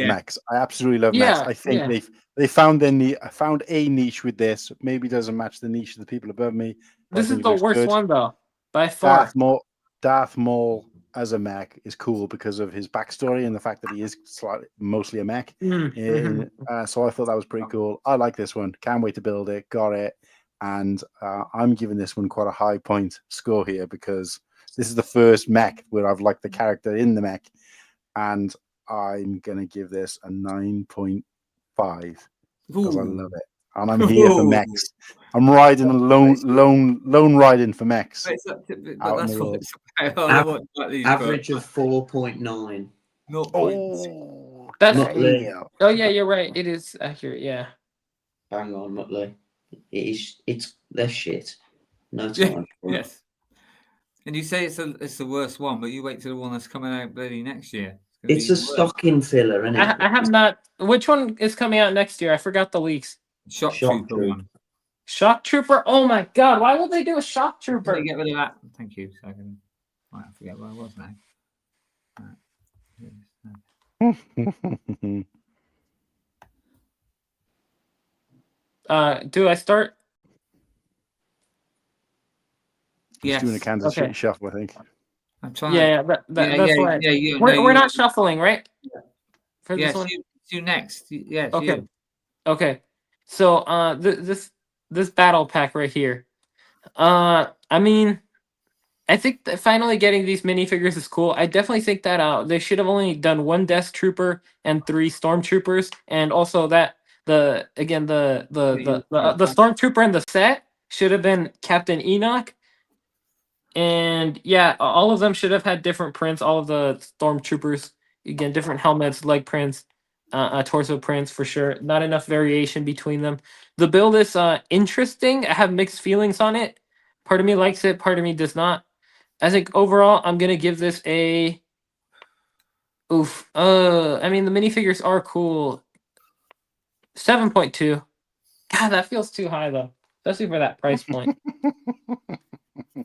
[SPEAKER 3] Yeah.
[SPEAKER 4] mechs. I absolutely love mechs.
[SPEAKER 6] Yeah,
[SPEAKER 4] I think
[SPEAKER 6] yeah.
[SPEAKER 4] they found found a niche with this. Maybe doesn't match the niche of the people above me. But I
[SPEAKER 6] This is
[SPEAKER 4] think it
[SPEAKER 6] the
[SPEAKER 4] looks
[SPEAKER 6] worst
[SPEAKER 4] good.
[SPEAKER 6] one though, by far.
[SPEAKER 4] Darth Maul as a mech is cool because of his backstory and the fact that he is mostly a mech.
[SPEAKER 6] Mhm.
[SPEAKER 4] So I thought that was pretty cool. I like this one. Can't wait to build it. Got it. And I'm giving this one quite a high point score here because this is the first mech where I've liked the character in the mech. And I'm going to give this a 9.5 because I love it. And I'm here for mechs. I'm riding a lone riding for mechs.
[SPEAKER 3] But that's what it's about.
[SPEAKER 5] Average of 4.9.
[SPEAKER 4] Oh,
[SPEAKER 6] That's
[SPEAKER 5] Muttley.
[SPEAKER 6] Oh yeah, you're right. It is accurate. Yeah.
[SPEAKER 5] Bang on, Muttley. It's their shit. No time.
[SPEAKER 3] Yes. And you say it's the worst one, but you wait till the one that's coming out bloody next year.
[SPEAKER 5] It's a stocking filler, isn't it?
[SPEAKER 6] I have not. Which one is coming out next year? I forgot the leaks.
[SPEAKER 3] Shock Trooper one.
[SPEAKER 6] Shock Trooper. Oh my god! Why would they do a Shock Trooper?
[SPEAKER 3] Can you get rid of that? Thank you. So I can. I forget where I was
[SPEAKER 6] now. Do I start?
[SPEAKER 4] He's doing a
[SPEAKER 6] Yes.
[SPEAKER 4] Kansas
[SPEAKER 6] Okay.
[SPEAKER 4] City shuffle, I think.
[SPEAKER 3] I'm trying.
[SPEAKER 6] Yeah, that's right. We're not shuffling, right? For this
[SPEAKER 3] Yes,
[SPEAKER 6] one.
[SPEAKER 3] you next. Yes,
[SPEAKER 6] Okay.
[SPEAKER 3] you.
[SPEAKER 6] Okay. So this battle pack right here. I mean, I think that finally getting these minifigures is cool. I definitely think that they should have only done 1 Death Trooper and 3 Stormtroopers, and also that the Stormtrooper in the set should have been Captain Enoch. And yeah, all of them should have had different prints. All of the Stormtroopers, again, different helmets, leg prints, torso prints for sure. Not enough variation between them. The build is interesting. I have mixed feelings on it. Part of me likes it, part of me does not. I think overall, I'm gonna give this a. Oof. I mean, the minifigures are cool. 7.2. God, that feels too high though, especially for that price point.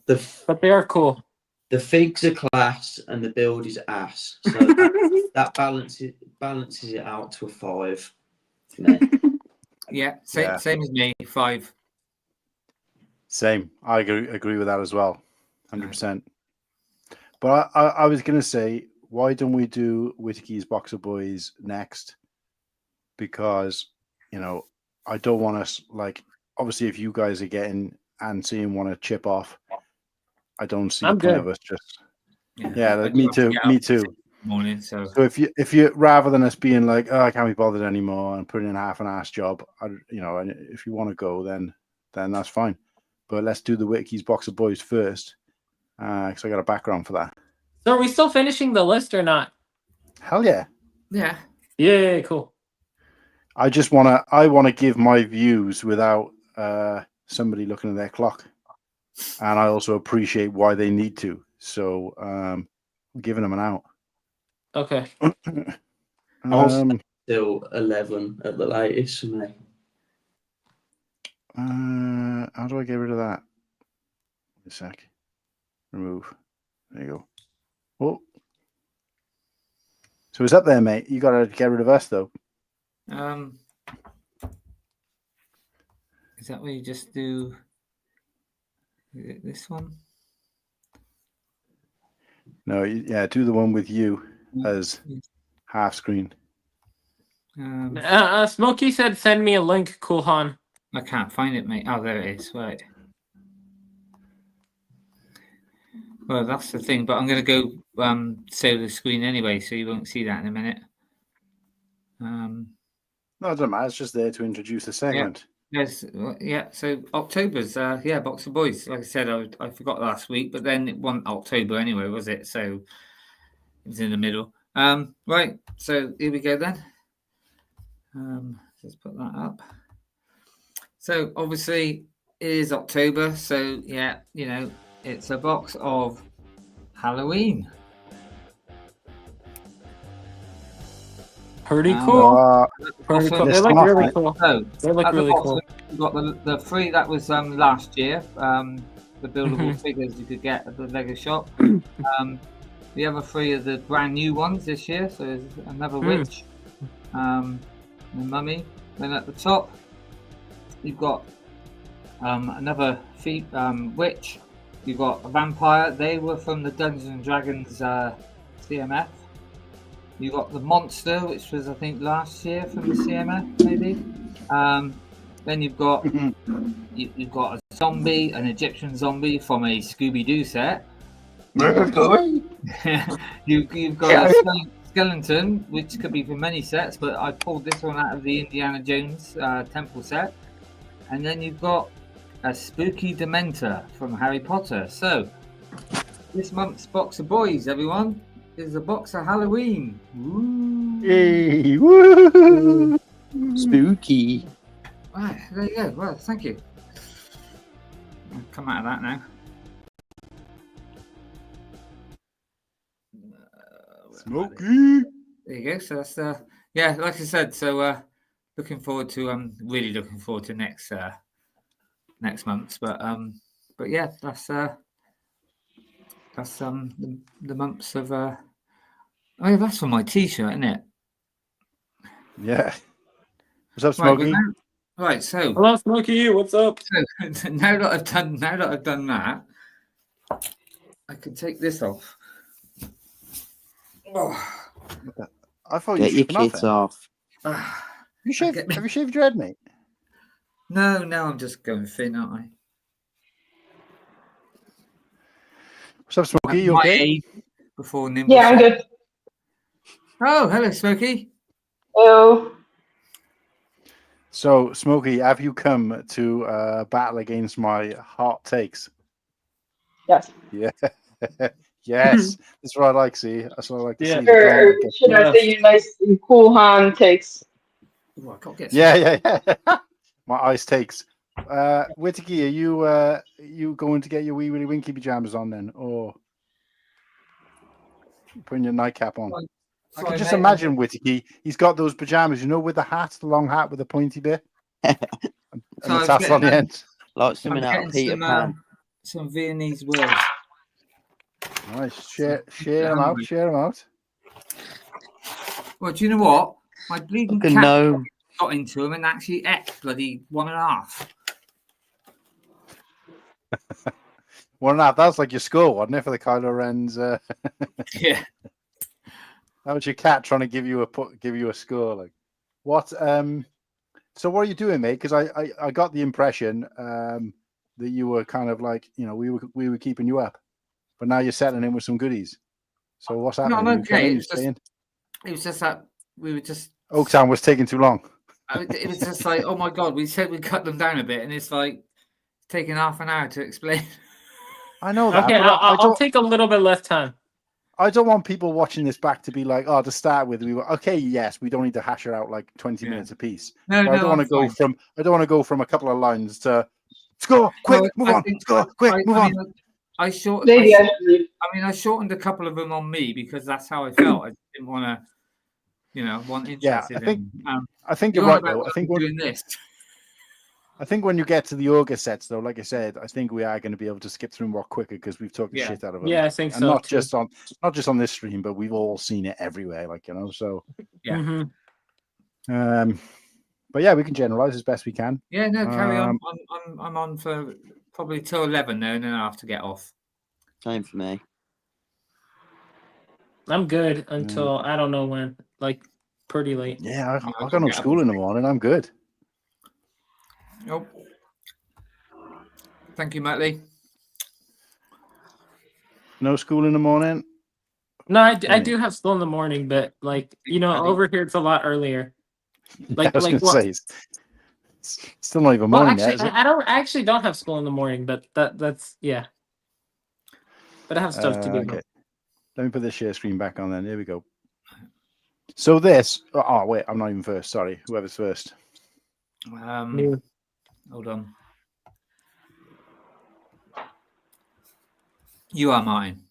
[SPEAKER 6] But they are cool.
[SPEAKER 5] The figs are class and the build is ass. So that balances it out to a 5.
[SPEAKER 3] Yeah, same as me. 5.
[SPEAKER 4] Same. I agree with that as well. 100%. But I was going to say, why don't we do Whittakee's Boxer Boys next? Because, I don't want us, obviously, if you guys are getting and seeing want to chip off, I don't see the point of us just. Yeah, me too. Me too.
[SPEAKER 3] Morning. So
[SPEAKER 4] if you rather than us being like, oh, I can't be bothered anymore and putting in a half-an-ass job, and if you want to go, then that's fine. But let's do the Whittakee's Boxer Boys first, because I got a background for that.
[SPEAKER 6] So are we still finishing the list or not?
[SPEAKER 4] Hell yeah.
[SPEAKER 3] Yeah.
[SPEAKER 6] Yeah, cool.
[SPEAKER 4] I just want to give my views without somebody looking at their clock, and I also appreciate why they need to. So I'm giving them an out.
[SPEAKER 6] Okay.
[SPEAKER 5] Still 11 at the latest for me.
[SPEAKER 4] How do I get rid of that? Wait a sec. Remove. There you go. Oh. So it's up there, mate. You got to get rid of us, though.
[SPEAKER 3] Is that where you just do this one?
[SPEAKER 4] No, do the one with you as half screen.
[SPEAKER 6] Smokey said, "Send me a link, Cool Han."
[SPEAKER 3] I can't find it, mate. Oh, there it is. Right. Well, that's the thing. But I'm going to go save the screen anyway, so you won't see that in a minute.
[SPEAKER 4] No, it doesn't matter. It's just there to introduce the segment.
[SPEAKER 3] Yes, yeah. So October's Box of Boys. Like I said, I forgot last week, but then it wasn't October anyway, was it? So it was in the middle. Right. So here we go then. Let's put that up. So obviously it is October. So yeah, it's a box of Halloween.
[SPEAKER 6] Pretty cool.
[SPEAKER 3] Pretty
[SPEAKER 6] cool. They look really cool.
[SPEAKER 3] So,
[SPEAKER 6] they look really cool.
[SPEAKER 3] You've got the three that was last year. The buildable figures you could get at the Lego shop. The other three are the brand new ones this year. So there's another witch, the mummy. Then at the top, you've got another witch. You've got a vampire. They were from the Dungeons and Dragons CMF. You got the monster, which was I think last year from the CMF, maybe. Then you've got you've got a zombie, an Egyptian zombie from a Scooby-Doo set. You've got a skeleton, which could be from many sets, but I pulled this one out of the Indiana Jones temple set. And then you've got a spooky Dementor from Harry Potter. So this month's box of boys, everyone, is a box of Halloween. Woo.
[SPEAKER 4] Hey, woo. Spooky.
[SPEAKER 3] Right, there you go. Well, thank you. I'll come out of that now.
[SPEAKER 4] Smoky.
[SPEAKER 3] There you go. So that's like I said. So looking forward to really looking forward to next month's. But yeah, that's the months of. Oh yeah, that's for my T-shirt, isn't it?
[SPEAKER 4] Yeah. What's up, Smokey?
[SPEAKER 3] Right, so
[SPEAKER 6] hello, Smokey. What's up?
[SPEAKER 3] So, now that I've done that, I can take this off. Oh.
[SPEAKER 4] I thought
[SPEAKER 10] get
[SPEAKER 4] you
[SPEAKER 10] your kits off.
[SPEAKER 4] Have you shaved your head, mate?
[SPEAKER 3] No, I'm just going thin, aren't I?
[SPEAKER 4] What's up, Smokey? You okay?
[SPEAKER 3] Before Nimble.
[SPEAKER 11] Yeah, I'm good.
[SPEAKER 3] Oh, hello, Smokey.
[SPEAKER 11] Hello.
[SPEAKER 4] So, Smokey, have you come to battle against my hot takes?
[SPEAKER 11] Yes.
[SPEAKER 4] Yeah. Yes. That's what I like, see. That's what I like to see.
[SPEAKER 11] Or should I say you nice and cool Han takes?
[SPEAKER 3] Ooh, I can't get
[SPEAKER 4] yeah. My ice takes. Whittakee, are you going to get your wee willy winky pajamas on then? Or putting your nightcap on? I can just imagine Whittakee. He's got those pajamas, with the hat, the long hat with the pointy bit. and the tassel on the end.
[SPEAKER 10] Like something out of Peter Pan.
[SPEAKER 3] Some Viennese words.
[SPEAKER 4] Nice. Share them out. Share them out.
[SPEAKER 3] Well, do you know what? My bleeding cat got into him and actually ate bloody 1.5.
[SPEAKER 4] 1.5. That's like your score, wasn't it, for the Kylo Ren's?
[SPEAKER 3] Yeah.
[SPEAKER 4] That was your cat trying to give you a score. Like, what? So what are you doing, mate? Because I got the impression that you were kind of like, we were keeping you up, but now you're settling in with some goodies. So what's happening?
[SPEAKER 3] No, I'm okay. It was just that we were just.
[SPEAKER 4] Oaktown was taking too long.
[SPEAKER 3] It was just like, oh my god, we said we'd cut them down a bit, and it's like taking half an hour to explain.
[SPEAKER 4] I know that.
[SPEAKER 6] Okay, I'll take a little bit less time.
[SPEAKER 4] I don't want people watching this back to be like, to start with, we were okay. Yes, we don't need to hash it out like 20 minutes a piece.
[SPEAKER 3] No,
[SPEAKER 4] I don't want to go from a couple of lines to score quick, move on. Score quick, move on.
[SPEAKER 3] I shortened a couple of them on me because that's how I felt. I didn't want to, want interested.
[SPEAKER 4] I think you're right though. I think when you get to the ogre sets, though, like I said, I think we are going to be able to skip through more quicker because we've talked the shit out of them.
[SPEAKER 6] Yeah, I think
[SPEAKER 4] and
[SPEAKER 6] so.
[SPEAKER 4] Not just on this stream, but we've all seen it everywhere. So
[SPEAKER 3] yeah.
[SPEAKER 4] But yeah, we can generalize as best we can.
[SPEAKER 3] Yeah, no, carry on. I'm on for probably till 11 now, and then I have to get off.
[SPEAKER 10] Same for me.
[SPEAKER 6] I'm good until I don't know when. Like pretty late.
[SPEAKER 4] Yeah, I got no school in the morning. I'm good.
[SPEAKER 3] Oh, thank you, Matt Lee.
[SPEAKER 4] No school in the morning.
[SPEAKER 6] No, I do have school in the morning, but like over here it's a lot earlier.
[SPEAKER 4] I was going to say, it's still not even morning yet, is it?
[SPEAKER 6] I actually don't have school in the morning, but that's yeah. But I have stuff to do.
[SPEAKER 4] Okay. Let me put the share screen back on then. There we go. So this. Oh wait, I'm not even first. Sorry, whoever's first.
[SPEAKER 3] Hold on. You are mine.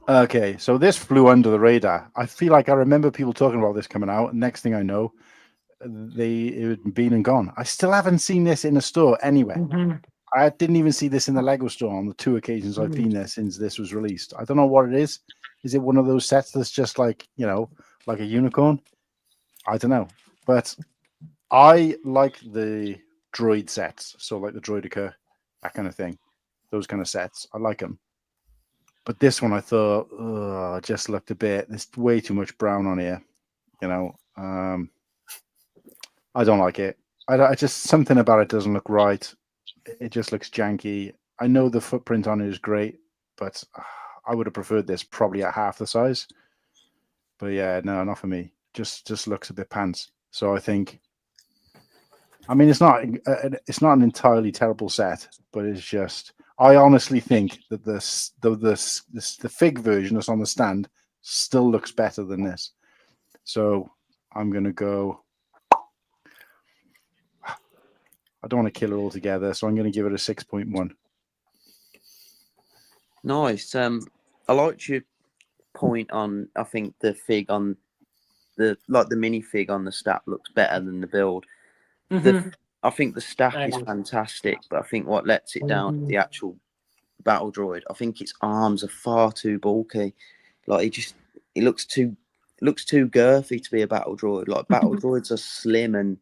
[SPEAKER 4] Okay, so this flew under the radar. I feel like I remember people talking about this coming out. Next thing I know, it had been and gone. I still haven't seen this in a store anywhere.
[SPEAKER 6] Mm-hmm.
[SPEAKER 4] I didn't even see this in the Lego store on the 2 occasions I've been there since this was released. I don't know what it is. Is it one of those sets that's just like, like a unicorn? I don't know. But I like the droid sets. So like the Droidica, that kind of thing. Those kind of sets. I like them. But this one I thought, just looked a bit, there's way too much brown on here. I don't like it. I just, something about it doesn't look right. It just looks janky. I know the footprint on it is great, but I would have preferred this probably at half the size. But yeah, no, not for me. Just looks a bit pants. So I think, it's not an entirely terrible set, but it's just, I honestly think that the fig version that's on the stand still looks better than this. So I'm gonna go. I don't want to kill her altogether, so I'm going to give it a 6.1.
[SPEAKER 10] Nice. I liked your point on. I think the fig on the mini fig on the staff looks better than the build.
[SPEAKER 6] Mm-hmm.
[SPEAKER 10] I think the staff is fantastic, but I think what lets it down the actual battle droid. I think its arms are far too bulky. Like it looks too girthy to be a battle droid. Like battle droids are slim and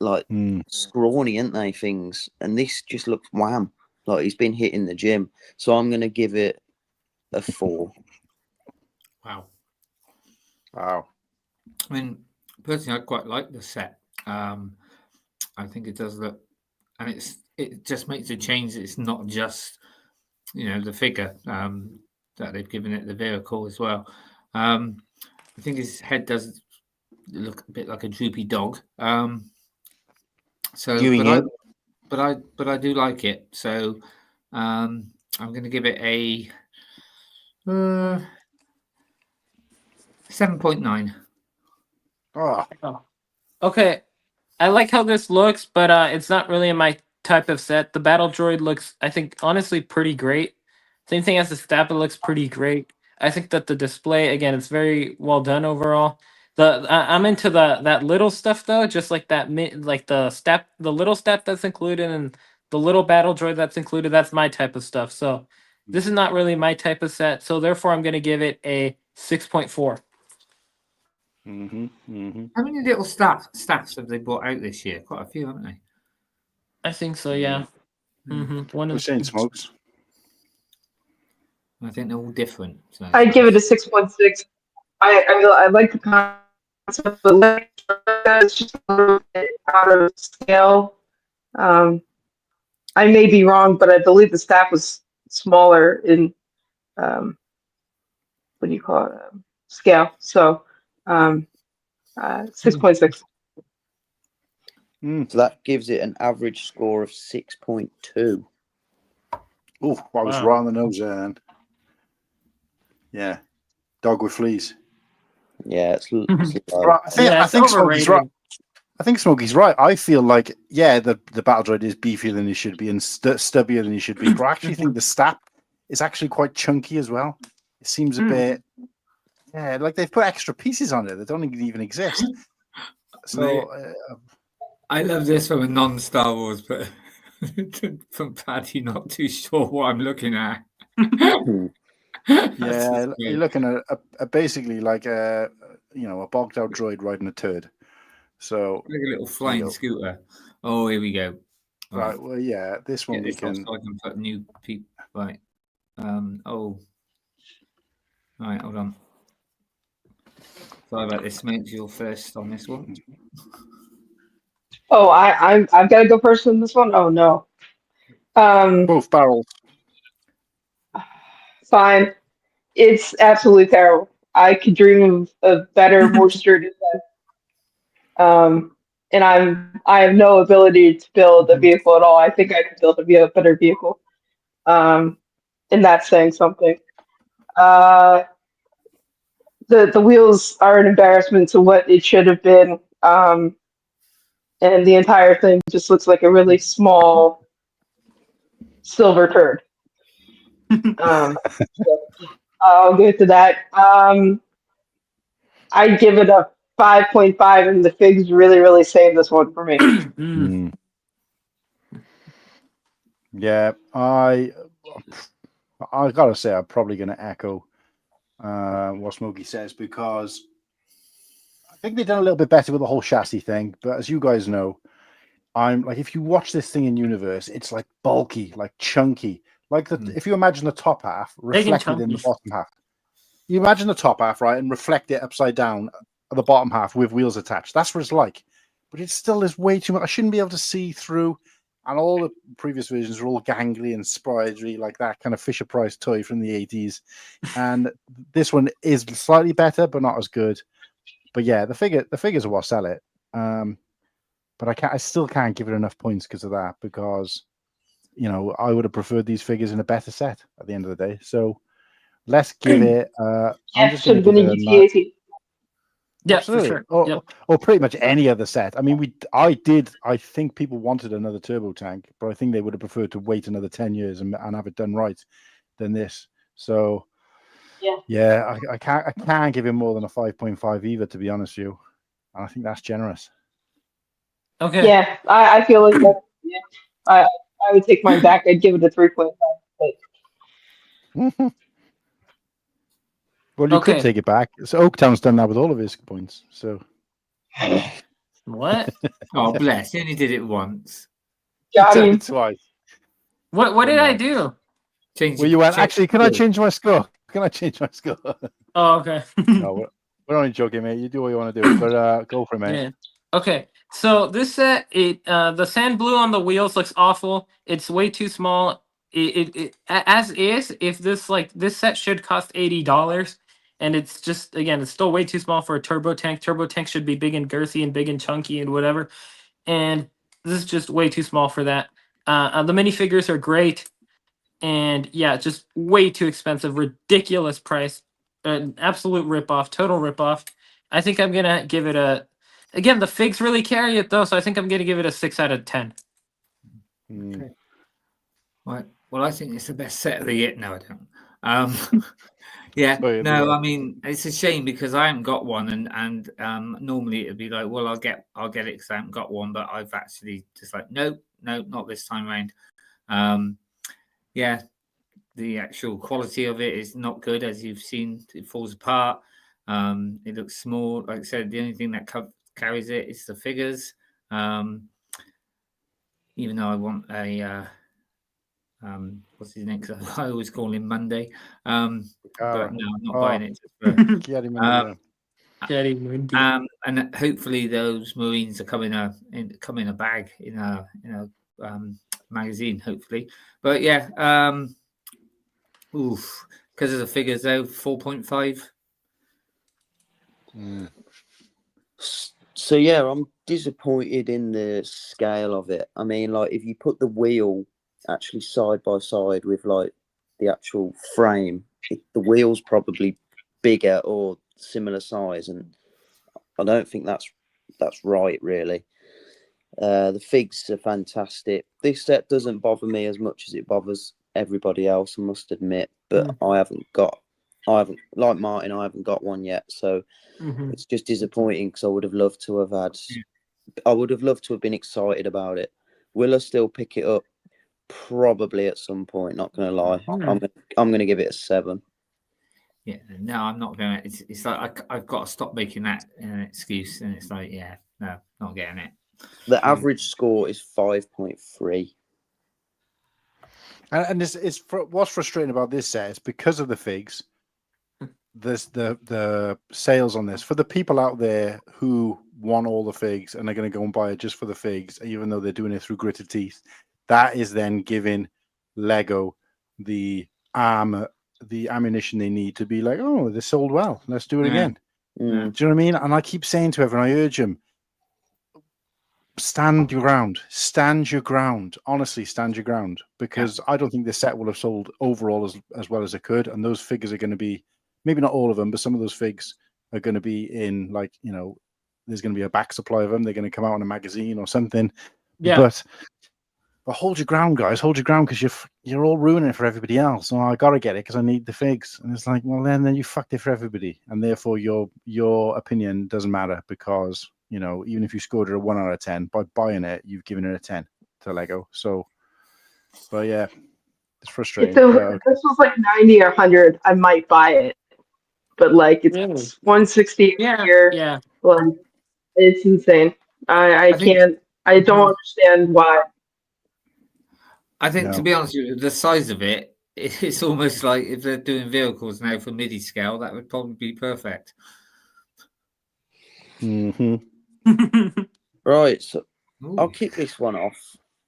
[SPEAKER 10] like scrawny, aren't they? Things, and this just looks wham. Like he's been hitting the gym. So I'm gonna give it a 4.
[SPEAKER 3] Wow.
[SPEAKER 4] Wow.
[SPEAKER 3] I mean, personally, I quite like the set. I think it does look, and it just makes a change. It's not just the figure that they've given it, the vehicle as well. I think his head does look a bit like a droopy dog. So, but I do like it. So, I'm going to give it a 7.9.
[SPEAKER 4] Oh.
[SPEAKER 6] Okay, I like how this looks, but it's not really my type of set. The battle droid looks, I think, honestly pretty great. Same thing as the staff, it looks pretty great. I think that the display, again, it's very well done overall. I'm into that little stuff though, just like that, like the little step that's included and the little battle droid that's included. That's my type of stuff. So this is not really my type of set. So therefore, I'm going to give it a 6.4.
[SPEAKER 3] How many little staffs have they brought out this year? Quite a few, haven't they?
[SPEAKER 6] I think so. Yeah. One
[SPEAKER 4] of saying smokes.
[SPEAKER 3] I think they're all different. So.
[SPEAKER 11] I'd give it a 6.6. I like the concept, but it's just a little bit out of scale. I may be wrong, but I believe the staff was smaller in what do you call it, scale. So 6.6.
[SPEAKER 10] So that gives it an average score of 6.2.
[SPEAKER 4] Oh, I was right on the nose there. Then. Yeah, dog with fleas.
[SPEAKER 10] Yeah, it's
[SPEAKER 4] right. I think Smokey's right. I think Smokey's right. I feel like, the battle droid is beefier than he should be and stubbier than he should be. But I actually think the staff is actually quite chunky as well. It seems a bit, like they've put extra pieces on it that don't even exist. So
[SPEAKER 3] I love this from a non-Star Wars, but from Paddy, not too sure what I'm looking at.
[SPEAKER 4] Yeah, you're looking at basically like a bogged out droid riding a turd. So
[SPEAKER 3] like a little flying scooter. Oh, here we go.
[SPEAKER 4] Right. Well, yeah, this one we can.
[SPEAKER 3] So I can put new people. Right. Oh. Right. Hold on. Sorry about this, mate. You're first on this one.
[SPEAKER 11] Oh, I've got to go first in this one. Oh no.
[SPEAKER 4] Both barrels.
[SPEAKER 11] Fine. It's absolutely terrible. I could dream of a better, more sturdy set. And I have no ability to build a vehicle at all. I think I could build a better vehicle. And that's saying something. The wheels are an embarrassment to what it should have been. And the entire thing just looks like a really small silver turd. So I'll go to that. I give it a 5.5, and the figs really, really saved this one for me.
[SPEAKER 4] Yeah, I gotta say I'm probably gonna echo what Smokey says, because I think they've done a little bit better with the whole chassis thing. But as you guys know, I'm like, if you watch this thing in universe, it's like bulky, like chunky, like if you imagine the top half reflected in the bottom half. You imagine the top half, right, and reflect it upside down at the bottom half with wheels attached. That's what it's like. But it still is way too much. I shouldn't be able to see through. And all the previous versions were all gangly and spidery, like that kind of Fisher Price toy from the 80s. And this one is slightly better, but not as good. But yeah, the figures are what sell it. But I still can't give it enough points because of that, because I would have preferred these figures in a better set at the end of the day. So let's give it. I'm just
[SPEAKER 11] should have been a UT-80.
[SPEAKER 6] Yeah,
[SPEAKER 4] absolutely.
[SPEAKER 6] for sure.
[SPEAKER 4] Or pretty much any other set. I mean, I think people wanted another turbo tank, but I think they would have preferred to wait another 10 years and have it done right than this. So yeah, I can't give him more than a 5.5 either, to be honest with you. And I think that's generous.
[SPEAKER 6] Okay.
[SPEAKER 11] Yeah, I feel like that. Yeah, I would take mine back. I'd give it a 3.5. But
[SPEAKER 4] Well, you could take it back. So Oaktown's done that with all of his points. So
[SPEAKER 6] what?
[SPEAKER 3] Oh, bless! He only did it once.
[SPEAKER 11] Got him
[SPEAKER 4] twice.
[SPEAKER 6] What did I do?
[SPEAKER 4] Well, you went. Actually, can I change my score? Can I change my score?
[SPEAKER 6] Oh, okay.
[SPEAKER 4] No, we're only joking, mate. You do what you want to do, but go for it, mate.
[SPEAKER 6] Yeah. Okay, so this set, the sand blue on the wheels looks awful. It's way too small. It as is. If this set should cost $80, and it's just, again, it's still way too small for a turbo tank. Turbo tank should be big and girthy and big and chunky and whatever. And this is just way too small for that. The minifigures are great, and yeah, just way too expensive. Ridiculous price. An absolute ripoff. Total ripoff. I think I'm gonna give it a. Again, the figs really carry it though, so I think I'm gonna give it a 6 out of 10.
[SPEAKER 3] Okay. Right. Well, I think it's the best set of the year. No, I don't. Yeah. No, I mean, it's a shame because I haven't got one, and normally it'd be like, well, I'll get it because I haven't got one, but I've actually just like, no, not this time around. Yeah, the actual quality of it is not good, as you've seen. It falls apart. It looks small. Like I said, the only thing that carries it is the figures. Even though I want a what's his name? Cause I always call him Monday. But no, I'm not buying it. And hopefully those Marines are come in a bag in a magazine. Hopefully, but yeah. Because of the figures though, 4.5.
[SPEAKER 10] So yeah, I'm disappointed in the scale of it. I mean, like, if you put the wheel actually side by side with like the actual frame, the wheel's probably bigger or similar size, and I don't think that's right, really. The figs are fantastic. This set doesn't bother me as much as it bothers everybody else, I must admit, but I haven't like Martin, I haven't got one yet, so it's just disappointing because I would have loved to have been excited about it. Will I still pick it up? Probably at some point, not gonna lie. I'm gonna give it a 7.
[SPEAKER 3] Yeah, no, I'm not gonna. It's like I've got to stop making that excuse, and it's like, yeah, no, not getting it.
[SPEAKER 10] The average score is 5.3.
[SPEAKER 4] And it's what's frustrating about this set is because of the figs. the sales on this for the people out there who want all the figs and they're going to go and buy it just for the figs, even though they're doing it through gritted teeth. That is then giving Lego the ammunition they need to be like, oh, they sold well. Let's do it again. Do you know what I mean? And I keep saying to everyone, I urge them, stand your ground. Stand your ground. Honestly, stand your ground. Because I don't think this set will have sold overall as well as it could. And those figures are going to be, maybe not all of them, but some of those figs are going to be in, like, you know, there's going to be a back supply of them. They're going to come out in a magazine or something.
[SPEAKER 6] Yeah.
[SPEAKER 4] But hold your ground, guys. Hold your ground, because you're all ruining it for everybody else. Oh, I got to get it because I need the figs. And it's like, well, then you fucked it for everybody. And therefore your opinion doesn't matter, because, you know, even if you scored it a 1 out of 10, by buying it, you've given it a 10 to Lego. So, but yeah, it's frustrating.
[SPEAKER 11] If this was like 90 or 100, I might buy it. But like, it's 160 a year.
[SPEAKER 6] Yeah.
[SPEAKER 11] Like, it's insane. I don't understand why.
[SPEAKER 3] I think, to be honest with you, the size of it, it's almost like if they're doing vehicles now for MIDI scale, that would probably be perfect.
[SPEAKER 10] Right, so I'll kick this one off.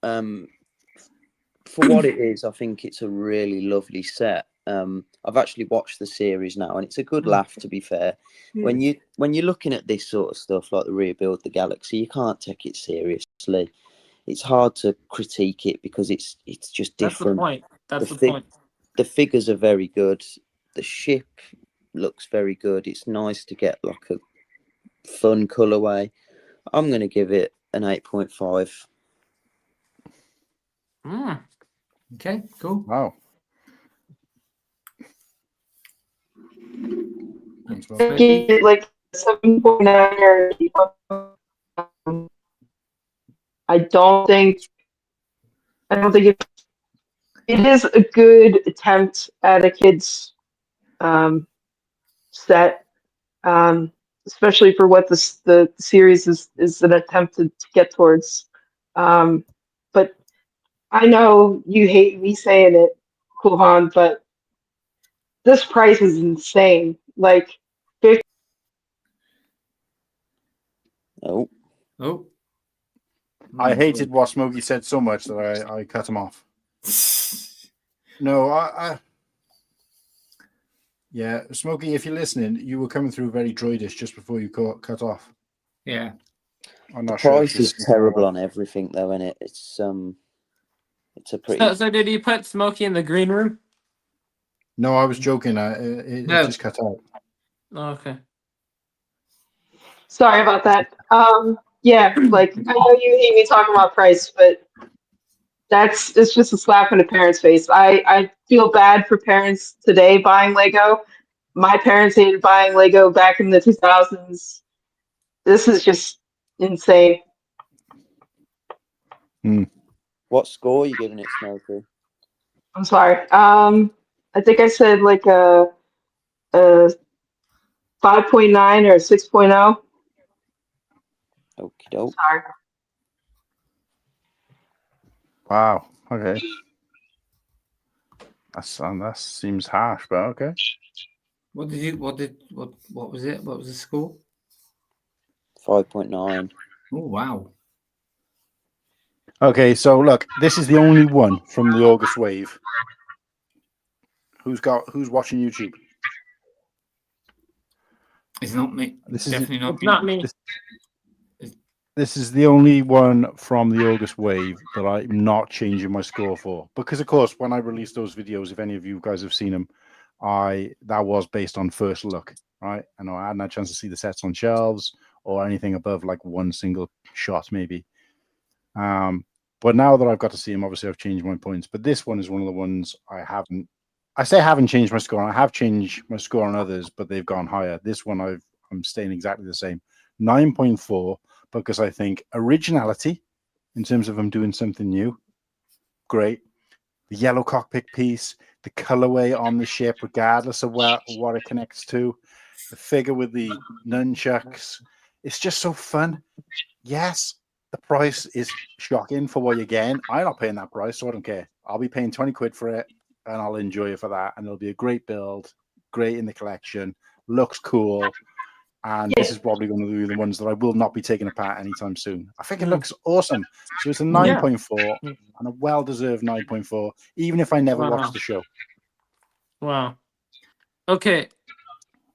[SPEAKER 10] For what it is, I think it's a really lovely set. I've actually watched the series now, and it's a good laugh, to be fair. When you're looking at this sort of stuff, like the Rebuild the Galaxy, you can't take it seriously. It's hard to critique it because it's just different.
[SPEAKER 6] That's the point.
[SPEAKER 10] The figures are very good. The ship looks very good. It's nice to get like a fun colorway. I'm going to give it an 8.5.
[SPEAKER 3] Okay, cool.
[SPEAKER 4] Wow.
[SPEAKER 11] Give it like 7.9 or I don't think it is a good attempt at a kid's set, especially for what the series is an attempt to get towards. But I know you hate me saying it, Cool Han, but this price is insane. Like 50.
[SPEAKER 10] Oh.
[SPEAKER 4] I hated what Smokey said so much that I cut him off. No, yeah, Smokey, if you're listening, you were coming through very droidish just before you cut off.
[SPEAKER 3] Yeah.
[SPEAKER 4] I'm not
[SPEAKER 10] the
[SPEAKER 4] sure.
[SPEAKER 10] price is terrible on everything, though, isn't it? It's a pretty.
[SPEAKER 6] So did you put Smokey in the green room?
[SPEAKER 4] No, I was joking. It just cut out.
[SPEAKER 6] Oh, okay.
[SPEAKER 11] Sorry about that. Yeah, like I know you hate me talking about price, but it's just a slap in a parent's face. I feel bad for parents today buying Lego. My parents hated buying Lego back in the 2000s. This is just insane.
[SPEAKER 10] What score are you giving it, Smokey?
[SPEAKER 11] I'm sorry. I think I said like a 5.9 or 6.0.
[SPEAKER 10] Okie doke.
[SPEAKER 11] Sorry.
[SPEAKER 4] Wow. Okay. That seems harsh, but okay.
[SPEAKER 3] What was it? What was the score?
[SPEAKER 10] 5.9.
[SPEAKER 3] Oh, wow.
[SPEAKER 4] Okay, so look, this is the only one from the August wave. Who's watching YouTube?
[SPEAKER 3] It's not me.
[SPEAKER 4] This
[SPEAKER 3] is definitely not me.
[SPEAKER 6] Not me.
[SPEAKER 4] This is the only one from the August wave that I'm not changing my score for, because of course when I released those videos, if any of you guys have seen them, that was based on first look, right? I know I hadn't had a chance to see the sets on shelves or anything above like one single shot maybe. But now that I've got to see them, obviously I've changed my points. But this one is one of the ones I haven't changed my score. I have changed my score on others, but they've gone higher. This one I'm staying exactly the same, 9.4. Because I think originality, in terms of them doing something new, great. The yellow cockpit piece, the colorway on the ship, regardless of what it connects to, the figure with the nunchucks, it's just so fun. Yes, the price is shocking for what you're getting. I'm not paying that price, so I don't care. I'll be paying 20 quid for it, and I'll enjoy it for that, and it'll be a great build. great in the collection, looks cool, and this is probably going to be the ones that I will not be taking apart anytime soon. I think it looks awesome. So it's a 9.4 and a well-deserved 9.4, even if I never watched the show.
[SPEAKER 6] Wow. Okay.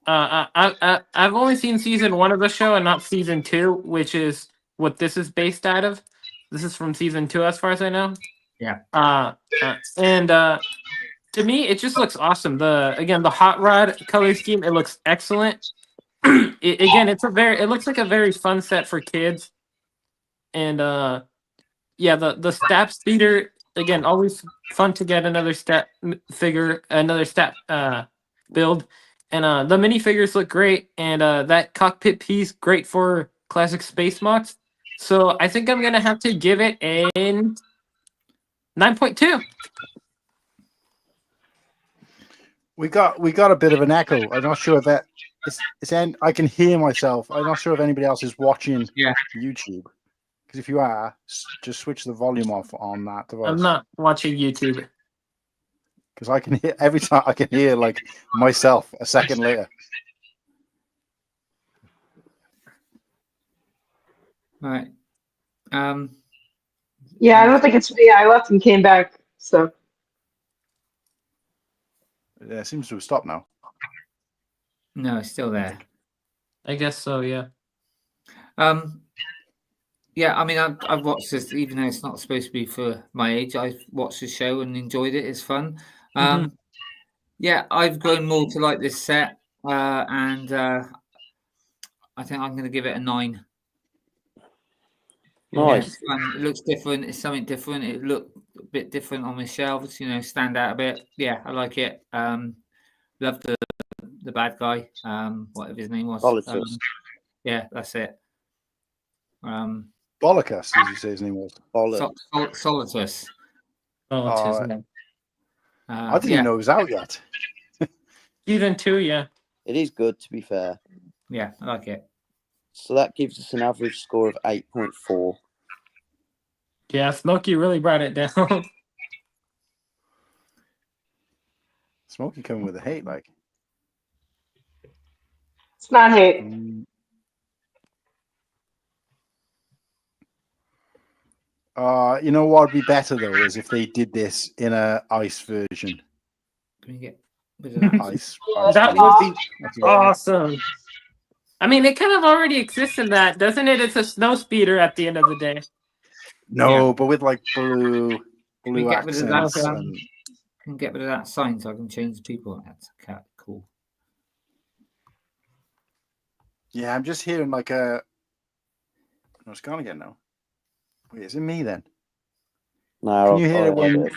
[SPEAKER 6] I've only seen season 1 of the show and not season 2, which is what this is based out of. This is from season 2, as far as I know.
[SPEAKER 3] Yeah.
[SPEAKER 6] And to me, it just looks awesome. The hot rod color scheme, it looks excellent. It looks like a very fun set for kids. And the stat speeder, again, always fun to get another stat figure, another stat build. And the minifigures look great, and that cockpit piece, great for classic space mocks. So I think I'm gonna have to give it a 9.2.
[SPEAKER 4] We got a bit of an echo. I'm not sure if that I can hear myself. I'm not sure if anybody else is watching YouTube. Because if you are, just switch the volume off on that device.
[SPEAKER 6] I'm not watching YouTube.
[SPEAKER 4] Because I can hear every time. I can hear like myself a second later.
[SPEAKER 3] Right.
[SPEAKER 11] Yeah, I don't think it's me. I left and came back. So
[SPEAKER 4] Yeah, it seems to have stopped now.
[SPEAKER 3] No, it's still there.
[SPEAKER 6] I guess so. Yeah.
[SPEAKER 3] Yeah, I mean, I've watched this, even though it's not supposed to be for my age. I've watched the show and enjoyed it. It's fun. Yeah, I've grown more to like this set, and I think I'm going to give it a 9.
[SPEAKER 10] Nice.
[SPEAKER 3] Yeah, it looks different. It's something different. It looked a bit different on the shelves. Stand out a bit. Yeah, I like it. Love the bad guy. Whatever his name was. Yeah, that's it.
[SPEAKER 4] Bollicus, as you say his name was.
[SPEAKER 3] Solitus.
[SPEAKER 4] I didn't even know it was out yet.
[SPEAKER 6] Season 2, yeah.
[SPEAKER 10] It is good, to be fair.
[SPEAKER 3] Yeah, I like it.
[SPEAKER 10] So that gives us an average score of 8.4.
[SPEAKER 6] Yeah, Smokey really brought it down.
[SPEAKER 4] Smokey coming with a hate, like.
[SPEAKER 11] it's not hate.
[SPEAKER 4] You know what would be better though is if they did this in a ice version.
[SPEAKER 3] Can we get a bit of that?
[SPEAKER 4] Ice
[SPEAKER 6] That would be awesome. I mean, it kind of already exists in that, doesn't it? It's a snow speeder at the end of the day.
[SPEAKER 4] No, but with like blue
[SPEAKER 3] get rid of that
[SPEAKER 4] accents.
[SPEAKER 3] sign? Can get rid of that sign so I can change the people. That's cool.
[SPEAKER 4] Yeah, I'm just hearing like a. No, it's gone again now. Wait, is it me then?
[SPEAKER 10] No,
[SPEAKER 4] Can you hear it when?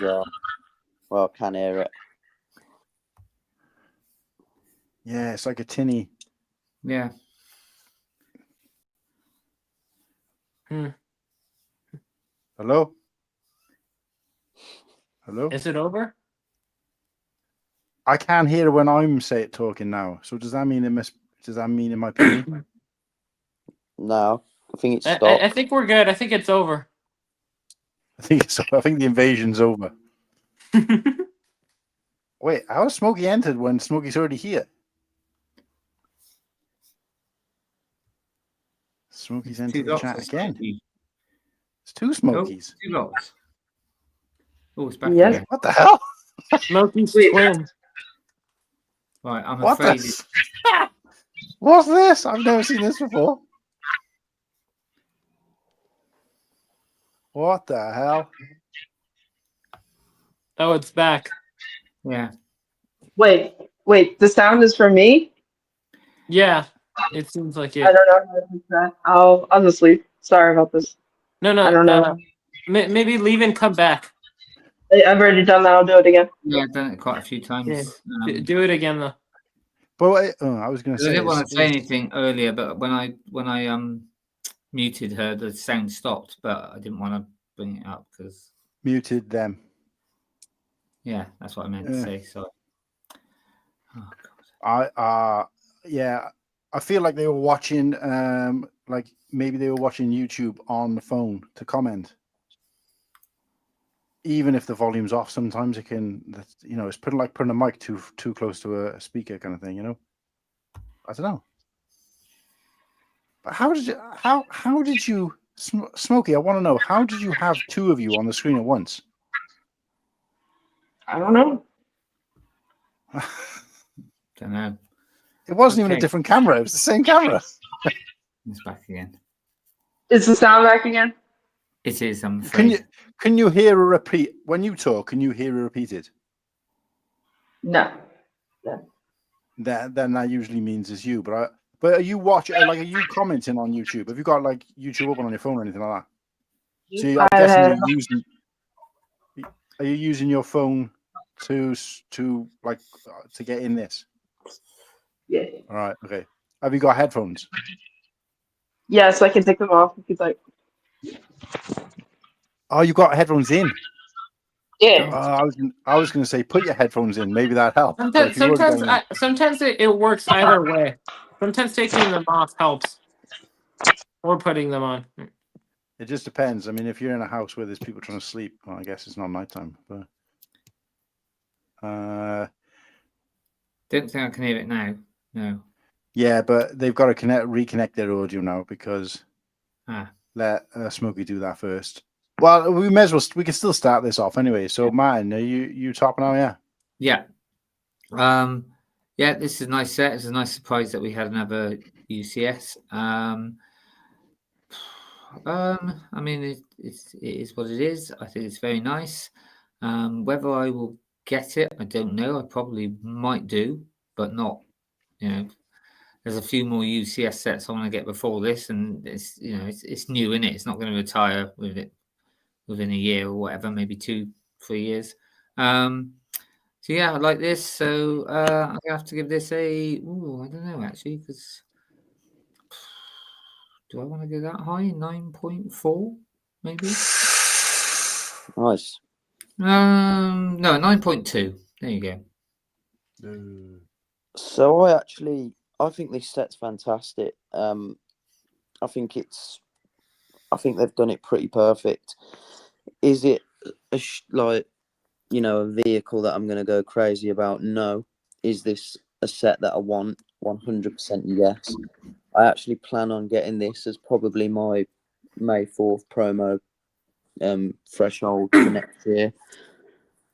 [SPEAKER 10] Well, I can hear it.
[SPEAKER 4] Yeah, it's like a tinny.
[SPEAKER 3] Yeah.
[SPEAKER 4] Hello? Hello?
[SPEAKER 6] Is it over?
[SPEAKER 4] I can't hear it when I'm talking now. So does that mean it might be me?
[SPEAKER 10] No, I think it's stopped.
[SPEAKER 6] I think we're good. I think it's over.
[SPEAKER 4] I think the invasion's over. Wait, how has Smokey entered when Smokey's already here? Smokey's entered the chat again. It's 2 Smokies.
[SPEAKER 3] 2 lots. Oh, it's back
[SPEAKER 11] Yes.
[SPEAKER 3] again.
[SPEAKER 4] What the hell?
[SPEAKER 6] Smokey's twin.
[SPEAKER 3] Right, I'm
[SPEAKER 4] What
[SPEAKER 3] afraid.
[SPEAKER 4] What's this? I've never seen this before. What the hell?
[SPEAKER 6] Oh, it's back.
[SPEAKER 3] Yeah.
[SPEAKER 11] Wait. The sound is from me.
[SPEAKER 6] Yeah, it seems like it.
[SPEAKER 11] I don't know how to do that. I'll just leave. Sorry about this.
[SPEAKER 6] No.
[SPEAKER 11] I don't know.
[SPEAKER 6] Maybe leave and come back.
[SPEAKER 11] I've already done that. I'll do it again.
[SPEAKER 3] Yeah, I've done it quite a few times.
[SPEAKER 6] Yeah. Do it again though.
[SPEAKER 4] But I was going to
[SPEAKER 3] I
[SPEAKER 4] say.
[SPEAKER 3] didn't want to say anything earlier, but when I muted her, the sound stopped. But I didn't want to bring it up because
[SPEAKER 4] muted them.
[SPEAKER 3] Yeah, that's what I meant to say. So. Oh,
[SPEAKER 4] God. I feel like they were watching, like maybe they were watching YouTube on the phone to comment. even if the volume's off, sometimes it can, you know, it's pretty like putting a mic too close to a speaker kind of thing, you know. I don't know. But how did you Smokey? I want to know, how did you have two of you on the screen at once?
[SPEAKER 11] I don't know.
[SPEAKER 3] Don't know.
[SPEAKER 4] It wasn't even a different camera. It was the same camera.
[SPEAKER 3] It's back again.
[SPEAKER 11] Is the sound back again?
[SPEAKER 3] It is. I'm afraid.
[SPEAKER 4] Can you hear a repeat when you talk? Can you hear a repeated?
[SPEAKER 11] No.
[SPEAKER 4] Then that usually means it's you. But are you watching? Like, are you commenting on YouTube? Have you got like YouTube open on your phone or anything like that? So I'm guessing are you using your phone to get in this?
[SPEAKER 11] Yeah.
[SPEAKER 4] All right. Okay. Have you got headphones?
[SPEAKER 11] Yeah, so I can take them off if you'd like.
[SPEAKER 4] Oh, you got headphones in.
[SPEAKER 11] Yeah.
[SPEAKER 4] I was going to say put your headphones in. Maybe that helps.
[SPEAKER 6] Sometimes it works either way. Sometimes taking them off helps, or putting them on.
[SPEAKER 4] It just depends. I mean, if you're in a house where there's people trying to sleep, well, I guess it's not nighttime. But
[SPEAKER 3] don't think I can hear it now. No.
[SPEAKER 4] Yeah, but they've got to reconnect their audio now because let Smokey do that first. Well, we may as well. We can still start this off anyway. So, Martin, are you top now? Yeah.
[SPEAKER 3] Yeah. Yeah. This is a nice set. It's a nice surprise that we had another UCS. I mean, it is what it is. I think it's very nice. Whether I will get it, I don't know. I probably might do, but not. You know, there's a few more UCS sets I want to get before this, and it's it's new, isn't it? It's not going to retire with it within a year or whatever, maybe 2-3 years. So yeah, I like this. So I have to give this a. I don't know actually, because do I want to go that high? 9.4, maybe.
[SPEAKER 10] Nice.
[SPEAKER 3] No, 9.2. There you go.
[SPEAKER 10] So I think this set's fantastic. I think they've done it pretty perfect. Is it a vehicle that I'm going to go crazy about? No. Is this a set that I want? 100% yes. I actually plan on getting this as probably my May 4th promo threshold for next year.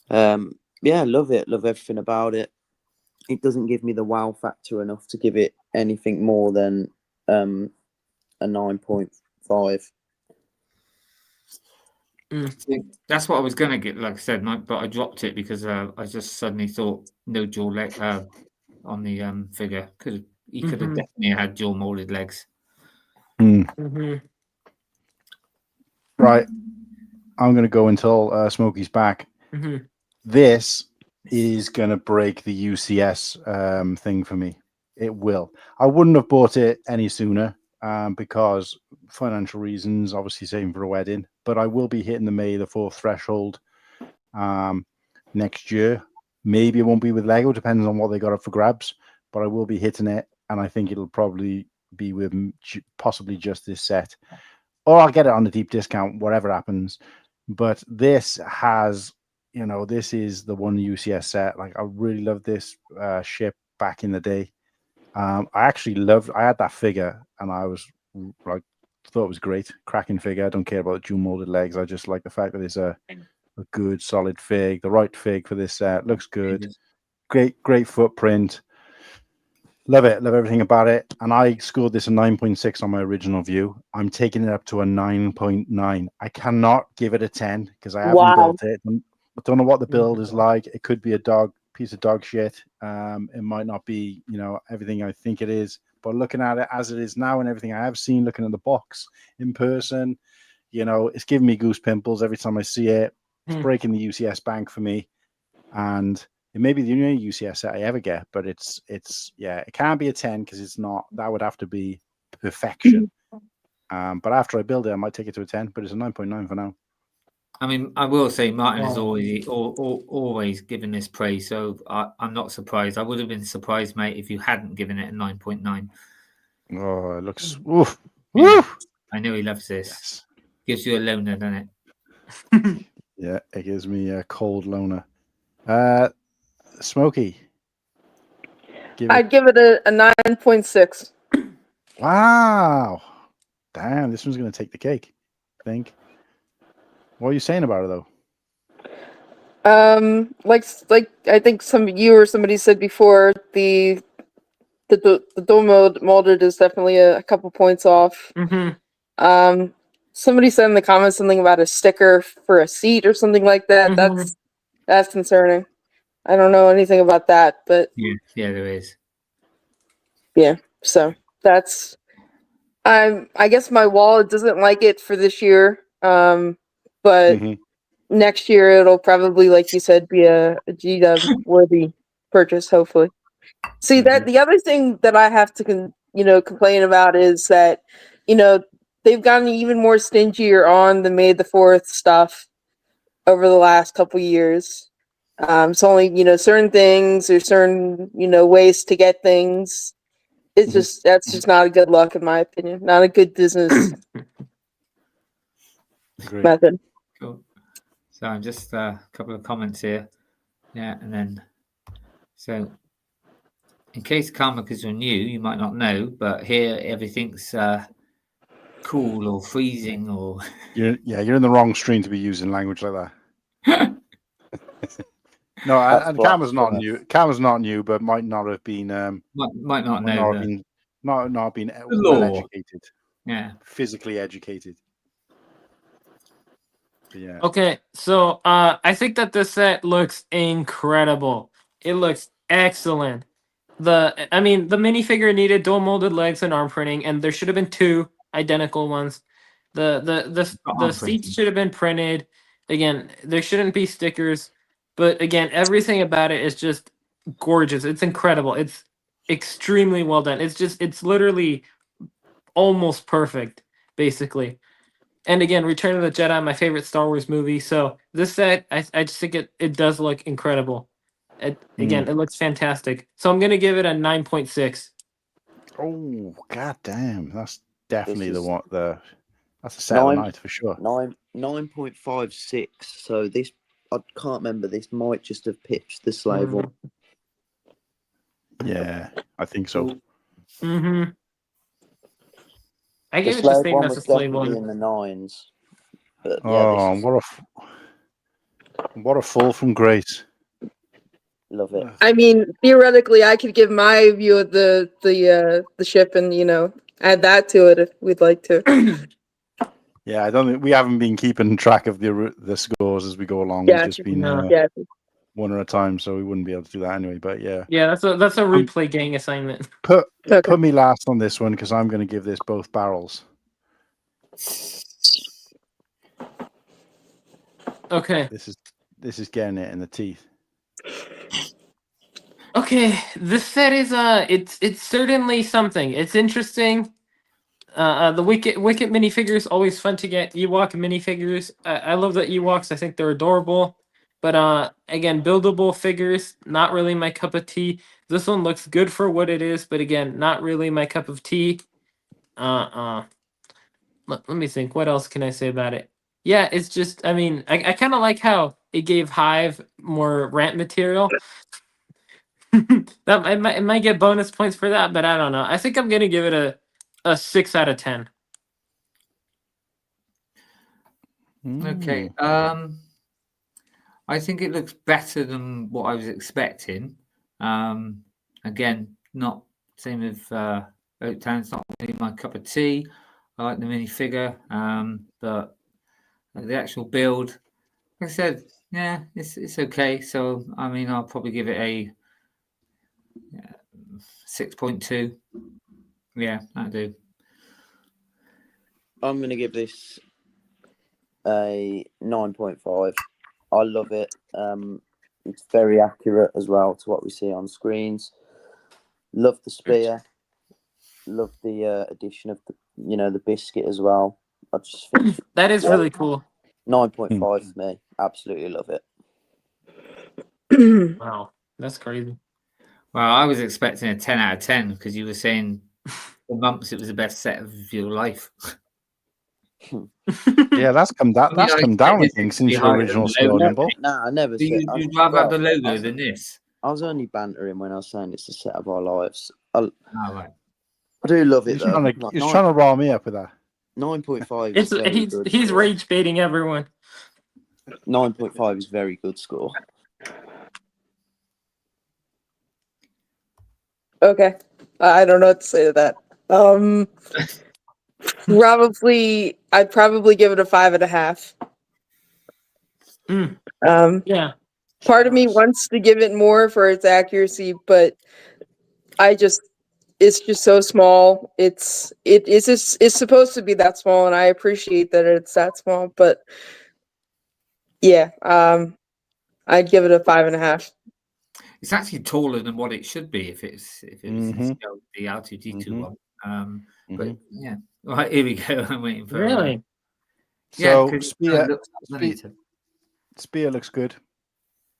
[SPEAKER 10] Yeah, love it. Love everything about it. It doesn't give me the wow factor enough to give it anything more than a 9.5.
[SPEAKER 3] That's what I was going to get, like I said, but I dropped it because I just suddenly thought no jaw leg on the figure. He could have definitely had jaw molded legs.
[SPEAKER 4] Right. I'm going to go until Smokey's back. This is going to break the UCS thing for me. It will. I wouldn't have bought it any sooner because financial reasons, obviously saving for a wedding, but I will be hitting the May the 4th threshold next year. Maybe it won't be with Lego, depends on what they got up for grabs, but I will be hitting it, and I think it'll probably be with possibly just this set, or I'll get it on a deep discount, whatever happens. But this has, this is the one UCS set. Like, I really love this ship back in the day. I had that figure, and I was like, thought it was great, cracking figure. I don't care about dual molded legs. I just like the fact that it's a good solid fig, the right fig for this set. Looks good, great footprint. Love it, love everything about it. And I scored this a 9.6 on my original view. I'm taking it up to a 9.9. I cannot give it a 10 because I haven't built it. I don't know what the build is like. It could be a piece of dog shit. It might not be, everything I think it is. But looking at it as it is now and everything I have seen, looking at the box in person, it's giving me goose pimples every time I see it. It's breaking the UCS bank for me. And it may be the only UCS set I ever get, but it can't be a 10 because it's not. That would have to be perfection. But after I build it, I might take it to a 10, but it's a 9.9 for now.
[SPEAKER 3] I mean, I will say Martin has always given this praise, so I'm not surprised. I would have been surprised, mate, if you hadn't given it a 9.9.
[SPEAKER 4] Oh, it looks... Oof.
[SPEAKER 3] Yeah. I know he loves this.
[SPEAKER 4] Yes.
[SPEAKER 3] Gives you a loner, doesn't it?
[SPEAKER 4] Yeah, it gives me a cold loner. Smokey.
[SPEAKER 11] I'd give it a 9.6.
[SPEAKER 4] Wow. Damn, this one's going to take the cake, I think. What are you saying about it, though?
[SPEAKER 11] Like I think you or somebody said before, the dual molded is definitely a couple points off. Somebody said in the comments something about a sticker for a seat or something like that. That's concerning. I don't know anything about that, but
[SPEAKER 3] yeah, there is.
[SPEAKER 11] Yeah, so that's. I guess my wallet doesn't like it for this year, but next year it'll probably, like you said, be a G-Dub worthy purchase. Hopefully. See that the other thing that I have to complain about is that they've gotten even more stingier on the May the 4th stuff over the last couple years. It's only certain things or certain ways to get things. It's that's just not a good look, in my opinion. Not a good business method.
[SPEAKER 3] Cool. So I'm just a couple of comments here. Yeah, and then so in case Karmicas are new, you might not know, but here everything's cool or freezing or
[SPEAKER 4] You're in the wrong stream to be using language like that. No, and Karma's not new. Karma's not new, but might not have been
[SPEAKER 3] might not know
[SPEAKER 4] not been well educated.
[SPEAKER 3] Yeah,
[SPEAKER 4] physically educated. But yeah.
[SPEAKER 6] Okay, so I think that this set looks incredible. It looks excellent. The minifigure needed dual molded legs and arm printing, and there should have been 2 identical ones. The seats should have been printed. Again, there shouldn't be stickers, but again, everything about it is just gorgeous. It's incredible. It's extremely well done. It's literally almost perfect, basically. And again, Return of the Jedi, my favorite Star Wars movie. So this set, I just think it does look incredible. Again, it looks fantastic. So I'm gonna give it a 9.6.
[SPEAKER 4] Oh god damn, that's definitely that's a set of the night for sure.
[SPEAKER 10] 9.56. So this, I can't remember. This might just have pitched the slave one.
[SPEAKER 4] Yeah, I think so.
[SPEAKER 6] I gave it the same as the slave one.
[SPEAKER 10] In the 9s. But
[SPEAKER 4] yeah, what a fall from grace.
[SPEAKER 10] Love it.
[SPEAKER 11] I mean, theoretically, I could give my view of the ship and add that to it if we'd like to.
[SPEAKER 4] Yeah, I don't think we haven't been keeping track of the scores as we go along. We've just been one at a time, so we wouldn't be able to do that anyway. But yeah,
[SPEAKER 6] that's a replay gang assignment.
[SPEAKER 4] Put me last on this one because I'm going to give this both barrels.
[SPEAKER 6] Okay.
[SPEAKER 4] This is getting it in the teeth.
[SPEAKER 6] Okay, this set is it's certainly something. It's interesting. The Wicket minifigures always fun to get. Ewok minifigures. I love the Ewoks. I think they're adorable. But again, buildable figures, not really my cup of tea. This one looks good for what it is, but again, not really my cup of tea. Let me think. What else can I say about it? Yeah, it's just, I kind of like how it gave Hive more rant material. That it might get bonus points for that, but I don't know. I think I'm gonna give it a 6 out of 10.
[SPEAKER 3] Okay. I think it looks better than what I was expecting. Again, not same with Oaktown. It's not really my cup of tea. I like the minifigure, but the actual build, like I said, yeah, it's okay. So I'll probably give it a 6.2. Yeah, I do.
[SPEAKER 10] I'm going to give this a 9.5. I love it. It's very accurate as well to what we see on screens. Love the spear. Love the addition of the biscuit as well. I just think
[SPEAKER 6] that is really cool.
[SPEAKER 10] 9.5 for me. Absolutely love it.
[SPEAKER 6] Wow, that's crazy.
[SPEAKER 3] Well, I was expecting a 10 out of 10 because you were saying for months it was the best set of your life.
[SPEAKER 4] Yeah, that's come down. That's come down, I think, since your original score, Nimble.
[SPEAKER 10] Nah, I never said.
[SPEAKER 3] You'd rather have the
[SPEAKER 10] well,
[SPEAKER 3] logo than this.
[SPEAKER 10] I was only bantering when I was saying it's the set of our lives.
[SPEAKER 3] Oh, right.
[SPEAKER 10] I do love it
[SPEAKER 4] He's
[SPEAKER 10] though.
[SPEAKER 4] trying to rile me up with that.
[SPEAKER 10] 9.5 is very good.
[SPEAKER 6] He's
[SPEAKER 10] score.
[SPEAKER 6] rage baiting everyone.
[SPEAKER 10] 9.5 is very good score.
[SPEAKER 11] Okay. I don't know what to say to that. I'd probably give it a 5.5.
[SPEAKER 6] Yeah.
[SPEAKER 11] Part of me wants to give it more for its accuracy, but it's just so small. It's supposed to be that small, and I appreciate that it's that small, but yeah, I'd give it a 5.5.
[SPEAKER 3] It's actually taller than what it should be if it was the R2D2 one. But yeah, right, here we go. I'm waiting for
[SPEAKER 6] Really.
[SPEAKER 4] So
[SPEAKER 3] yeah,
[SPEAKER 4] Spear looks good.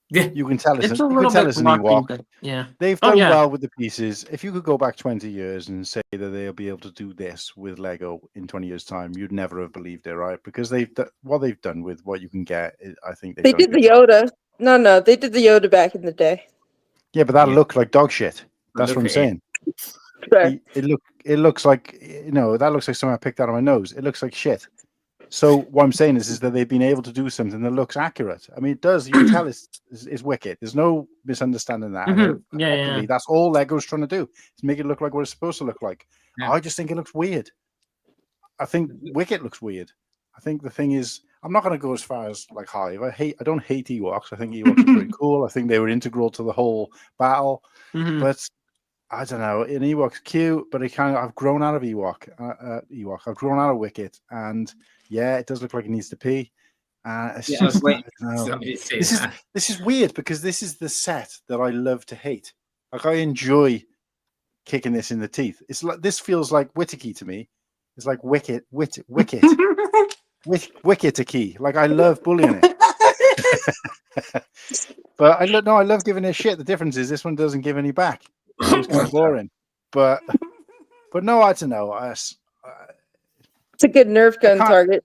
[SPEAKER 3] Yeah,
[SPEAKER 4] you can tell
[SPEAKER 6] It's
[SPEAKER 4] us.
[SPEAKER 6] a
[SPEAKER 4] You
[SPEAKER 6] little
[SPEAKER 4] can tell
[SPEAKER 6] bit
[SPEAKER 4] us an
[SPEAKER 6] rocky,
[SPEAKER 4] Ewok.
[SPEAKER 6] but yeah.
[SPEAKER 4] They've done well with the pieces. If you could go back 20 years and say that they'll be able to do this with Lego in 20 years' time, you'd never have believed it, right? Because what they've done with what you can get, I think
[SPEAKER 11] They did the Yoda. No, they did the Yoda back in the day.
[SPEAKER 4] Yeah, but that looked like dog shit. That's what I'm saying. It looks like that looks like something I picked out of my nose. It looks like shit. So what I'm saying is that they've been able to do something that looks accurate. I mean, it does. You can tell it's wicked. There's no misunderstanding that.
[SPEAKER 6] Yeah.
[SPEAKER 4] That's all Lego's trying to do, is make it look like what it's supposed to look like.
[SPEAKER 3] Yeah.
[SPEAKER 4] I just think it looks weird. I think Wicket looks weird. I think the thing is, I'm not going to go as far as like Hive. I don't hate Ewoks. I think Ewoks are pretty cool. I think they were integral to the whole battle. But I don't know. An Ewok's cute, but I've grown out of Ewok. I've grown out of Wicket, and yeah, it does look like it needs to pee. This is weird because this is the set that I love to hate. Like I enjoy kicking this in the teeth. It's like this feels like Whittakee to me. It's like Wicket. Wicket-a-key. Like I love bullying it. But I love giving it shit. The difference is this one doesn't give any back. It's kind of boring. But no, I don't know.
[SPEAKER 11] It's a good Nerf gun target.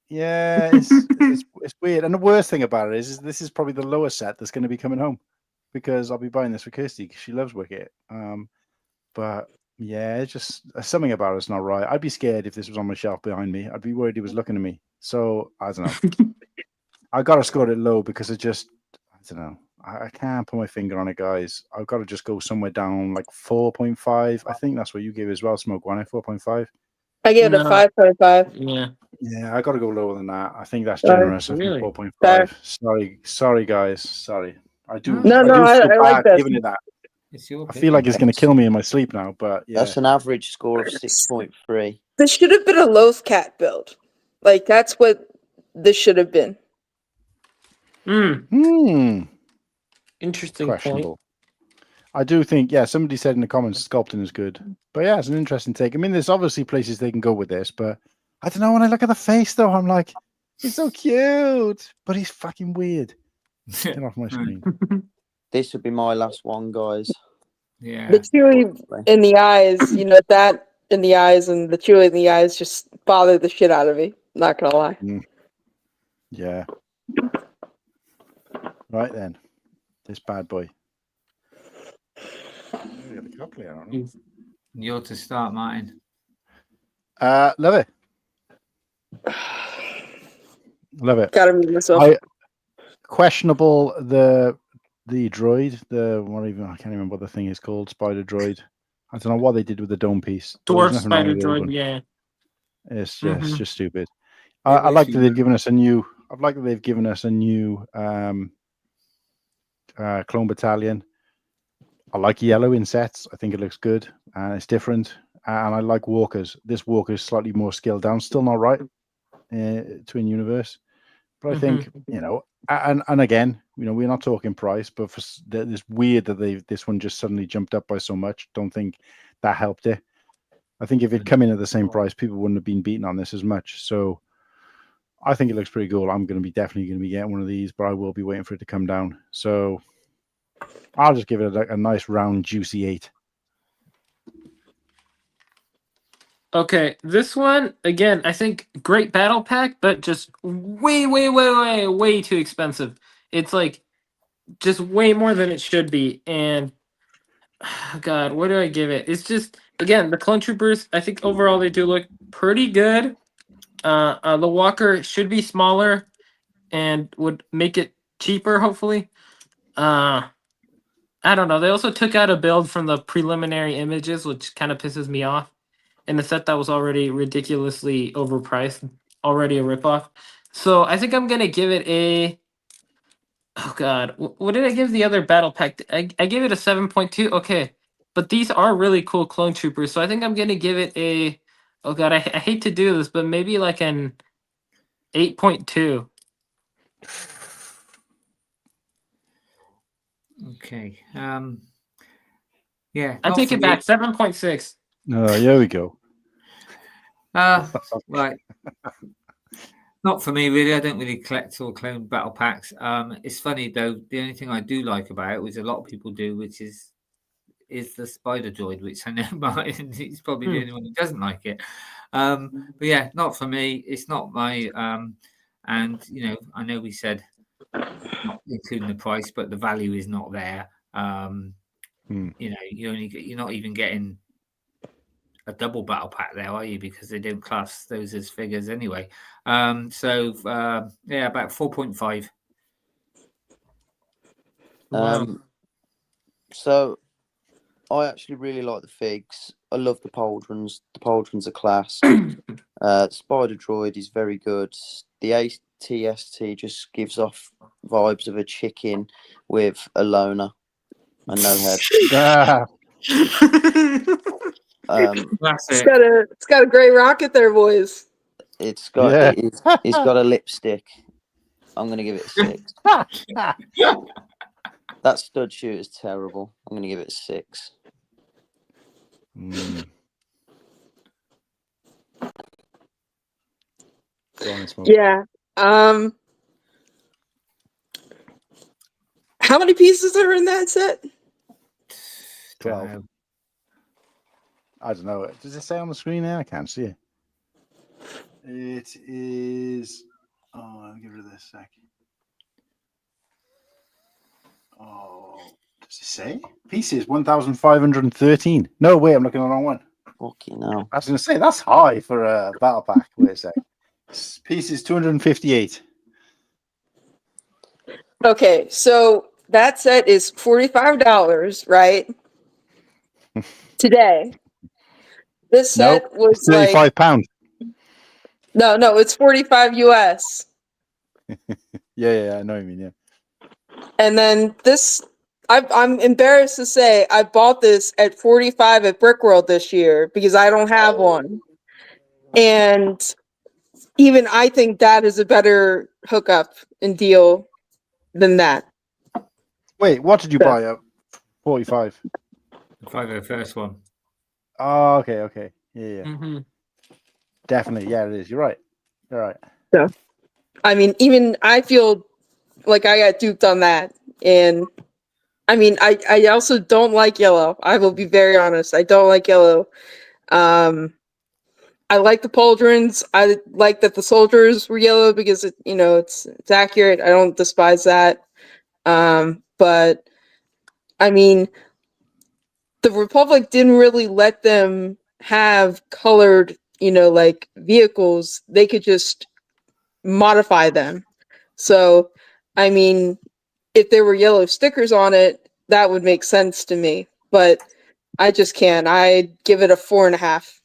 [SPEAKER 4] Yeah, it's weird. And the worst thing about it is this is probably the lowest set that's going to be coming home, because I'll be buying this for Kirsty because she loves Wicket. But yeah, it's just something about it's not right. I'd be scared if this was on my shelf behind me. I'd be worried he was looking at me. So I don't know. I got to score it low because I don't know. I can't put my finger on it, guys. I've got to just go somewhere down like 4.5. I think that's what you gave as well, Smoke One. 4.5.
[SPEAKER 11] I gave it a 5.5.
[SPEAKER 6] Yeah.
[SPEAKER 4] Yeah, I got to go lower than that. I think that's generous.
[SPEAKER 6] Really?
[SPEAKER 4] I think 4.5. Sorry, guys. Sorry. I do.
[SPEAKER 11] No, I like that.
[SPEAKER 4] Giving it that. I feel like it's going to kill me in my sleep now, but yeah.
[SPEAKER 10] That's an average score of 6.3.
[SPEAKER 11] This should have been a Loth Cat build. Like that's what this should have been.
[SPEAKER 6] Interesting
[SPEAKER 4] Questionable. I do think, somebody said in the comments sculpting is good. But yeah, it's an interesting take. I mean, there's obviously places they can go with this, but I don't know. When I look at the face, though, I'm like, he's so cute, but he's fucking weird. Get off my screen.
[SPEAKER 10] This would be my last one, guys.
[SPEAKER 3] Yeah.
[SPEAKER 11] The chewy in the eyes, that in the eyes and the chewy in the eyes just bother the shit out of me. Not gonna lie.
[SPEAKER 4] Yeah. Right then, this bad boy.
[SPEAKER 3] You're to start, Martin.
[SPEAKER 4] Love it. Love it.
[SPEAKER 11] Gotta move myself.
[SPEAKER 4] Questionable the droid, I can't remember what the thing is called, spider droid. I don't know what they did with the dome piece.
[SPEAKER 6] Dwarf spider droid, yeah.
[SPEAKER 4] It's just stupid. I like that they've given us a new. I'd like that they've given us a new clone battalion. I like yellow in sets. I think it looks good and it's different. And I like walkers. This walker is slightly more scaled down. Still not right Twin Universe, but I think and again, we're not talking price, but it's weird that this one just suddenly jumped up by so much. Don't think that helped it. I think if it come in at the same price, people wouldn't have been beaten on this as much. So I think it looks pretty cool. I'm definitely going to be getting one of these, but I will be waiting for it to come down. So I'll just give it a nice round juicy 8.
[SPEAKER 6] Okay, this one again. I think great battle pack, but just way too expensive. It's like just way more than it should be. And God, what do I give it? It's just again the clone troopers. I think overall they do look pretty good. The walker should be smaller and would make it cheaper, hopefully. I don't know. They also took out a build from the preliminary images, which kind of pisses me off. In a set that was already ridiculously overpriced, already a ripoff. So I think I'm gonna give it a. Oh God, what did I give the other battle pack? I gave it a 7.2. Okay, but these are really cool clone troopers, so I think I'm gonna give it a. Oh God, I hate to do this, but maybe like an 8.2.
[SPEAKER 3] Okay. Yeah.
[SPEAKER 6] I
[SPEAKER 3] not
[SPEAKER 6] take
[SPEAKER 3] for
[SPEAKER 6] it
[SPEAKER 3] me.
[SPEAKER 6] back. 7.6.
[SPEAKER 4] Oh, here we go.
[SPEAKER 3] Right. Not for me, really. I don't really collect or clone battle packs. It's funny though. The only thing I do like about it, which a lot of people do, which is the spider droid, which I know Martin. He's probably the only one who doesn't like it. But yeah, not for me. It's not my. And you know, I know we said not including the price, but the value is not there. You know, you're not even getting a double battle pack there, are you? Because they don't class those as figures anyway. So yeah, about 4.5.
[SPEAKER 10] So I actually really like the figs. I love the pauldrons. The pauldrons are class. Spider droid is very good. The ATST just gives off vibes of a chicken with a loner and no head.
[SPEAKER 11] It's got a gray rocket there, boys.
[SPEAKER 10] It's got it's got a lipstick. I'm gonna give it a 6. That stud shoot is terrible. I'm gonna give it a 6.
[SPEAKER 11] Yeah. How many pieces are in that set?
[SPEAKER 4] 12. I don't know. Does it say on the screen there? I can't see it. It is. Oh, I'll give it a sec. Oh, does it say? Pieces 1,513. No, wait, I'm looking at the wrong one.
[SPEAKER 10] Fucking hell.
[SPEAKER 4] I was going to say that's high for a battle pack. Wait a sec. Pieces 258.
[SPEAKER 11] Okay, so that set is $45, right? Today. This set was
[SPEAKER 4] £35.
[SPEAKER 11] No, it's 45 US.
[SPEAKER 4] Yeah, I know what you mean, yeah.
[SPEAKER 11] And then this, I'm embarrassed to say I bought this at 45 at Brickworld this year because I don't have one. And even I think that is a better hookup and deal than that.
[SPEAKER 4] Wait, what did you buy at 45?
[SPEAKER 3] The first one.
[SPEAKER 4] Oh, okay. Yeah. Definitely, yeah, it is. You're right.
[SPEAKER 11] So, I mean, even I feel like I got duped on that. And I mean, I also don't like yellow. I will be very honest. I don't like yellow. I like the pauldrons. I like that the soldiers were yellow because it's accurate. I don't despise that. But I mean, the Republic didn't really let them have colored, like vehicles. They could just modify them. So, I mean, if there were yellow stickers on it, that would make sense to me. But I just can't. I'd give it a 4.5.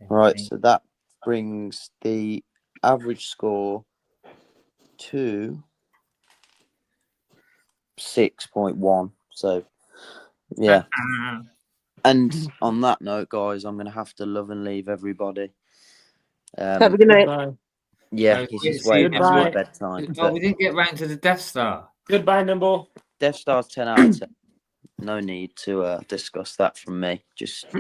[SPEAKER 10] Right, so that brings the average score to 6.1. So, yeah. And on that note, guys, I'm going to have to love and leave everybody.
[SPEAKER 11] Have a good night.
[SPEAKER 10] Yeah, it's just waiting for bedtime.
[SPEAKER 3] Oh, we didn't get round to the Death Star.
[SPEAKER 6] Goodbye, Nimble.
[SPEAKER 10] Death Star's 10 out of 10. No need to discuss that from me. Just to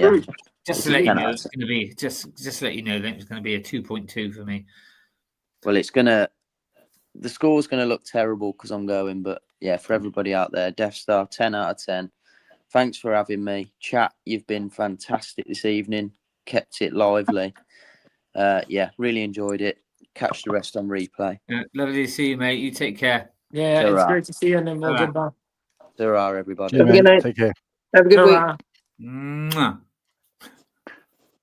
[SPEAKER 10] let you know, it's going to be just let you know that it's going to be a 2.2 for me. Well, the score's going to look terrible because I'm going, but yeah, for everybody out there, Death Star 10 out of 10. Thanks for having me, chat. You've been fantastic this evening. kept it lively. Yeah, really enjoyed it. Catch the rest on replay.
[SPEAKER 3] Yeah, lovely to see you, mate. You take care.
[SPEAKER 6] Yeah, it's
[SPEAKER 10] Ta-ra.
[SPEAKER 6] great to see you, Nimble.
[SPEAKER 3] Ta-ra.
[SPEAKER 6] Goodbye.
[SPEAKER 10] There are everybody.
[SPEAKER 4] See you,
[SPEAKER 11] Have a good
[SPEAKER 4] mate.
[SPEAKER 11] night.
[SPEAKER 4] Take care.
[SPEAKER 11] Have a good week.
[SPEAKER 6] Ta-ra.
[SPEAKER 3] Mwah.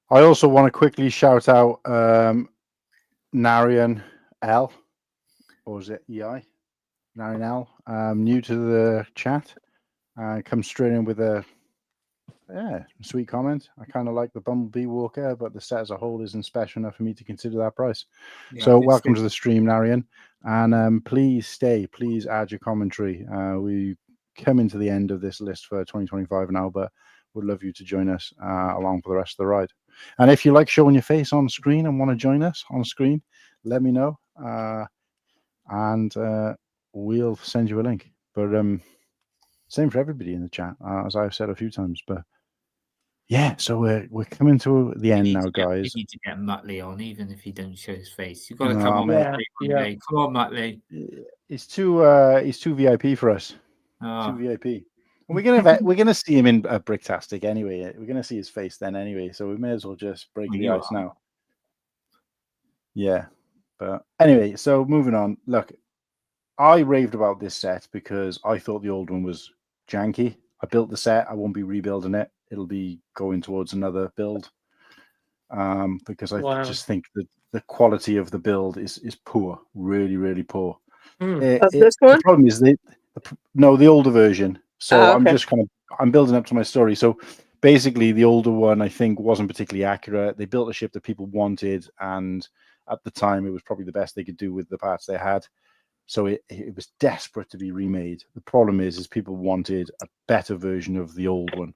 [SPEAKER 4] I also want to quickly shout out Narian L, or is it EI? Narian L, new to the chat. Comes straight in with a sweet comment. I kind of like the Bumblebee Walker, but the set as a whole isn't special enough for me to consider that price.
[SPEAKER 3] Yeah,
[SPEAKER 4] So
[SPEAKER 3] it's
[SPEAKER 4] welcome
[SPEAKER 3] good.
[SPEAKER 4] to the stream, Narian, and please stay. Please add your commentary. We come into the end of this list for 2025 now, but would love you to join us along for the rest of the ride. And if you like showing your face on screen and want to join us on screen, let me know, and we'll send you a link. But same for everybody in the chat, as I've said a few times. But yeah, so we're coming to the end now, guys.
[SPEAKER 3] You need to get Muttley on, even if he don't show his face. You've got to
[SPEAKER 4] No,
[SPEAKER 3] come on,
[SPEAKER 4] mate.
[SPEAKER 3] mate.
[SPEAKER 6] Yeah.
[SPEAKER 3] Come on, Muttley.
[SPEAKER 4] He's too VIP for us.
[SPEAKER 3] Oh,
[SPEAKER 4] Too VIP. We're gonna see him in Bricktastic anyway. We're gonna see his face then anyway, so we may as well just break
[SPEAKER 3] well,
[SPEAKER 4] the
[SPEAKER 3] you
[SPEAKER 4] ice
[SPEAKER 3] are.
[SPEAKER 4] now. Yeah, but anyway, so moving on. Look, I raved about this set because I thought the old one was janky. I built the set. I won't be rebuilding it. It'll be going towards another build, because I
[SPEAKER 6] Wow.
[SPEAKER 4] just think that the quality of the build is poor, really, really poor.
[SPEAKER 6] Hmm.
[SPEAKER 11] Of this
[SPEAKER 4] The
[SPEAKER 11] one?
[SPEAKER 4] problem is the older version. So
[SPEAKER 11] Oh,
[SPEAKER 4] I'm
[SPEAKER 11] okay.
[SPEAKER 4] just I'm building up to my story. So basically, the older one I think wasn't particularly accurate. They built a ship that people wanted, and at the time it was probably the best they could do with the parts they had. So it was desperate to be remade. The problem is people wanted a better version of the old one,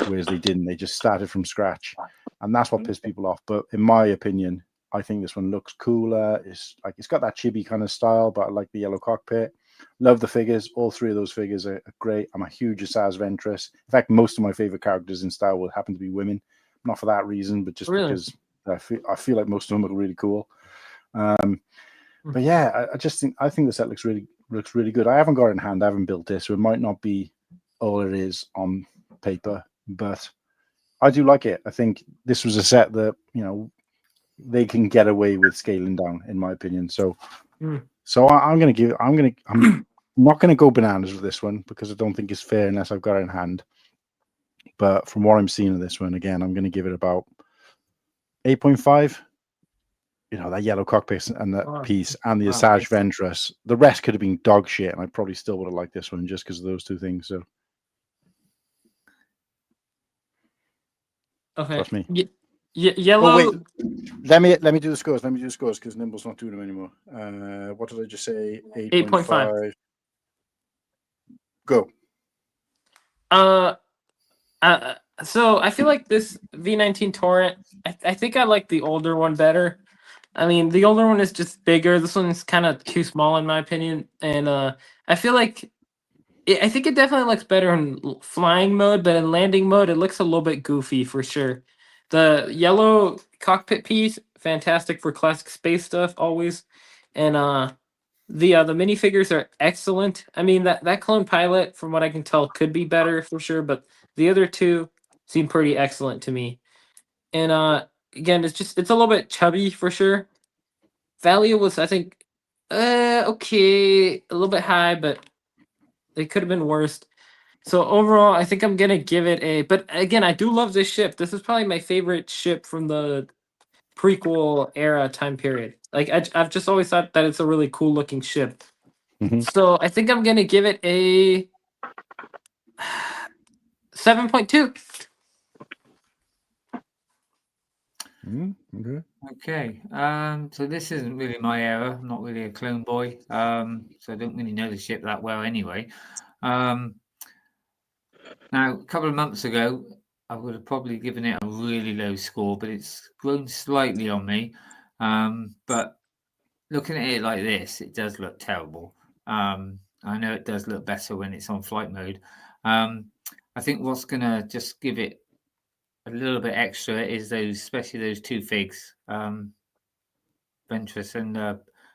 [SPEAKER 4] whereas they didn't. They just started from scratch, and that's what pissed people off. But in my opinion, I think this one looks cooler. It's got that chibi kind of style, but I like the yellow cockpit. Love the figures. All three of those figures are great. I'm a huge Asajj Ventress. In fact, most of my favorite characters in Star Wars happen to be women. Not for that reason, but just
[SPEAKER 6] Really?
[SPEAKER 4] because I feel like most of them look really cool. But yeah, I think the set looks really good. I haven't got it in hand. I haven't built it, so it might not be all it is on paper, but I do like it. I think this was a set that they can get away with scaling down, in my opinion. So, I'm not going to go bananas with this one because I don't think it's fair unless I've got it in hand. But from what I'm seeing of this one, again, I'm going to give it about 8.5. That yellow cockpit and that piece and the Asajj Ventress. The rest could have been dog shit, and I probably still would have liked this one just because of those two things. So,
[SPEAKER 6] Okay.
[SPEAKER 4] Trust me.
[SPEAKER 6] Yellow.
[SPEAKER 4] Oh, wait. Let me do the scores. Let me do the scores because Nimble's not doing them anymore. What did I just say? 8.5. Go.
[SPEAKER 6] So I feel like this V19 Torrent, I think I like the older one better. I mean, the older one is just bigger. This one's kind of too small in my opinion, and I feel like I think it definitely looks better in flying mode, but in landing mode, it looks a little bit goofy for sure. The yellow cockpit piece, fantastic for classic space stuff always, and the minifigures are excellent. I mean that clone pilot, from what I can tell, could be better for sure, but the other two seem pretty excellent to me. And again, it's a little bit chubby for sure. Value was, I think, okay, a little bit high, but it could have been worse. So overall, I think I'm gonna give it a. But again, I do love this ship. This is probably my favorite ship from the prequel era time period. Like I've just always thought that it's a really cool looking ship. So I think I'm gonna give it a 7.2.
[SPEAKER 3] Okay. So this isn't really my era. I'm not really a clone boy. So I don't really know the ship that well anyway. Now, a couple of months ago, I would have probably given it a really low score, but it's grown slightly on me. But looking at it like this, it does look terrible. I know it does look better when it's on flight mode. I think what's going to just give it a little bit extra is especially those two figs. Ventress and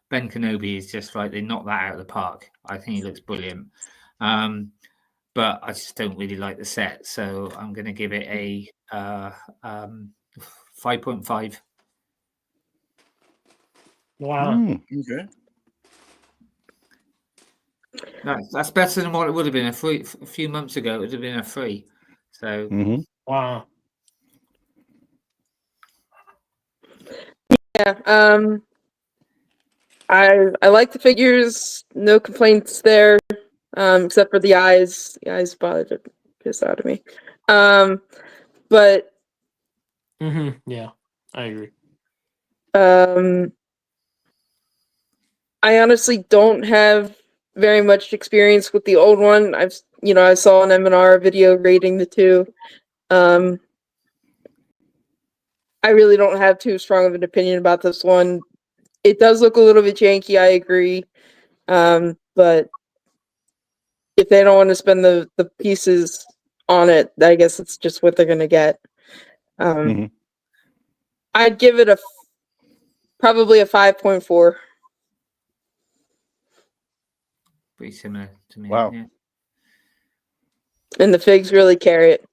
[SPEAKER 3] Ben Kenobi is just like they knocked that out of the park. I think he looks brilliant. But I just don't really like the set, so I'm going to give it a 5.5.
[SPEAKER 6] Wow.
[SPEAKER 4] Okay.
[SPEAKER 3] That's better than what it would have been a few months ago. It would have been a 3. So
[SPEAKER 6] Wow.
[SPEAKER 11] Yeah. I like the figures. No complaints there. Except for the eyes. The eyes bothered to piss out of me. But
[SPEAKER 6] Yeah, I agree.
[SPEAKER 11] I honestly don't have very much experience with the old one. I saw an M&R video rating the two. I really don't have too strong of an opinion about this one. It does look a little bit janky, I agree. But if they don't want to spend the pieces on it, I guess it's just what they're gonna get. I'd give it probably a 5.4.
[SPEAKER 3] pretty similar to me.
[SPEAKER 4] Wow.
[SPEAKER 3] Yeah.
[SPEAKER 11] And the figs really carry it.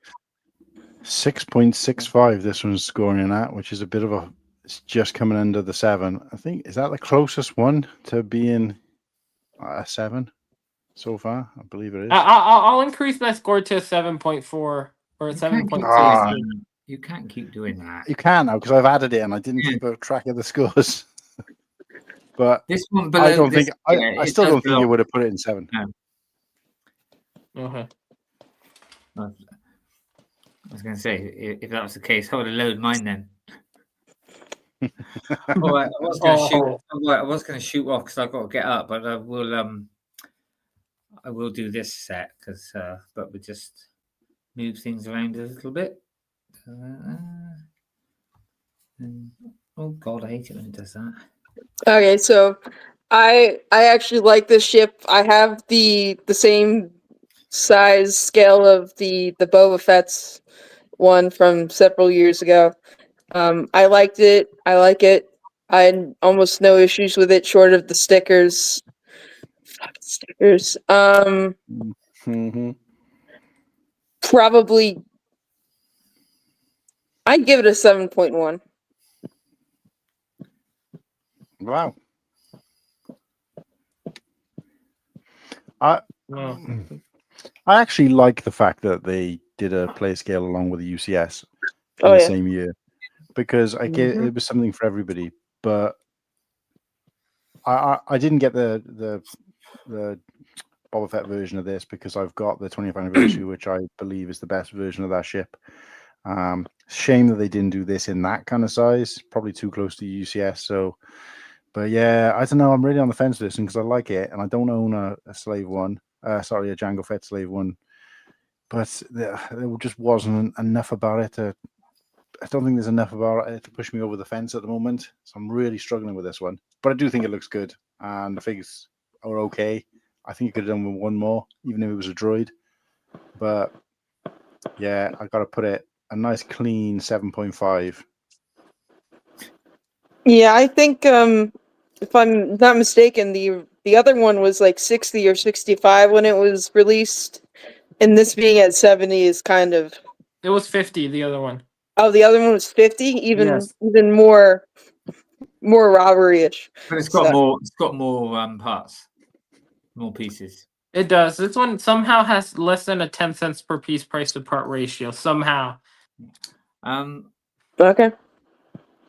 [SPEAKER 4] 6.65 this one's scoring in at, which is a bit of a, it's just coming under the 7. I think, is that the closest one to being a 7 so far? I believe it is.
[SPEAKER 6] I'll increase my score to a 7.4 or a 7.6.
[SPEAKER 3] You can't keep doing that.
[SPEAKER 4] You can now because I've added it and I didn't keep a track of the scores. But
[SPEAKER 3] this one,
[SPEAKER 4] I don't think I still don't think you would have put it in 7.
[SPEAKER 3] No.
[SPEAKER 6] Okay.
[SPEAKER 3] I was going to say, if that was the case, I would have loaded mine then. I was going to shoot off because I've got to get up, but I will do this set because, but we just move things around a little bit. Oh God, I hate it when it does that.
[SPEAKER 11] Okay, so I actually like this ship. I have the same size scale of the Boba Fett's one from several years ago. I liked it. I like it. I had almost no issues with it, short of the stickers. Fuck stickers. Probably. I'd give it a 7.1.
[SPEAKER 4] Wow. I actually like the fact that they did a play scale along with the UCS in the same year, because I get it was something for everybody. But I didn't get the Boba Fett version of this because I've got the 20th anniversary, which I believe is the best version of that ship. Shame that they didn't do this in that kind of size. Probably too close to UCS. So, but yeah, I don't know. I'm really on the fence with this one because I like it, and I don't own a slave one. Sorry, a Jango Fett slave one. But there just wasn't enough about it to. I don't think there's enough about it to push me over the fence at the moment. So I'm really struggling with this one. But I do think it looks good, and the figures are okay. I think you could have done with one more, even if it was a droid. But yeah, I got to put it a nice clean 7.5.
[SPEAKER 11] Yeah, I think if I'm not mistaken, the other one was like 60 or 65 when it was released, and this being at 70 is kind of.
[SPEAKER 6] It was 50. The other one.
[SPEAKER 11] Oh, the other one was 50. Even more robbery-ish.
[SPEAKER 3] But it's got more. It's got more parts, more pieces.
[SPEAKER 6] It does. This one somehow has less than a 10 cents per piece price to part ratio. Somehow.
[SPEAKER 11] Okay.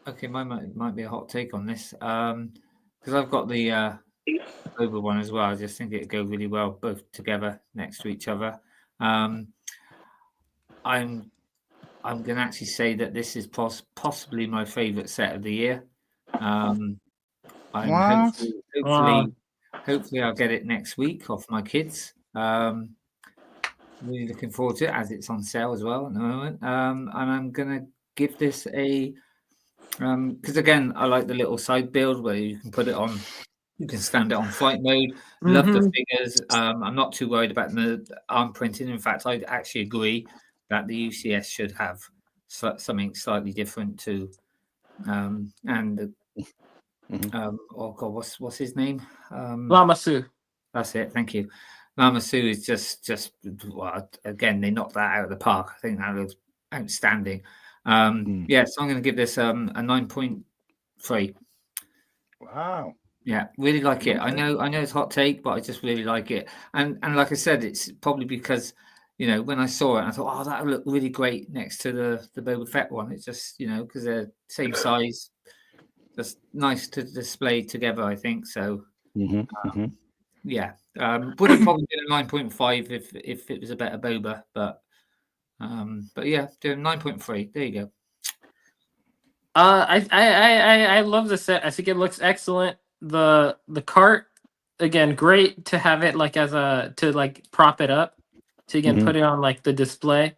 [SPEAKER 3] Okay, mine might be a hot take on this. Because I've got the over one as well. I just think it'd go really well both together next to each other. I'm going to actually say that this is possibly my favorite set of the year. Hopefully I'll get it next week off my kids. Really looking forward to it as it's on sale as well at the moment. And I'm going to give this a because again I like the little side build where you can put it on. You can stand it on flight mode. Love the figures. I'm not too worried about the arm printing. In fact, I actually agree that the UCS should have something slightly different to. Oh God, what's his name?
[SPEAKER 6] Lama Su.
[SPEAKER 3] That's it. Thank you. Lama Su is just well, again they knocked that out of the park. I think that looks outstanding. Yeah, so I'm going to give this a 9.3.
[SPEAKER 4] Wow.
[SPEAKER 3] Yeah, really like it. I
[SPEAKER 4] Okay.
[SPEAKER 3] know it's hot take, but I just really like it. And like I said, it's probably because, when I saw it, I thought, oh, that would look really great next to the Boba Fett one. It's just, because they're same size, just nice to display together, I think. So, yeah, would have probably been a 9.5 if it was a better Boba, but yeah, doing 9.3. There you go.
[SPEAKER 6] I love the set. I think it looks excellent. The cart, again, great to have it like to like prop it up, to again put it on like the display.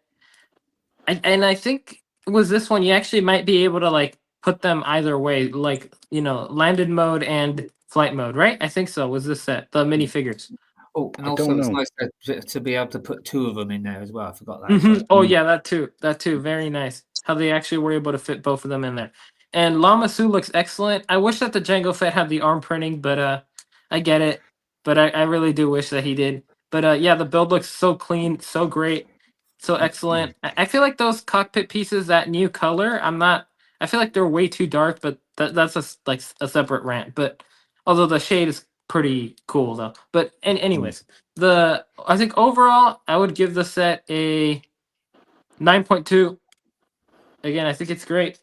[SPEAKER 6] And I think was this one you actually might be able to like put them either way, like landed mode and flight mode, right? I think so. Was this set the minifigures?
[SPEAKER 3] Oh, and
[SPEAKER 4] I
[SPEAKER 3] also
[SPEAKER 4] don't
[SPEAKER 3] it's
[SPEAKER 4] know.
[SPEAKER 3] nice to be able to put two of them in there as well. I forgot that. Sorry.
[SPEAKER 6] Oh yeah, that too. Very nice. How they actually were able to fit both of them in there. And Lama Su looks excellent. I wish that the Jango Fett had the arm printing, but I get it. But I really do wish that he did. But yeah, the build looks so clean, so great, so excellent. I feel like those cockpit pieces, that new color, I feel like they're way too dark, but that's like a separate rant. But although the shade is pretty cool though. But anyways, I think overall I would give the set a 9.2. Again, I think it's great.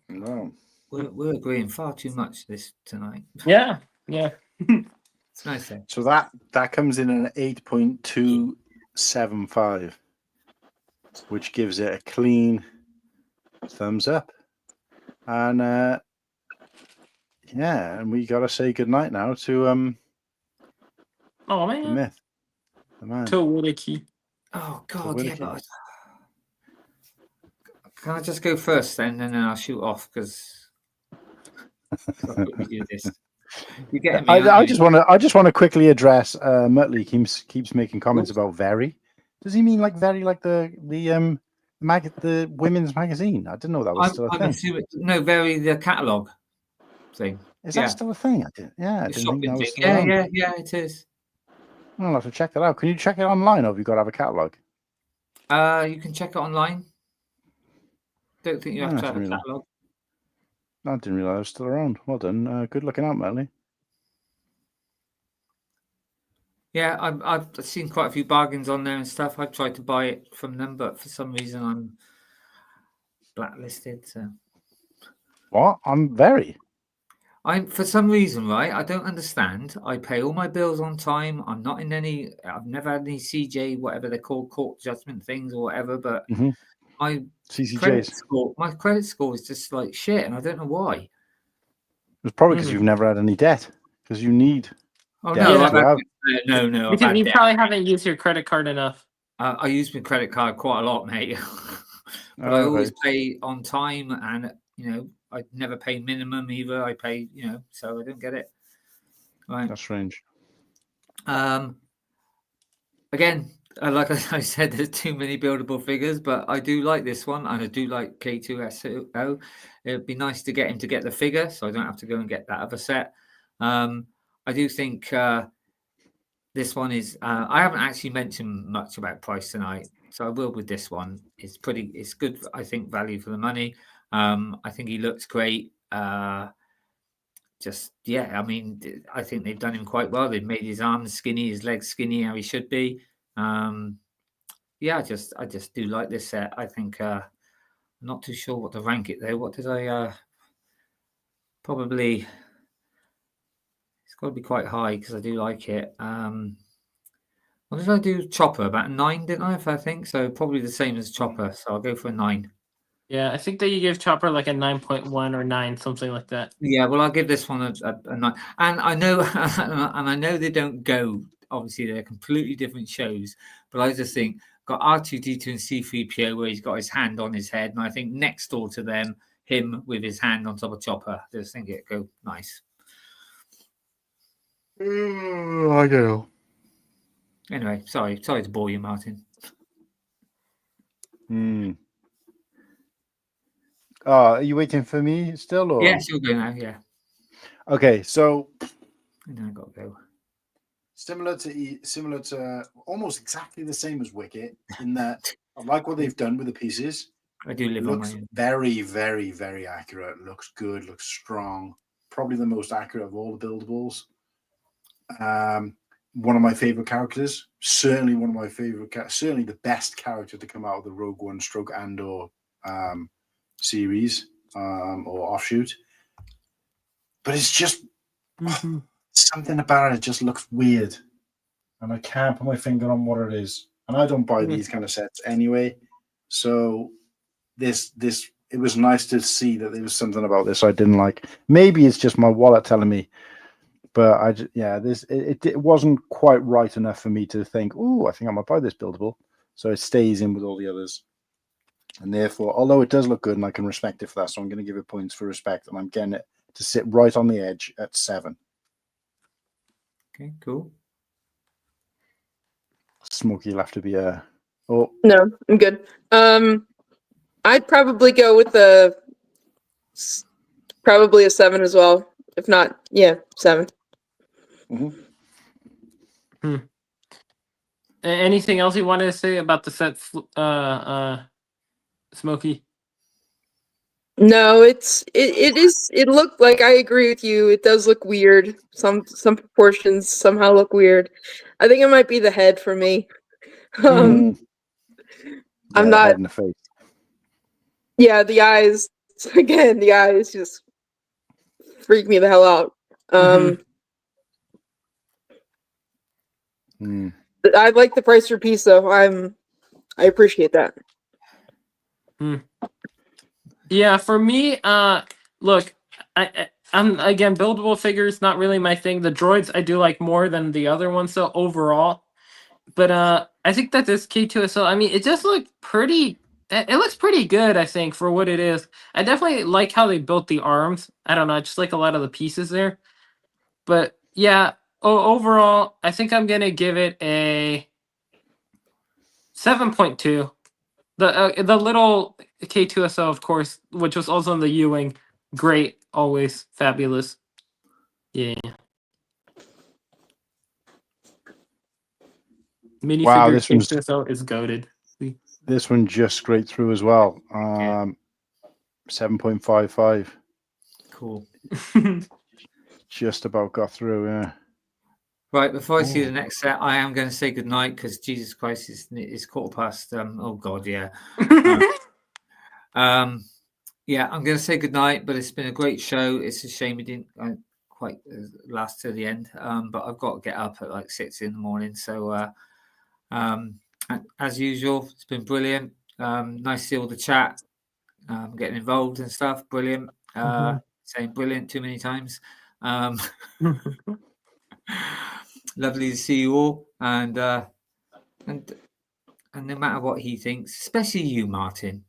[SPEAKER 4] No.
[SPEAKER 3] We're agreeing far too much this tonight.
[SPEAKER 6] Yeah.
[SPEAKER 3] It's nice though.
[SPEAKER 4] So that comes in an 8.275, which gives it a clean thumbs up. And yeah, and we gotta say goodnight now to
[SPEAKER 6] Oh
[SPEAKER 4] the
[SPEAKER 6] man.
[SPEAKER 4] myth, the man.
[SPEAKER 6] To Whittakee.
[SPEAKER 3] Oh God, yeah,
[SPEAKER 4] Whittakee.
[SPEAKER 3] but can I just go first then, and then I'll shoot off because we do this. You get me?
[SPEAKER 4] I just want to quickly address Muttley keeps making comments about very. Does he mean like very like the women's magazine? I didn't know that was still a thing.
[SPEAKER 3] Assuming, no, very the catalogue thing.
[SPEAKER 4] Is that still a thing? I didn't think that was still around.
[SPEAKER 3] Yeah, it is.
[SPEAKER 4] I'll have to check that out. Can you check it online, or have you got to have a catalogue?
[SPEAKER 3] You can check it online. Don't think you have to have a catalogue.
[SPEAKER 4] I didn't realise it was still around. Well done. Good looking out, Melly.
[SPEAKER 3] Yeah, I've seen quite a few bargains on there and stuff. I've tried to buy it from them, but for some reason I'm blacklisted. So
[SPEAKER 4] what? I'm very.
[SPEAKER 3] For some reason, right? I don't understand. I pay all my bills on time. I'm not in any. I've never had any CJ, whatever they're called, court judgment things or whatever. But my credit score is just like shit, and I don't know why.
[SPEAKER 4] It's probably because you've never had any debt. Because you need.
[SPEAKER 3] Oh no, no.
[SPEAKER 6] Because you probably haven't used your credit card enough.
[SPEAKER 3] I use my credit card quite a lot, mate. But I always pay on time, and I never pay minimum either. I pay, so I don't get it. Right.
[SPEAKER 4] That's strange.
[SPEAKER 3] Again, like I said, there's too many buildable figures, but I do like this one, and I do like K2SO. It'd be nice to get him to get the figure, so I don't have to go and get that other set. I do think this one is. I haven't actually mentioned much about price tonight, so I will with this one. It's good. I think value for the money. I think he looks great. I mean, I think they've done him quite well. They've made his arms skinny, his legs skinny, how he should be. Yeah, I just do like this set. I think I'm not too sure what to rank it though. What did I probably? It's got to be quite high because I do like it. What did I do? Chopper about 9, didn't I? If I think so, probably the same as Chopper. So I'll go for a 9.
[SPEAKER 6] Yeah, I think that you give Chopper like a 9.1 or 9, something like that.
[SPEAKER 3] Yeah, well, I'll give this one a 9. And I know they don't go. Obviously, they're completely different shows. But I just think got R2D2 and C3PO where he's got his hand on his head, and I think next door to them, him with his hand on top of Chopper. I just think it'd go nice.
[SPEAKER 4] I don't know.
[SPEAKER 3] Anyway, sorry to bore you, Martin.
[SPEAKER 4] Are you waiting for me still? Or?
[SPEAKER 3] Yes, you'll go now. Yeah.
[SPEAKER 4] Okay, so.
[SPEAKER 3] And then I got to go.
[SPEAKER 4] Similar to almost exactly the same as Wicket in that I like what they've done with the pieces.
[SPEAKER 3] I do live on my
[SPEAKER 4] Looks
[SPEAKER 3] own.
[SPEAKER 4] very, very, very accurate. Looks good. Looks strong. Probably the most accurate of all the buildables. One of my favorite characters. Certainly one of my favorite. Certainly the best character to come out of the Rogue One Stroke Andor series or offshoot. But it's just something about it. It just looks weird, and I can't put my finger on what it is. And I don't buy these kind of sets anyway. So this it was nice to see that there was something about this I didn't like. Maybe it's just my wallet telling me, but it wasn't quite right enough for me to think, oh, I think I might buy this buildable. So it stays in with all the others, and therefore, although it does look good and I can respect it for that, so I'm going to give it points for respect, and I'm getting it to sit right on the edge at 7.
[SPEAKER 3] Okay, cool.
[SPEAKER 4] Smokey, you'll have to be a.
[SPEAKER 11] No, I'm good. I'd probably go with probably a 7 as well. If not, 7.
[SPEAKER 6] Anything else you wanted to say about the set, Smokey?
[SPEAKER 11] No, it looked like, I agree with you. It does look weird. Some proportions somehow look weird. I think it might be the head for me. I'm not.
[SPEAKER 4] Head in the face.
[SPEAKER 11] Yeah, the eyes. Again, the eyes just freak me the hell out. I like the price per piece, though. I appreciate that.
[SPEAKER 6] Yeah, for me, look, I'm again, buildable figures not really my thing. The droids I do like more than the other ones, so overall. But I think that this K2SO, I mean, it just looked pretty. It looks pretty good, I think, for what it is. I definitely like how they built the arms. I don't know, I just like a lot of the pieces there. But yeah, overall, I think I'm gonna give it a 7.2. The little K2SO, of course, which was also in the U-wing, great, always fabulous. Yeah. Minifigure
[SPEAKER 4] Wow, this one's
[SPEAKER 6] K2SO is goated.
[SPEAKER 4] This one just scraped through as well. 7.55.
[SPEAKER 3] Cool.
[SPEAKER 4] Just about got through, yeah.
[SPEAKER 3] Right, before I see the next set, I am going to say goodnight because Jesus Christ, it's 1:15. Oh God, yeah. Yeah, I'm going to say goodnight, but it's been a great show. It's a shame we didn't quite last to the end, but I've got to get up at like 6 in the morning. So, as usual, it's been brilliant. Nice to see all the chat, getting involved and stuff. Brilliant. Saying brilliant too many times. Lovely to see you all, and no matter what he thinks, especially you, Martin.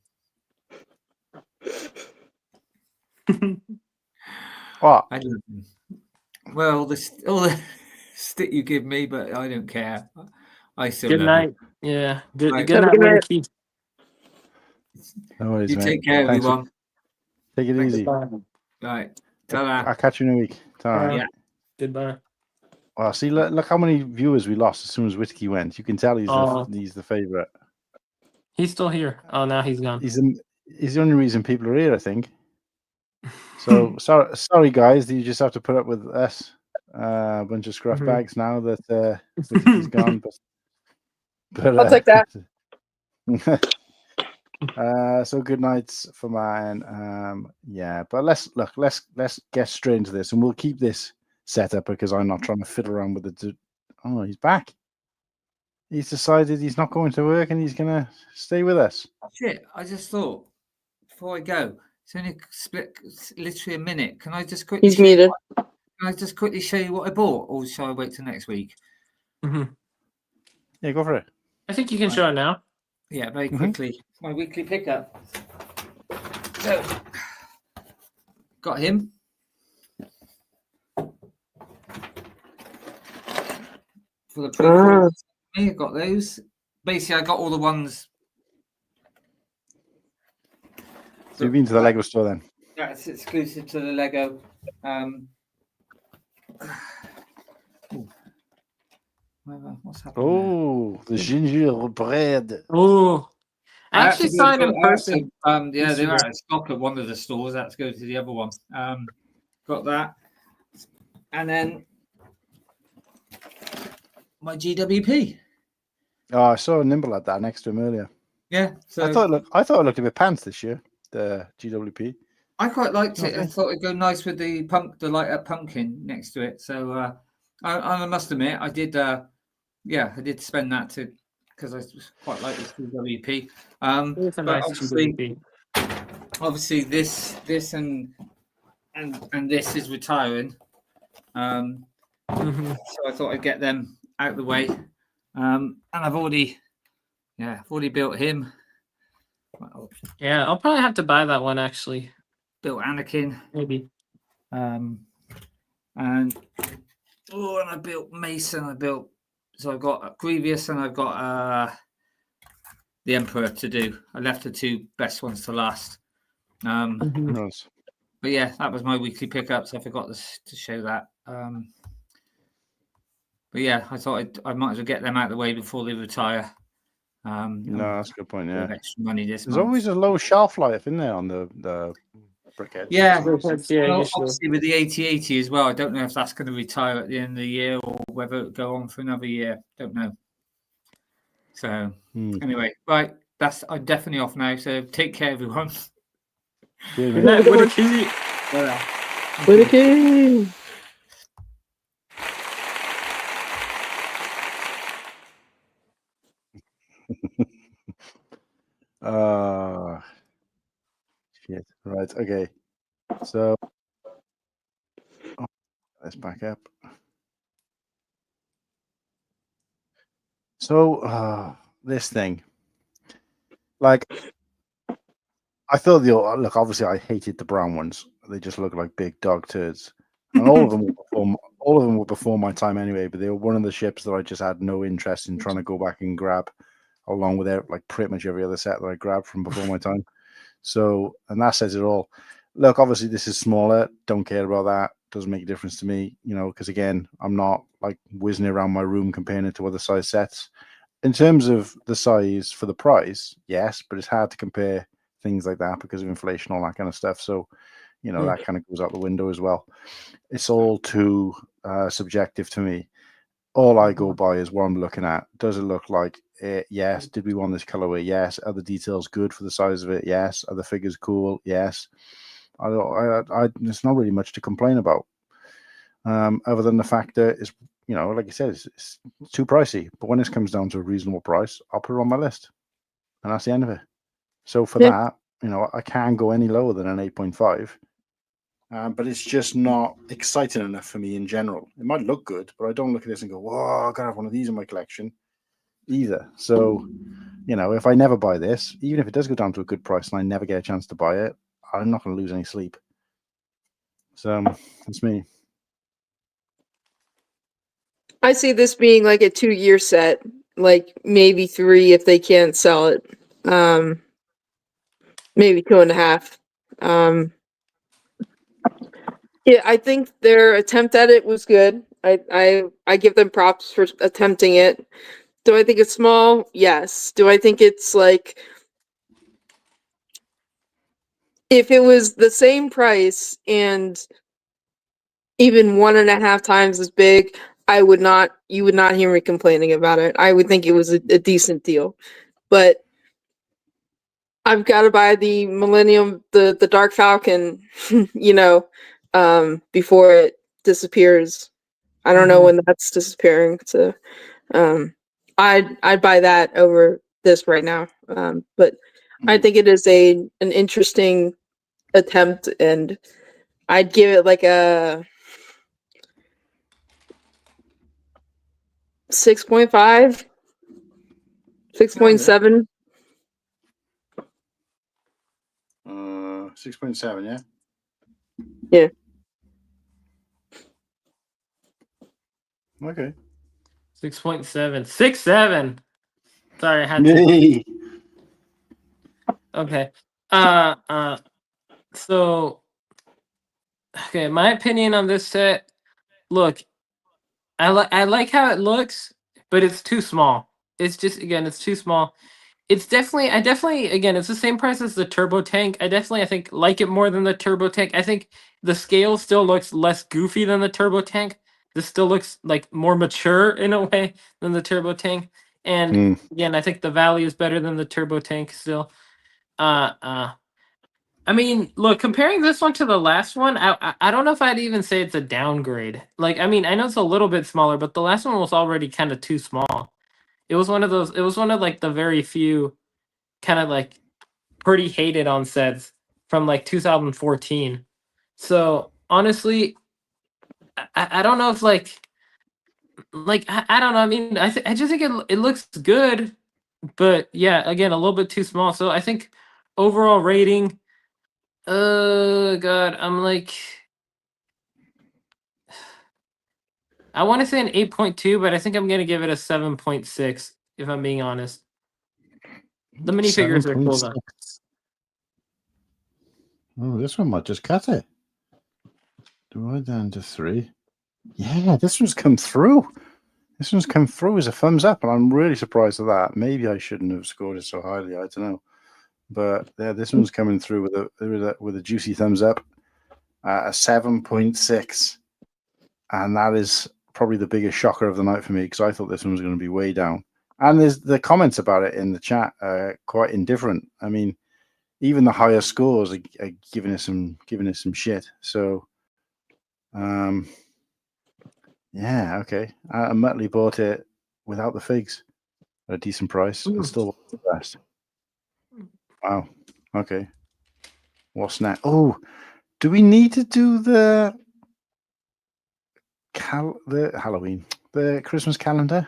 [SPEAKER 4] What?
[SPEAKER 3] I love him. Well, all the stick you give me, but I don't care. I still
[SPEAKER 6] good
[SPEAKER 3] love
[SPEAKER 6] night.
[SPEAKER 3] you.
[SPEAKER 6] Yeah.
[SPEAKER 3] Right.
[SPEAKER 6] Good night, Whittakee.
[SPEAKER 4] No worries,
[SPEAKER 3] You
[SPEAKER 4] mate.
[SPEAKER 3] take care,
[SPEAKER 4] Thanks.
[SPEAKER 3] everyone.
[SPEAKER 4] Take it easy.
[SPEAKER 3] Right. Ta-da.
[SPEAKER 4] I'll catch you in a week. Ta-ra.
[SPEAKER 3] Yeah.
[SPEAKER 6] Goodbye.
[SPEAKER 4] Well, see, look how many viewers we lost as soon as Whittakee went. You can tell he's the favorite.
[SPEAKER 6] He's still here. Oh, now he's gone.
[SPEAKER 4] He's the only reason people are here, I think. So sorry, guys. You just have to put up with us, a bunch of scruff bags now that Whittakee's gone. But
[SPEAKER 11] I'll take that.
[SPEAKER 4] So good nights for mine. Yeah, but let's get straight into this, and we'll keep this set up because I'm not trying to fiddle around with it. Oh, he's back. He's decided he's not going to work and he's gonna stay with us.
[SPEAKER 3] Shit! I just thought before I go, it's only literally a minute. Can I just quickly?
[SPEAKER 11] He's muted.
[SPEAKER 3] Can I just quickly show you what I bought, or shall I wait till next week?
[SPEAKER 4] Yeah, go for it.
[SPEAKER 6] I think you can show it now.
[SPEAKER 3] Yeah, very quickly. My weekly pickup. So, got him. For the pre I got those. Basically, I got all the ones.
[SPEAKER 4] So you've been to the Lego store then?
[SPEAKER 3] Yeah, it's exclusive to the Lego. What's happening?
[SPEAKER 4] Oh, the gingerbread.
[SPEAKER 6] Oh, I actually
[SPEAKER 3] had to
[SPEAKER 6] saw
[SPEAKER 3] go
[SPEAKER 6] it in
[SPEAKER 3] to- I had to-
[SPEAKER 6] person.
[SPEAKER 3] yeah,
[SPEAKER 6] this
[SPEAKER 3] they were
[SPEAKER 6] year.
[SPEAKER 3] out of stock at one of the stores. I had to go to the other one. Got that, and then my GWP.
[SPEAKER 4] Oh, I saw Nimble had that next to him earlier.
[SPEAKER 3] Yeah, so
[SPEAKER 4] I thought it looked a bit pants this year. The GWP.
[SPEAKER 3] I quite liked it. I
[SPEAKER 4] Okay.
[SPEAKER 3] thought it'd go nice with the light up pumpkin next to it. So I must admit, I did. I did spend that because I quite like this GWP.
[SPEAKER 6] It's a
[SPEAKER 3] But
[SPEAKER 6] nice GWP.
[SPEAKER 3] obviously this and this is retiring.
[SPEAKER 6] Mhm.
[SPEAKER 3] So I thought I'd get them out of the way. And I've already built him. Well,
[SPEAKER 6] Yeah, I'll probably have to buy that one actually.
[SPEAKER 3] built Anakin.
[SPEAKER 6] Maybe.
[SPEAKER 3] And I built Mason. So I've got Grievous and I've got the Emperor to do. I left the two best ones to last.
[SPEAKER 4] Nice.
[SPEAKER 3] But yeah, that was my weekly pickups. I forgot to show that. But yeah, I thought I might as well get them out of the way before they retire.
[SPEAKER 4] No, that's a good point. Yeah,
[SPEAKER 3] extra money this
[SPEAKER 4] there's
[SPEAKER 3] month.
[SPEAKER 4] always a low shelf life in there on the brickheads.
[SPEAKER 3] Yeah,
[SPEAKER 6] Yeah,
[SPEAKER 3] well,
[SPEAKER 6] usually.
[SPEAKER 3] obviously with the 8080 as well. I don't know if that's going to retire at the end of the year or whether it'll go on for another year. Don't know. So anyway, right, I'm definitely off now. So take care, everyone.
[SPEAKER 4] Cheers,
[SPEAKER 6] Good
[SPEAKER 4] mate.
[SPEAKER 6] night, Whittakee.
[SPEAKER 11] Whittakee.
[SPEAKER 4] Shit. Right. Okay. So let's back up. So this thing, like, I thought look. Obviously, I hated the brown ones. They just look like big dog turds, and all of them were before my time anyway. But they were one of the ships that I just had no interest in trying to go back and grab, along with like pretty much every other set that I grabbed from before my time. So, and that says it all. Look, obviously, this is smaller. Don't care about that. Doesn't make a difference to me, because again, I'm not like whizzing around my room comparing it to other size sets. In terms of the size for the price, yes, but it's hard to compare things like that because of inflation, all that kind of stuff. So, that kind of goes out the window as well. It's all too subjective to me. All I go by is what I'm looking at. Does it look like it? Yes. Did we want this colorway? Yes. Are the details good for the size of it? Yes. Are the figures cool? Yes. There's not really much to complain about, other than the fact that it's, like I said, it's too pricey. But when this comes down to a reasonable price, I'll put it on my list, and that's the end of it. So for that, I can't go any lower than an 8.5. But it's just not exciting enough for me in general. It might look good, but I don't look at this and go, "Whoa, I gotta have one of these in my collection," either. So, if I never buy this, even if it does go down to a good price and I never get a chance to buy it, I'm not going to lose any sleep. So that's me.
[SPEAKER 11] I see this being like a 2-year set, like maybe 3 if they can't sell it. Maybe 2.5. Yeah, I think their attempt at it was good. I give them props for attempting it. Do I think it's small? Yes. Do I think it's like, if it was the same price and even 1.5 times as big, you would not hear me complaining about it. I would think it was a decent deal. But I've got to buy the Millennium, the Dark Falcon, before it disappears. I don't know when that's disappearing. So, I'd buy that over this right now. But I think it is an interesting attempt, and I'd give it like a 6.5, 6.7.
[SPEAKER 4] 6.7, yeah.
[SPEAKER 11] Yeah.
[SPEAKER 4] Okay.
[SPEAKER 6] 6.7. 6.7. Sorry, I had to. Okay. So, okay, my opinion on this set. Look, I like how it looks, but it's too small. It's just, again, it's too small. It's definitely, again, it's the same price as the turbo tank. I think like it more than the turbo tank. I think the scale still looks less goofy than the turbo tank. This still looks like more mature in a way than the turbo tank. And again, I think the value is better than the turbo tank still. I mean, look, comparing this one to the last one, I don't know if I'd even say it's a downgrade. Like, I mean, I know it's a little bit smaller, but the last one was already kind of too small. It was one of those. It was one of like the very few kind of like pretty hated on sets from like 2014. So honestly, I don't know if like I don't know. I mean, I just think it looks good, but yeah, again, a little bit too small. So I think overall rating, God, I'm like, I want to say an 8.2, but I think I'm gonna give it a 7.6 if I'm being honest. The minifigures are cool though.
[SPEAKER 4] Oh, this one might just cut it. Do I down to 3? Yeah, this one's come through. This one's come through as a thumbs up, and I'm really surprised at that. Maybe I shouldn't have scored it so highly. I don't know, but yeah, this one's coming through with a juicy thumbs up, a 7.6, and that is probably the biggest shocker of the night for me because I thought this one was going to be way down. And there's the comments about it in the chat quite indifferent. I mean, even the higher scores are giving us some shit. So, yeah, okay. Muttley bought it without the figs at a decent price and still wants the rest. Wow. Okay. What's next? Oh, do we need to do the Halloween, the Christmas calendar?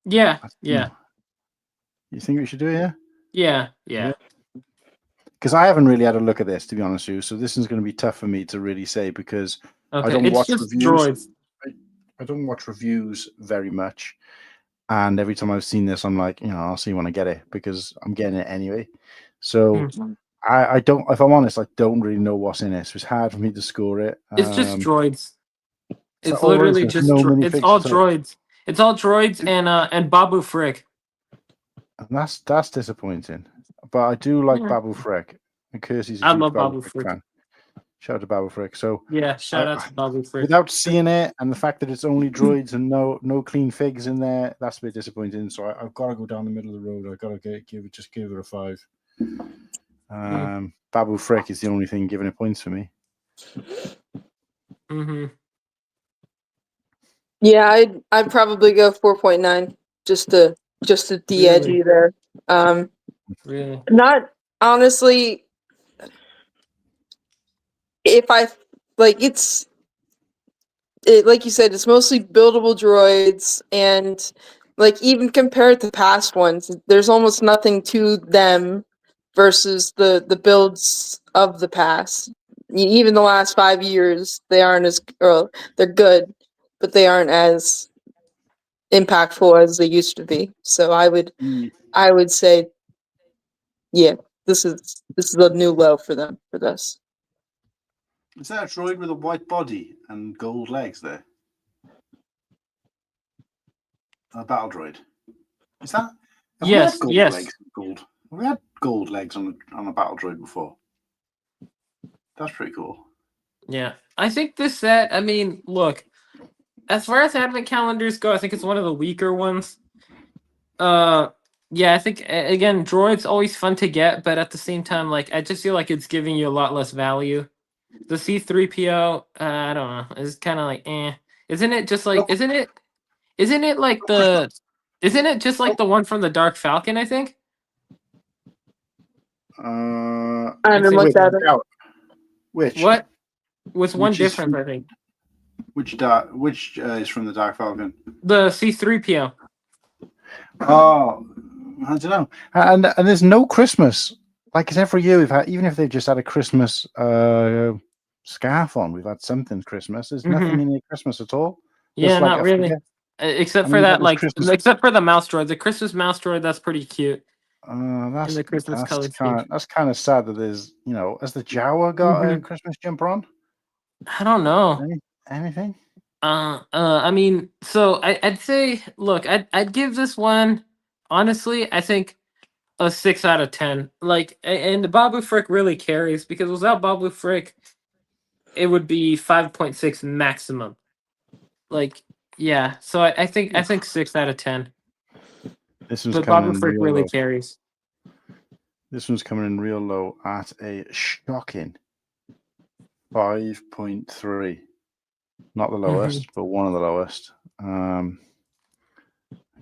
[SPEAKER 6] Yeah, yeah.
[SPEAKER 4] You think we should do it?
[SPEAKER 6] Yeah.
[SPEAKER 4] Because I haven't really had a look at this, to be honest with you. So this is going to be tough for me to really say because I don't watch reviews.
[SPEAKER 6] Droids.
[SPEAKER 4] I don't watch reviews very much, and every time I've seen this, I'm like, I'll see when I get it because I'm getting it anyway. So I don't. If I'm honest, I don't really know what's in it. So it's hard for me to score it.
[SPEAKER 6] It's just droids. It's
[SPEAKER 4] so
[SPEAKER 6] literally just it's all droids. It's all droids and Babu Frick.
[SPEAKER 4] And that's disappointing. But I do like Babu Frick. And Kirsty's
[SPEAKER 6] I love Babu Frick.
[SPEAKER 4] Fan. Shout out to Babu Frick. So
[SPEAKER 6] yeah, shout out to Babu Frick.
[SPEAKER 4] Without seeing it and the fact that it's only droids and no clean figs in there, that's a bit disappointing. So I've got to go down the middle of the road. I've got to give it a 5. Babu Frick is the only thing giving it points for me.
[SPEAKER 11] Yeah, I'd probably go 4.9 just to de-edgy there.
[SPEAKER 6] Really?
[SPEAKER 11] Not honestly. If I like, like you said, it's mostly buildable droids, and like even compared to past ones, there's almost nothing to them versus the builds of the past. Even the last 5 years, they aren't as they're good, but they aren't as impactful as they used to be. So I would say, yeah, this is a new low for them for this.
[SPEAKER 4] Is that a droid with a white body and gold legs there? A battle droid. Is that?
[SPEAKER 6] Yes.
[SPEAKER 4] Legs, gold. Have we had gold legs on a battle droid before? That's pretty cool.
[SPEAKER 6] Yeah, I think this set. I mean, look, as far as advent calendars go, I think it's one of the weaker ones. Yeah, I think again, droid's always fun to get, but at the same time, like I just feel like it's giving you a lot less value. The C-3PO, I don't know, it's kind of like, Isn't it just like? Isn't it like the? Isn't it just like the one from the Dark Falcon? I think.
[SPEAKER 11] I haven't looked at it.
[SPEAKER 4] Which?
[SPEAKER 6] What? Was one difference, I think.
[SPEAKER 4] Which is from the Dark Falcon?
[SPEAKER 6] The C-3PO.
[SPEAKER 4] Oh, I don't know. And there's no Christmas. Like, because every year we've had, even if they've just had a Christmas scarf on, we've had something Christmas. There's nothing in the Christmas at all.
[SPEAKER 6] Yeah, not really. Except for that, like, except for the mouse droid. The Christmas mouse droid, that's pretty cute.
[SPEAKER 4] That's
[SPEAKER 6] the Christmas color
[SPEAKER 4] that's kind of sad that there's, has the Jawa got a Christmas jumper on?
[SPEAKER 6] I don't know.
[SPEAKER 4] Anything?
[SPEAKER 6] I mean, so I'd say, look, I'd give this one, honestly, I think a 6 out of 10. Like, and the Babu Frick really carries because without Babu Frick, it would be 5.6 maximum. Like, yeah. So I think 6 out of 10.
[SPEAKER 4] This one's
[SPEAKER 6] But
[SPEAKER 4] coming
[SPEAKER 6] Babu
[SPEAKER 4] in
[SPEAKER 6] Frick
[SPEAKER 4] real
[SPEAKER 6] really
[SPEAKER 4] low.
[SPEAKER 6] carries.
[SPEAKER 4] This one's coming in real low at a shocking 5.3. Not the lowest, but one of the lowest.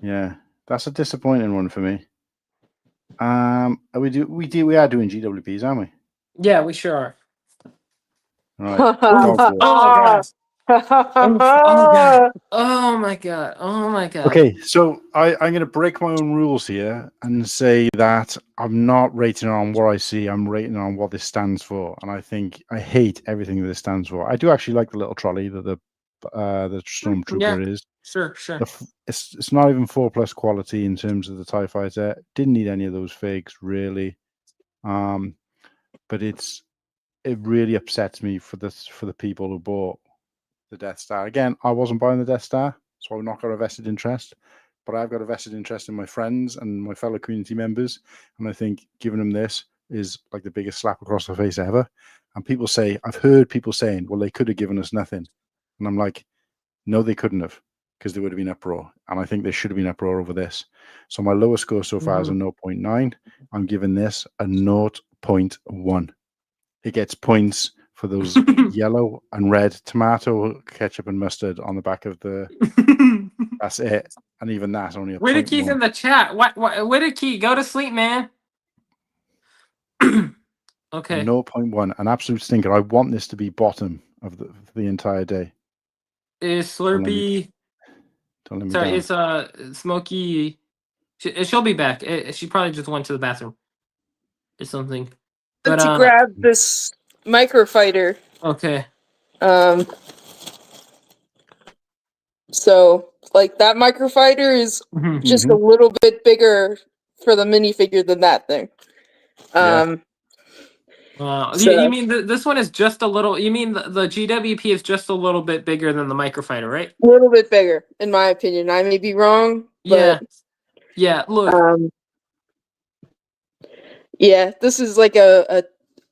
[SPEAKER 4] Yeah, that's a disappointing one for me. We are doing GWPs, aren't we?
[SPEAKER 6] Yeah, we sure are.
[SPEAKER 4] Right.
[SPEAKER 6] Oh god. Oh my god. Oh my god.
[SPEAKER 4] Okay, so I'm going to break my own rules here and say that I'm not rating on what I see. I'm rating on what this stands for, and I think I hate everything that this stands for. I do actually like the little trolley that the Stormtrooper is.
[SPEAKER 6] Sure.
[SPEAKER 4] It's not even 4+ quality in terms of the TIE Fighter. Didn't need any of those figs really, but it really upsets me for the people who bought the Death Star. Again, I wasn't buying the Death Star, so I've not got a vested interest, but I've got a vested interest in my friends and my fellow community members, and I think giving them this is like the biggest slap across the face ever. And I've heard people saying, well, they could have given us nothing, and I'm like, no, they couldn't have, because there would have been uproar, and I think there should have been uproar over this. So my lowest score so far is a 0.9. I'm giving this a 0.1. It gets points for those yellow and red tomato ketchup and mustard on the back of the. That's it, and even that's only a
[SPEAKER 6] Whittakee's
[SPEAKER 4] 0.1.
[SPEAKER 6] in the chat. What? Whittakee, go to sleep, man. Okay.
[SPEAKER 4] 0.1, an absolute stinker. I want this to be bottom of the entire day.
[SPEAKER 6] Is Slurpy?
[SPEAKER 4] Don't let me
[SPEAKER 6] Sorry,
[SPEAKER 4] down.
[SPEAKER 6] it's Smokey. She'll be back. She probably just went to the bathroom or something. But
[SPEAKER 11] to grab this microfighter.
[SPEAKER 6] Okay.
[SPEAKER 11] So like that microfighter is just a little bit bigger for the minifigure than that thing.
[SPEAKER 6] You mean this one is just a little? You mean the GWP is just a little bit bigger than the microfighter, right?
[SPEAKER 11] A little bit bigger, in my opinion. I may be wrong, but
[SPEAKER 6] yeah. Look,
[SPEAKER 11] yeah, this is like a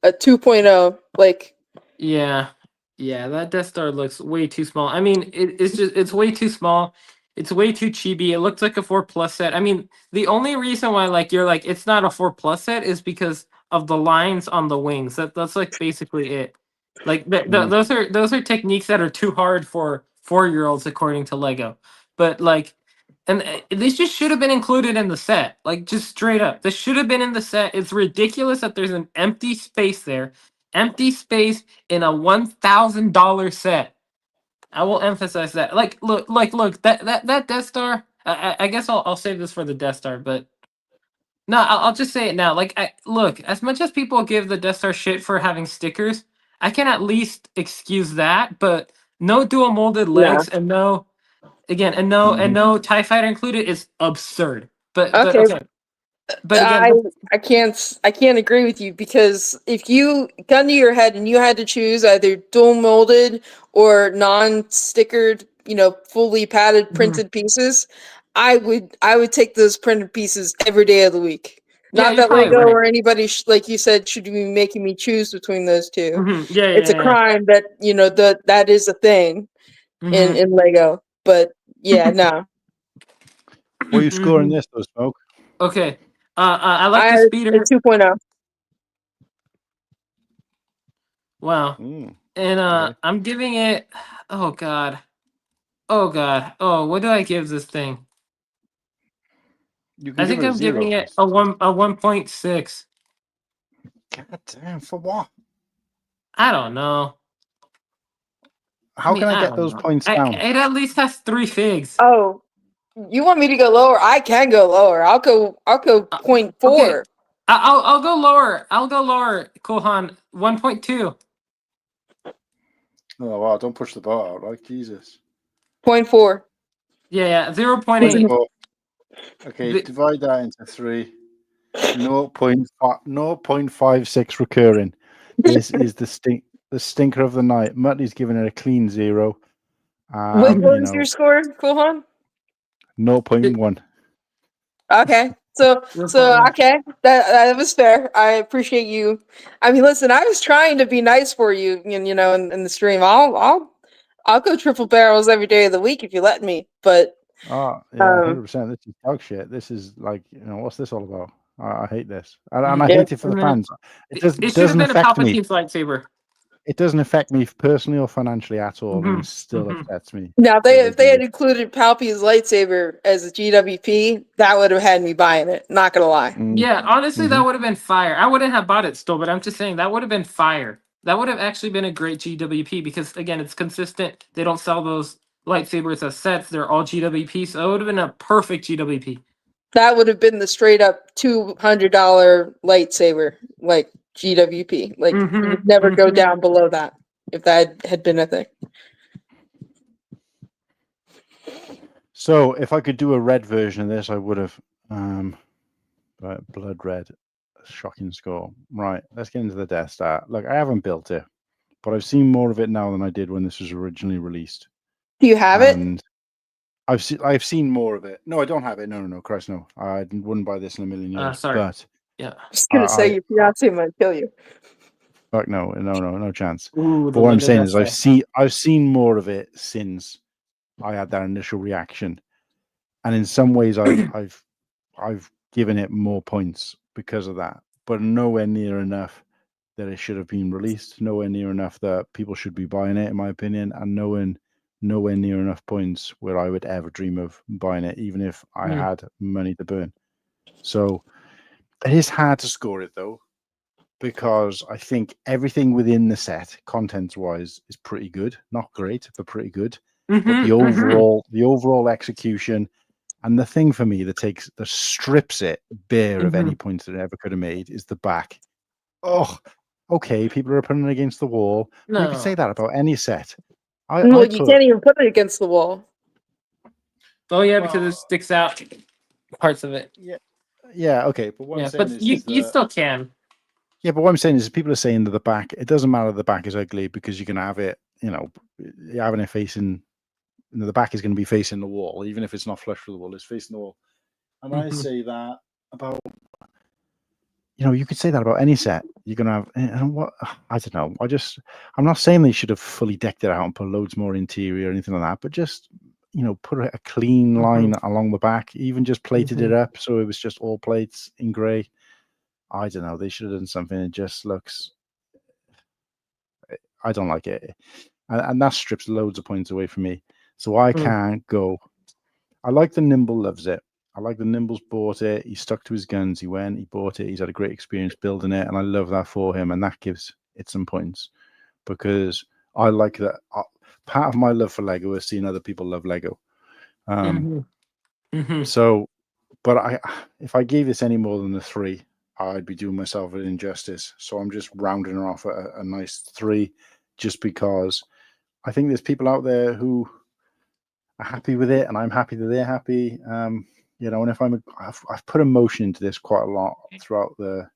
[SPEAKER 11] 2.0. Like,
[SPEAKER 6] yeah, that Death Star looks way too small. I mean, it's way too small. It's way too chibi. It looks like a 4+ set. I mean, the only reason why you're like it's not a 4+ set is because of the lines on the wings. That's like basically it. Like those are techniques that are too hard for 4-year-olds according to Lego. But and this just should have been included in the set. Like just straight up, this should have been in the set. It's ridiculous that there's an empty space there, empty space in a $1,000 set. I will emphasize that. Look, that Death Star. I guess I'll save this for the Death Star, but no, I'll just say it now. Look, as much as people give the Death Star shit for having stickers, I can at least excuse that. But no dual molded legs and no TIE Fighter included is absurd. But okay. But again,
[SPEAKER 11] I can't agree with you, because if you gun to your head and you had to choose either dual molded or non-stickered, fully padded printed pieces, I would take those printed pieces every day of the week. Not that Lego or anybody, like you said, should be making me choose between those two. It's a crime that that is a thing in Lego. But yeah, no.
[SPEAKER 4] What are you scoring this though, Smoke?
[SPEAKER 6] Okay. I like the speeder.
[SPEAKER 11] 2.0.
[SPEAKER 6] Wow. And I'm giving it. Oh god. Oh, what do I give this thing? I think I'm giving it a 1.6.
[SPEAKER 4] God damn, for what?
[SPEAKER 6] I don't know.
[SPEAKER 4] How can I get those points down?
[SPEAKER 6] It at least has 3 figs.
[SPEAKER 11] Oh, you want me to go lower? I can go lower. I'll go 0.4.
[SPEAKER 6] Okay. I'll go lower. Cool Han, 1.2.
[SPEAKER 4] Oh wow! Don't push the bar out, like Jesus.
[SPEAKER 11] 0.4.
[SPEAKER 6] Yeah, 0.8.
[SPEAKER 4] Okay, divide that into 3. 0.56 recurring. This is the stinker of the night. Muttley's giving it a clean 0.
[SPEAKER 11] What was your score, Cool Han?
[SPEAKER 4] 0.1.
[SPEAKER 11] Okay. So
[SPEAKER 6] You're
[SPEAKER 11] so
[SPEAKER 6] fine.
[SPEAKER 11] okay, that was fair. I appreciate you. I mean, listen, I was trying to be nice for you, in the stream. I'll go triple barrels every day of the week if you let me. But
[SPEAKER 4] Oh yeah, 100%. This is dog shit. This is like, what's this all about? I hate this, and I
[SPEAKER 11] Yeah.
[SPEAKER 4] hate it for the fans. It
[SPEAKER 6] It should have
[SPEAKER 4] doesn't
[SPEAKER 6] been a
[SPEAKER 4] affect me.
[SPEAKER 6] Palpatine's lightsaber.
[SPEAKER 4] It doesn't affect me personally or financially at all, and
[SPEAKER 6] Mhm,
[SPEAKER 4] it still
[SPEAKER 6] mhm.
[SPEAKER 4] upsets me.
[SPEAKER 11] now,
[SPEAKER 4] that
[SPEAKER 11] if they
[SPEAKER 4] do
[SPEAKER 11] had
[SPEAKER 4] this.
[SPEAKER 11] included Palpy's lightsaber as a GWP, that would have had me buying it. Not gonna lie.
[SPEAKER 6] Yeah, honestly, that
[SPEAKER 4] Mhm.
[SPEAKER 6] would have been fire. I wouldn't have bought it still, but I'm just saying that would have been fire. That would have actually been a great GWP because again, it's consistent. They don't sell those lightsabers as sets; they're all GWP. So it would have been a perfect GWP.
[SPEAKER 11] That would have been the straight up $200 lightsaber, like GWP. Like you
[SPEAKER 6] Mhm,
[SPEAKER 11] would never go
[SPEAKER 6] mhm.
[SPEAKER 11] down below that if that had been a thing.
[SPEAKER 4] So if I could do a red version of this, I would have. But blood red, shocking score. Right, let's get into the Death Star. Look, I haven't built it, but I've seen more of it now than I did when this was originally released.
[SPEAKER 11] Do you have it?
[SPEAKER 4] And I've seen more of it. No, I don't have it. No, Christ, no. I wouldn't buy this in a million years.
[SPEAKER 6] Sorry.
[SPEAKER 4] But
[SPEAKER 6] Yeah.
[SPEAKER 11] I was gonna say your fiance might kill you.
[SPEAKER 4] fuck no chance.
[SPEAKER 6] Ooh,
[SPEAKER 4] But what I'm
[SPEAKER 6] Lego
[SPEAKER 4] saying
[SPEAKER 6] Death
[SPEAKER 4] is
[SPEAKER 6] Star.
[SPEAKER 4] I've seen more of it since I had that initial reaction, and in some ways I've given it more points because of that, but nowhere near enough that it should have been released. Nowhere near enough that people should be buying it, in my opinion, and nowhere near enough points where I would ever dream of buying it, even if I had money to burn. So it is hard to score it though, because I think everything within the set, contents wise, is pretty good. Not great, but pretty good. But the overall execution, and the thing for me that strips it bare of any points that it ever could have made, is the back. Oh, okay, people are putting it against the wall.
[SPEAKER 6] No.
[SPEAKER 4] You can say that about any set.
[SPEAKER 11] Well, you can't even put it against the wall.
[SPEAKER 6] Oh yeah, because it sticks out parts of it.
[SPEAKER 4] Yeah, okay, but what I'm saying
[SPEAKER 6] but
[SPEAKER 4] is
[SPEAKER 6] you still can.
[SPEAKER 4] Yeah, but what I'm saying is people are saying that the back, it doesn't matter the back is ugly because you can have it, you're having it facing, the back is going to be facing the wall, even if it's not flush with the wall, it's facing the wall. And I say that about, you could say that about any set. You're going to have, and what, I don't know. I'm not saying they should have fully decked it out and put loads more interior or anything like that, but just, put a clean line along the back, even just plated it up so it was just all plates in grey. I don't know. They should have done something. It just looks. I don't like it, and that strips loads of points away from me. So I can't go. I like the Nimble loves it. I like the Nimble's bought it. He stuck to his guns. He went. He bought it. He's had a great experience building it, and I love that for him. And that gives it some points because I like that. Part of my love for Lego is seeing other people love Lego. So, but if I gave this any more than a 3. I'd be doing myself an injustice. So I'm just rounding her off at a nice 3, just because I think there's people out there who are happy with it, and I'm happy that they're happy. And if I've put emotion into this quite a lot throughout the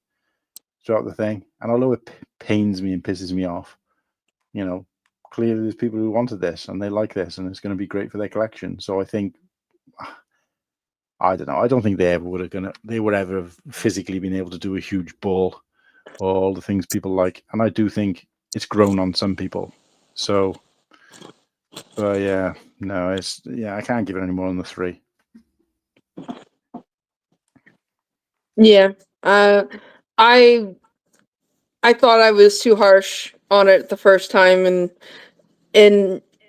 [SPEAKER 4] thing, and although it pains me and pisses me off, clearly there's people who wanted this and they like this, and it's going to be great for their collection. So I think. I don't know. I don't think they would ever have physically been able to do a huge ball or all the things people like. And I do think it's grown on some people. So, I can't give it any more than the 3.
[SPEAKER 11] Yeah. I thought I was too harsh on it the first time, and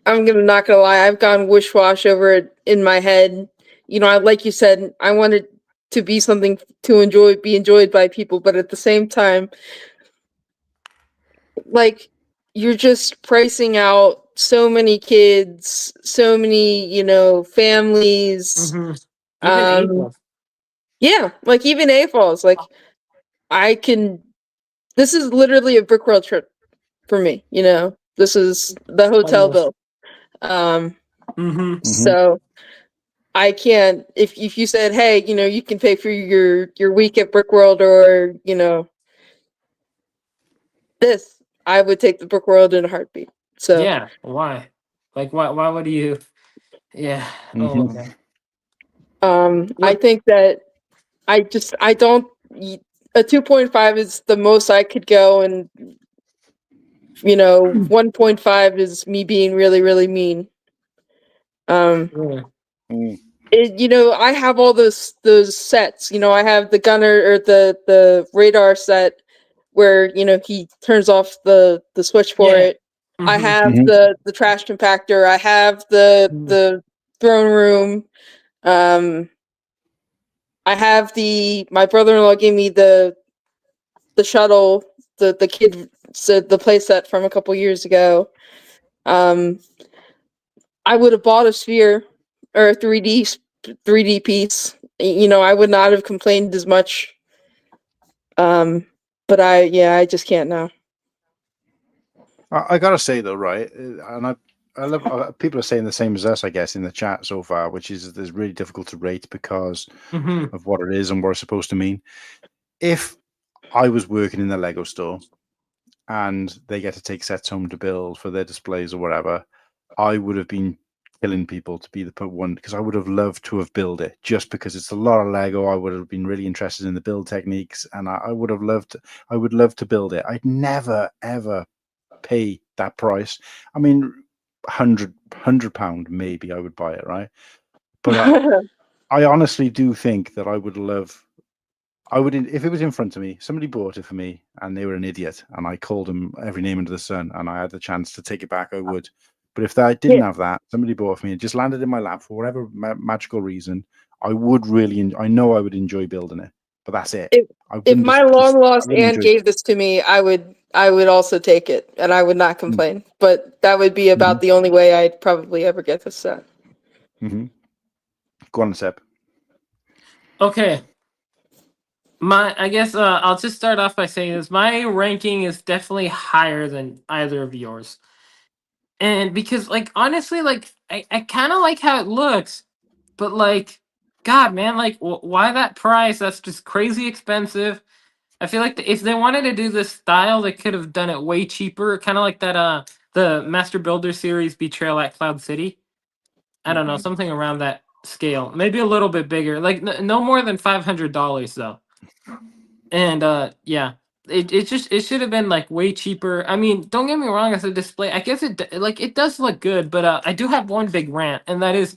[SPEAKER 11] I'm not gonna lie, I've gone wish-wash over it in my head. Like you said, I wanted to be something to be enjoyed by people, but at the same time, like, you're just pricing out so many kids, so many, families.
[SPEAKER 6] Even A-Falls.
[SPEAKER 11] Yeah, like even A-Falls. Like, this is literally a Brickworld trip for me, This is the hotel bill. So I can't, if you said, hey, you can pay for your week at Brickworld or, this, I would take the Brickworld in a heartbeat. So
[SPEAKER 6] yeah, why? Like why would you? Yeah. Oh, okay.
[SPEAKER 11] I think that I don't. A 2.5 is the most I could go, and 1.5 is me being really, really mean.
[SPEAKER 4] Mm.
[SPEAKER 11] I have all those sets. I have the gunner or the radar set where he turns off the switch for it. I have
[SPEAKER 4] Mhm.
[SPEAKER 11] the trash compactor. I have the throne room. I have my brother-in-law gave me the shuttle, the kid said the playset from a couple years ago. I would have bought a sphere or a 3D piece. I would not have complained as much. But I just can't now.
[SPEAKER 4] I gotta say though, right, and I love people are saying the same as us, I guess, in the chat so far, which is it's really difficult to rate because of what it is and what it's supposed to mean. If I was working in the Lego store and they get to take sets home to build for their displays or whatever, I would have been killing people to be the one because I would have loved to have built it just because it's a lot of Lego. I would have been really interested in the build techniques and I would love to build it. I'd never ever pay that price. I mean, £100 maybe I would buy it, right? But I honestly do think that I would if it was in front of me, somebody bought it for me and they were an idiot and I called them every name under the sun and I had the chance to take it back, I would. But if I didn't have that, somebody bought it for me and just landed in my lap for whatever magical reason, I would I know I would enjoy building it, but that's it.
[SPEAKER 11] If my long lost aunt gave this to me, I would also take it and I would not complain. But that would be about the only way I'd probably ever get this set.
[SPEAKER 4] Go on, Seb.
[SPEAKER 6] Okay. I guess I'll just start off by saying this. My ranking is definitely higher than either of yours. And because, like, honestly, like, I kind of like how it looks, but, like, God, man, like, why that price? That's just crazy expensive. I feel like if they wanted to do this style, they could have done it way cheaper. Kind of like that, the Master Builder series Betrayal at Cloud City. I don't know, something around that scale. Maybe a little bit bigger. Like, no more than $500, though. And yeah, it should have been like way cheaper. I mean, don't get me wrong, as a display, I guess it does look good, but I do have one big rant, and that is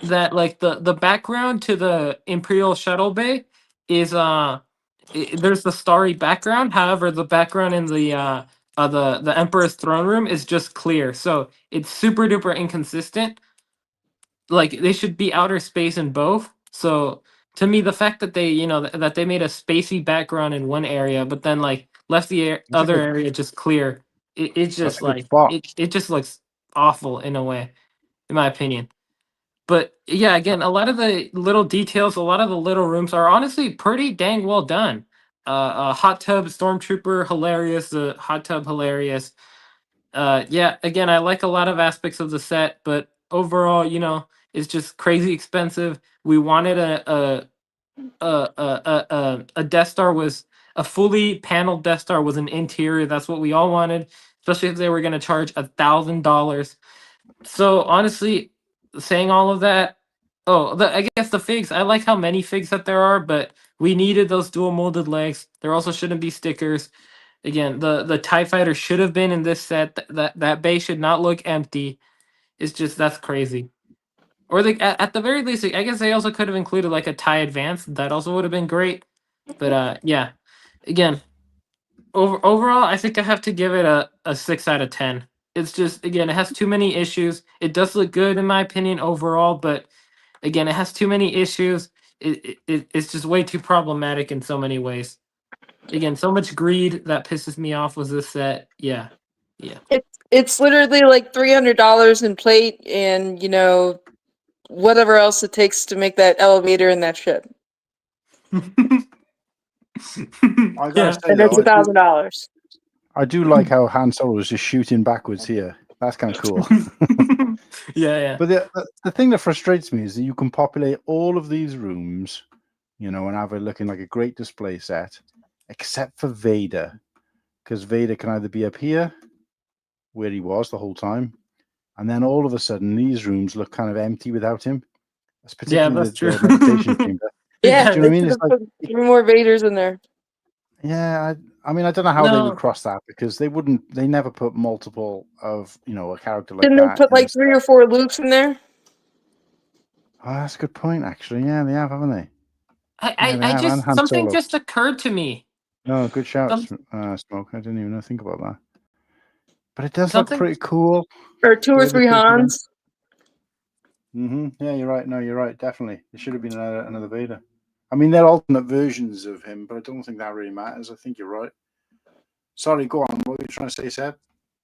[SPEAKER 6] that like the background to the Imperial Shuttle Bay is there's the starry background. However, the background in the Emperor's throne room is just clear, so it's super duper inconsistent. Like they should be outer space in both. So to me, the fact that they that they made a spacey background in one area, but then like left the other area just clear, it's just like it just looks awful in a way, in my opinion. But yeah, again, a lot of the little details, a lot of the little rooms are honestly pretty dang well done. Hot tub stormtrooper hilarious, the hot tub hilarious. Yeah, again, I like a lot of aspects of the set, but overall, it's just crazy expensive. We wanted a Death Star was a fully paneled Death Star with an interior. That's what we all wanted, especially if they were going to charge $1,000. So honestly, saying all of that, I guess the figs. I like how many figs that there are, but we needed those dual molded legs. There also shouldn't be stickers. Again, the TIE fighter should have been in this set. That bay should not look empty. It's just that's crazy. Or they at the very least, I guess they also could have included like a TIE Advance. That also would have been great. But yeah, again, overall, I think I have to give it a 6 out of 10. It's just again, it has too many issues. It does look good in my opinion overall, but again, it has too many issues. It's just way too problematic in so many ways. Again, so much greed that pisses me off was this set. Yeah.
[SPEAKER 11] It's literally like $300 in plate and whatever else it takes to make that elevator in that ship.
[SPEAKER 4] I gotta say,
[SPEAKER 11] and it's $1,000.
[SPEAKER 4] I do like how Han Solo was just shooting backwards here. That's kind of cool.
[SPEAKER 6] Yeah.
[SPEAKER 4] But the thing that frustrates me is that you can populate all of these rooms, and have it looking like a great display set, except for Vader, because Vader can either be up here, where he was the whole time, and then all of a sudden these rooms look kind of empty without him. That's particularly
[SPEAKER 6] that's true.
[SPEAKER 4] the meditation chamber.
[SPEAKER 11] Yeah,
[SPEAKER 4] Do you know what I
[SPEAKER 11] they
[SPEAKER 4] mean?
[SPEAKER 11] should
[SPEAKER 4] It's
[SPEAKER 11] have
[SPEAKER 4] like,
[SPEAKER 11] put three more Vaders in there.
[SPEAKER 4] yeah, I mean, I don't know how they would
[SPEAKER 6] No,
[SPEAKER 4] cross that because they never put multiple of, a character like
[SPEAKER 11] Didn't they
[SPEAKER 4] that
[SPEAKER 11] put
[SPEAKER 4] in
[SPEAKER 11] like
[SPEAKER 4] this.
[SPEAKER 11] 3 or 4 Lukes in there?
[SPEAKER 4] Oh, that's a good point, actually. Yeah, they have, haven't they?
[SPEAKER 6] I,
[SPEAKER 4] Yeah,
[SPEAKER 6] I,
[SPEAKER 4] they
[SPEAKER 6] I
[SPEAKER 4] have, and
[SPEAKER 6] just
[SPEAKER 4] Han
[SPEAKER 6] something
[SPEAKER 4] Solo.
[SPEAKER 6] just occurred to me.
[SPEAKER 4] No, good shout,
[SPEAKER 6] Some,
[SPEAKER 4] Smoke. I didn't even think about that. But it does look
[SPEAKER 6] something.
[SPEAKER 4] pretty cool.
[SPEAKER 11] Or 2
[SPEAKER 4] The
[SPEAKER 11] or
[SPEAKER 4] way they
[SPEAKER 11] 3
[SPEAKER 4] could have done it.
[SPEAKER 11] Hans?
[SPEAKER 4] Yeah, you're right. No, you're right. Definitely, there should have been another Vader. I mean, they're alternate versions of him, but I don't think that really matters. I think you're right. Sorry, go on. What were you trying to say, Seb?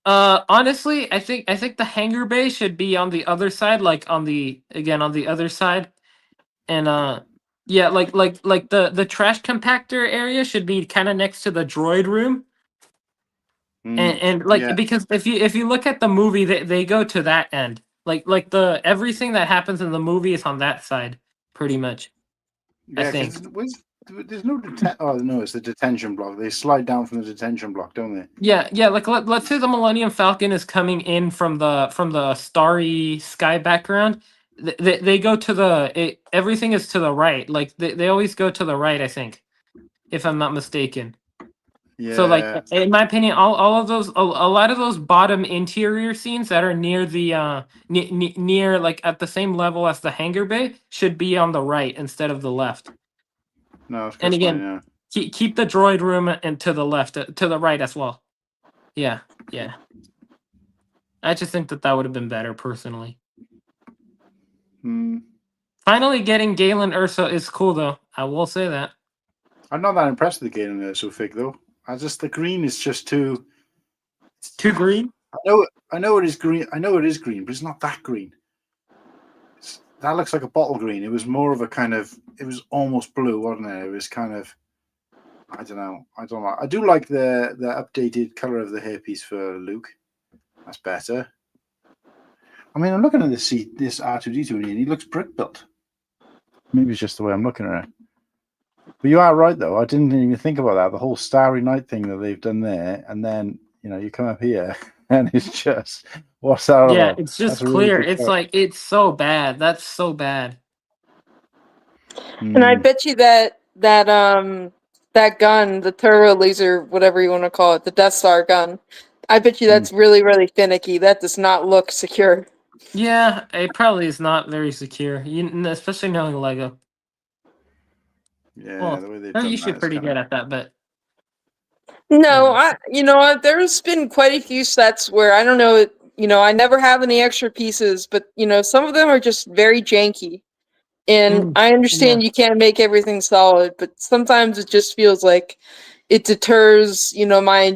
[SPEAKER 6] Honestly, I think the hangar bay should be on the other side, like on the other side, and yeah, like the trash compactor area should be kind of next to the droid room, and like
[SPEAKER 4] Yeah,
[SPEAKER 6] because if you look at the movie, they go to that end, like the everything that happens in the movie is on that side, pretty much. I
[SPEAKER 4] yeah.
[SPEAKER 6] think.
[SPEAKER 4] Because there's no Oh no, it's the detention block. They slide down from the detention block, don't they?
[SPEAKER 6] Yeah. Like let's say the Millennium Falcon is coming in from the starry sky background. They go to everything is to the right. Like they always go to the right, I think, if I'm not mistaken. So like
[SPEAKER 4] Yeah.
[SPEAKER 6] in my opinion, all of those a lot of those bottom interior scenes that are near the near like at the same level as the hangar bay should be on the right instead of the left.
[SPEAKER 4] No, it's
[SPEAKER 6] And
[SPEAKER 4] good point.
[SPEAKER 6] again,
[SPEAKER 4] Yeah.
[SPEAKER 6] keep the droid room and to the left, to the right as well. Yeah. I just think that would have been better personally. Finally getting Galen Ursa is cool though. I will say that.
[SPEAKER 4] I'm not that impressed with the Galen Ursa fig though. The green is just too
[SPEAKER 6] green.
[SPEAKER 4] I know it is green. I know it is green, but it's not that green. That looks like a bottle green. It was more of a kind of. It was almost blue, wasn't it? It was kind of. I don't know. I do like the updated color of the hairpiece for Luke. That's better. I mean, I'm looking at this R2D2 and he looks brick built. Maybe it's just the way I'm looking at it. But you are right, though. I didn't even think about that. The whole Starry Night thing that they've done there, and then you come up here and it's just what's that all
[SPEAKER 6] Yeah,
[SPEAKER 4] about?
[SPEAKER 6] it's just
[SPEAKER 4] That's a really
[SPEAKER 6] clear.
[SPEAKER 4] good
[SPEAKER 6] It's
[SPEAKER 4] shot.
[SPEAKER 6] like it's so bad. That's so bad.
[SPEAKER 11] And I bet you that gun, the turbo laser, whatever you want to call it, the Death Star gun, I bet you that's really, really finicky. That does not look secure.
[SPEAKER 6] Yeah, it probably is not very secure, especially knowing Lego.
[SPEAKER 4] Yeah,
[SPEAKER 6] Well,
[SPEAKER 4] the way they've
[SPEAKER 6] they're
[SPEAKER 4] done
[SPEAKER 6] usually
[SPEAKER 4] that is
[SPEAKER 6] pretty
[SPEAKER 4] kind
[SPEAKER 6] good
[SPEAKER 4] of.
[SPEAKER 6] at that, but
[SPEAKER 11] No, you know what? There's been quite a few sets where I don't know, I never have any extra pieces, but some of them are just very janky. And I understand you can't make everything solid, but sometimes it just feels like it deters, my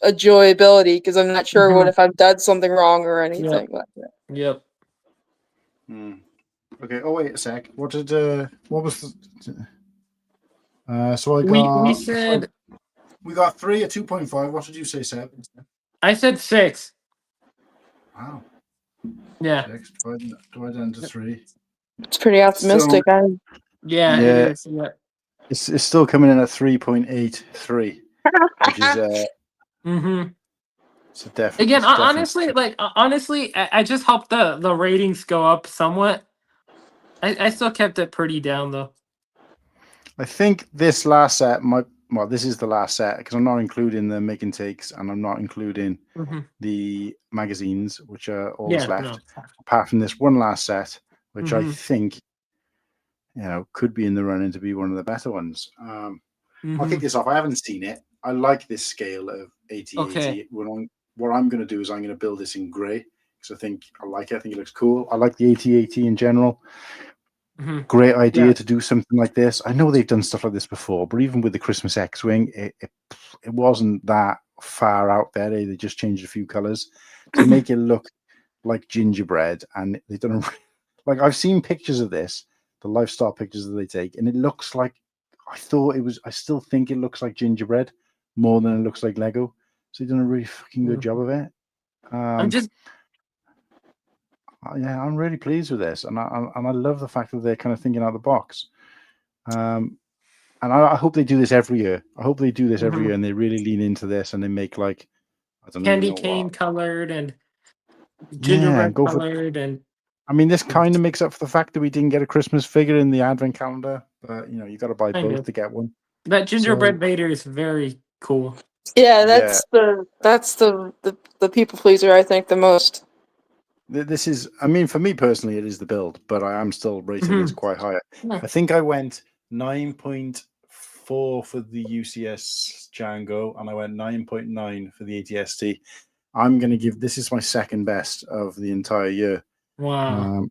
[SPEAKER 11] enjoyability because I'm not sure what if I've done something wrong or anything like that.
[SPEAKER 6] Yep.
[SPEAKER 4] Okay. Oh wait a sec. What was the? So I
[SPEAKER 6] We
[SPEAKER 4] got.
[SPEAKER 6] said
[SPEAKER 4] We got 3 at 2.5. What did you say, Seb?
[SPEAKER 6] I said 6.
[SPEAKER 4] Wow.
[SPEAKER 6] Yeah.
[SPEAKER 4] 6 divided into 3.
[SPEAKER 11] It's pretty optimistic.
[SPEAKER 6] Yeah, it is. Yeah.
[SPEAKER 4] It's still coming in at 3.83, which is it's a definite.
[SPEAKER 6] Again, honestly, I just hope the ratings go up somewhat. I still kept it pretty down though.
[SPEAKER 4] I think this last set this is the last set because I'm not including the make and takes and I'm not including the magazines, which are all that's left. No. Apart from this one last set, which I think could be in the running to be one of the better ones. I'll kick this off. I haven't seen it. I like this scale of 80.
[SPEAKER 6] Okay.
[SPEAKER 4] What I'm going to do is I'm going to build this in grey because I think I like it. I think it looks cool. I like the 80 in general. Great idea to do something like this. I know they've done stuff like this before, but even with the Christmas X-Wing, it wasn't that far out there. They just changed a few colors to make it look like gingerbread, and they've done like I've seen pictures of this, the lifestyle pictures that they take, and it looks like I still think it looks like gingerbread more than it looks like Lego. So they've done a really fucking good job of it. I'm really pleased with this, and I love the fact that they're kind of thinking out of the box. And I hope they do this every year. I hope they do this every year, and they really lean into this, and they make like
[SPEAKER 6] candy cane colored and gingerbread colored, and
[SPEAKER 4] I mean, this kind of makes up for the fact that we didn't get a Christmas figure in the advent calendar. But you got to buy
[SPEAKER 6] Kind
[SPEAKER 4] both
[SPEAKER 6] of.
[SPEAKER 4] to get one.
[SPEAKER 6] That gingerbread
[SPEAKER 4] So,
[SPEAKER 6] Vader is very cool.
[SPEAKER 11] Yeah, that's the people pleaser I think the most.
[SPEAKER 4] This is, I mean, for me personally, it is the build, but I am still rating this quite high.
[SPEAKER 6] Yeah.
[SPEAKER 4] I think I went 9.4 for the UCS Django, and I went 9.9 for the ATST. I'm going to give this is my second best of the entire year.
[SPEAKER 6] Wow.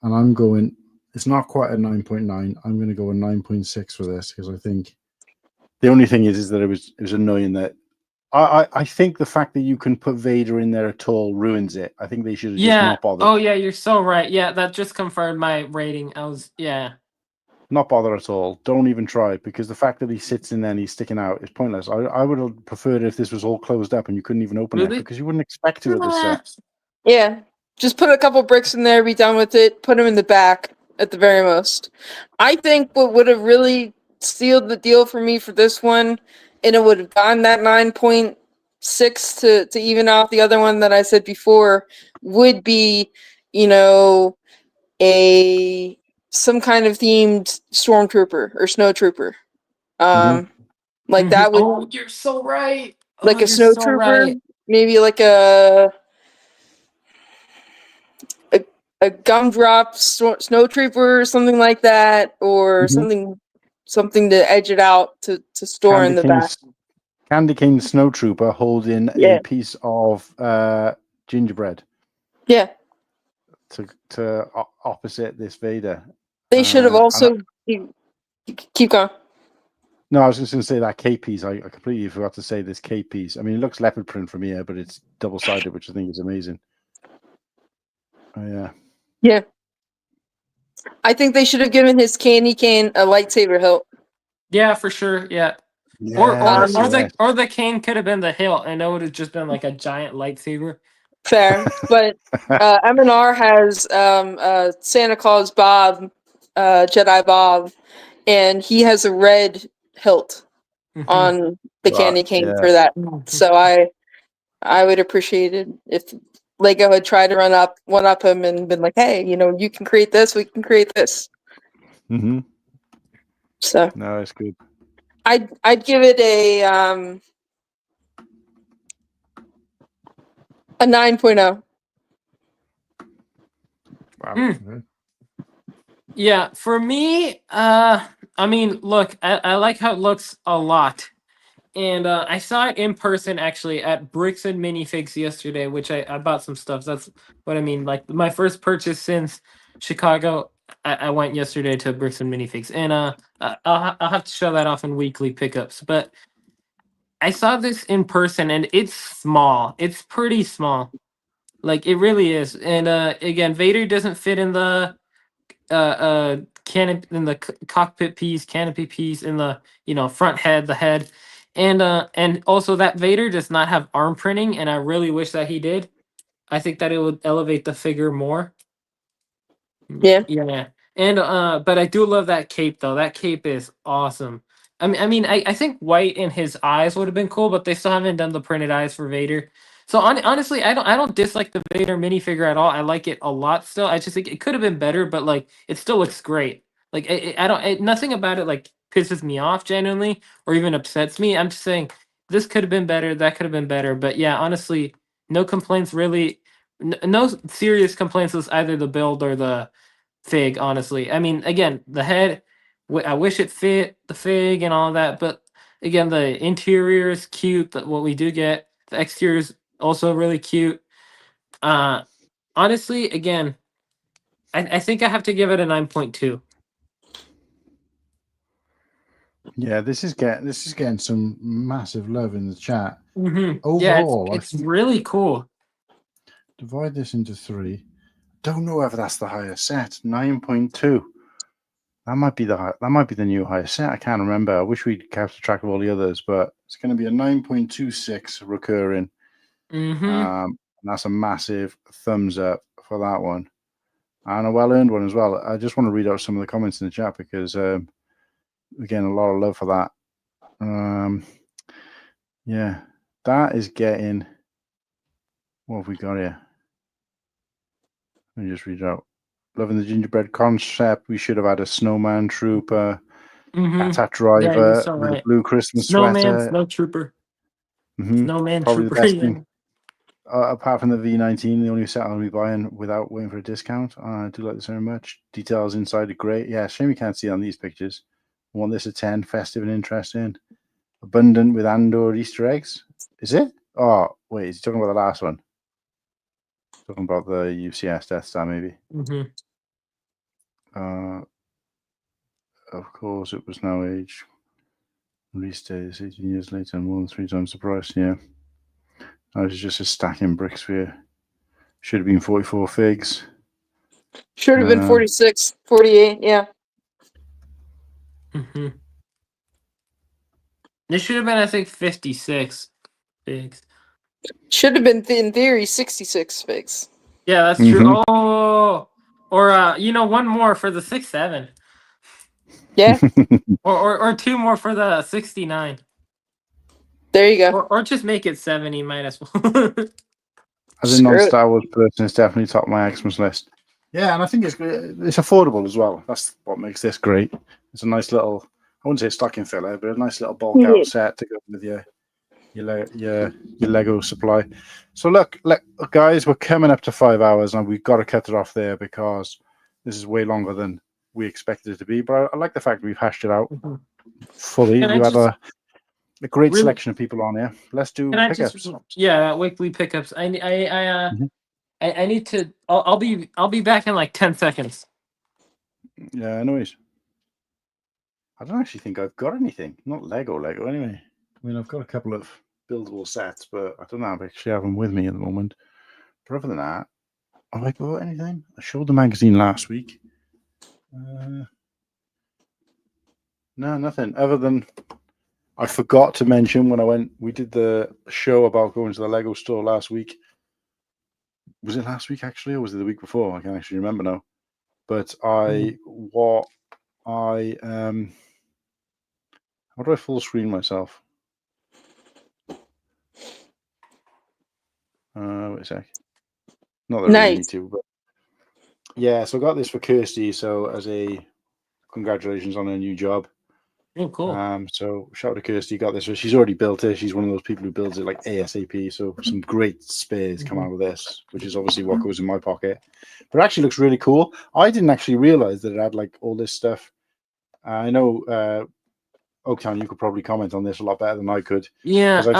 [SPEAKER 4] And I'm going, it's not quite a 9.9. I'm going to go a 9.6 for this because I think the only thing is that it was annoying that I think the fact that you can put Vader in there at all ruins it. I think they should have just not bothered.
[SPEAKER 6] Oh yeah, you're so right. Yeah, that just confirmed my rating.
[SPEAKER 4] Not bother at all. Don't even try, because the fact that he sits in there and he's sticking out is pointless. I would have preferred if this was all closed up and you couldn't even open it, because you wouldn't expect to at this set.
[SPEAKER 11] Yeah, just put a couple bricks in there, be done with it, put them in the back at the very most. I think what would have really sealed the deal for me for this one, and it would have gotten that 9.6 to even out the other one that I said before, would be, some kind of themed stormtrooper or snowtrooper. Like that would.
[SPEAKER 6] Oh, you're so right.
[SPEAKER 11] Like a
[SPEAKER 6] you're so
[SPEAKER 11] snowtrooper,
[SPEAKER 6] right.
[SPEAKER 11] maybe like a gumdrop snowtrooper or something like that, or something to edge it out to store in the back.
[SPEAKER 4] Candy Cane Snowtrooper holding a piece of gingerbread.
[SPEAKER 11] Yeah.
[SPEAKER 4] To opposite this Vader.
[SPEAKER 11] They should have also keep going.
[SPEAKER 4] No, I was just going to say that cape piece. I completely forgot to say this cape piece. I mean, it looks leopard print from here, but it's double-sided, which I think is amazing. Oh, yeah.
[SPEAKER 11] Yeah. I think they should have given his candy cane a lightsaber hilt.
[SPEAKER 6] Yeah, for sure. Yeah.
[SPEAKER 4] Yes,
[SPEAKER 6] Or the cane could have been the hilt, and it would have just been like a giant lightsaber.
[SPEAKER 11] Fair, but M&R has Santa Claus Bob, Jedi Bob, and he has a red hilt on the candy cane for that. So I would appreciate it if Lego had tried to one up him and been like, hey, you can create this, we can create this. So
[SPEAKER 4] no, it's good.
[SPEAKER 11] I'd give it a 9.0.
[SPEAKER 4] Wow.
[SPEAKER 6] Yeah, for me, I mean, look, I like how it looks a lot. And I saw it in person actually at Bricks and Minifigs yesterday, which I bought some stuff. That's what I mean. Like my first purchase since Chicago, I went yesterday to Bricks and Minifigs, and I'll have to show that off in weekly pickups. But I saw this in person, and it's small. It's pretty small, like it really is. And again, Vader doesn't fit in the canopy, in the cockpit piece, canopy piece, in the front head, the head. And also that Vader does not have arm printing, and I really wish that he did. I think that it would elevate the figure more.
[SPEAKER 11] Yeah.
[SPEAKER 6] Yeah. And but I do love that cape though. That cape is awesome. I think white in his eyes would have been cool, but they still haven't done the printed eyes for Vader. So honestly, I don't dislike the Vader minifigure at all. I like it a lot still. I just think it could have been better, but like it still looks great. Like nothing about it like pisses me off genuinely or even upsets me. I'm just saying this could have been better, that could have been better. But yeah, honestly, no complaints really. No serious complaints with either the build or the fig. Honestly, I mean, again, the head. I wish it fit the fig and all that, but again, the interior is cute. What we do get, the exterior is also really cute. Honestly, again, I think I have to give it a 9.2.
[SPEAKER 4] Yeah, this is getting some massive love in the chat.
[SPEAKER 6] Overall, yeah, it's really cool.
[SPEAKER 4] Divide this into 3. Don't know whether that's the highest set. 9.2. That might be the new highest set. I can't remember. I wish we'd kept track of all the others, but it's going to be a 9.26 recurring. And that's a massive thumbs up for that one, and a well-earned one as well. I just want to read out some of the comments in the chat because again, a lot of love for that. Yeah, that is getting. What have we got here? Let me just read out. Loving the gingerbread concept. We should have had a snowman trooper.
[SPEAKER 2] AT-AT
[SPEAKER 6] Yeah, you're
[SPEAKER 2] driver
[SPEAKER 6] so
[SPEAKER 2] with a
[SPEAKER 6] right.
[SPEAKER 2] blue Christmas
[SPEAKER 6] Snowman,
[SPEAKER 2] sweater.
[SPEAKER 6] Snow Trooper.
[SPEAKER 2] Mhm.
[SPEAKER 6] Snowman
[SPEAKER 2] Probably the
[SPEAKER 6] Trooper.
[SPEAKER 2] best
[SPEAKER 6] yeah.
[SPEAKER 2] thing. Apart from the V19, the only set I'll be buying without waiting for a discount. I do like this very much. Details inside are great. Yeah, shame you can't see it on these pictures. I want this a 10, festive and interesting. Abundant with Andor Easter eggs. Is it? Oh, wait, is he talking about the last one? Talking about the UCS Death Star, maybe.
[SPEAKER 6] Mhm.
[SPEAKER 2] Of course, it was now age. Release date is 18 years later and more than 3 times the price. Yeah. I was just a stacking bricks for you. Should have been 44 figs.
[SPEAKER 11] Should have been 46, 48, yeah.
[SPEAKER 6] This should have been, I think, 56 figs.
[SPEAKER 11] Should have been, in theory, 66 figs.
[SPEAKER 6] Yeah, that's true. Oh, or one more for the 6-7.
[SPEAKER 11] Yeah.
[SPEAKER 6] or 2 more for the 69.
[SPEAKER 11] There you go.
[SPEAKER 6] Or just make it 70, might as well.
[SPEAKER 2] As a non-Star Wars person, it's definitely top of my Xmas list. Yeah, and I think it's affordable as well. That's what makes this great. It's a nice little, I wouldn't say stocking filler, but a nice little bulk out set to go with your Lego supply. So look, guys, we're coming up to 5 hours, and we've got to cut it off there because this is way longer than we expected it to be. But I like the fact we've hashed it out fully.
[SPEAKER 6] Can I
[SPEAKER 2] You had
[SPEAKER 6] just-
[SPEAKER 2] a great
[SPEAKER 6] Really-
[SPEAKER 2] selection of people on here. Let's do
[SPEAKER 6] Can I
[SPEAKER 2] pickups.
[SPEAKER 6] weekly pickups. I need to. I'll be back in like 10 seconds.
[SPEAKER 2] Yeah, no worries. I don't actually think I've got anything. Not Lego anyway. I mean, I've got a couple of buildable sets, but I don't actually have them with me at the moment. But other than that, have I bought anything? I showed the magazine last week. No, nothing. Other than I forgot to mention when we did the show about going to the Lego store last week. Was it last week actually, or was it the week before? I can't actually remember now. But how do I full screen myself? Wait a sec. Not that I really need to, but yeah. So I got this for Kirsty. So as a congratulations on her new job.
[SPEAKER 6] Oh, cool.
[SPEAKER 2] So shout out to Kirsty. Got this. So she's already built it. She's one of those people who builds it like ASAP. So some great spares come out of this, which is obviously what goes in my pocket. But it actually looks really cool. I didn't actually realize that it had like all this stuff. I know Oaktown, you could probably comment on this a lot better than I could.
[SPEAKER 6] Yeah.
[SPEAKER 2] I've seen,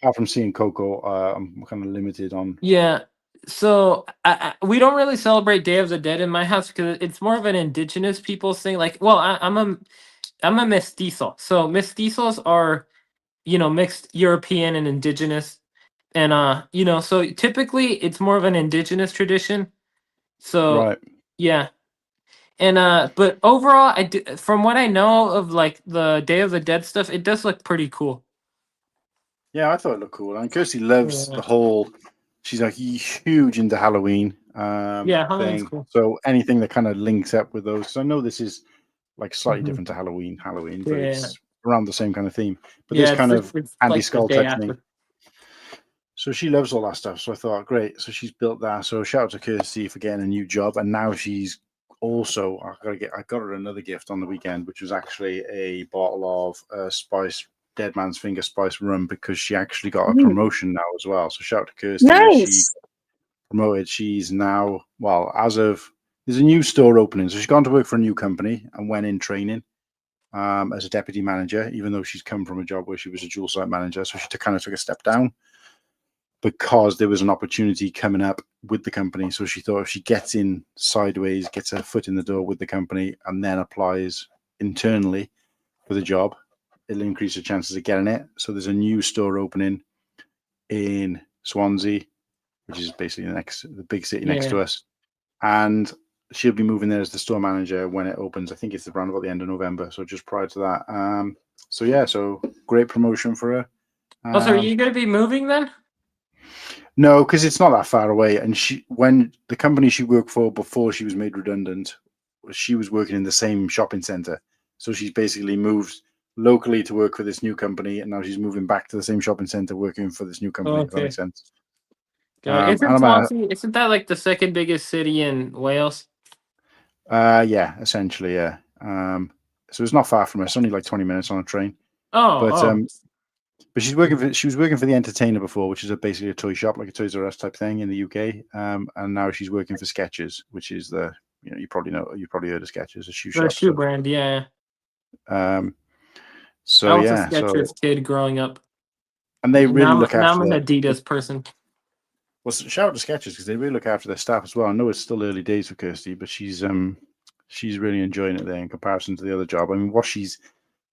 [SPEAKER 2] apart from seeing Coco, I'm kind of limited on.
[SPEAKER 6] Yeah. So we don't really celebrate Day of the Dead in my house because it's more of an indigenous people thing. Like, well, I'm a mestizo. So mestizos are, mixed European and indigenous, and so typically it's more of an indigenous tradition. So
[SPEAKER 2] Right.
[SPEAKER 6] yeah. And but overall, from what I know of like the Day of the Dead stuff, it does look pretty cool.
[SPEAKER 2] Yeah, I thought it looked cool. And Kirsty loves the whole. She's like huge into Halloween.
[SPEAKER 6] Halloween's
[SPEAKER 2] thing.
[SPEAKER 6] cool.
[SPEAKER 2] So anything that kind of links up with those. So I know this is like slightly different to Halloween, but it's around the same kind of theme. But this kind of anti-skull type thing. So she loves all that stuff. So I thought, great. So she's built that. So shout out to Kirsty for getting a new job, and now she's also I got her another gift on the weekend, which was actually a bottle of Dead Man's Finger spice rum, because she actually got a promotion now as well. So shout out to Kirsty.
[SPEAKER 11] Nice.
[SPEAKER 2] She promoted. She's now, well, there's a new store opening. So she's gone to work for a new company and went in training as a deputy manager, even though she's come from a job where she was a dual site manager. So she kind of took a step down because there was an opportunity coming up with the company. So she thought if she gets in sideways, gets her foot in the door with the company, and then applies internally for the job, it'll increase her chances of getting it. So there's a new store opening in Swansea, which is basically the big city next to us. And she'll be moving there as the store manager when it opens. I think it's around about the end of November, so just prior to that. So great promotion for her.
[SPEAKER 6] So are you going to be moving then?
[SPEAKER 2] No, because it's not that far away. And when the company she worked for before she was made redundant, she was working in the same shopping center. So she's basically moved locally to work for this new company, and now she's moving back to the same shopping center working for this new company. If that makes sense.
[SPEAKER 6] Isn't that like the second biggest city in Wales?
[SPEAKER 2] Yeah, essentially, yeah.
[SPEAKER 4] so it's not far from her. It's only like 20 minutes on a train.
[SPEAKER 6] Oh,
[SPEAKER 4] But she was working for the Entertainer before, which is basically a toy shop, like a Toys R Us type thing in the UK. And now she's working for Skechers, which is you probably heard of Skechers, a shoe
[SPEAKER 6] the
[SPEAKER 4] shop.
[SPEAKER 6] shoe brand, yeah.
[SPEAKER 4] So
[SPEAKER 6] I was
[SPEAKER 4] yeah,
[SPEAKER 6] a Skechers kid growing up.
[SPEAKER 4] And they really look after.
[SPEAKER 6] Now I'm an Adidas person.
[SPEAKER 4] Well, shout out to Skechers because they really look after their staff as well. I know it's still early days for Kirsty, but she's really enjoying it there in comparison to the other job. I mean,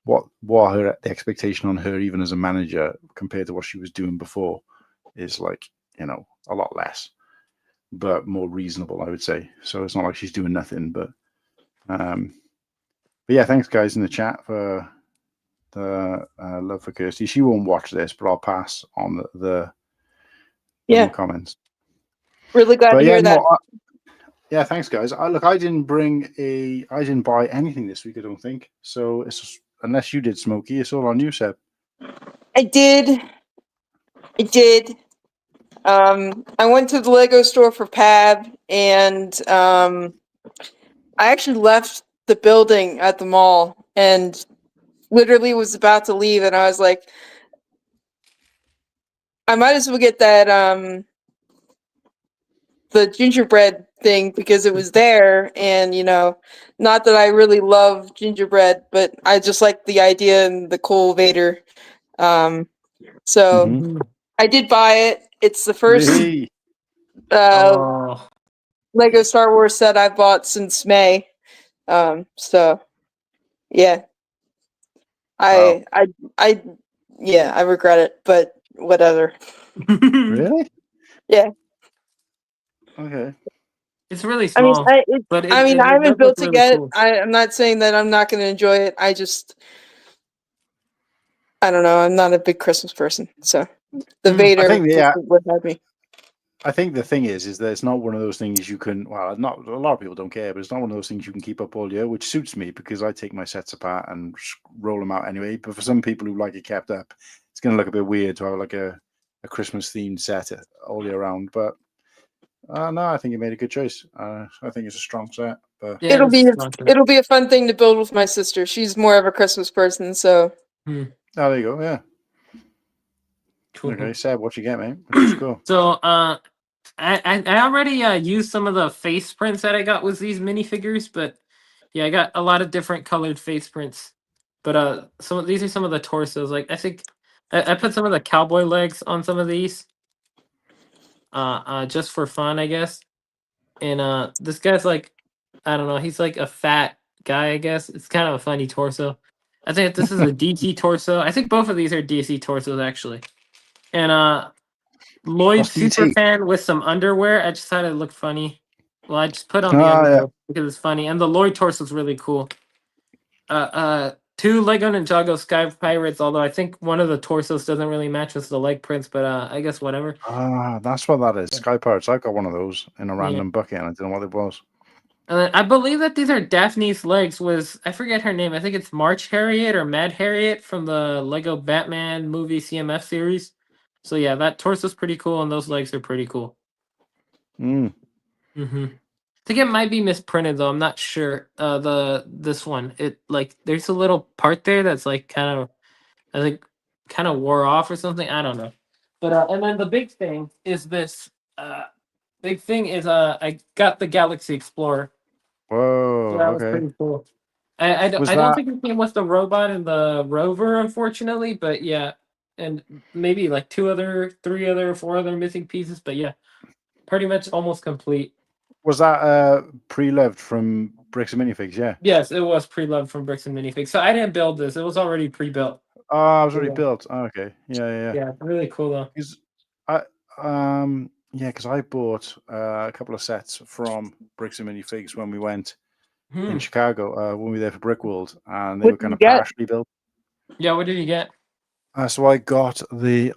[SPEAKER 4] the expectation on her, even as a manager, compared to what she was doing before, is like, a lot less, but more reasonable, I would say. So it's not like she's doing nothing, but yeah, thanks guys in the chat for the love for Kirsty. She won't watch this, but I'll pass on the comments.
[SPEAKER 11] Really glad to hear that.
[SPEAKER 4] Yeah, thanks guys. I didn't buy anything this week, I don't think. So it's just, unless you did, Smokey, it's all on you, Seb.
[SPEAKER 11] I did. I went to the Lego store for Pab, and I actually left the building at the mall and literally was about to leave, and I was like, I might as well get that the gingerbread thing because it was there, and not that I really love gingerbread, but I just like the idea and the cool Vader. So I did buy it. It's the first Lego Star Wars set I've bought since May. So yeah. I regret it, but whatever.
[SPEAKER 4] Really?
[SPEAKER 11] Yeah.
[SPEAKER 4] Okay.
[SPEAKER 6] It's really small.
[SPEAKER 11] I haven't built it yet. Cool. I'm not saying that I'm not going to enjoy it. I don't know. I'm not a big Christmas person, so the Vader would have me.
[SPEAKER 4] I think the thing is that it's not one of those things you can. Well, not a lot of people don't care, but it's not one of those things you can keep up all year, which suits me because I take my sets apart and roll them out anyway. But for some people who like it kept up, it's going to look a bit weird to have like a Christmas themed set all year round. But no, I think you made a good choice. I think it's a strong set. But
[SPEAKER 11] it'll be a fun thing to build with my sister. She's more of a Christmas person, so.
[SPEAKER 4] Oh, there you go. Yeah.
[SPEAKER 6] Cool.
[SPEAKER 4] Okay, Seb, what you get, mate? What's cool?
[SPEAKER 6] So, I already used some of the face prints that I got with these minifigures, but yeah, I got a lot of different colored face prints. But these are some of the torsos. Like I think I put some of the cowboy legs on some of these. Just for fun, I guess. And this guy's like, I don't know, he's like a fat guy, I guess. It's kind of a funny torso. I think this is a DC torso. I think both of these are DC torsos actually. And Lloyd Superfan with some underwear. I just thought it looked funny. Well, I just put on the underwear because it's funny. And the Lloyd torso is really cool. 2 Lego Ninjago Sky Pirates, although I think one of the torsos doesn't really match with the leg prints, but I guess whatever.
[SPEAKER 4] That's what that is. Sky Pirates. I got one of those in a random bucket and I didn't know what it was.
[SPEAKER 6] And then I believe that these are Daphne's legs with, I forget her name. I think it's March Harriet or Mad Harriet from the Lego Batman movie CMF series. So yeah, that torso's pretty cool and those legs are pretty cool.
[SPEAKER 4] I
[SPEAKER 6] think it might be misprinted though. I'm not sure. This one, it like there's a little part there that's like kind of wore off or something. I don't know. But and then the big thing is this. Big thing is I got the Galaxy Explorer.
[SPEAKER 4] Whoa!
[SPEAKER 6] So that was pretty cool. I don't think it came with the robot and the rover, unfortunately. But yeah, and maybe like 4 other missing pieces. But yeah, pretty much almost complete.
[SPEAKER 4] Was that pre-loved from Bricks and Minifigs? Yeah.
[SPEAKER 6] Yes, it was pre-loved from Bricks and Minifigs. So I didn't build this; it was already pre-built.
[SPEAKER 4] Oh, it was already built. Oh, okay. Yeah.
[SPEAKER 6] Yeah, really cool though.
[SPEAKER 4] Because I bought a couple of sets from Bricks and Minifigs when we went in Chicago when we were there for Brick World, and they were kind of partially built.
[SPEAKER 6] Yeah, what did you get?
[SPEAKER 4] So I got they're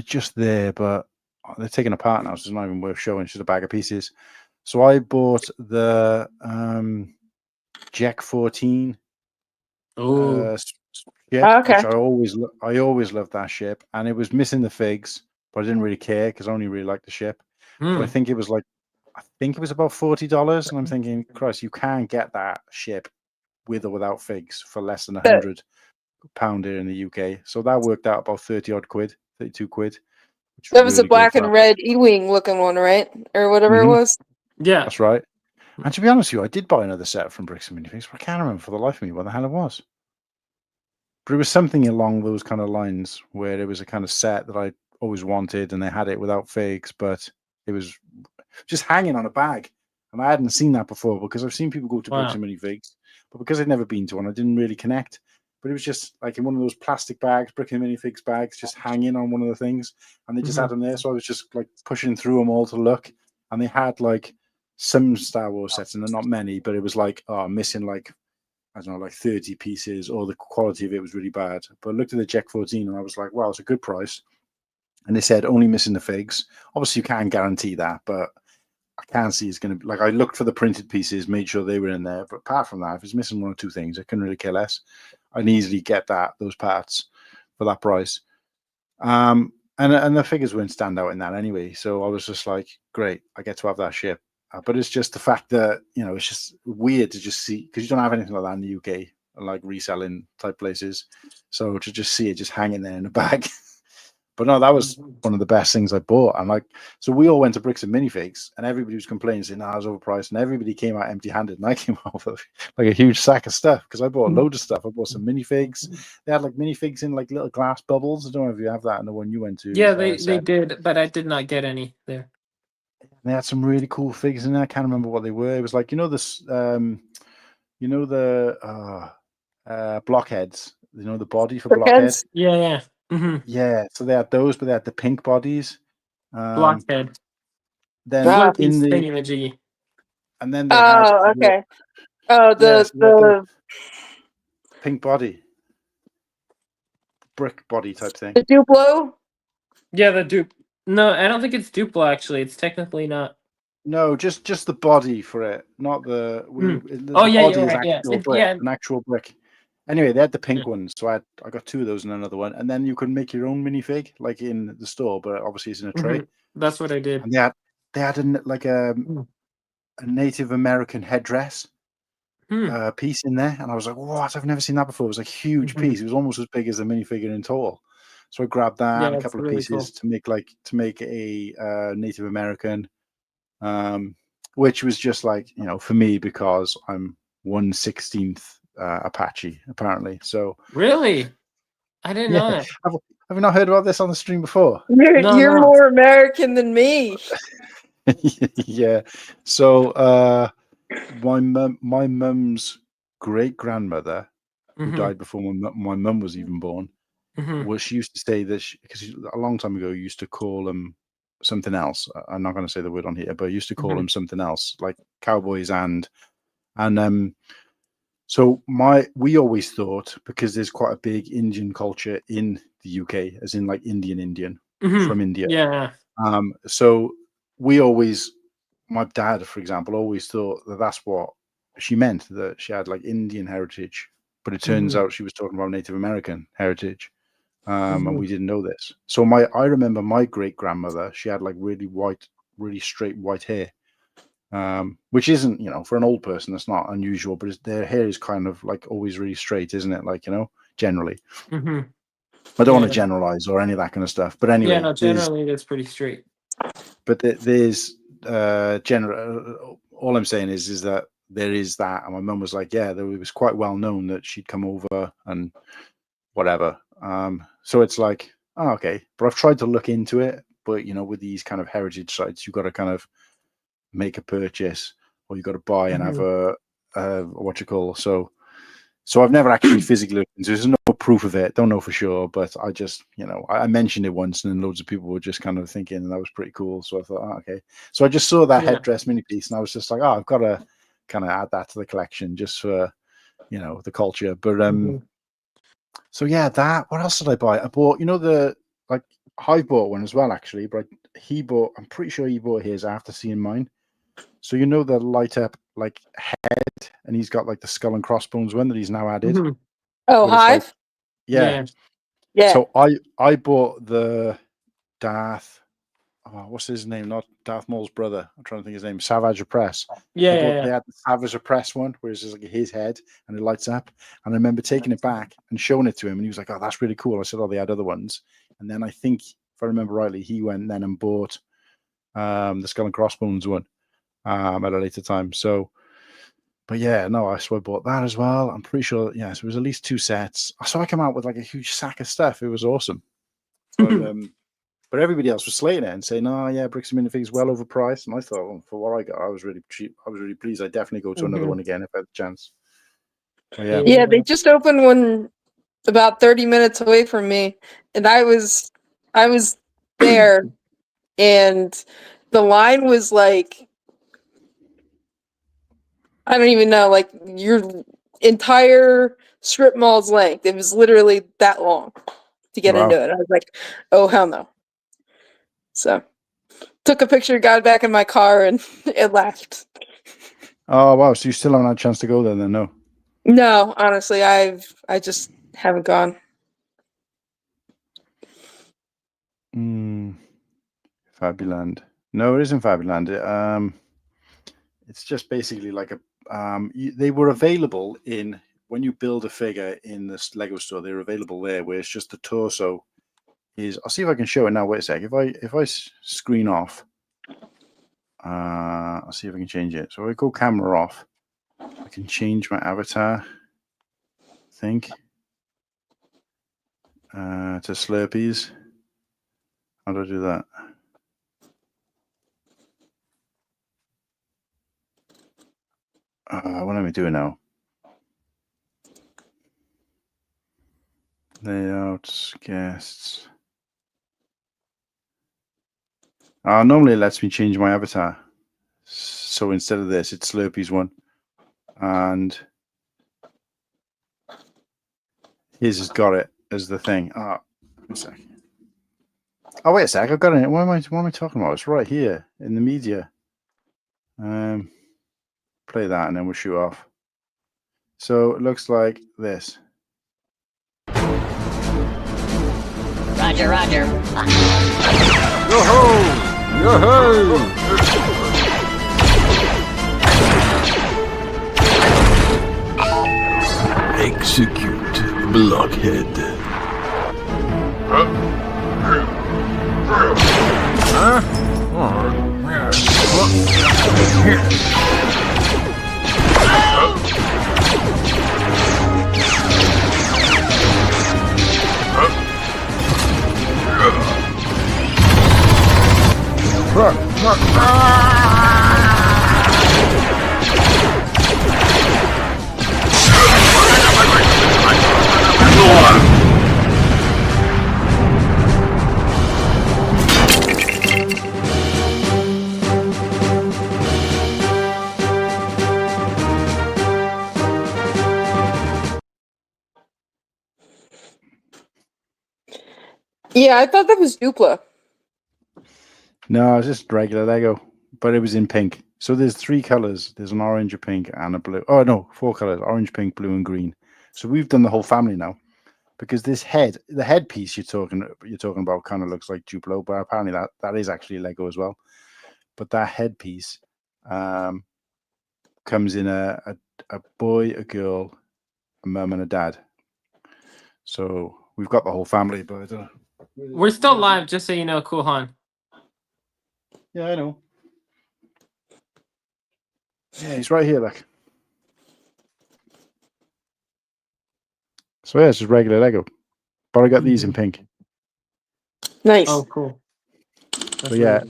[SPEAKER 4] just there, but they're taken apart now, so it's not even worth showing. It's just a bag of pieces. So I bought the Jack 14 ship, which I always loved that ship, and it was missing the figs, but I didn't really care because I only really liked the ship. So I think it was about $40, and I'm thinking, Christ, you can't get that ship with or without figs for less than £100 here in the UK. So that worked out about 30 odd quid, 32 quid. Which
[SPEAKER 11] That was
[SPEAKER 4] really
[SPEAKER 11] a black
[SPEAKER 4] good
[SPEAKER 11] and red E-wing looking one, right? Or whatever it was.
[SPEAKER 6] Yeah.
[SPEAKER 4] That's right. And to be honest with you, I did buy another set from Bricks and Minifigs, but I can't remember for the life of me what the hell it was. But it was something along those kind of lines where it was a kind of set that I always wanted, and they had it without figs, but it was just hanging on a bag. And I hadn't seen that before because I've seen people go to Bricks and Minifigs, but because I'd never been to one, I didn't really connect. But it was just like in one of those plastic bags, Bricks and Minifigs bags, just hanging on one of the things, and they just had them there. So I was just like pushing through them all to look, and they had like some Star Wars sets, and not many, but it was like, oh, missing like, I don't know, like 30 pieces, or the quality of it was really bad. But I looked at the Jack 14 and I was like, wow, it's a good price. And they said only missing the figs. Obviously, you can't guarantee that, but I can see it's going to be like, I looked for the printed pieces, made sure they were in there. But apart from that, if it's missing one or two things, I couldn't really care less. I can easily get those parts for that price. And the figures wouldn't stand out in that anyway. So I was just like, great, I get to have that ship. But it's just the fact that, it's just weird to just see, because you don't have anything like that in the UK, like reselling type places. So to just see it just hanging there in a bag. But no, that was one of the best things I bought. And so we all went to Bricks and Minifigs, and everybody was complaining, saying, "No, it was overpriced." And everybody came out empty-handed, and I came out with like a huge sack of stuff because I bought a load of stuff. I bought some minifigs. They had like minifigs in like little glass bubbles. I don't know if you have that in the one you went to.
[SPEAKER 6] Yeah, they did, but I did not get any there.
[SPEAKER 4] They had some really cool figs in there. I can't remember what they were. It was like, this, the blockheads. The body for blockheads.
[SPEAKER 6] Yeah.
[SPEAKER 4] Yeah. So they had those, but they had the pink bodies.
[SPEAKER 6] Blockhead.
[SPEAKER 4] Then in the
[SPEAKER 6] thingy-majiggy.
[SPEAKER 4] And then they had
[SPEAKER 11] okay. The
[SPEAKER 4] pink body, brick body type thing.
[SPEAKER 11] The Duplo.
[SPEAKER 6] Yeah, the dupe. No, I don't think it's Duplo. Actually, it's technically not.
[SPEAKER 4] No, just the body for it, not the. The
[SPEAKER 6] body
[SPEAKER 4] is
[SPEAKER 6] right,
[SPEAKER 4] actual brick, an actual brick. Anyway, they had the pink ones, so I got two of those and another one, and then you could make your own minifig like in the store, but obviously it's in a tray.
[SPEAKER 6] That's what I did.
[SPEAKER 4] And they had a Native American headdress piece in there, and I was like, "What? I've never seen that before." It was like a huge piece. It was almost as big as the minifigure in total. So I grabbed that and a couple of pieces to make a Native American, which was just like, for me, because I'm 1/16 Apache apparently. So
[SPEAKER 6] really, I didn't know that.
[SPEAKER 4] Have you not heard about this on the stream before?
[SPEAKER 11] You're more American than me.
[SPEAKER 4] Yeah. So my mum's great grandmother, who died before my mum was even born. Well, she used to say that because a long time ago, used to call them something else. I'm not going to say the word on here, but used to call them something else, like cowboys and so we always thought, because there's quite a big Indian culture in the UK, as in like Indian from India.
[SPEAKER 6] Yeah.
[SPEAKER 4] So we always, my dad, for example, always thought that that's what she meant, that she had like Indian heritage, but it turns out she was talking about Native American heritage. And we didn't know this. So I remember my great grandmother, she had like really straight white hair, which isn't, for an old person, it's not unusual, but their hair is kind of like always really straight, isn't it? Like, generally. I don't want to generalize or any of that kind of stuff. But anyway.
[SPEAKER 6] Yeah, no, generally that's pretty straight.
[SPEAKER 4] But there's all I'm saying is that there is that. And my mum was like, yeah, it was quite well known that she'd come over and whatever. So it's like, oh, okay, but I've tried to look into it, but with these kind of heritage sites, you've got to kind of make a purchase, or you've got to buy and have what you call. So I've never actually physically looked into it. There's no proof of it. Don't know for sure, but I just, I mentioned it once, and then loads of people were just kind of thinking, and that was pretty cool. So I thought, oh, okay. So I just saw that headdress mini piece, and I was just like, oh, I've got to kind of add that to the collection just for, the culture. But so yeah, what else did I buy? I bought, Hive bought one as well, actually, but I'm pretty sure he bought his after seeing mine. So the light up like head, and he's got like the skull and crossbones one that he's now added.
[SPEAKER 11] Oh, Hive?
[SPEAKER 4] Like, yeah.
[SPEAKER 11] Yeah.
[SPEAKER 4] So I bought the Darth, what's his name? Not Darth Maul's brother. I'm trying to think his name. Savage Opress.
[SPEAKER 6] Yeah,
[SPEAKER 4] They had the Savage Opress one, where it's just like his head and it lights up. And I remember taking it back and showing it to him, and he was like, "Oh, that's really cool." I said, "Oh, they had other ones." And then I think, if I remember rightly, he went then and bought the Skull and Crossbones one at a later time. So, but yeah, no, I swear I bought that as well. I'm pretty sure, so it was at least 2 sets. So I came out with like a huge sack of stuff. It was awesome. But everybody else was slating it and saying, "Oh yeah, Bricks and Minifigures well overpriced." And I thought, well, for what I got, I was really cheap. I was really pleased. I'd definitely go to another one again if I had the chance. But
[SPEAKER 11] Yeah, they just opened one about 30 minutes away from me, and I was there, and the line was like, I don't even know, like your entire strip mall's length. It was literally that long to get into it. I was like, oh hell no. So took a picture, got back in my car, and it left.
[SPEAKER 4] Oh wow! So you still haven't had a chance to go there, then? No.
[SPEAKER 11] No, honestly, I just haven't gone.
[SPEAKER 4] Fabuland. No, it isn't Fabuland. It's just basically like a. They were available in when you build a figure in this Lego store. They're available there, where it's just the torso. I'll see if I can show it now. Wait a sec. If I screen off, I'll see if I can change it. So if I go camera off, I can change my avatar. I think to Slurpees. How do I do that? What am I doing now? Layouts, guests. Normally it lets me change my avatar. So instead of this, it's Slurpee's one. And his has got it as the thing. One sec. Oh, wait a sec. I've got it. What am I talking about? It's right here in the media. Play that and then we'll shoot off. So it looks like this.
[SPEAKER 12] Roger, roger.
[SPEAKER 2] Yo-ho! Yo-ho! Execute, blockhead. Huh?
[SPEAKER 11] Yeah, I thought that was Duplo.
[SPEAKER 4] No, it's just regular Lego, but it was in pink. So there's 3 colors. There's an orange, a pink, and a blue. Oh no, 4 colors: orange, pink, blue, and green. So we've done the whole family now, because this the headpiece you're talking about, kind of looks like Duplo, but apparently that is actually Lego as well. But that headpiece comes in a boy, a girl, a mum, and a dad. So we've got the whole family, but I don't know.
[SPEAKER 6] We're still live, just so you know, Cool Han.
[SPEAKER 4] Yeah, I know. Yeah, he's right here, look. So yeah, it's just regular Lego. But I got these in pink.
[SPEAKER 11] Nice.
[SPEAKER 6] Oh, cool.
[SPEAKER 4] But yeah,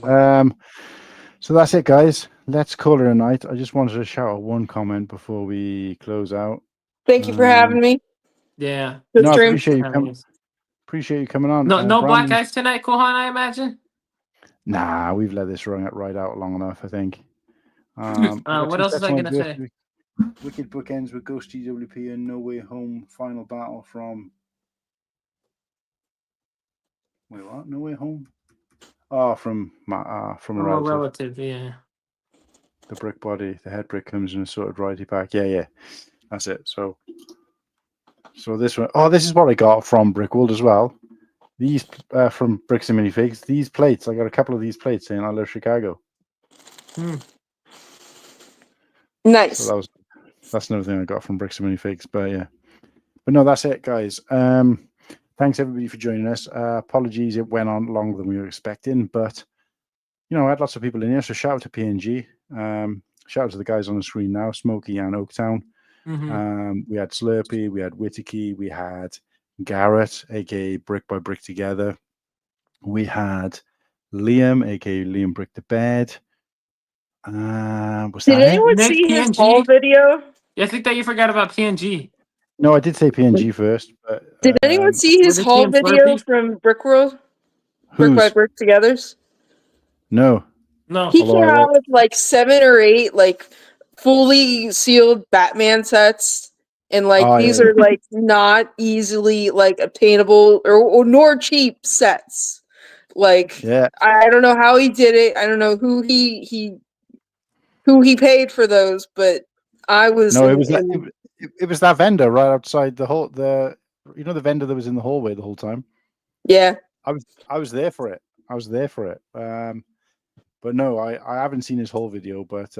[SPEAKER 4] so that's it, guys. Let's call it a night. I just wanted to shout out one comment before we close out.
[SPEAKER 11] Thank you for having me.
[SPEAKER 6] Yeah.
[SPEAKER 4] No, I appreciate you coming on.
[SPEAKER 6] No black
[SPEAKER 4] Brandon,
[SPEAKER 6] ice tonight, Cool Han, I imagine?
[SPEAKER 4] Nah, we've let this ride out long enough, I think.
[SPEAKER 6] What else was I going to say?
[SPEAKER 4] Wicked Bookends with Ghost GWP and No Way Home final battle from... Wait, what? No Way Home? Oh, from a
[SPEAKER 6] relative, yeah.
[SPEAKER 4] The brick body, the head brick comes in a sort of variety pack. Yeah. That's it. So this one... Oh, this is what I got from Brickworld as well. These from Bricks and Minifigs. These plates, I got a couple of these plates saying I love Chicago.
[SPEAKER 11] Nice.
[SPEAKER 4] So that's another thing I got from Bricks and Minifigs. But yeah, but no, that's it, guys. Thanks everybody for joining us. Apologies, it went on longer than we were expecting, but I had lots of people in here. So shout out to PNG. Shout out to the guys on the screen now, Smokey and Oaktown. We had Slurpy, we had Whittakee, we had Garrett, aka Brick by Brick Together. We had Liam, aka Liam Brick the Bed.
[SPEAKER 11] Did anyone
[SPEAKER 6] Nick,
[SPEAKER 11] see his
[SPEAKER 6] PNG?
[SPEAKER 11] whole video?
[SPEAKER 6] Yeah, I think that you forgot about PNG.
[SPEAKER 4] No, I did say PNG first, but
[SPEAKER 11] Did anyone see his
[SPEAKER 6] Whittakee
[SPEAKER 11] whole
[SPEAKER 6] and
[SPEAKER 11] video
[SPEAKER 6] Slurpy?
[SPEAKER 11] from Brickworld? Brick by
[SPEAKER 4] who's?
[SPEAKER 11] Brick Togethers?
[SPEAKER 4] No.
[SPEAKER 6] No.
[SPEAKER 11] He
[SPEAKER 4] Although
[SPEAKER 11] came
[SPEAKER 4] I
[SPEAKER 11] out
[SPEAKER 4] want,
[SPEAKER 11] with like 7 or 8 like fully sealed Batman sets, and like these
[SPEAKER 4] yeah.
[SPEAKER 11] are like not easily like obtainable or nor cheap sets. Like
[SPEAKER 4] Yeah.
[SPEAKER 11] I don't know how he did it. I don't know who he paid for those, but I was
[SPEAKER 4] No, it was it was that vendor right outside the vendor that was in the hallway the whole time.
[SPEAKER 11] Yeah.
[SPEAKER 4] I was there for it. I was there for it. But no, I haven't seen his whole video, but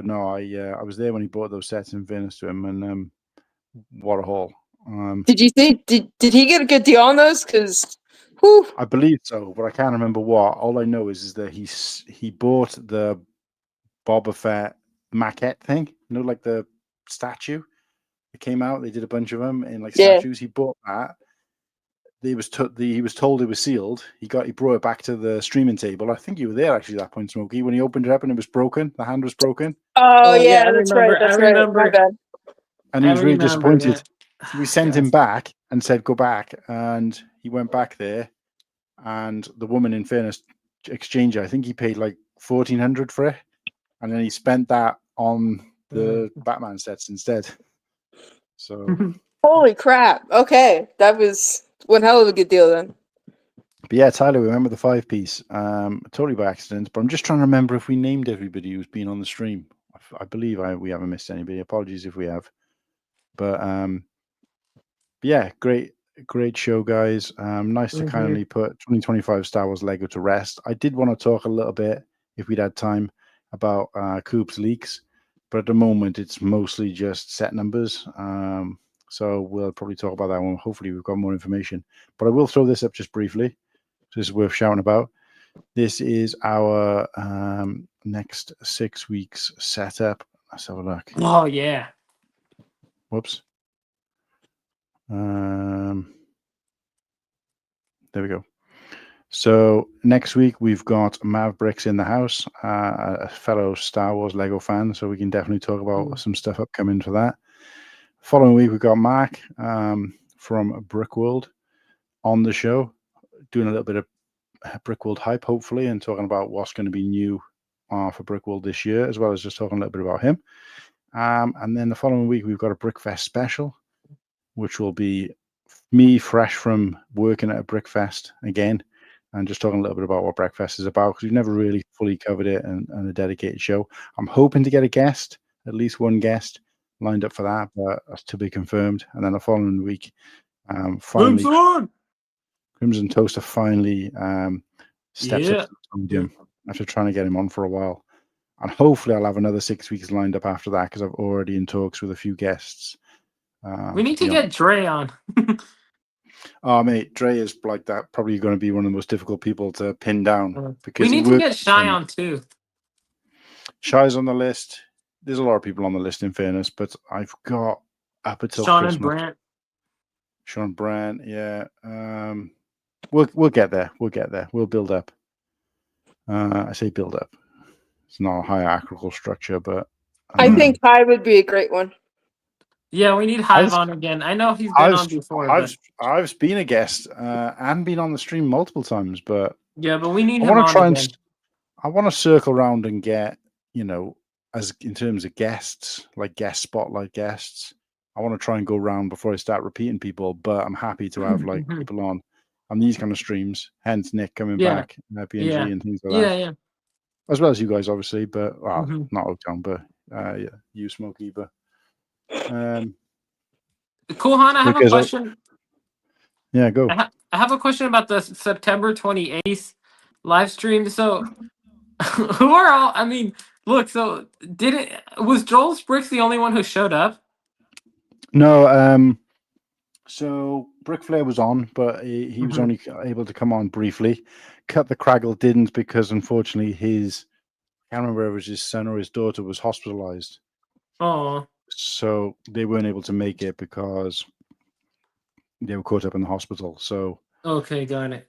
[SPEAKER 4] no, I was there when he bought those sets in fairness to him, and what a haul.
[SPEAKER 11] Did you think did he get a good deal on those? Because
[SPEAKER 4] I believe so, but I can't remember what. All I know is that he bought the Boba Fett maquette thing, like the statue that came out. They did a bunch of them in like statues. He bought that. He was told it was sealed. He brought it back to the streaming table. I think you were there actually at that point, Smokey, when he opened it up and it was broken. The hand was broken.
[SPEAKER 11] Oh yeah,
[SPEAKER 6] I
[SPEAKER 11] that's
[SPEAKER 6] remember.
[SPEAKER 11] right. That's
[SPEAKER 6] I
[SPEAKER 11] right.
[SPEAKER 6] remember.
[SPEAKER 11] My bad.
[SPEAKER 4] And he was really
[SPEAKER 6] remember,
[SPEAKER 4] disappointed.
[SPEAKER 6] yeah.
[SPEAKER 4] We sent him back and said, go back. And he went back there. And the woman, in fairness, exchange, I think he paid like $1,400 for it. And then he spent that on the Batman sets instead. So,
[SPEAKER 11] Holy crap. Okay. That was one hell of a good deal then.
[SPEAKER 4] but yeah, Tyler, remember the 5-piece. Totally by accident, but I'm just trying to remember if we named everybody who's been on the stream. I believe we haven't missed anybody. Apologies if we have. But yeah, great show, guys. Nice to kindly put 2025 Star Wars Lego to rest. I did want to talk a little bit, if we'd had time, about Coop's leaks, but at the moment it's mostly just set numbers. So we'll probably talk about that one. Hopefully we've got more information. But I will throw this up just briefly. This is worth shouting about. This is our next 6 weeks setup. Let's have a look.
[SPEAKER 6] Oh yeah.
[SPEAKER 4] Whoops. There we go. So next week we've got MatteBlackBricks in the house, a fellow Star Wars Lego fan, so we can definitely talk about some stuff upcoming for that. Following week we've got Mark from Brickworld on the show, doing a little bit of Brickworld hype, hopefully, and talking about what's going to be new for Brickworld this year, as well as just talking a little bit about him. And then the following week we've got a Brickfest special, which will be me fresh from working at a Brickfest again, and just talking a little bit about what Brickfest is about, because we've never really fully covered it and a dedicated show. I'm hoping to get a guest, at least one guest, lined up for that, but that's to be confirmed. And then the following week, finally, Crimson Toaster finally steps up to the podium after trying to get him on for a while. And hopefully I'll have another 6 weeks lined up after that, because I've already in talks with a few guests.
[SPEAKER 6] We need to get Dre on.
[SPEAKER 4] Oh, mate, Dre is like that. Probably going to be one of the most difficult people to pin down. Because
[SPEAKER 6] We need to get Shy on too.
[SPEAKER 4] Shy's on the list. There's a lot of people on the list, in fairness, but I've got up until
[SPEAKER 6] Sean
[SPEAKER 4] Christmas.
[SPEAKER 6] and Brant.
[SPEAKER 4] Sean Brand, yeah. We'll get there. We'll get there. We'll build up. I say build up. It's not a hierarchical structure, but
[SPEAKER 11] I think Hive would be a great one.
[SPEAKER 6] Yeah, we need Hive on again. I know he's been on before.
[SPEAKER 4] I've been a guest and been on the stream multiple times, but
[SPEAKER 6] yeah, but we need him on again.
[SPEAKER 4] I want to circle around and get, as in terms of guests, like guest spotlight guests. I want to try and go around before I start repeating people, but I'm happy to have like people on these kind of streams. Hence Nick coming back, PNG and things like that.
[SPEAKER 6] Yeah.
[SPEAKER 4] As well as you guys, obviously, but not Oaktown, but you, Smokey, but.
[SPEAKER 6] Cool Han, I have a question.
[SPEAKER 4] Yeah, go.
[SPEAKER 6] I have a question about the September 28th live stream. So, who are all? I mean, look. So, was Joel's Bricks the only one who showed up?
[SPEAKER 4] No, so Brick Flair was on, but he was
[SPEAKER 6] Mhm.
[SPEAKER 4] only able to come on briefly. Cut the Craggle didn't because unfortunately I can't remember if it was his son or his daughter was hospitalized.
[SPEAKER 6] Oh,
[SPEAKER 4] So they weren't able to make it because they were caught up in the hospital. So
[SPEAKER 6] okay, got it.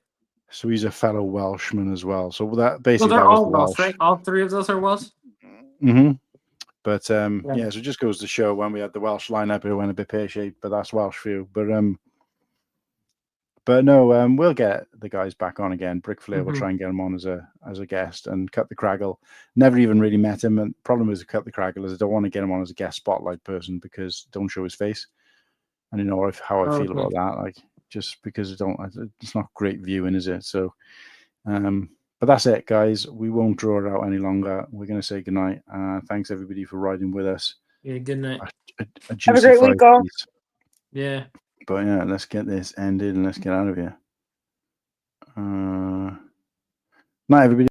[SPEAKER 4] he's a fellow Welshman as well. So that
[SPEAKER 6] So
[SPEAKER 4] basically
[SPEAKER 6] they're
[SPEAKER 4] that was
[SPEAKER 6] all
[SPEAKER 4] the
[SPEAKER 6] Welsh,
[SPEAKER 4] Welsh.
[SPEAKER 6] right? All three of those are Welsh.
[SPEAKER 4] Mm-hmm. But
[SPEAKER 6] Yeah.
[SPEAKER 4] yeah, so it just goes to show when we had the Welsh lineup, it went a bit pear-shaped, but that's Welsh for you. But no, we'll get the guys back on again. Brick Flair will
[SPEAKER 6] Mhm.
[SPEAKER 4] try and get him on as a guest, and Cut the Craggle. Never even really met him, and the problem is with Cut the Craggle is I don't want to get him on as a guest spotlight person because don't show his face. And you know how I feel
[SPEAKER 6] Okay.
[SPEAKER 4] about that, like just because it's not great viewing, is it? So, but that's it, guys. We won't draw it out any longer. We're going to say goodnight. Thanks everybody for riding with us.
[SPEAKER 6] Yeah. Good night.
[SPEAKER 4] A
[SPEAKER 11] Have a
[SPEAKER 4] juicy
[SPEAKER 11] great week,
[SPEAKER 4] 5
[SPEAKER 11] all.
[SPEAKER 4] piece.
[SPEAKER 6] Yeah.
[SPEAKER 4] But yeah, let's get this ended and let's get out of here. Night, everybody.